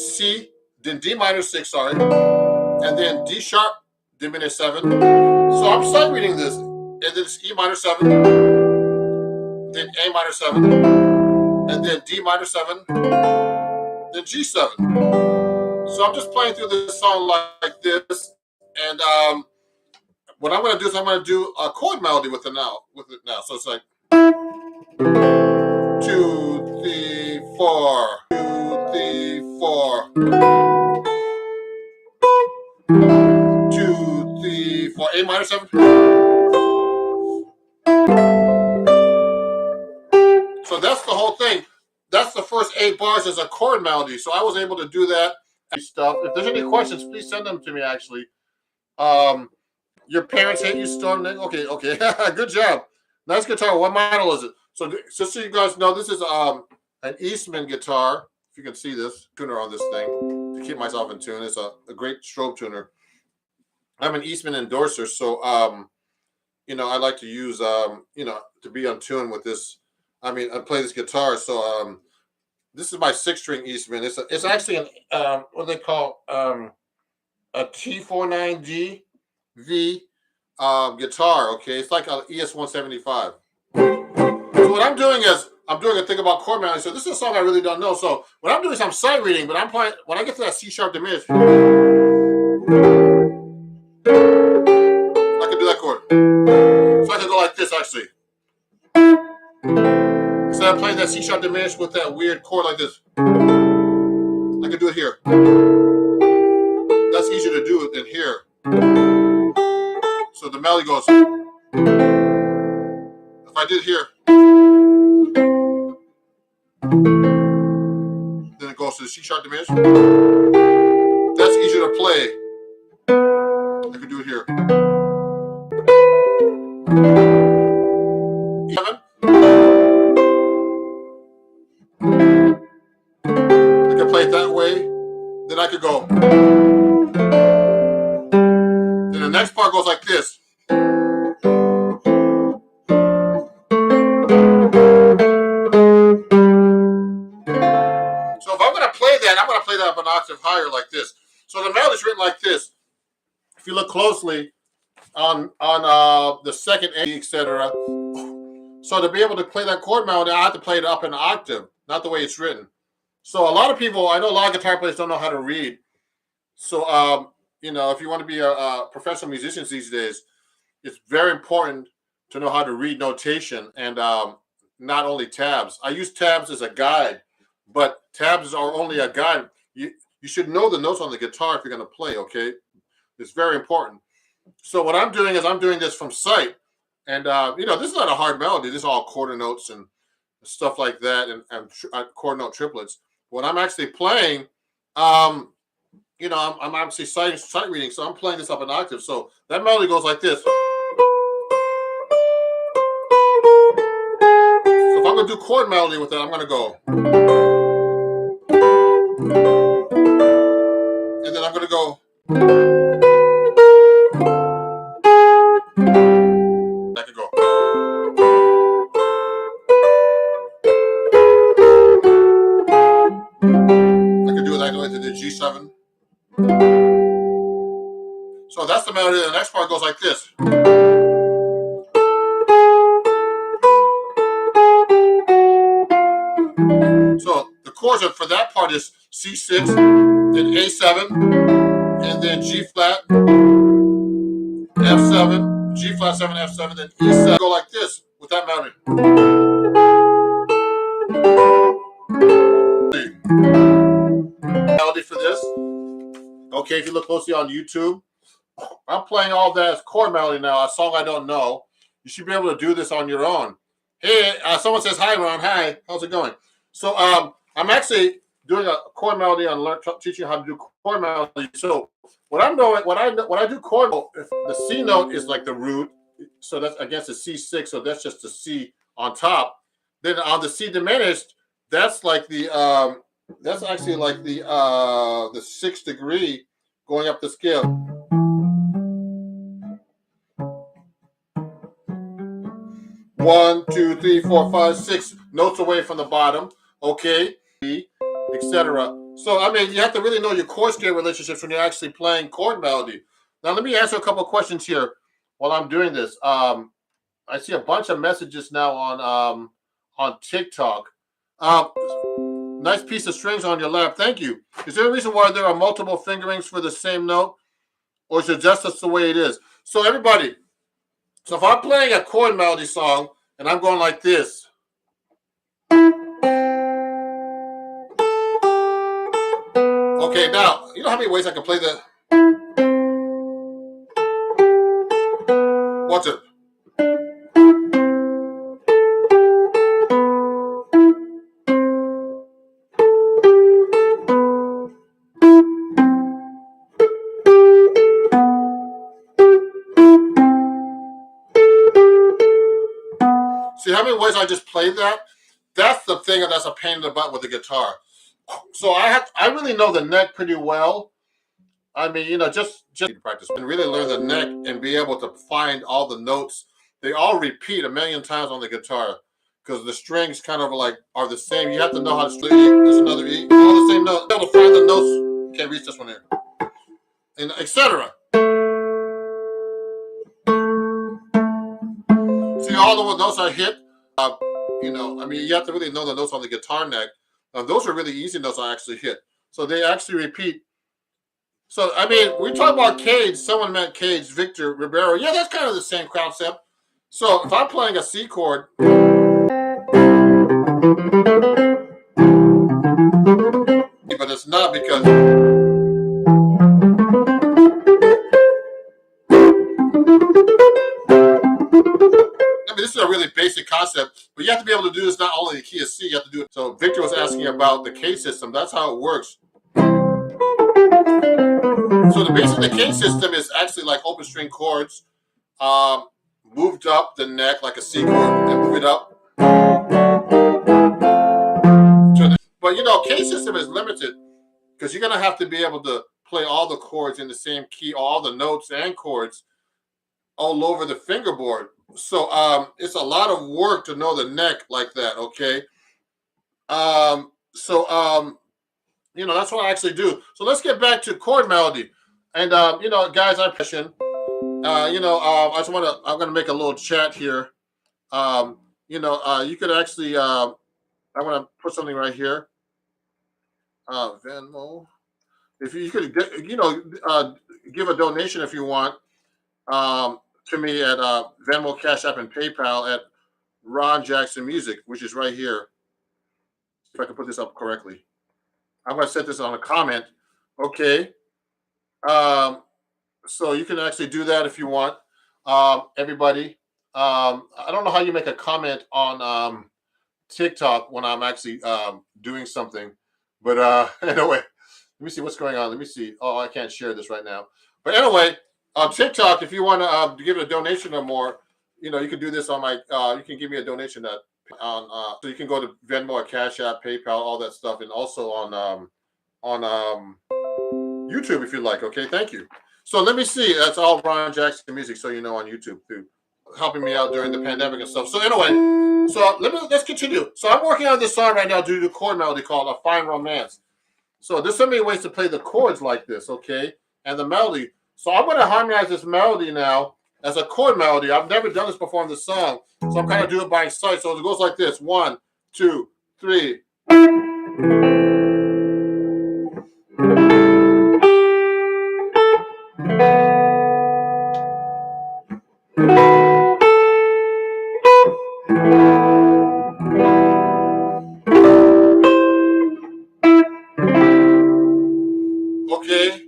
D minor 6, sorry, and then D sharp diminished 7. So I'm sight reading this, and then it's E minor 7, then A minor 7, and then D minor 7, then G7. So I'm just playing through this song like this, and what I'm going to do is I'm going to do a chord melody with it now. So it's like 2, 3, 4, 2, 3, 4, 2, 3, 4, A minor 7. So that's the whole thing. That's the first 8 bars as a chord melody. So I was able to do that stuff. If there's any questions, please send them to me. Actually, your parents hate you, Storm. Okay, good job. Nice guitar. What model is it? So just so you guys know, this is an Eastman guitar. If you can see this tuner on this thing to keep myself in tune. It's a great strobe tuner. I'm an Eastman endorser, so I like to use to be on tune with this. I play this guitar. So this is my 6-string Eastman. It's actually an what they call a T49G V guitar. Okay, it's like an ES175. So what I'm doing is I'm doing a thing about chord melody. So this is a song I really don't know. So what I'm doing is I'm sight reading, but I'm playing when I get to that C sharp diminished. I can do that chord. So I can go like this actually. Instead of playing that C sharp diminished with that weird chord like this, I can do it here. That's easier to do than here. So the melody goes. If I did here, then it goes to the C sharp diminished. That's easier to play. I can do it here. 7. I can play it that way. Then I could go. Then the next part goes like this. So if I'm going to play that, I'm going to play that up an octave higher like this. So the melody's written like this. If you look closely on the second A, etc. So to be able to play that chord melody, I have to play it up an octave, not the way it's written. So a lot of people, I know a lot of guitar players don't know how to read. So if you want to be a professional musician these days, it's very important to know how to read notation and not only tabs. I use tabs as a guide, but tabs are only a guide. You should know the notes on the guitar if you're going to play, okay? It's very important. So what I'm doing is I'm doing this from sight. And, this is not a hard melody. This is all quarter notes and stuff like that, and chord note triplets. When I'm actually playing, I'm obviously sight reading, so I'm playing this up an octave. So that melody goes like this. So if I'm gonna do chord melody with that, I'm gonna go, and then I'm gonna go. I could go. I could do it like the way to the G7. So that's the melody. The next part goes like this. So the chords for that part is C6, then A7, and then G flat, F7, G flat 7, F7, then E7. Go like this with that melody. Melody for this. Okay, if you look closely on YouTube, I'm playing all that as chord melody now, a song I don't know. You should be able to do this on your own. Hey, someone says, hi, Ron. Hi, how's it going? So I'm actually doing a chord melody on teaching how to do chord melody. So what I'm doing, when I do chord, if the C note is like the root, so that's against the C6, so that's just the C on top. Then on the C diminished, that's like that's actually like the sixth degree going up the scale. 1, 2, 3, 4, 5, 6 notes away from the bottom, okay, etc. So I mean, you have to really know your chord scale relationships when you're actually playing chord melody. Now let me answer a couple of questions here while I'm doing this. I see a bunch of messages now on TikTok. Nice piece of strings on your lap. Thank you. Is there a reason why there are multiple fingerings for the same note, or is it just that's the way it is? So everybody. So if I'm playing a chord melody song and I'm going like this. Okay, now, you know how many ways I can play that? Watch it. See how many ways I just played that? That's the thing that's a pain in the butt with the guitar. So I really know the neck pretty well. I mean, just practice and really learn the neck and be able to find all the notes. They all repeat a million times on the guitar because the strings kind of are the same. You have to know how to play E. There's another E. All the same notes. Be able to find the notes. You can't reach this one here. And etc. See all the notes I hit? I mean, you have to really know the notes on the guitar neck. Those are really easy notes I actually hit. So they actually repeat. So, I mean, we talk about Cage. Someone meant Cage, Victor Ribeiro. Yeah, that's kind of the same concept. So if I'm playing a C chord, but it's not because I mean, this is a really basic concept, but you have to be able to do this not only in the key of C, you have to do it. So Victor was asking about the K system. That's how it works. So the base of the K system is actually like open string chords, moved up the neck like a C chord, and move it up. But K system is limited because you're gonna have to be able to play all the chords in the same key, all the notes and chords all over the fingerboard. So it's a lot of work to know the neck like that, okay? That's what I actually do. So let's get back to chord melody. And guys, I'm I'm gonna make a little chat here. You could actually I'm gonna put something right here. Venmo. If you could give a donation if you want. To me at Venmo, Cash App, and PayPal at Ron Jackson Music, which is right here. If I can put this up correctly. I'm going to set this on a comment. Okay. So you can actually do that if you want. Everybody. I don't know how you make a comment on TikTok when I'm actually doing something. But anyway, let me see what's going on. Let me see. Oh, I can't share this right now. But anyway, on TikTok, if you want to give it a donation or more, you can do this on my. You can give me a donation so you can go to Venmo or Cash App, PayPal, all that stuff, and also on YouTube if you like. Okay, thank you. So let me see. That's all Ron Jackson Music, so you know, on YouTube too, helping me out during the pandemic and stuff. So anyway, so let's continue. So I'm working on this song right now due to the chord melody called "A Fine Romance." So there's so many ways to play the chords like this, okay, and the melody. So I'm going to harmonize this melody now as a chord melody. I've never done this before in the song, so I'm kind of doing it by sight. So it goes like this: 1, 2, 3. Okay.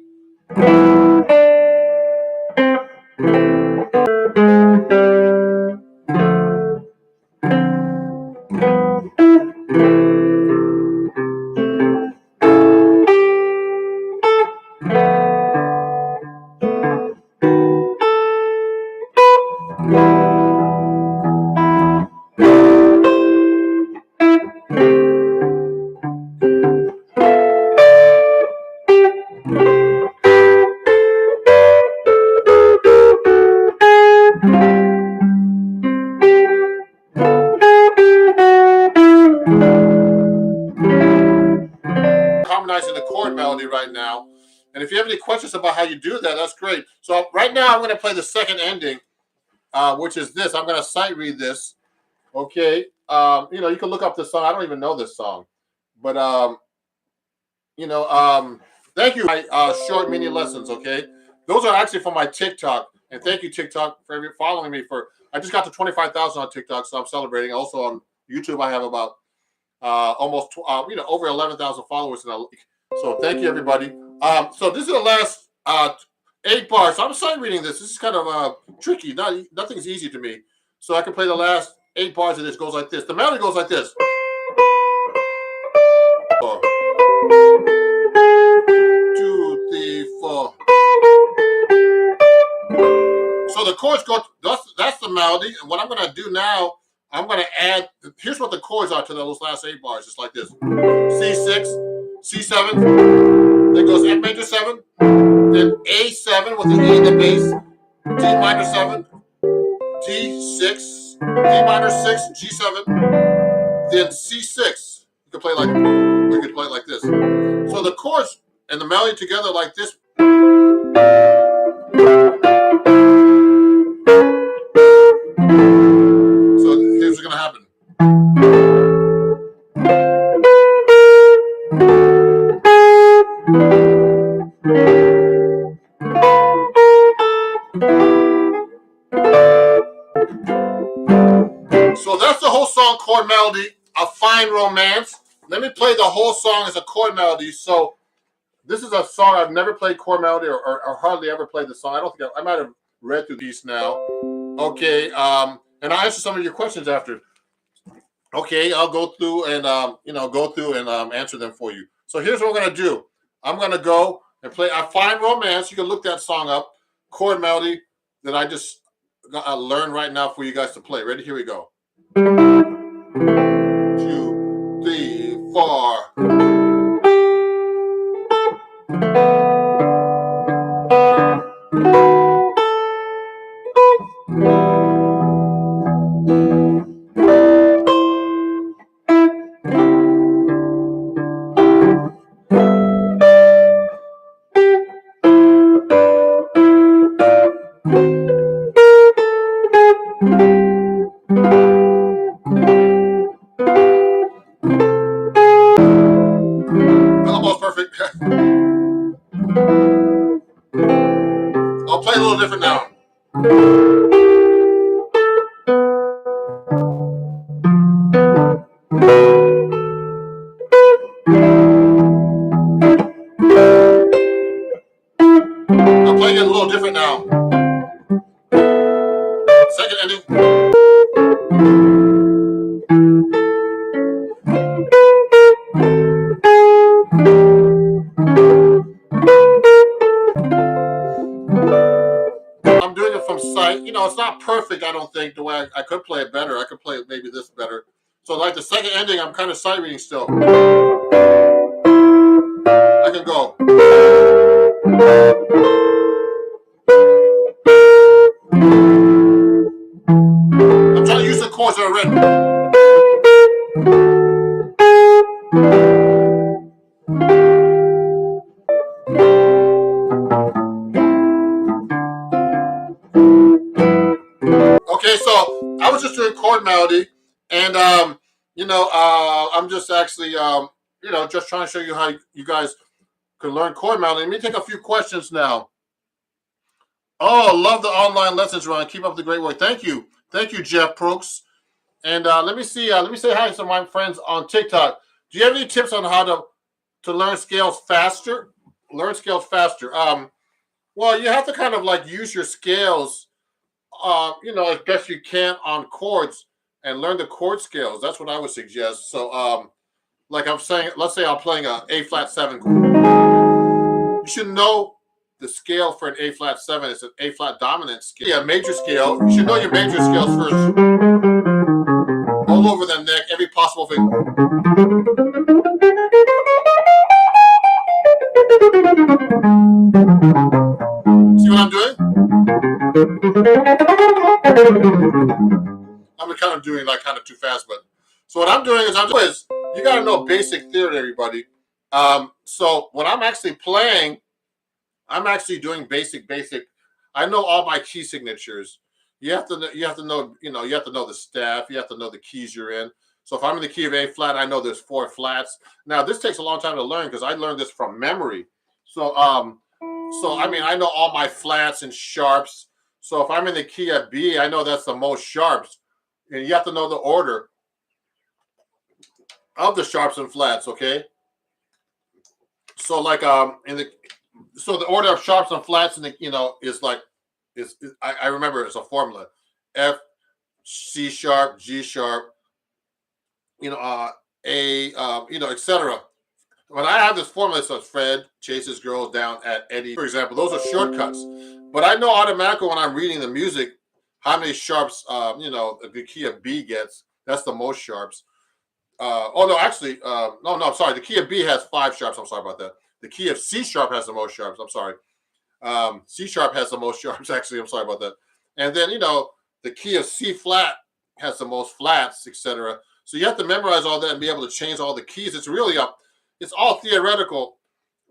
Harmonizing the chord melody right now. And if you have any questions about how you do that, that's great. So right now I'm going to play the second ending, which is this. I'm going to sight read this. Okay. You can look up this song. I don't even know this song. But, thank you. My short mini lessons, okay? Those are actually from my TikTok. And thank you, TikTok, for following me. I just got to 25,000 on TikTok, so I'm celebrating. Also on YouTube, I have about almost over 11,000 followers in a week. So thank you, everybody. So this is the last 8 bars. So I'm sight reading this. This is kind of tricky. Nothing's easy to me. So I can play the last 8 bars of this. Goes like this. The melody goes like this. 4, 2, 3, 4. So the chords go. That's the melody. And what I'm going to do now, I'm going to add. Here's what the chords are to those last 8 bars. Just like this: C6, C7. Then goes F major 7. Then A7 with the E in the bass. D minor 7. D6. D minor 6. G7. Then C6. You can play it like this. So the chords and the melody together like this. So here's what's going to happen. So that's the whole song, chord melody, A Fine Romance. Let me play the whole song as a chord melody. So this is a song I've never played chord melody or hardly ever played the song. I don't think I might have read through these now. Okay, and I'll answer some of your questions after. Okay, I'll go through and answer them for you. So here's what we're gonna do. I'm gonna go and play A Fine Romance. You can look that song up, chord melody that I just learned right now for you guys to play. Ready? Here we go. 2, 3, 4. Almost perfect. I'll play a little different now. I'm playing it a little different now. Second ending. perfect, I don't think, the way I could play it better. I could play maybe this better. So like the second ending, I'm kind of sight reading still. I can go. I'm trying to use the chords that are written. Okay, so I was just doing chord melody, and I'm just actually just trying to show you how you guys can learn chord melody. Let me take a few questions now. Oh, love the online lessons, Ron. Keep up the great work. Thank you, Jeff Brooks. And let me see. Let me say hi to some of my friends on TikTok. Do you have any tips on how to learn scales faster? Learn scales faster. Well, you have to kind of like use your scales, as best you can on chords and learn the chord scales. That's what I would suggest. So, like I'm saying, let's say I'm playing a A flat 7 chord. You should know the scale for an A flat 7. It's an A flat dominant scale. Yeah, major scale. You should know your major scales first. All over the neck, every possible thing. See what I'm doing? I'm kind of doing like kind of too fast, but so what I'm doing is you got to know basic theory, everybody. So when I'm actually playing, I'm actually doing basic. I know all my key signatures. You have to know, you have to know the staff. You have to know the keys you're in. So if I'm in the key of A flat, I know there's 4 flats. Now this takes a long time to learn because I learned this from memory. So I mean I know all my flats and sharps. So if I'm in the key of B, I know that's the most sharps, and you have to know the order of the sharps and flats. Okay. So like the order of sharps and flats in the is like I remember it's a formula: F, C sharp, G sharp, A, etc. When I have this formula, it says Fred chases girls down at Eddie, for example. Those are shortcuts, but I know automatically when I'm reading the music how many sharps the key of B gets. That's the most sharps. I'm sorry. The key of B has 5 sharps. I'm sorry about that. The key of C sharp has the most sharps. I'm sorry. C sharp has the most sharps, actually. I'm sorry about that. And then, the key of C flat has the most flats, etc. So you have to memorize all that and be able to change all the keys. It's really it's all theoretical.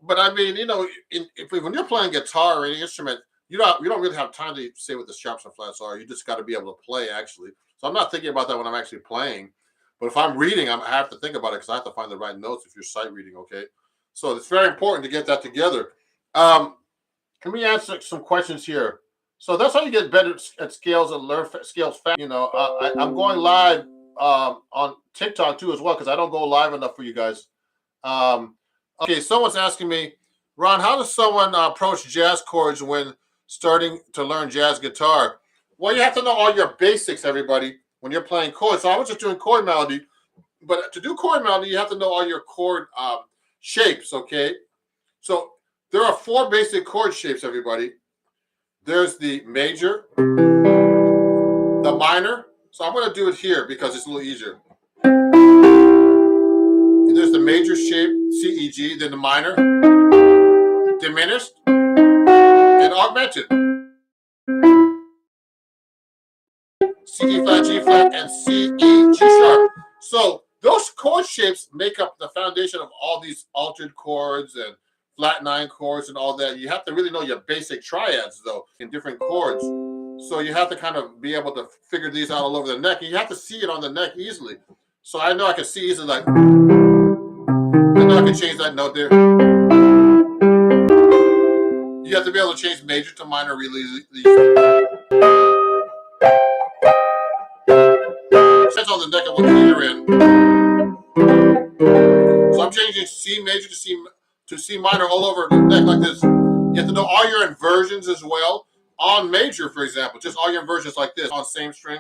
But I mean, when you're playing guitar or any instrument, you don't really have time to say what the sharps and flats are. You just got to be able to play, actually. So I'm not thinking about that when I'm actually playing. But if I'm reading, I have to think about it because I have to find the right notes if you're sight reading, okay? So it's very important to get that together. Let me answer some questions here. So that's how you get better at scales and learn scales fast. I'm going live on TikTok too as well because I don't go live enough for you guys. Okay, someone's asking me, Ron, how does someone approach jazz chords when starting to learn jazz guitar? Well, you have to know all your basics, everybody, when you're playing chords. So I was just doing chord melody, but to do chord melody, you have to know all your chord shapes, okay? So there are 4 basic chord shapes, everybody. There's the major, the minor. So I'm going to do it here because it's a little easier. There's the major shape, C, E, G, then the minor, diminished, and augmented. C, E flat, G flat, and C, E, G sharp. So those chord shapes make up the foundation of all these altered chords and flat 9 chords and all that. You have to really know your basic triads, though, in different chords. So you have to kind of be able to figure these out all over the neck. And you have to see it on the neck easily. So I know I can see easily, like, I know I can change that note there. You have to be able to change major to minor really easily. Depends on the neck of what key you're in. So I'm changing C major to C minor all over the neck like this. You have to know all your inversions as well. On major, for example, just all your inversions like this on same string.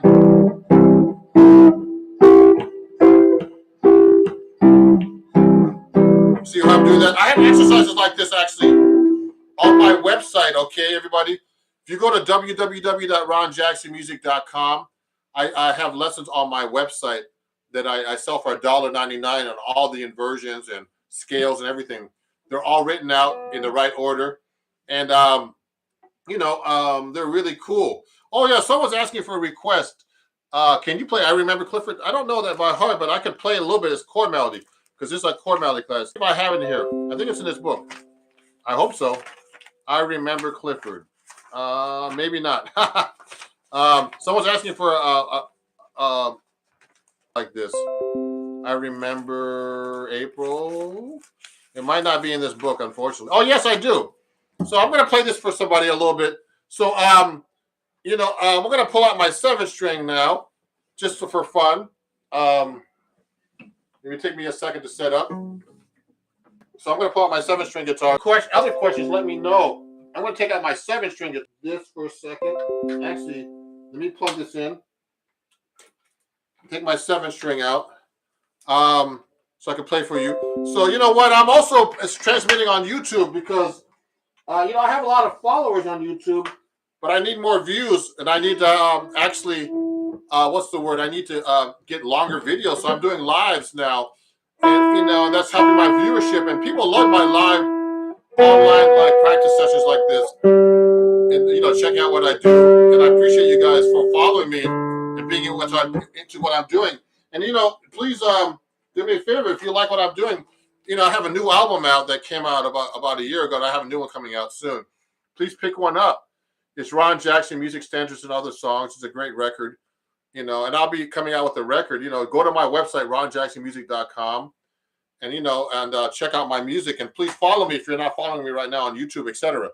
See how I'm doing that? I have exercises like this actually on my website, okay, everybody? If you go to www.ronjacksonmusic.com, I have lessons on my website that I sell for $1.99 on all the inversions and scales and everything. They're all written out in the right order. And, they're really cool. Oh, yeah, someone's asking for a request. Can you play I Remember Clifford? I don't know that by heart, but I can play a little bit as chord melody because this is a chord melody class. If I have it in here, I think it's in this book. I hope so. I Remember Clifford. Maybe not. Someone's asking for like this. I remember April. It might not be in this book, unfortunately. Oh, yes, I do. So I'm going to play this for somebody a little bit. So, we're going to pull out my 7-string now, just for fun. Maybe take me a second to set up. So I'm going to pull out my 7-string guitar. Other questions, let me know. I'm going to take out my 7-string guitar. This for a second. Actually, let me plug this in. Take my 7-string out. So I can play for you. So you know what? I'm also transmitting on YouTube because, I have a lot of followers on YouTube, but I need more views, and I need to I need to get longer videos. So I'm doing lives now, and that's helping my viewership. And people love my live online practice sessions like this, and checking out what I do. And I appreciate you guys for following me and being into what I'm doing. And please do me a favor if you like what I'm doing. I have a new album out that came out about a year ago, and I have a new one coming out soon. Please pick one up. It's Ron Jackson Music Standards and Other Songs. It's a great record, and I'll be coming out with the record. Go to my website, ronjacksonmusic.com, and check out my music. And please follow me if you're not following me right now on YouTube, etc.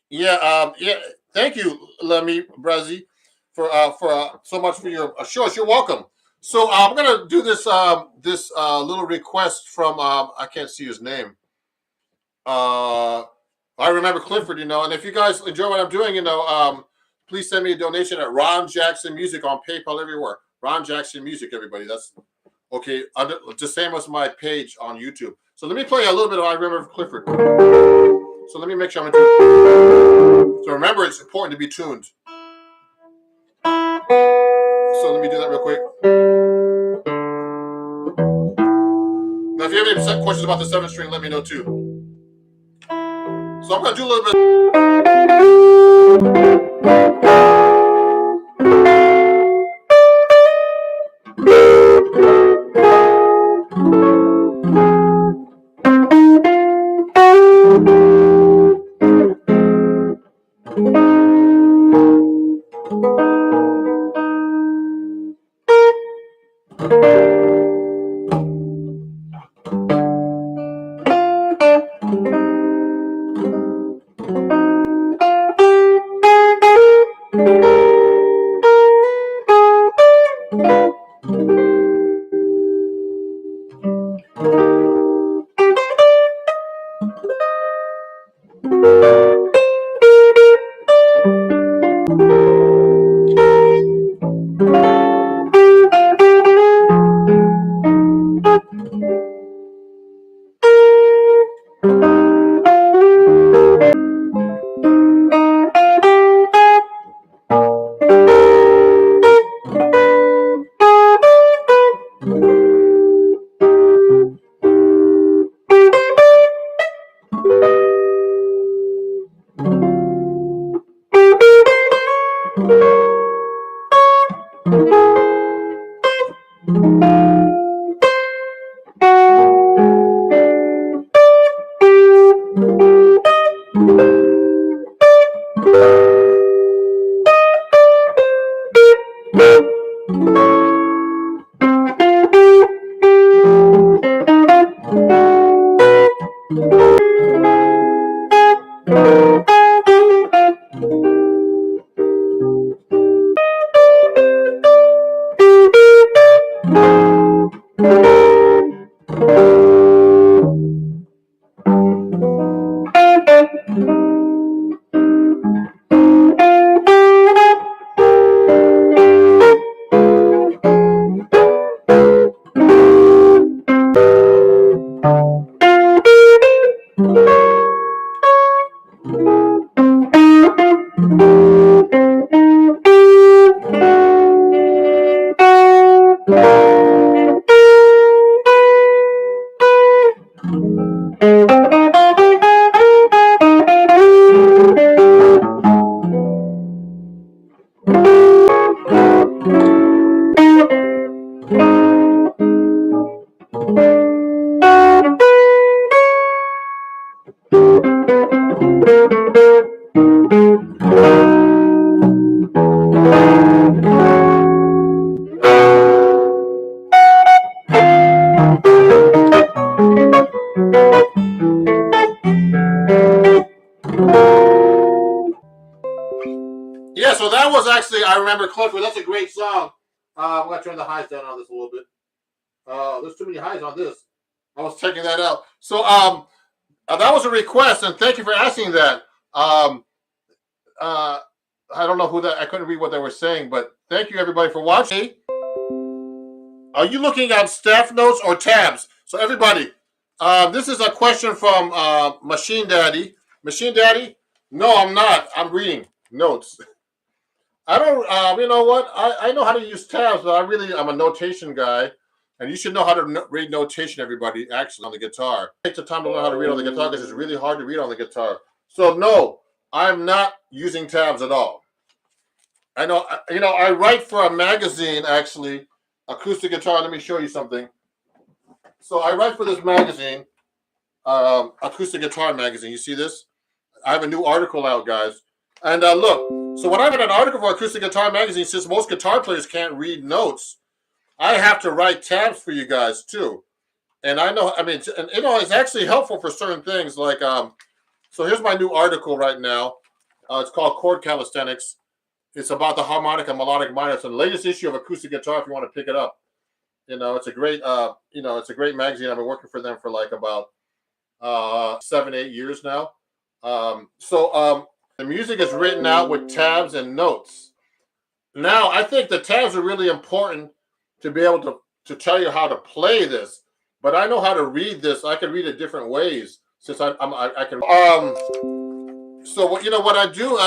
Yeah. Thank you, Lemmy Brezzi, for so much for your assurance. You're welcome. So I'm gonna do this little request from I can't see his name. I Remember Clifford, and if you guys enjoy what I'm doing, please send me a donation at Ron Jackson Music on PayPal everywhere. Ron Jackson Music, everybody. That's okay. The same as my page on YouTube. So let me play a little bit of I Remember Clifford. So let me make sure I'm tuned. So remember, it's important to be tuned. So let me do that real quick. Now, if you have any questions about the 7-string, let me know too. So I'm going to do a little bit. Yeah, so that was actually, I remember Clifford. That's a great song. I'm going to turn the highs down on this a little bit. There's too many highs on this. I was checking that out. So that was a request, and thank you for asking that. I don't know who that, I couldn't read what they were saying, but thank you everybody for watching. Are you looking at staff notes or tabs? So everybody, this is a question from Machine Daddy. Machine Daddy? No, I'm not. I'm reading notes. I don't, you know what? I know how to use tabs, but I'm a notation guy. And you should know how to read notation, everybody, actually, on the guitar. Take the time to learn how to read on the guitar because it's really hard to read on the guitar. So, no, I'm not using tabs at all. I know, I write for a magazine, actually, acoustic guitar. Let me show you something. So, I write for this magazine, acoustic guitar magazine. You see this? I have a new article out, guys. And look, so when I read an article for acoustic guitar magazine, since most guitar players can't read notes, I have to write tabs for you guys too. And I know, I mean, and, it's actually helpful for certain things. Like, so here's my new article right now. It's called Chord Calisthenics. It's about the harmonic and melodic minor. It's the latest issue of acoustic guitar. If you want to pick it up, it's a great, it's a great magazine. I've been working for them for like about 7-8 years now. The music is written out with tabs and notes. Now, I think the tabs are really important to be able to tell you how to play this, but I know how to read this. I can read it different ways since I can. So what I do,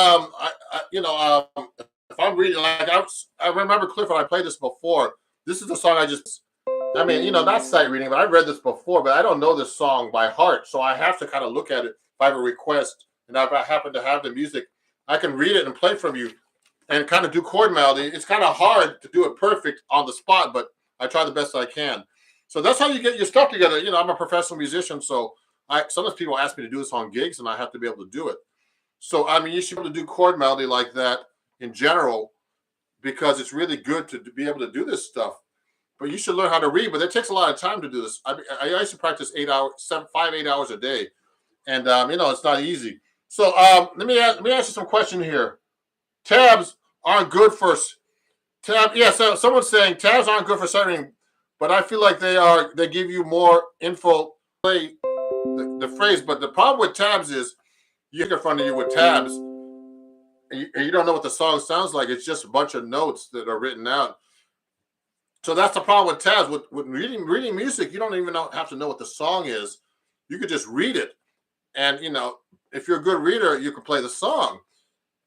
if I'm reading, like I remember Clifford, I played this before. This is the song not sight reading, but I've read this before, but I don't know this song by heart, so I have to kind of look at it. If I have a request and if I happen to have the music, I can read it and play from you. And kind of do chord melody. It's kind of hard to do it perfect on the spot, but I try the best I can. So that's how you get your stuff together. I'm a professional musician, so sometimes people ask me to do this on gigs, and I have to be able to do it. So, you should be able to do chord melody like that in general because it's really good to be able to do this stuff. But you should learn how to read, but it takes a lot of time to do this. I used to practice 8 hours a day, and, it's not easy. So let me ask you some question here. Tabs aren't good for So someone's saying tabs aren't good for sight reading, but I feel like they give you more info. Play the phrase, but the problem with tabs is you get in front of you with tabs, and you don't know what the song sounds like. It's just a bunch of notes that are written out. So that's the problem with tabs. With reading music, you don't even have to know what the song is. You could just read it, and if you're a good reader, you can play the song.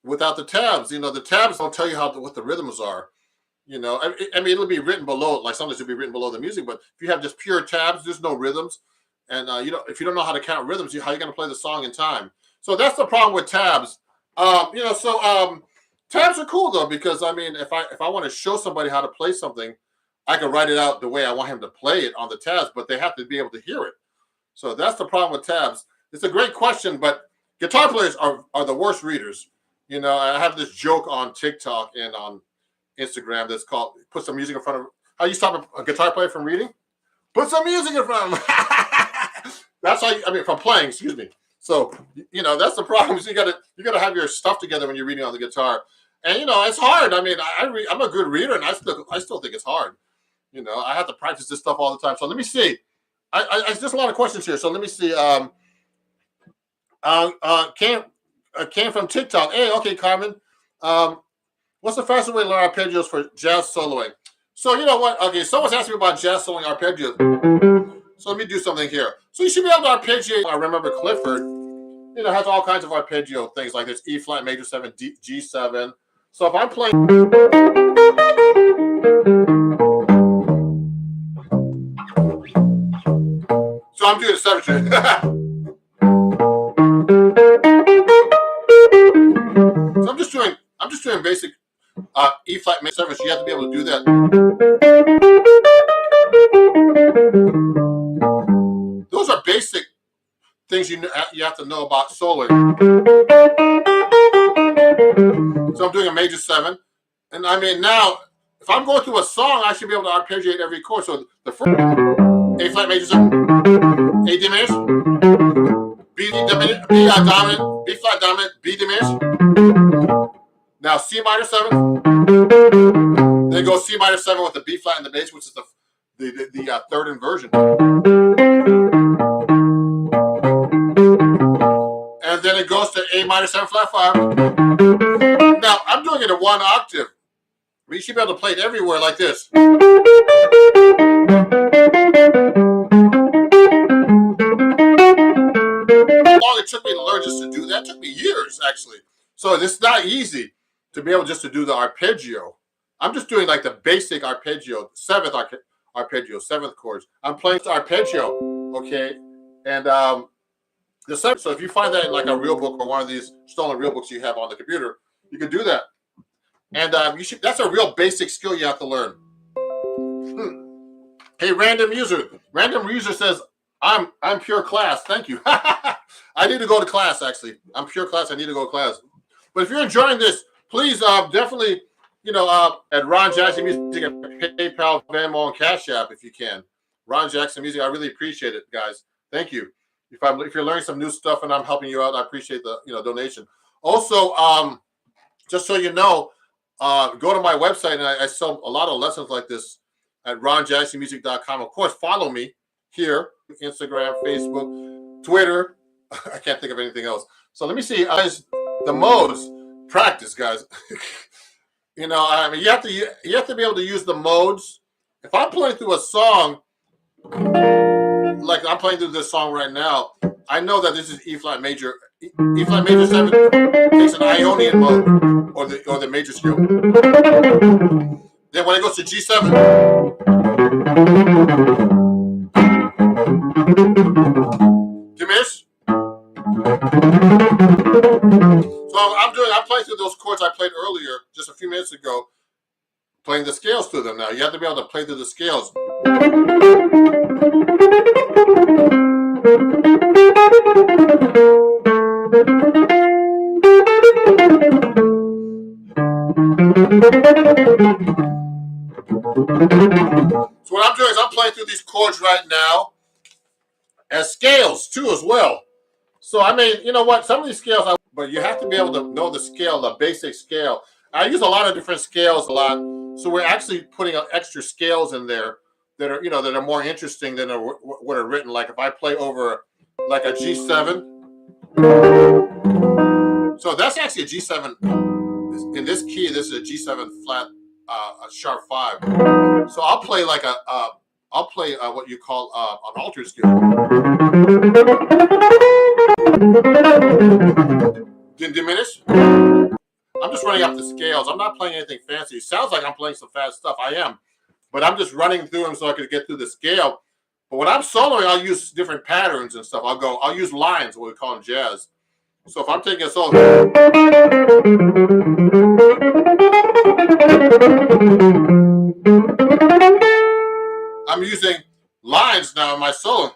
Without the tabs, the tabs don't tell you what the rhythms are. It'll be written below, like sometimes it'll be written below the music. But if you have just pure tabs, there's no rhythms, and if you don't know how to count rhythms, how are you going to play the song in time? So that's the problem with tabs. Tabs are cool though because if I want to show somebody how to play something, I can write it out the way I want him to play it on the tabs, but they have to be able to hear it. So that's the problem with tabs. It's a great question, but guitar players are the worst readers. I have this joke on TikTok and on Instagram that's called "Put some music in front of." How you stop a guitar player from reading? Put some music in front of them. That's how from playing. Excuse me. So that's the problem. So you gotta have your stuff together when you're reading on the guitar, and it's hard. I'm a good reader, and I still think it's hard. I have to practice this stuff all the time. So let me see. There's a lot of questions here. So let me see. Came from TikTok. Hey, okay, Carmen. What's the fastest way to learn arpeggios for jazz soloing? So you know what? Okay, someone's asking me about jazz soloing arpeggios. So let me do something here. So you should be able to arpeggiate. I remember Clifford, has all kinds of arpeggio things like this: E flat major 7, G7. So if I'm playing, so I'm doing a 7 string. So I'm just doing basic E flat major 7. So you have to be able to do that. things you have to know about soloing. So I'm doing a major 7. And I mean, now, if I'm going through a song, I should be able to arpeggiate every chord. So the first A flat major 7, A diminished, B dominant, B dominant, B flat dominant, B diminished. Now C minor 7. Then go C minor 7 with the B flat in the bass, which is the third inversion. And then it goes to A minor 7 flat 5. Now I'm doing it in 1 octave. But you should be able to play it everywhere like this. How long it took me to learn just to do that? It took me years, actually. So it's not easy to be able just to do the arpeggio. I'm just doing like the basic arpeggio, 7th arpeggio, 7th chords. I'm playing the arpeggio, okay? And the 7th, so if you find that in like a real book or one of these stolen real books you have on the computer, you can do that. And that's a real basic skill you have to learn. Hey, random user. Random user says, I'm pure class. Thank you. I need to go to class, actually. I'm pure class. I need to go to class. But if you're enjoying this, please definitely, at Ron Jackson Music at PayPal, Venmo, and Cash App if you can. Ron Jackson Music. I really appreciate it, guys. Thank you. If you're learning some new stuff and I'm helping you out, I appreciate the donation. Also, just so you know, go to my website, and I sell a lot of lessons like this at ronjacksonmusic.com. Of course, follow me here, Instagram, Facebook, Twitter. I can't think of anything else. So let me see. The modes. Practice, guys. You have to be able to use the modes. If I'm playing through a song, like I'm playing through this song right now, I know that this is E flat major. E flat major 7 takes an Ionian mode, or the major scale. Then when it goes to G7, diminish. So I'm playing through those chords I played earlier, just a few minutes ago, playing the scales through them. Now you have to be able to play through the scales. So what I'm doing is I'm playing through these chords right now as scales too as well. So I mean, you know what? Some of these scales, but you have to be able to know the scale, the basic scale. I use a lot of different scales a lot, so we're actually putting extra scales in there that are more interesting than what are written. Like if I play over like a G7, so that's actually a G7. In this key, this is a G7 flat, a sharp 5. So I'll play like what you call an altered scale. Didn't diminish. I'm just running up the scales. I'm not playing anything fancy. It sounds like I'm playing some fast stuff. I am, but I'm just running through them so I could get through the scale. But when I'm soloing, I'll use different patterns and stuff. I'll use lines, what we call in jazz. So if I'm taking a solo, I'm using lines now in my solo.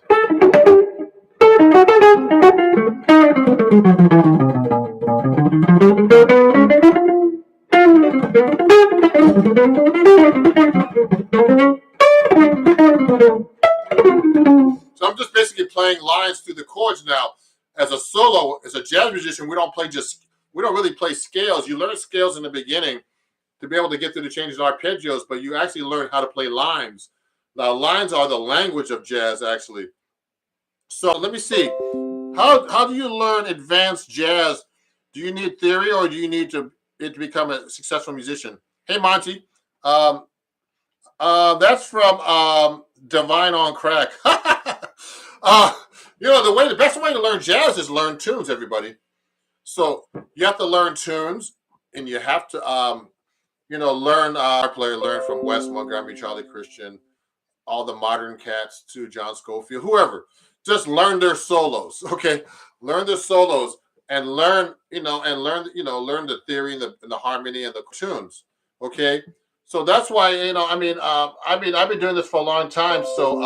So I'm just basically playing lines through the chords now. As a solo, as a jazz musician, we don't really play scales. You learn scales in the beginning to be able to get through the changes and arpeggios, but you actually learn how to play lines. Now, lines are the language of jazz, actually. So let me see. How do you learn advanced jazz? Do you need theory, or do you need it to become a successful musician? Hey, Monty. That's from Divine on Crack. The best way to learn jazz is learn tunes, everybody. So you have to learn tunes, and you have to, learn learn from Wes Montgomery, Charlie Christian, all the modern cats to John Scofield, whoever. Just learn their solos, okay? Learn their solos and learn the theory and the harmony and the tunes, okay? So that's why, I've been doing this for a long time. So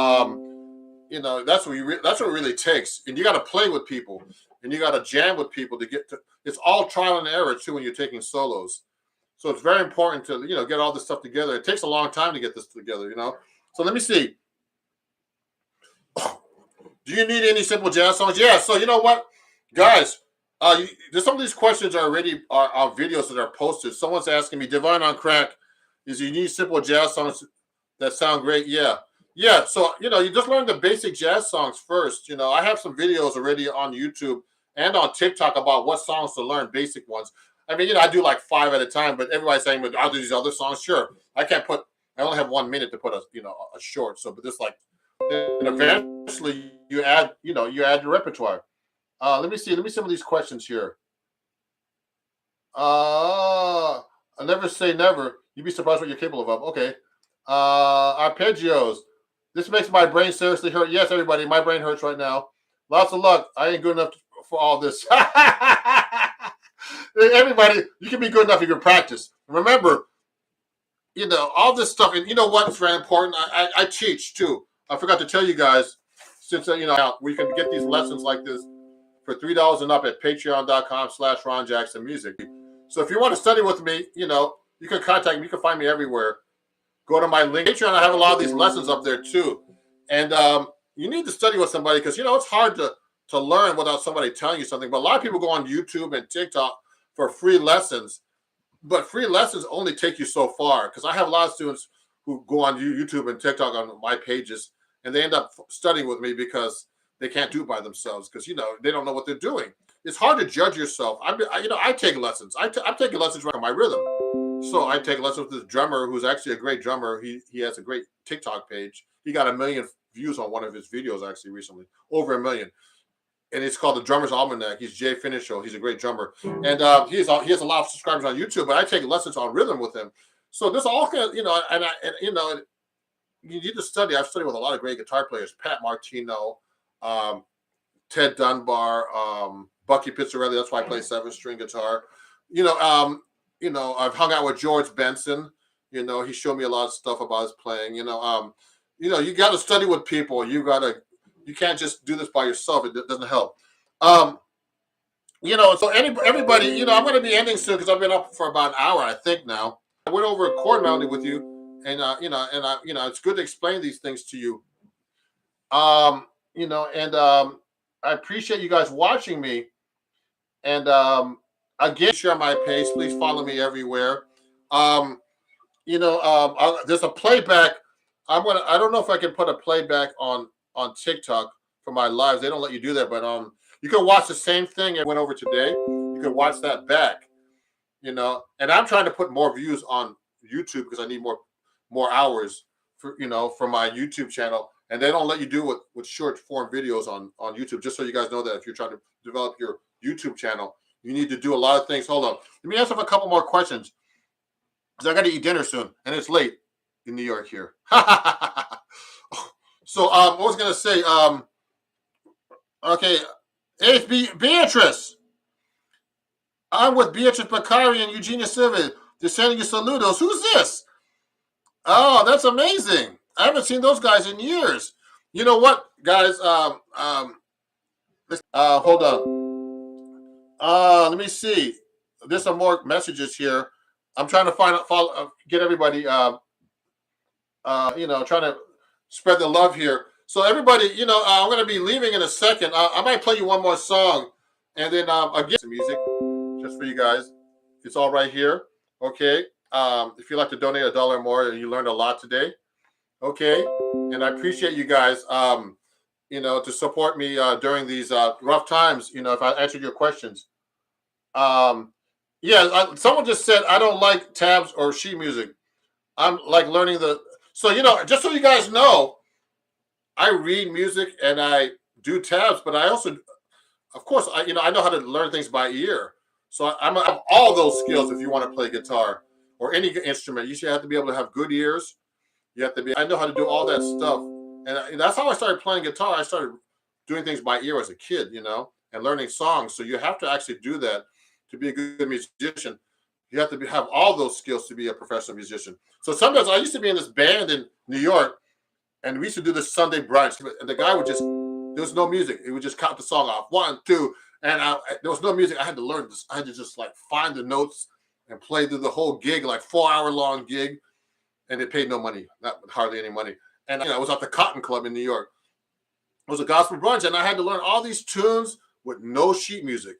that's what that's what it really takes. And you got to play with people, and you got to jam with people to get to. It's all trial and error too when you're taking solos. So it's very important to get all this stuff together. It takes a long time to get this together. So let me see. Do you need any simple jazz songs? Yeah. So you know what, guys? There's some of these questions are already are videos that are posted. Someone's asking me, Divine on Crack, is you need simple jazz songs that sound great? Yeah. Yeah. So you just learn the basic jazz songs first. I have some videos already on YouTube and on TikTok about what songs to learn, basic ones. I mean, I do like 5 at a time, but everybody's saying, "But I'll do these other songs." Sure, I only have 1 minute to put a short. So, but this and eventually you add your repertoire. Let me see some of these questions here. I never say never. You'd be surprised what you're capable of. Okay. Arpeggios. This makes my brain seriously hurt. Yes, everybody, my brain hurts right now. Lots of luck. I ain't good enough for all this. Everybody, you can be good enough if you practice. Remember, all this stuff. And you know what? It's very important. I teach too. I forgot to tell you guys, since we can get these lessons like this for $3 and up at patreon.com/RonJacksonMusic. So if you want to study with me, you can contact me. You can find me everywhere. Go to my link. Patreon, I have a lot of these lessons up there too. And you need to study with somebody because, it's hard to learn without somebody telling you something. But a lot of people go on YouTube and TikTok for free lessons. But free lessons only take you so far because I have a lot of students who go on YouTube and TikTok on my pages and they end up studying with me because they can't do it by themselves because, they don't know what they're doing. It's hard to judge yourself. I take lessons. I'm taking lessons right on my rhythm. So I take lessons with this drummer who's actually a great drummer. He has a great TikTok page. He got 1 million views on one of his videos actually recently, over 1 million. And it's called The Drummer's Almanac. He's Jay Finishow. He's a great drummer. And he has a lot of subscribers on YouTube, but I take lessons on rhythm with him. So this all kind of, you need to study. I've studied with a lot of great guitar players, Pat Martino, Ted Dunbar, Bucky Pizzarelli. That's why I play 7-string guitar. I've hung out with George Benson. He showed me a lot of stuff about his playing. You got to study with people. You can't just do this by yourself. It doesn't help. So everybody, I'm going to be ending soon because I've been up for about an hour, I think now. I went over a chord melody with you, and it's good to explain these things to you. I appreciate you guys watching me. And again, share my page. Please follow me everywhere. There's a playback. I don't know if I can put a playback on TikTok for my lives. They don't let you do that, but you can watch the same thing I went over today. You can watch that back. And I'm trying to put more views on YouTube because I need more hours for my YouTube channel. And they don't let you do it with short form videos on YouTube. Just so you guys know that if you're trying to develop your YouTube channel, you need to do a lot of things. Hold on. Let me ask a couple more questions because I got to eat dinner soon and it's late in New York here. So what was I going to say? Okay. Hey, it's Beatrice. I'm with Beatrice Bakari and Eugenia Silva. They're sending you saludos. Who's this? Oh, that's amazing. I haven't seen those guys in years. You know what, guys? Hold on. Let me see. There's some more messages here. I'm trying to get everybody, trying to spread the love here. So everybody, I'm going to be leaving in a second. I might play you one more song, and then again, some music just for you guys. It's all right here. Okay. If you'd like to donate $1 or more, and you learned a lot today. Okay. And I appreciate you guys, to support me during these rough times. If I answered your questions. Someone just said I don't like tabs or sheet music. I'm like learning so just so you guys know, I read music and I do tabs, but I also, of course, I know how to learn things by ear. So I have all those skills. If you want to play guitar or any instrument, you should have to be able to have good ears. You have to be. I know how to do all that stuff, and that's how I started playing guitar. I started doing things by ear as a kid, and learning songs. So you have to actually do that to be a good musician. You have to have all those skills to be a professional musician. So sometimes I used to be in this band in New York, And we used to do this Sunday brunch, and the guy would just, there was no music. He would just count the song off, 1, 2, and there was no music. I had to learn this. I had to just like find the notes and play through the whole gig, like 4-hour long gig, and they paid no money, not hardly any money. And I was at the Cotton Club in New York. It was a gospel brunch, and I had to learn all these tunes with no sheet music,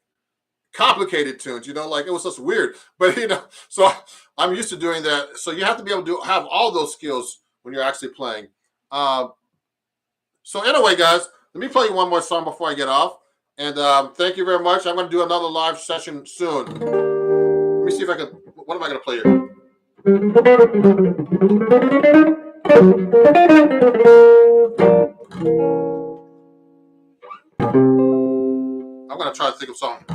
complicated tunes. Like it was just weird. But so I'm used to doing that. So you have to be able to have all those skills when you're actually playing. So anyway, guys, let me play you one more song before I get off. And thank you very much. I'm going to do another live session soon. Let me see if I can. What am I going to play here? I'm going to try to think of something.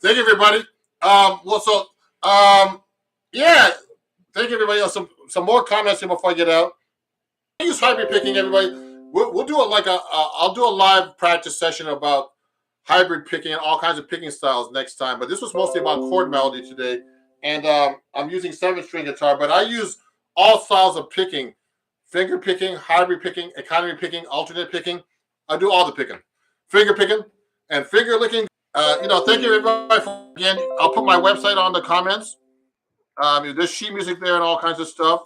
Thank you, everybody. Yeah. Thank you, everybody. Some more comments here before I get out. I use hybrid picking, everybody. We'll do I'll do a live practice session about hybrid picking and all kinds of picking styles next time. But this was mostly about chord melody today. And I'm using 7-string guitar, but I use all styles of picking: finger picking, hybrid picking, economy picking, alternate picking. I do all the picking, finger picking, and finger licking. Thank you, everybody. Again, I'll put my website on the comments. There's sheet music there and all kinds of stuff.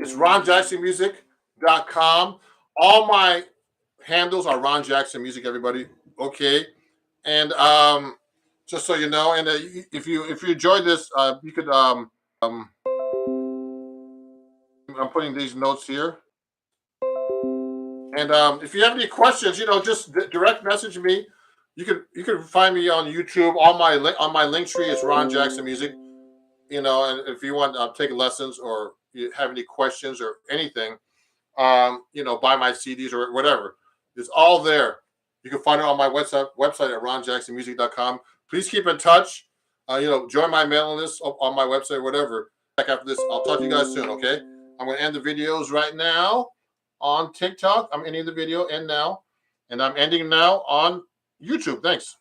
It's ronjacksonmusic.com. All my handles are Ron Jackson Music, everybody. Okay. And just so you know, and if you enjoyed this, you could I'm putting these notes here. And if you have any questions, just direct message me. You can find me on YouTube. On my link tree is Ron Jackson Music. And if you want to take lessons or you have any questions or anything, buy my CDs or whatever. It's all there. You can find it on my website at ronjacksonmusic.com. Please keep in touch. Join my mailing list on my website, whatever. Back after this, I'll talk to you guys soon, okay? I'm going to end the videos right now on TikTok. I'm ending the video now. And I'm ending now on YouTube. Thanks.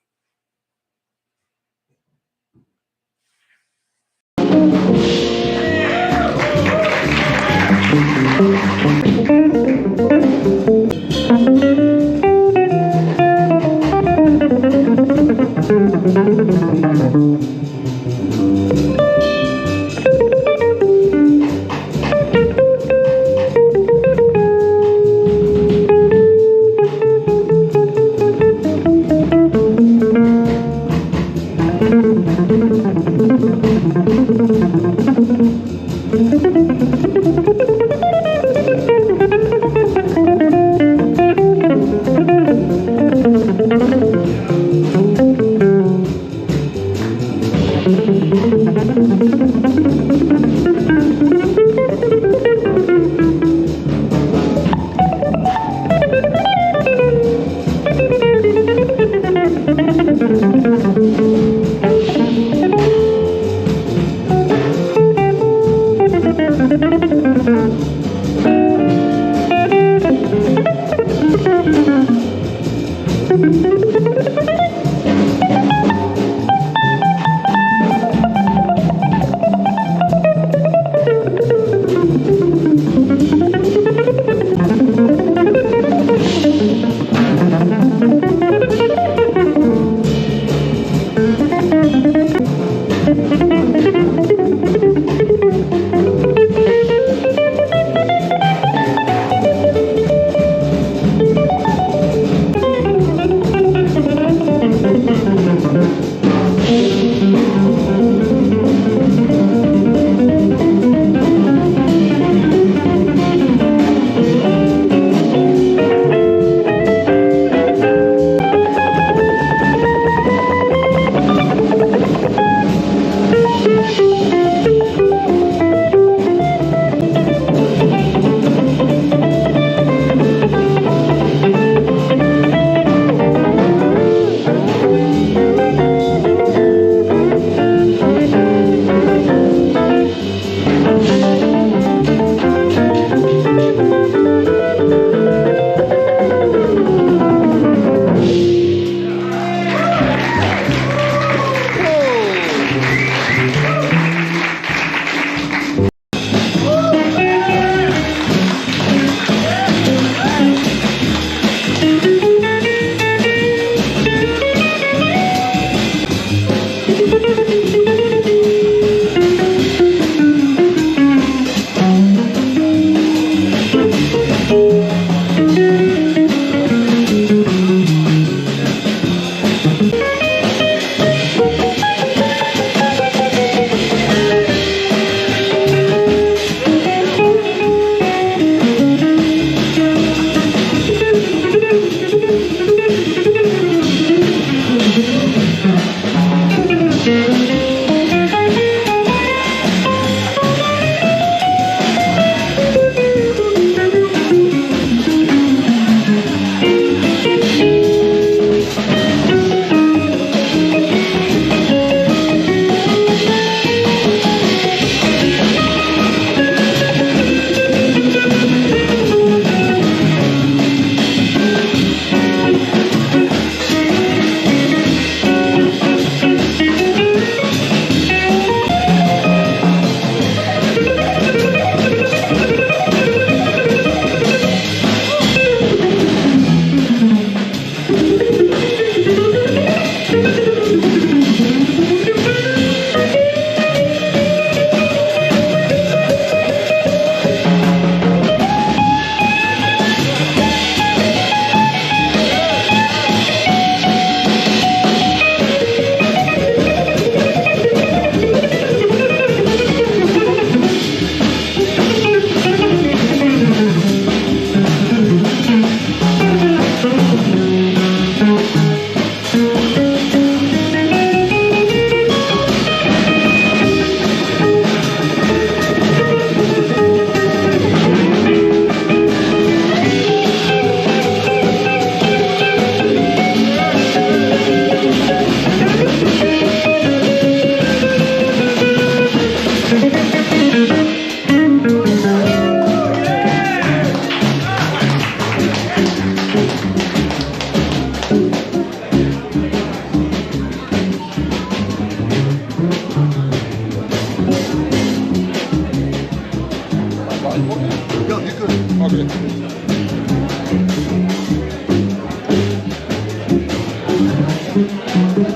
A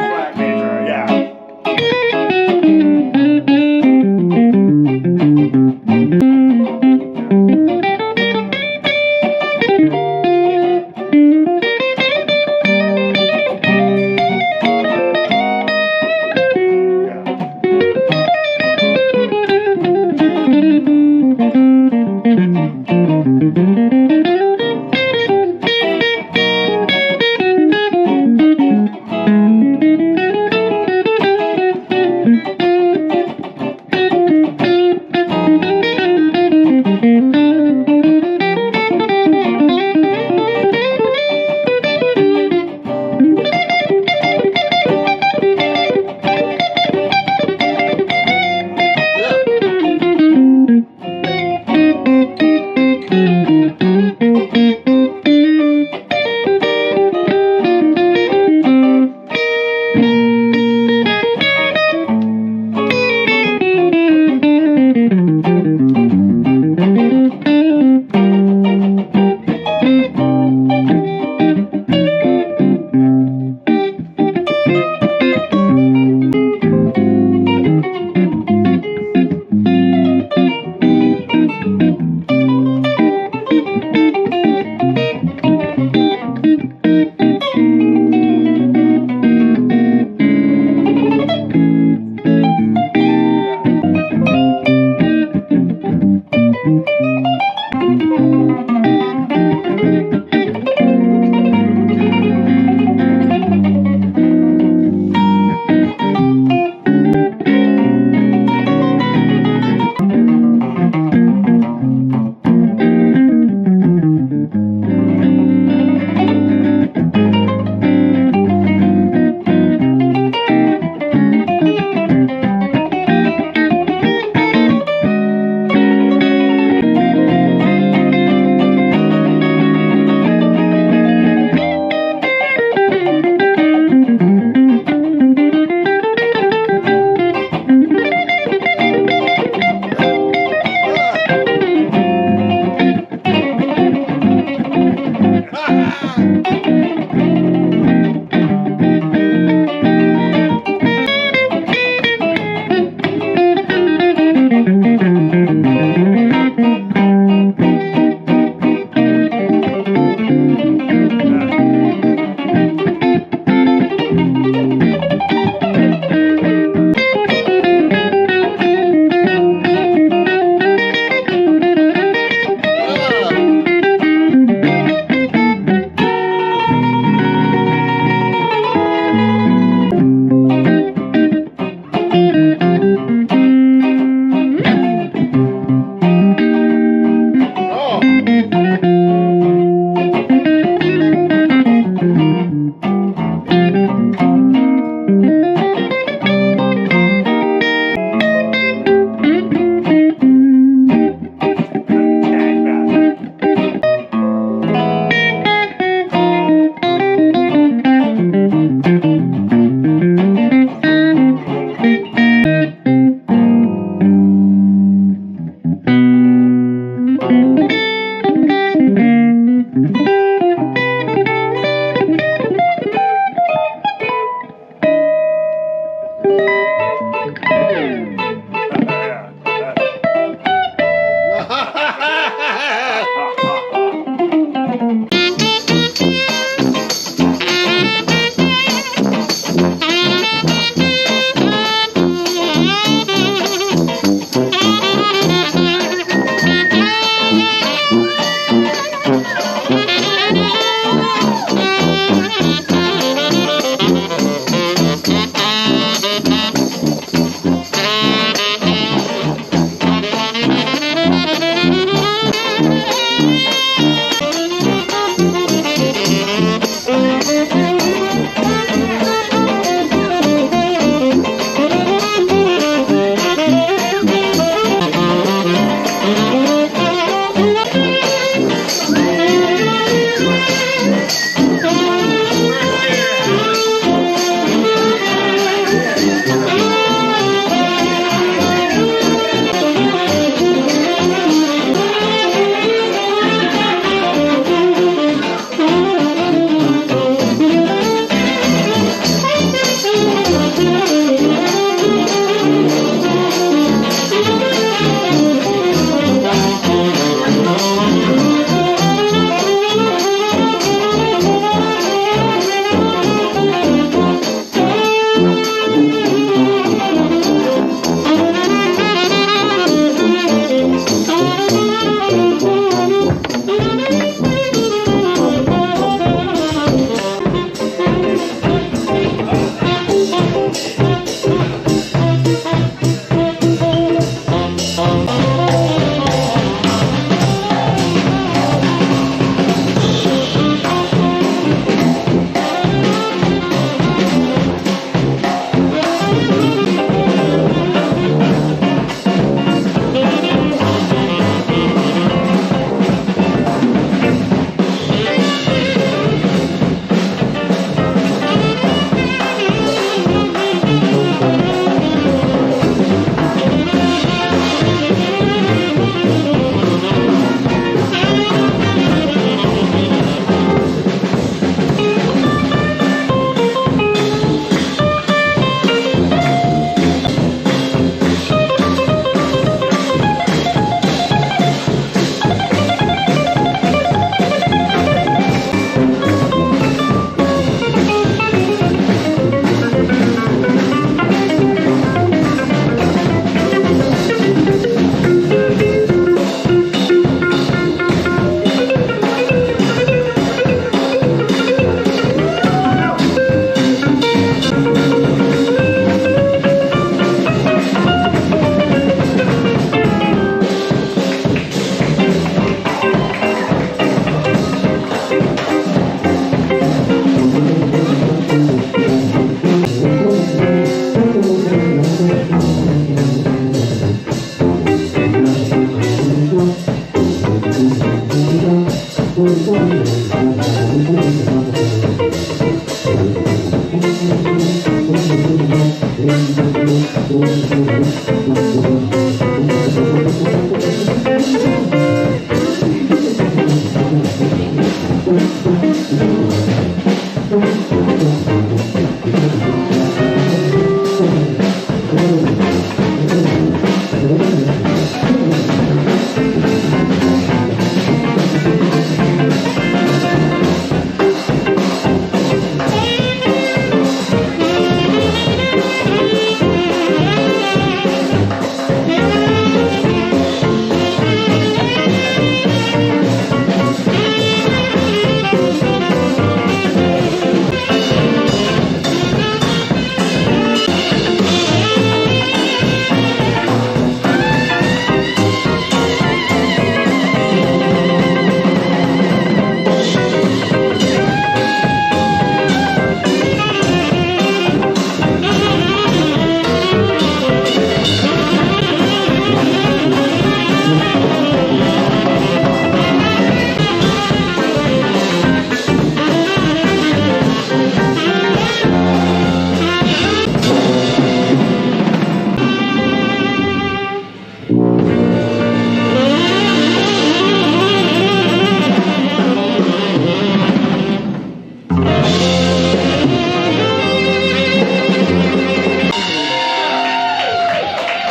flat major, yeah.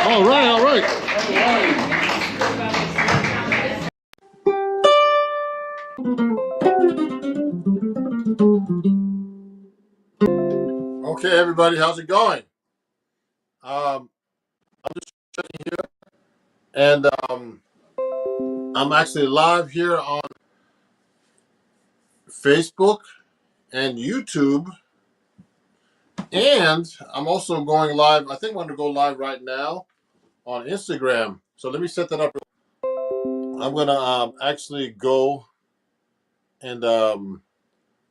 All right, all right. Okay, everybody, how's it going? I'm just checking here, and I'm actually live here on Facebook and YouTube, and I'm also going live. I think I'm going to go live right now on Instagram. So let me set that up. I'm going to actually go and go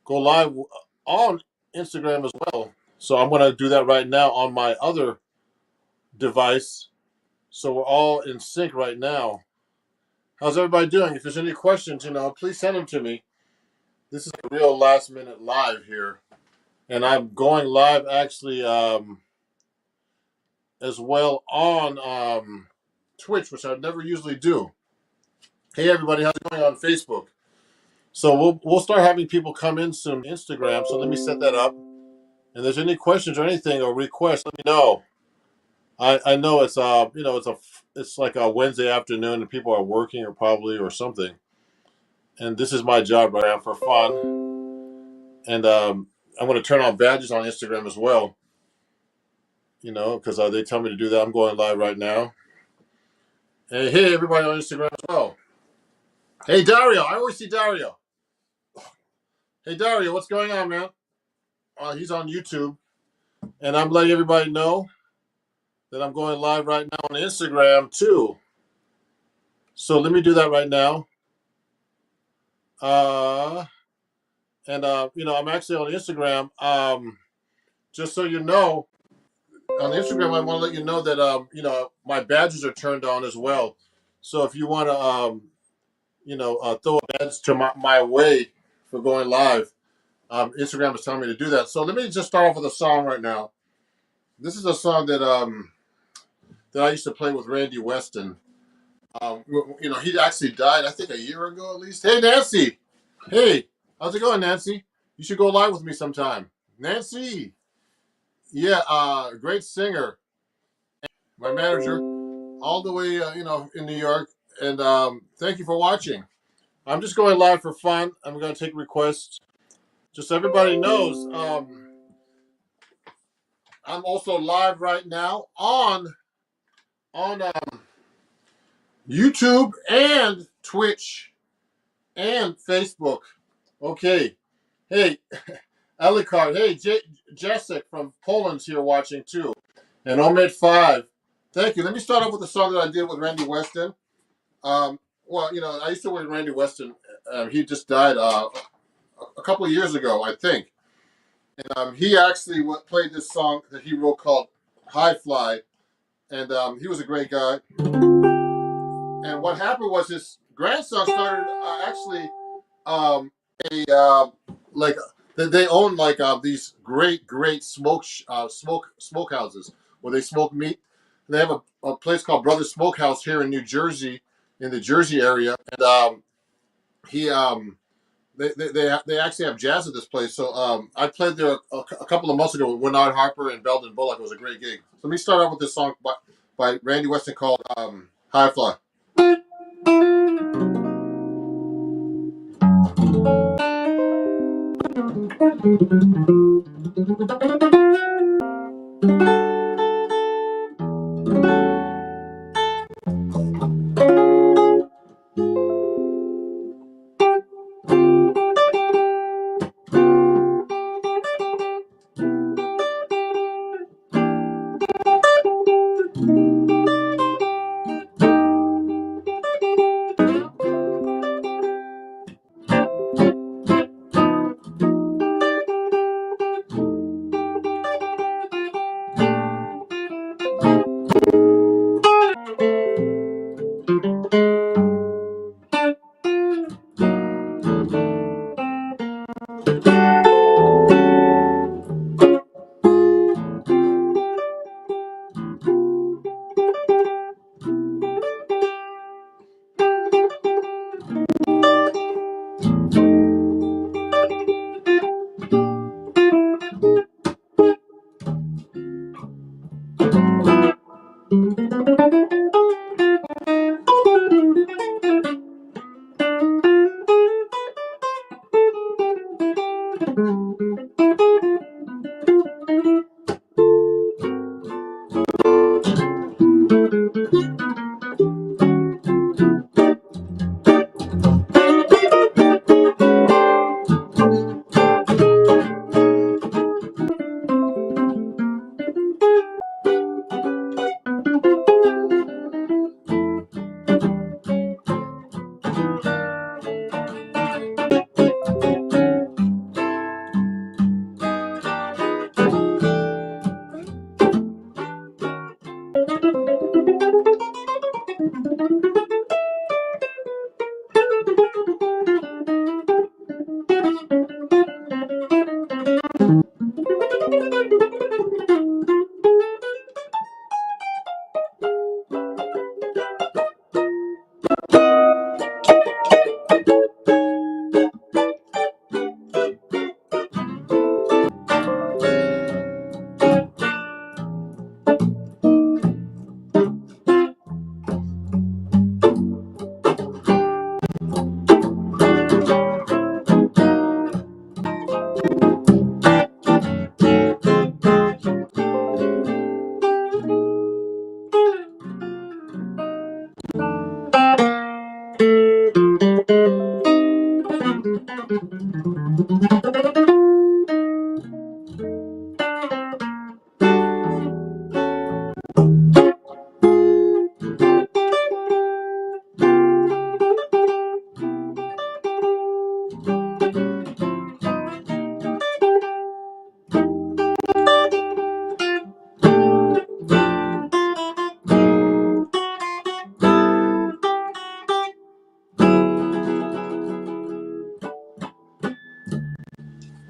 live on Instagram as well. So I'm going to do that right now on my other device. So we're all in sync right now. How's everybody doing? If there's any questions, please send them to me. This is a real last minute live here. And I'm going live actually as well on Twitch, which I never usually do. Hey everybody, how's it going on Facebook? So we'll start having people come in soon. Instagram. So let me set that up. And if there's any questions or anything or requests, let me know. I know it's it's like a Wednesday afternoon and people are working or something. And this is my job right now for fun. And I'm going to turn on badges on Instagram as well. Because they tell me to do that. I'm going live right now. Hey, everybody on Instagram as well. Hey, Dario. I always see Dario. Hey, Dario, what's going on, man? He's on YouTube. And I'm letting everybody know that I'm going live right now on Instagram, too. So let me do that right now. I'm actually on Instagram. Just so you know, on Instagram, I want to let you know that, my badges are turned on as well. So if you want to, throw a badge to my way for going live, Instagram is telling me to do that. So let me just start off with a song right now. This is a song that I used to play with Randy Weston. He actually died, I think, a year ago at least. Hey, Nancy. Hey, how's it going, Nancy? You should go live with me sometime. Nancy. Yeah, great singer. My manager, all the way, in New York. And thank you for watching. I'm just going live for fun. I'm going to take requests. Just so everybody knows, I'm also live right now on YouTube and Twitch and Facebook. Okay. Hey, Elikard. Hey, Jessic from Poland's here watching too. And Omed5. Thank you. Let me start off with the song that I did with Randy Weston. I used to work with Randy Weston. He just died a couple of years ago, I think. And he actually played this song that he wrote called High Fly. And he was a great guy. And what happened was his grandson started They own like these great smoke houses where they smoke meat. They have a place called Brothers Smokehouse here in New Jersey, in the Jersey area, and he they actually have jazz at this place. So I played there a couple of months ago with Winard Harper and Belden Bullock. It was a great gig. So let me start out with this song by Randy Weston called High Fly.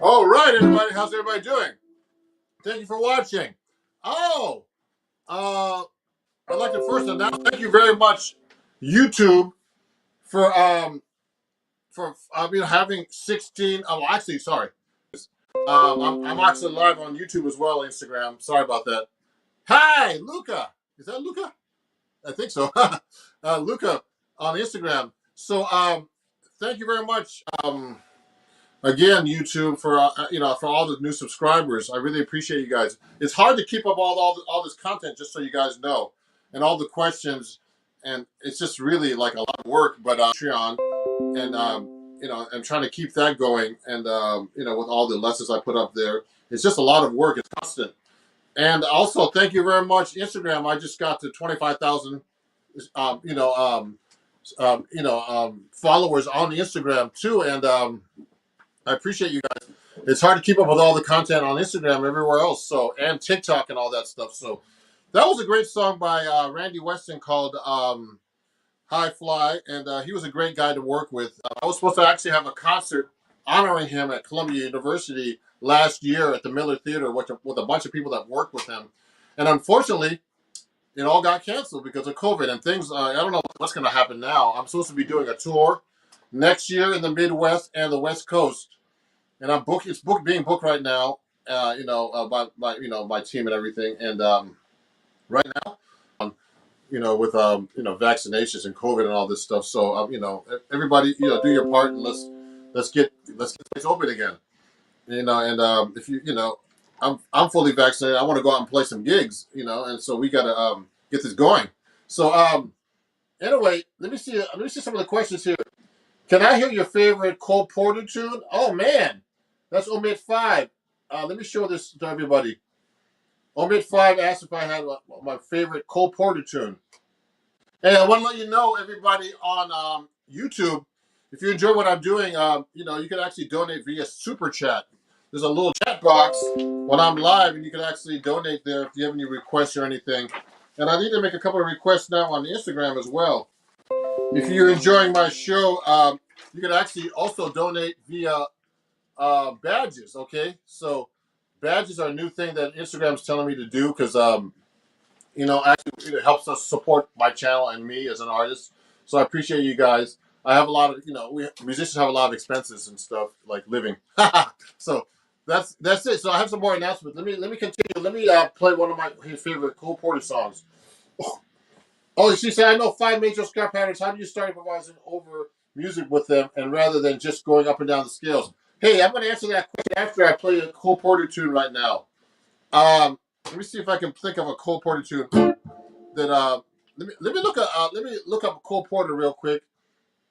All right, everybody, how's everybody doing? Thank you for watching. Oh, I'd like to first announce thank you very much, YouTube, for having 16. Oh, actually, sorry. I'm actually live on YouTube as well, Instagram. Sorry about that. Hi, Luca. Is that Luca? I think so. Luca on Instagram. So thank you very much. Again, YouTube for all the new subscribers. I really appreciate you guys. It's hard to keep up all this content, just so you guys know, and all the questions, and it's just really like a lot of work. But Patreon, and I'm trying to keep that going, and with all the lessons I put up there, it's just a lot of work. It's constant. And also, thank you very much, Instagram. I just got to 25,000, followers on the Instagram too, and I appreciate you guys. It's hard to keep up with all the content on Instagram, everywhere else, and TikTok and all that stuff. So that was a great song by Randy Weston called High Fly, and he was a great guy to work with. I was supposed to actually have a concert honoring him at Columbia University last year at the Miller Theater with a bunch of people that worked with him. And unfortunately, it all got canceled because of COVID and things. I don't know what's going to happen now. I'm supposed to be doing a tour next year in the Midwest and the West Coast, and I'm booked. It's being booked right now. By my team and everything. And right now, with vaccinations and COVID and all this stuff. So everybody, do your part and let's get things open again. If I'm fully vaccinated. I want to go out and play some gigs. And so we got to get this going. So anyway, let me see some of the questions here. Can I hear your favorite Cole Porter tune? Oh man, that's Omit 5. Let me show this to everybody. Omit 5 asked if I had my favorite Cole Porter tune. Hey, I want to let you know, everybody on YouTube, if you enjoy what I'm doing, you can actually donate via Super Chat. There's a little chat box when I'm live, and you can actually donate there if you have any requests or anything. And I need to make a couple of requests now on Instagram as well. If you're enjoying my show, you can actually also donate via badges, okay? So badges are a new thing that Instagram's telling me to do because, actually it helps us support my channel and me as an artist. So I appreciate you guys. I have a lot of, we musicians have a lot of expenses and stuff like living. So that's it. So I have some more announcements. Let me continue. Let me play one of my favorite Cole Porter songs. Oh, she said, I know 5 major scale patterns. How do you start improvising over music with them and rather than just going up and down the scales? Hey, I'm going to answer that question after I play a Cole Porter tune right now. Let me see if I can think of a Cole Porter tune that let me look up Cole Porter real quick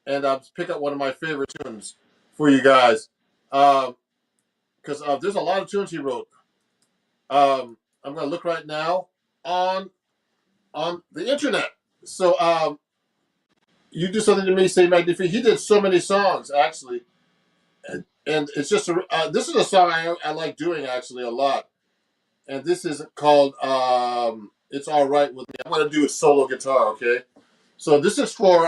and pick up one of my favorite tunes for you guys because there's a lot of tunes he wrote. I'm going to look right now on the internet. So you do something to me, say Magnifique. He did so many songs actually, and it's just this is a song I like doing actually a lot, and this is called "It's All Right with Me." I'm gonna do a solo guitar, okay? So this is for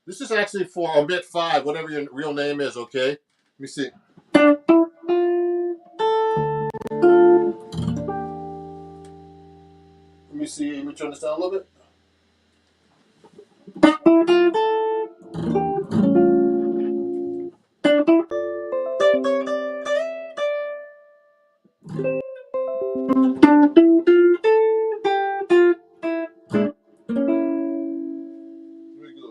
this is actually for Omit 5, whatever your real name is, okay? Let me see. Let me turn this down a little bit. Here we go.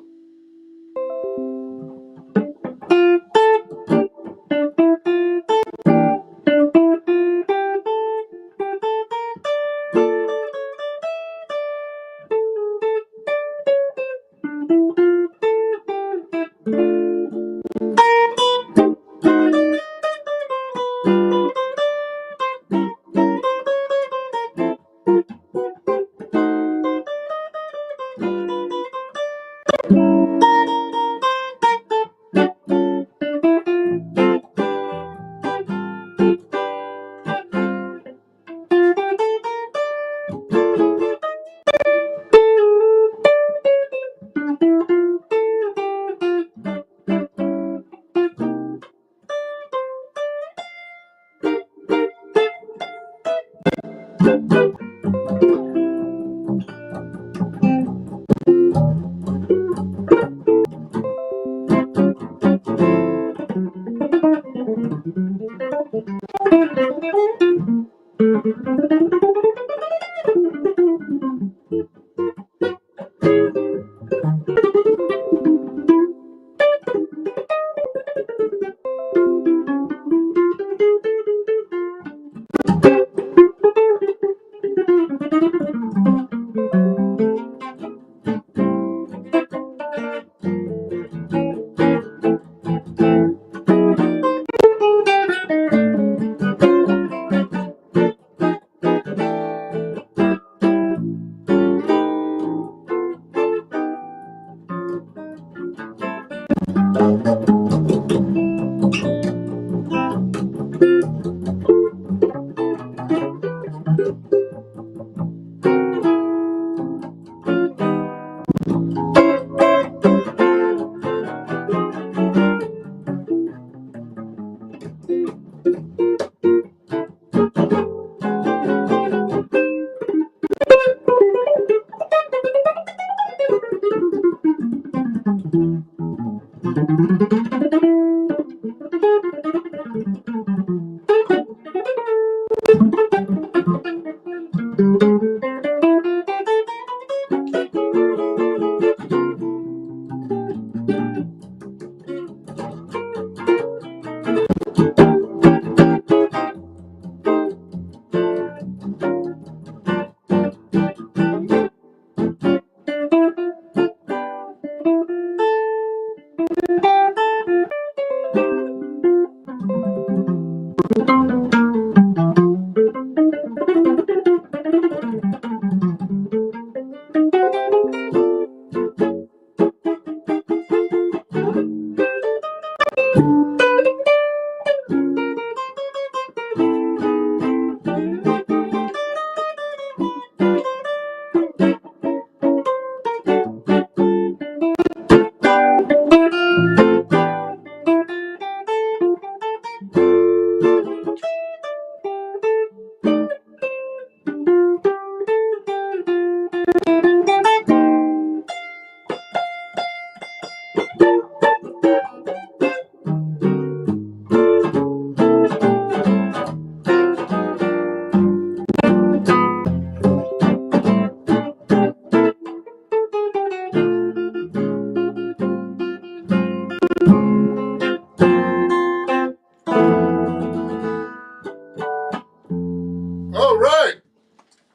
All right.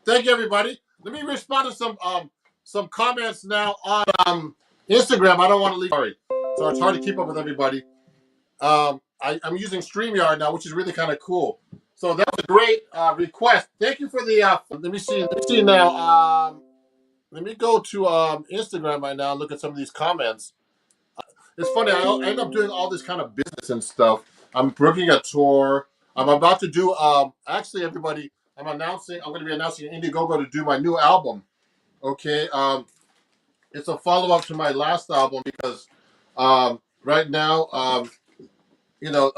Thank you, everybody. Let me respond to some comments now on Instagram. I don't want to leave. Sorry, so it's hard to keep up with everybody. I'm using StreamYard now, which is really kind of cool. So that was a great request. Thank you for the. Let me see. Let me see now. Let me go to Instagram right now and look at some of these comments. It's funny. I end up doing all this kind of business and stuff. I'm booking a tour. I'm about to do. Actually, everybody, I'm announcing. I'm going to be announcing in Indiegogo to do my new album. Okay. It's a follow up to my last album because right now, you know,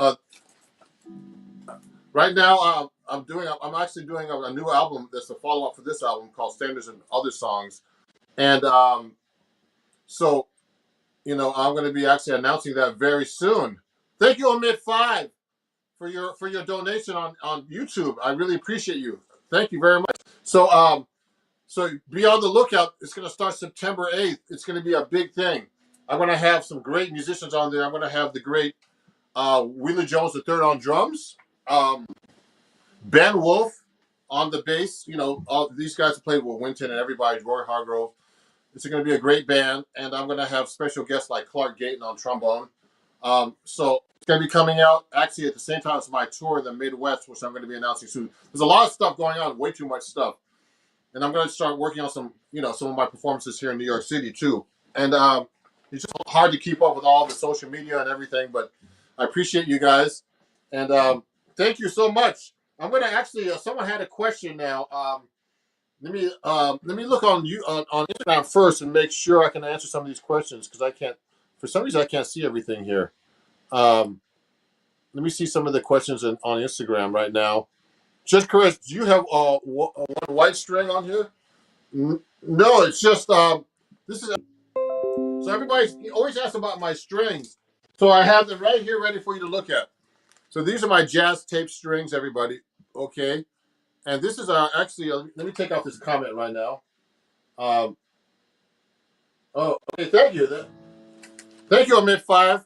right now I'm actually doing a new album that's a follow up for this album called Standards and Other Songs, and so I'm going to be actually announcing that very soon. Thank you, Omid5, for your donation on YouTube. I really appreciate you. Thank you very much. So be on the lookout. It's going to start September 8th. It's going to be a big thing. I'm going to have some great musicians on there. I'm going to have the great Wheeler Jones III on drums, Ben Wolf on the bass. All these guys have played with Winton and everybody, Roy Hargrove. It's going to be a great band, and I'm going to have special guests like Clark Gayton on trombone. So it's going to be coming out actually at the same time as my tour in the Midwest, which I'm going to be announcing soon. There's a lot of stuff going on, way too much stuff. And I'm going to start working on some of my performances here in New York City too. And it's just hard to keep up with all the social media and everything, but I appreciate you guys. And thank you so much. I'm going to actually, someone had a question now. Let me look on Instagram first and make sure I can answer some of these questions because for some reason I can't see everything here. Let me see some of the questions on Instagram right now. Just Chris, do you have one white string on here? No, it's just this is. So everybody always asks about my strings. So I have them right here ready for you to look at. So these are my jazz tape strings, everybody. Okay. And this is actually, let me take off this comment right now. Oh, okay. Thank you. Thank you, Omid5.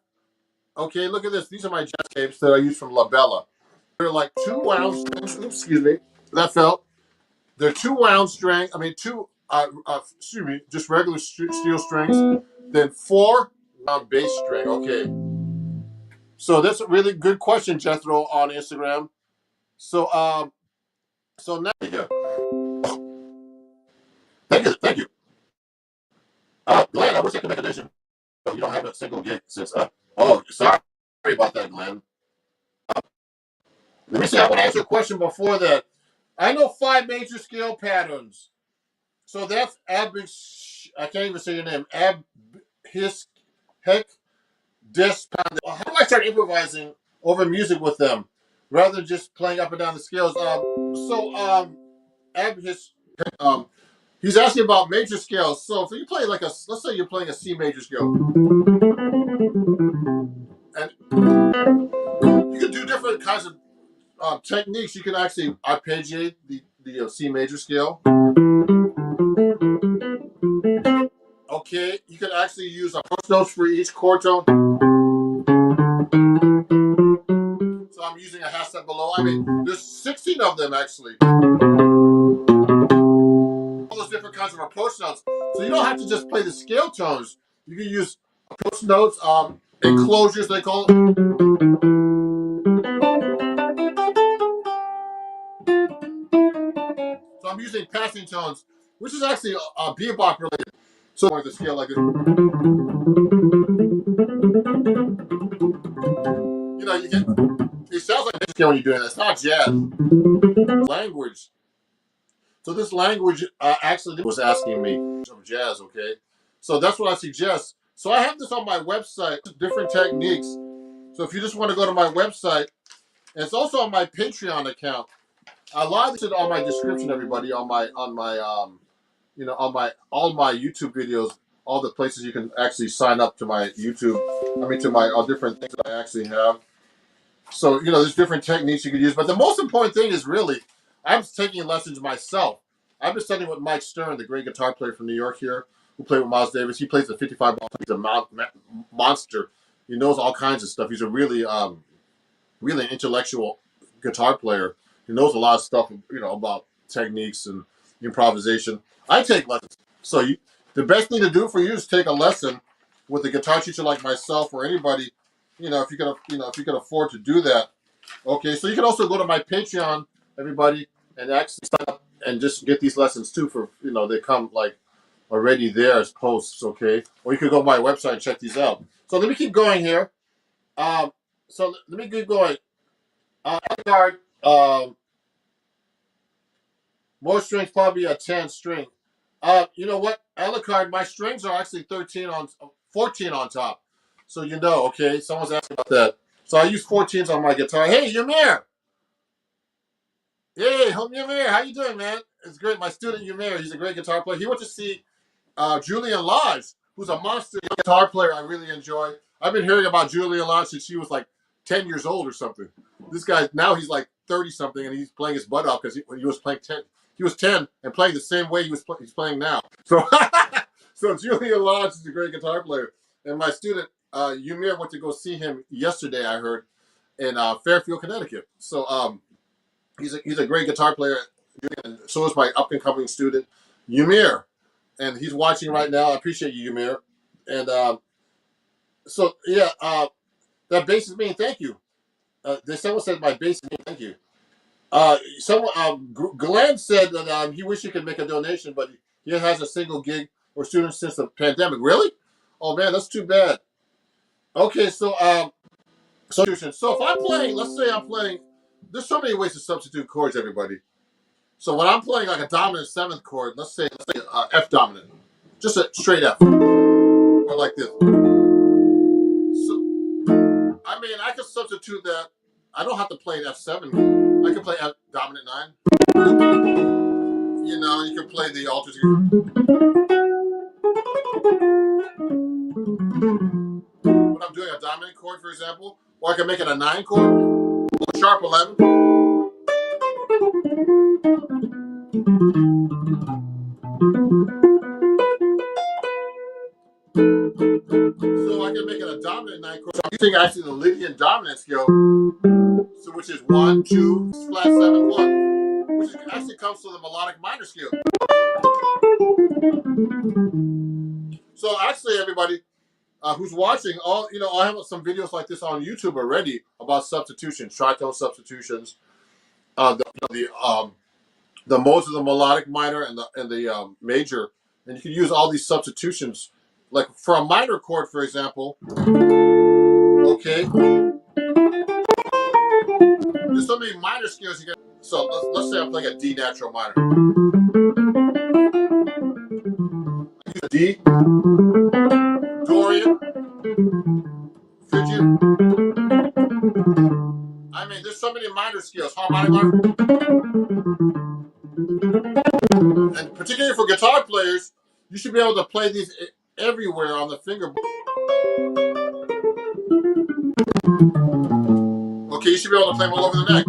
Okay, look at this. These are my jazz tapes that I use from La Bella. They're like 2 wound strings. Oops, excuse me. That fell. They're 2 wound string. I mean, just regular steel strings. Then 4 wound bass string. Okay. So that's a really good question, Jethro, on Instagram. So now, thank you. Glenn, I wish I could make a donation. You don't have a single gig since. Oh, sorry about that, Glenn. Let me see. I want to answer a question before that. I know 5 major scale patterns. So that's I can't even say your name. His heck Dis. How do I start improvising over music with them rather than just playing up and down the scales? He's asking about major scales. So if you play let's say you're playing a C major scale, and you can do different kinds of techniques. You can actually arpeggiate the C major scale. Okay, you can actually use approach notes for each chord tone. So I'm using a half step below. I mean, there's 16 of them actually. All those different kinds of approach notes. So you don't have to just play the scale tones. You can use approach notes, enclosures they call it. So I'm using passing tones, which is actually bebop related. So the scale like this. It sounds like a scale when you're doing that. It's not jazz. Language. So this language actually was asking me of jazz, okay? So that's what I suggest. So I have this on my website, different techniques. So if you just want to go to my website, and it's also on my Patreon account. A lot of this is on my description, everybody, on my all my YouTube videos, all the places you can actually sign up to my YouTube. I mean, to my all different things that I actually have. So, there's different techniques you can use. But the most important thing is really, I'm taking lessons myself. I've been studying with Mike Stern, the great guitar player from New York here, who played with Miles Davis. He plays the 55 ball. He's a monster. He knows all kinds of stuff. He's a really, really intellectual guitar player. He knows a lot of stuff, about techniques and improvisation. I take lessons. So the best thing to do for you is take a lesson with a guitar teacher like myself or anybody, if you can afford to do that. Okay, so you can also go to my Patreon, everybody, and actually sign up and just get these lessons too. For they come like already there as posts. Okay, or you could go to my website and check these out. So let me keep going here. So let me keep going. Card. More strings, probably a 10 string. You know what? Alucard, my strings are actually 14 on top. So okay? Someone's asking about that. So I use 14s on my guitar. Hey, Ymir! Hey, Ymir, how you doing, man? It's great. My student Ymir, he's a great guitar player. He went to see Julian Lodge, who's a monster guitar player I really enjoy. I've been hearing about Julian Lodge since she was like 10 years old or something. This guy, now he's like 30 something, and he's playing his butt off because when he was playing 10. He was 10 and playing the same way he's playing now. So, so Julian Lodge is a great guitar player. And my student, Ymir, went to go see him yesterday, I heard, in Fairfield, Connecticut. So he's a great guitar player. And so is my up-and-coming student, Ymir. And he's watching right now. I appreciate you, Ymir. And that bass is mean, thank you. Someone said my bass is mean, thank you. Glenn said that he wished he could make a donation, but he has a single gig or student since the pandemic. Really? Oh man, that's too bad. Okay, so if I'm playing, let's say I'm playing. There's so many ways to substitute chords, everybody. So when I'm playing like a dominant seventh chord, let's say F dominant, just a straight F, or like this. So I mean, I can substitute that. I don't have to play an F7. I can play F dominant 9. You can play the alternate. When I'm doing a dominant chord, for example, or I can make it a 9 chord, or sharp 11. So I can make it a dominant 9 chord. So I'm using actually the Lydian dominant scale, so which is 1, 2, flat 7, 1, which actually comes to the melodic minor scale. So actually, everybody who's watching, I have some videos like this on YouTube already about substitutions, tritone substitutions, the modes of the melodic minor and the major, and you can use all these substitutions. Like for a minor chord, for example, okay, there's so many minor scales you get. So let's say I'm playing a D natural minor. I use a D, Dorian, Phrygian. I mean, there's so many minor scales. Harmonic minor. And particularly for guitar players, you should be able to play these everywhere on the fingerboard. Okay, you should be able to play them all over the neck.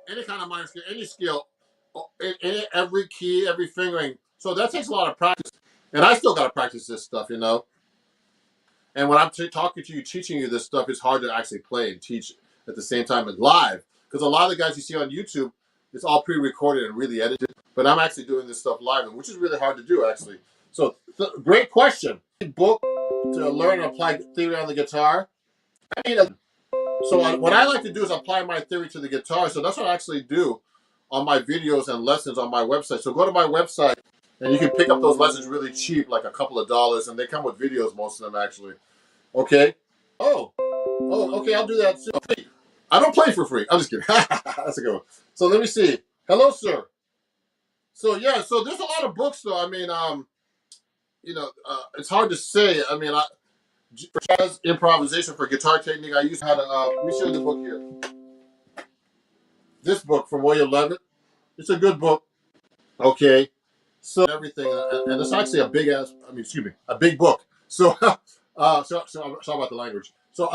Any kind of minor scale, any scale, every key, every fingering. So that takes a lot of practice. And I still got to practice this stuff, And when I'm talking to you, teaching you this stuff, it's hard to actually play and teach at the same time as live. Because a lot of the guys you see on YouTube, it's all pre-recorded and really edited. But I'm actually doing this stuff live, which is really hard to do, actually. So, great question. Book to learn and apply theory on the guitar. So what I like to do is apply my theory to the guitar. So that's what I actually do on my videos and lessons on my website. So go to my website, and you can pick up those lessons really cheap, like a couple of dollars, and they come with videos, most of them, actually. Okay? Oh, okay, I'll do that too. I don't play for free. I'm just kidding. That's a good one. So let me see. Hello, sir. So yeah, so there's a lot of books though. I mean, it's hard to say. I mean, for jazz improvisation for guitar technique, I used how to. Let me show you the book here. This book from William Levitt. It's a good book. Okay, so everything, and it's actually a big ass. A big book. So, sorry about the language. So,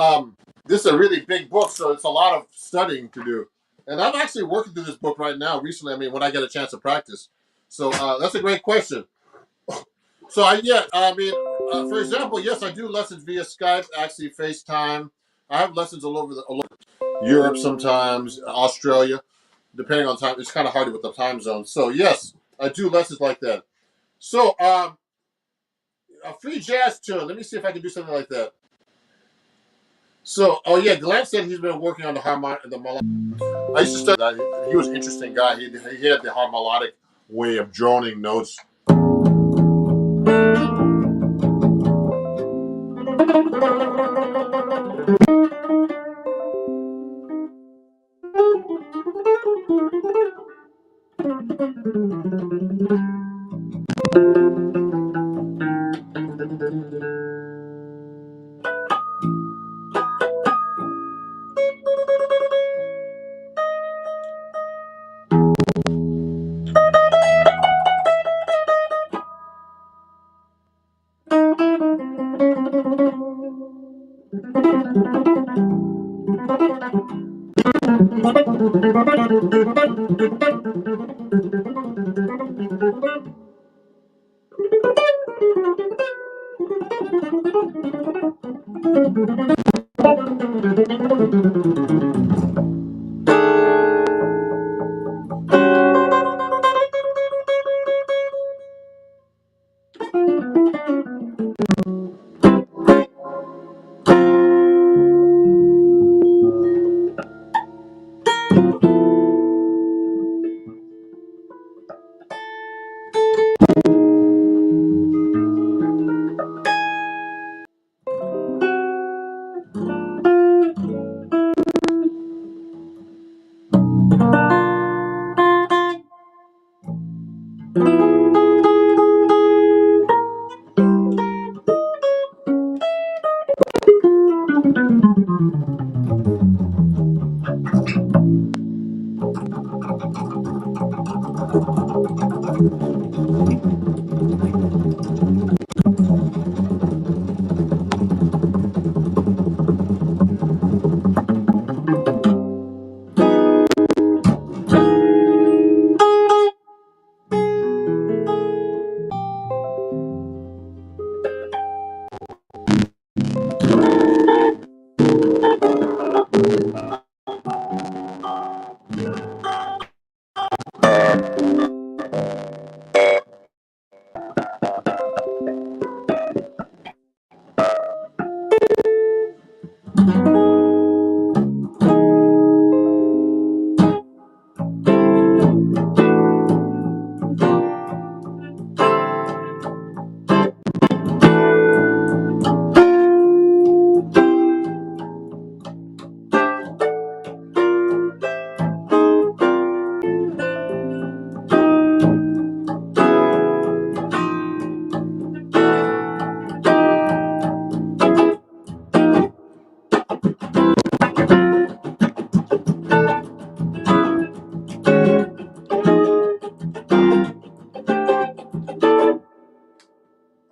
this is a really big book, so it's a lot of studying to do. And I'm actually working through this book right now. Recently, when I get a chance to practice. So that's a great question. So for example, yes, I do lessons via Skype, actually FaceTime. I have lessons all over. Europe sometimes, Australia, depending on time. It's kind of hard with the time zone. So yes, I do lessons like that. So a free jazz tune. Let me see if I can do something like that. So, oh yeah, Glenn said he's been working on the harmonic, the melodic. I used to study. He was an interesting guy. He had the harmonic way of droning notes.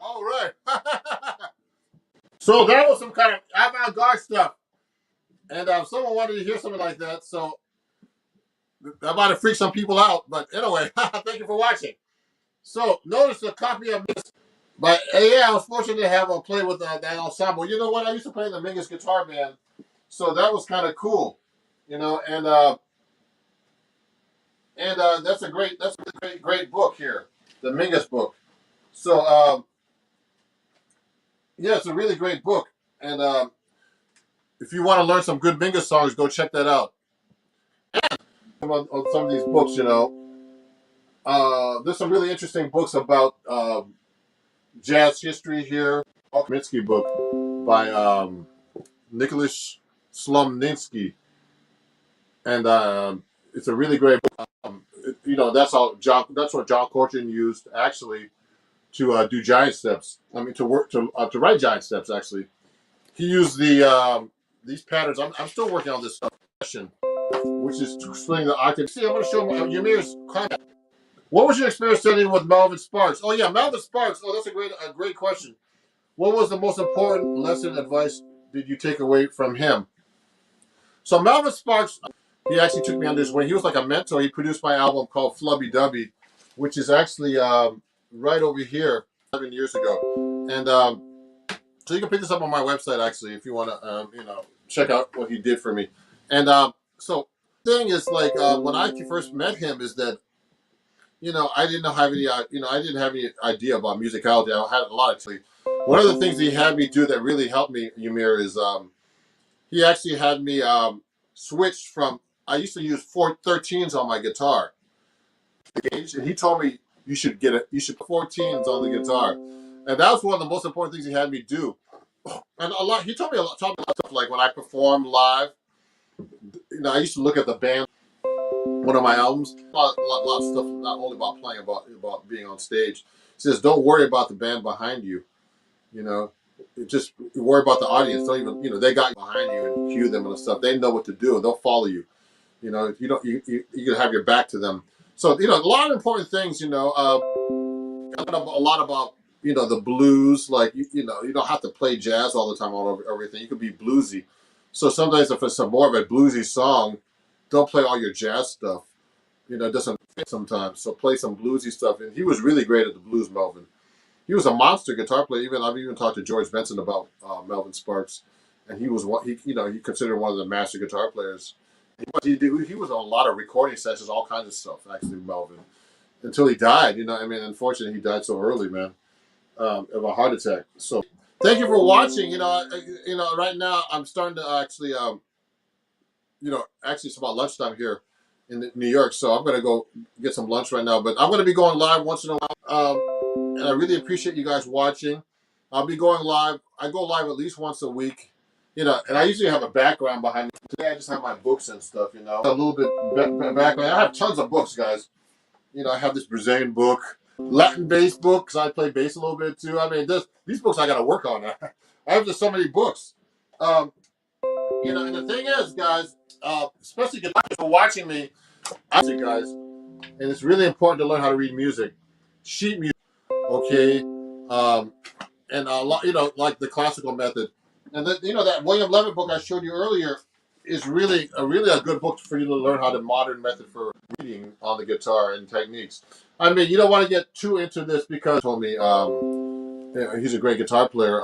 All right. So that was some kind of avant-garde stuff, and someone wanted to hear something like that. So I might have freaked some people out, but anyway, thank you for watching. So notice a copy of this. But yeah, I was fortunate to have play with that ensemble. You know what? I used to play in the Mingus guitar band, so that was kind of cool. You know, and that's a great book here, the Mingus book. So yeah, it's a really great book, and if you want to learn some good Mingus songs, go check that out. On some of these books, you know, there's some really interesting books about jazz history here. Kaminsky book by Nicholas Slomninsky, and it's a really great book. You know, that's what John Coltrane used actually to do giant steps. I mean, to write giant steps. Actually, he used these patterns. I'm still working on this question, which is explaining the octave. See, I'm going to show Yamir's comment. What was your experience studying with Melvin Sparks? Oh yeah, Melvin Sparks. Oh, that's a great question. What was the most important lesson advice did you take away from him? So Melvin Sparks, he actually took me under his wing. He was like a mentor. He produced my album called Flubby Dubby, which is actually right over here 7 years ago. And so you can pick this up on my website actually if you want to, check out what he did for me. And so thing is like when I first met him is that I didn't have any I didn't have any idea about musicality. I had a lot of one of the things he had me do that really helped me, Ymir, is he actually had me switch from I used to use 413s on my guitar, and he told me you should put 14s on the guitar, and that was one of the most important things he had me do. And he told me a lot of stuff like when I performed live. I used to look at the band. One of my albums, a lot of stuff, not only about playing, about being on stage. He says, don't worry about the band behind you. Just worry about the audience. Don't even, they got you behind you and cue them and stuff. They know what to do and they'll follow you. If you don't, you can have your back to them. So, a lot of important things, a lot about, the blues, like, you don't have to play jazz all the time all over everything. You could be bluesy. So sometimes if it's more of a bluesy song, don't play all your jazz stuff. It doesn't fit sometimes. So play some bluesy stuff. And he was really great at the blues, Melvin. He was a monster guitar player. I've even talked to George Benson about Melvin Sparks, and he was he considered one of the master guitar players. He was on a lot of recording sessions, all kinds of stuff. Actually, Melvin, until he died. Unfortunately, he died so early, man, of a heart attack. So, thank you for watching. Right now I'm starting to actually, actually it's about lunchtime here in New York, so I'm gonna go get some lunch right now. But I'm gonna be going live once in a while. And I really appreciate you guys watching. I'll be going live. I go live at least once a week. And I usually have a background behind me. Today I just have my books and stuff, A little bit background. I have tons of books, guys. I have this Brazilian book, Latin bass book, because I play bass a little bit too. I mean, these books I got to work on. I have just so many books. And the thing is, guys, especially for watching me, guys, and it's really important to learn how to read music. Sheet music. Okay, and a lot, like the classical method, and that William Levitt book I showed you earlier is really a good book for you to learn how the modern method for reading on the guitar and techniques. I mean, you don't want to get too into this because he told me he's a great guitar player.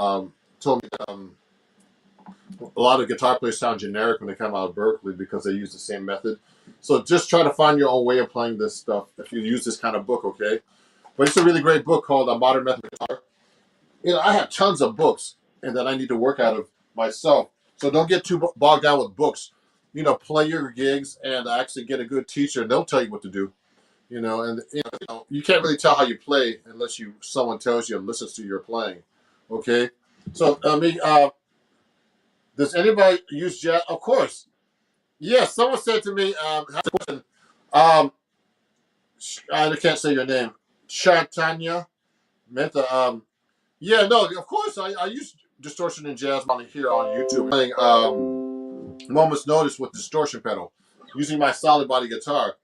Told me a lot of guitar players sound generic when they come out of Berkeley because they use the same method. So just try to find your own way of playing this stuff if you use this kind of book, okay? But it's a really great book called A Modern Method of Guitar. I have tons of books and that I need to work out of myself. So don't get too bogged down with books. Play your gigs and actually get a good teacher and they'll tell you what to do. And you can't really tell how you play unless someone tells you and listens to your playing. Okay? So does anybody use jazz? Of course. Yes, someone said to me, I can't say your name. Shartanya Mehta. Yeah, no, of course I use distortion and jazz on here on YouTube. Playing Moment's Notice with distortion pedal, using my solid body guitar.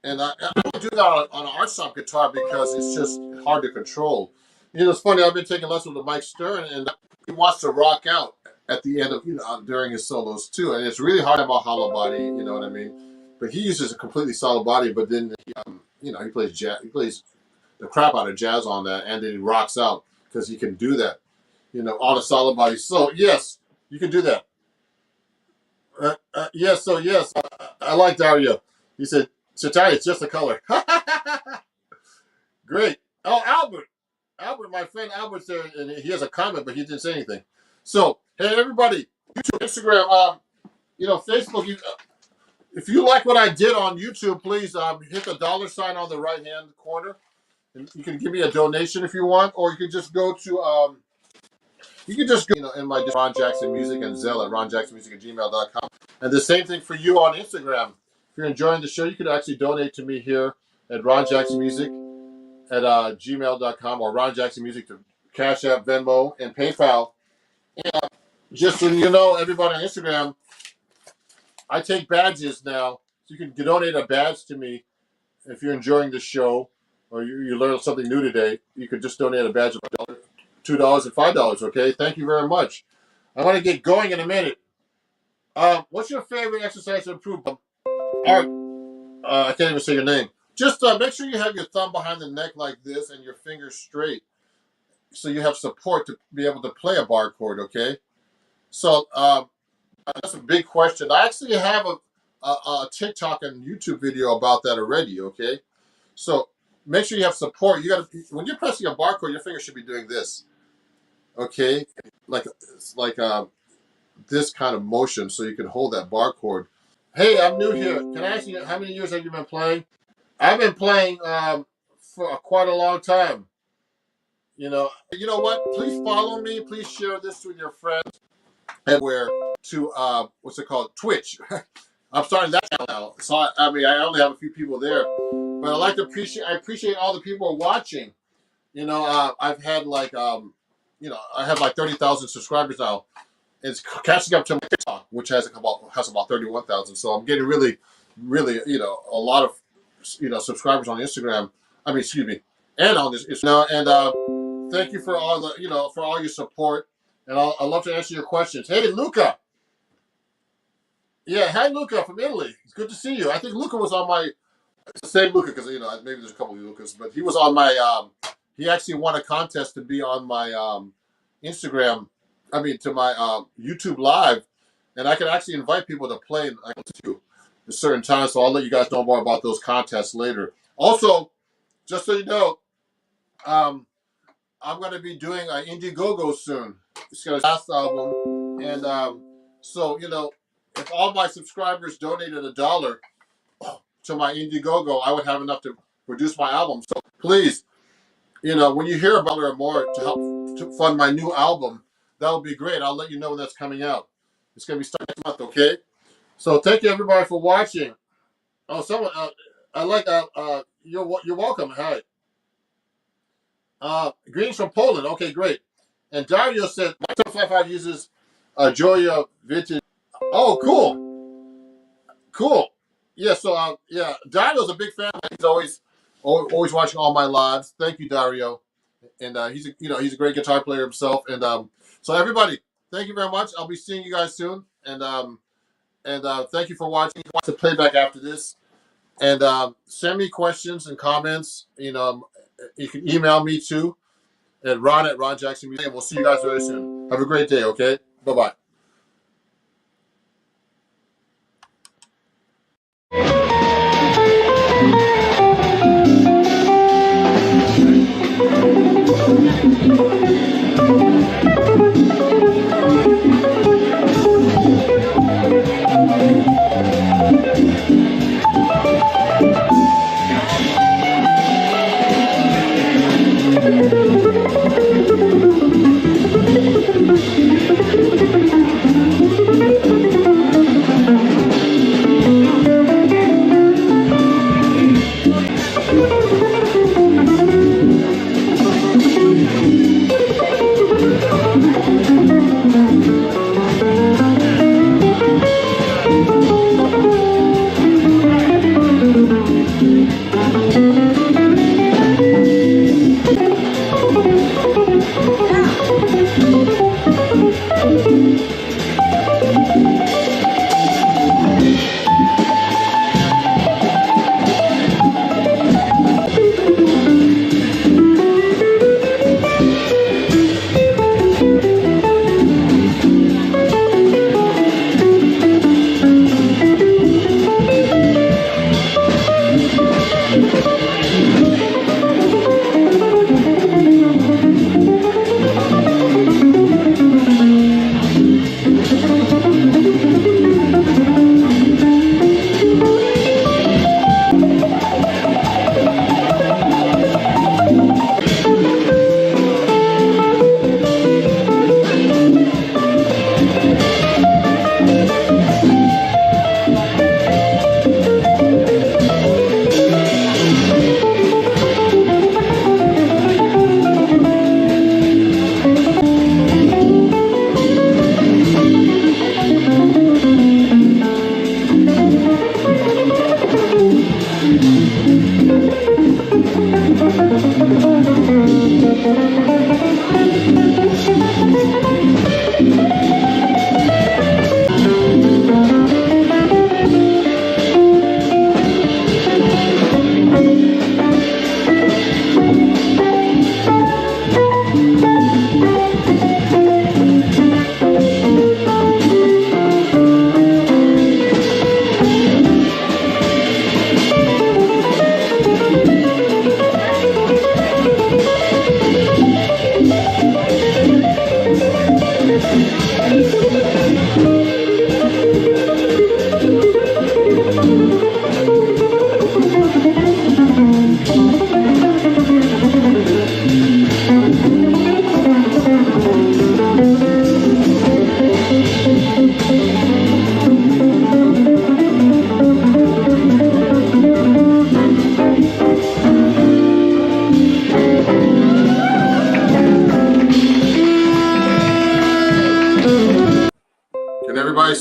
And I don't do that on an arch-top guitar because it's just hard to control. It's funny, I've been taking lessons with Mike Stern and he wants to rock out at the end of, during his solos too. And it's really hard about hollow body, you know what I mean? But he uses a completely solid body, but then, he plays jazz, he plays the crap out of jazz on that, and then he rocks out because he can do that, on a solid body. So yes, you can do that. Yes, so yes, I like Dario. He said, Satya, it's just a color. Great. Oh, Albert, my friend Albert's there, and he has a comment, but he didn't say anything. So, hey, everybody, YouTube, Instagram, Facebook, if you like what I did on YouTube, please hit the $sign on the right-hand corner. And you can give me a donation if you want, or you can just go to, in my Ron Jackson Music and Zelle at ronjacksonmusic@gmail.com. And the same thing for you on Instagram. If you're enjoying the show, you can actually donate to me here at Ron Jackson Music at gmail.com or Ron Jackson Music to Cash App, Venmo, and PayPal. And just so you know, everybody on Instagram, I take badges now. So you can donate a badge to me if you're enjoying the show or you learned something new today. You could just donate a badge of $1, $2, and $5, okay? Thank you very much. I want to get going in a minute. What's your favorite exercise to improve? Art. I can't even say your name. Just make sure you have your thumb behind the neck like this and your fingers straight so you have support to be able to play a bar chord, okay? So That's a big question. I actually have a TikTok and YouTube video about that already. Okay, so make sure you have support. You got to when you're pressing a barcode, your finger should be doing this. Okay, like it's like this kind of motion, so you can hold that barcode. Hey, I'm new here. Can I ask you how many years have you been playing? I've been playing for quite a long time. You know what? Please follow me. Please share this with your friends. And where to what's it called? Twitch. I'm starting that channel now. So I mean, I only have a few people there, but I appreciate all the people watching. I've had like I have like 30,000 subscribers now. It's catching up to my TikTok, which has about 31,000. So I'm getting really, really, a lot of, subscribers on Instagram. I mean, excuse me, and on this, and thank you for all for all your support, and I'd love to answer your questions. Hey, Luca. Yeah, hi, Luca from Italy. It's good to see you. I think Luca was on my same Luca because maybe there's a couple of Lucas, but he was on my. He actually won a contest to be on my Instagram. I mean, to my YouTube live, and I can actually invite people to play to at certain times. So I'll let you guys know more about those contests later. Also, just so you know, I'm going to be doing an Indiegogo soon. It's going to last album, and so if all my subscribers donated $1 to my Indiegogo, I would have enough to produce my album. So please, when you hear about it or more to help to fund my new album, that would be great. I'll let you know when that's coming out. It's going to be starting next month, okay? So thank you everybody for watching. Oh, someone, I like that. You're welcome. Hi. Greetings from Poland. Okay, great. And Dario said my top 55 uses Joya Vintage. Oh, cool. Yeah. So yeah, Dario's a big fan. He's always watching all my lives. Thank you, Dario. And he's a great guitar player himself. And so everybody, thank you very much. I'll be seeing you guys soon. And thank you for watching. Watch the playback after this. And send me questions and comments. You can email me too at ron@ronjacksonmusic. And we'll see you guys very soon. Have a great day. Okay. Bye-bye. Thank you.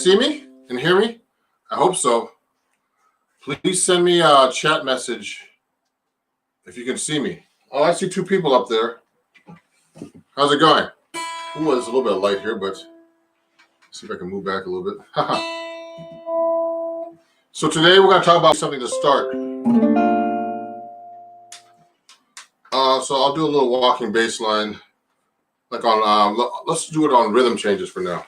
see me and hear me? I hope so. Please send me a chat message if you can see me. Oh, I see two people up there. How's it going? Ooh, there's a little bit of light here, but see if I can move back a little bit. So today we're going to talk about something to start. So I'll do a little walking bass line, like on. Let's do it on rhythm changes for now.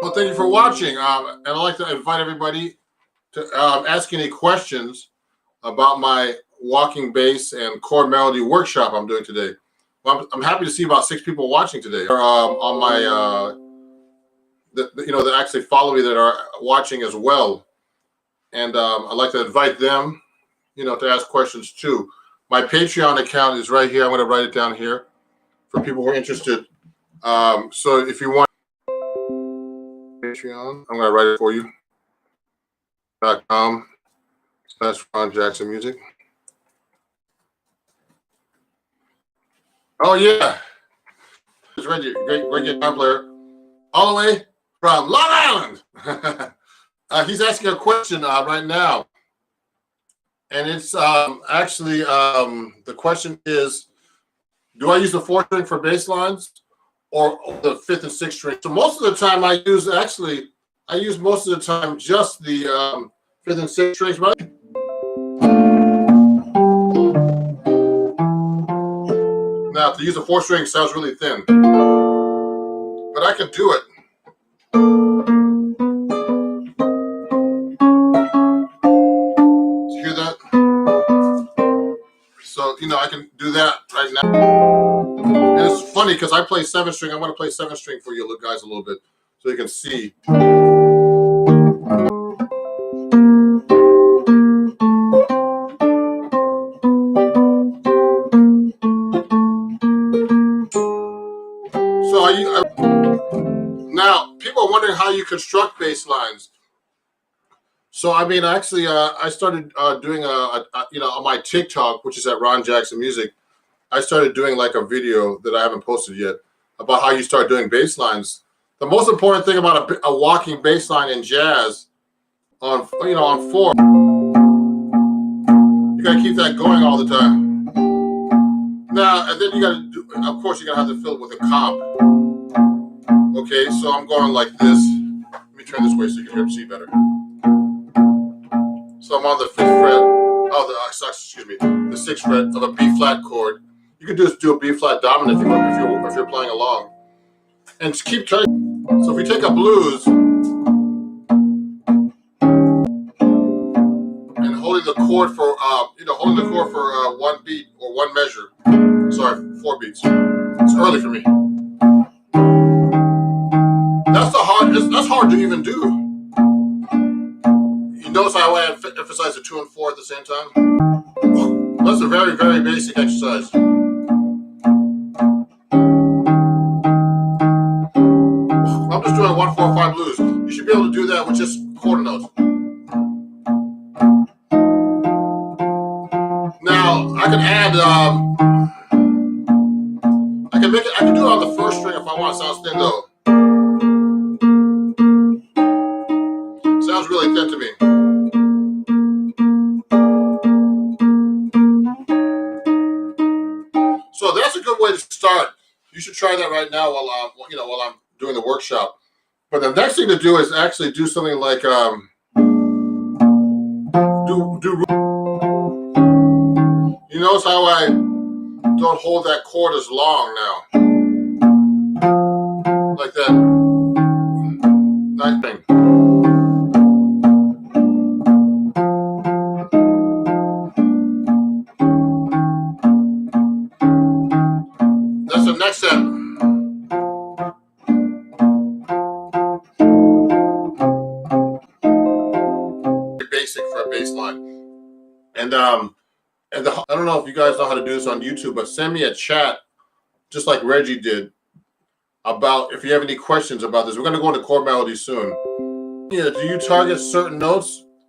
Well, thank you for watching, and I'd like to invite everybody to ask any questions about my walking bass and chord melody workshop I'm doing today. Well, I'm happy to see about 6 people watching today on my, that actually follow me that are watching as well, and I'd like to invite them, to ask questions too. My Patreon account is right here. I'm going to write it down here for people who are interested. So if you want Patreon, I'm going to write it for you. .com/Ron Jackson Music. Oh yeah, it's Reggie, great guitar player, all the way from Long Island. He's asking a question right now, and it's actually the question is, do I use the 4th string for bass lines or the 5th and 6th string? So most of the time I use most of the time just the 5th and 6th strings, right? Now to use the 4th string sounds really thin, but I can do it. Did you hear that? So I can do that right now. And it's funny because I play 7th string. I'm going to play 7th string for you guys a little bit so you can see. Now, people are wondering how you construct bass lines. So, actually, I started doing on my TikTok, which is at Ron Jackson Music. I started doing like a video that I haven't posted yet about how you start doing bass lines. The most important thing about a walking bass line in jazz on 4, you gotta keep that going all the time. Now, and then you gotta do, of course, you're gonna have to fill it with a comp. Okay, so I'm going like this. Let me turn this way so you can see better. So I'm on the 5th fret. The 6th fret of a B flat chord. You could just do a B flat dominant if you're playing along, and just keep trying. So if we take a blues and holding the chord for 1 beat or 1 measure. Sorry, 4 beats. It's early for me. That's hard to even do. You notice how I emphasize the 2 and 4 at the same time? That's a very, very basic exercise. I'm just doing 1, 4, 5 blues. You should be able to do that with just quarter notes. Now I can add. I can make it. I can do it on the first string if I want. It sounds thin though. Sounds really thin to me. So that's a good way to start. You should try that right now while I'm doing the workshop. But the next thing to do is actually do something like do. You notice how I don't hold that chord as long now, like that. Nice thing. That's the next step. Basic for a bass line. And I don't know if you guys know how to do this on YouTube, but send me a chat, just like Reggie did, about if you have any questions about this. We're going to go into chord melody soon. Do you target certain notes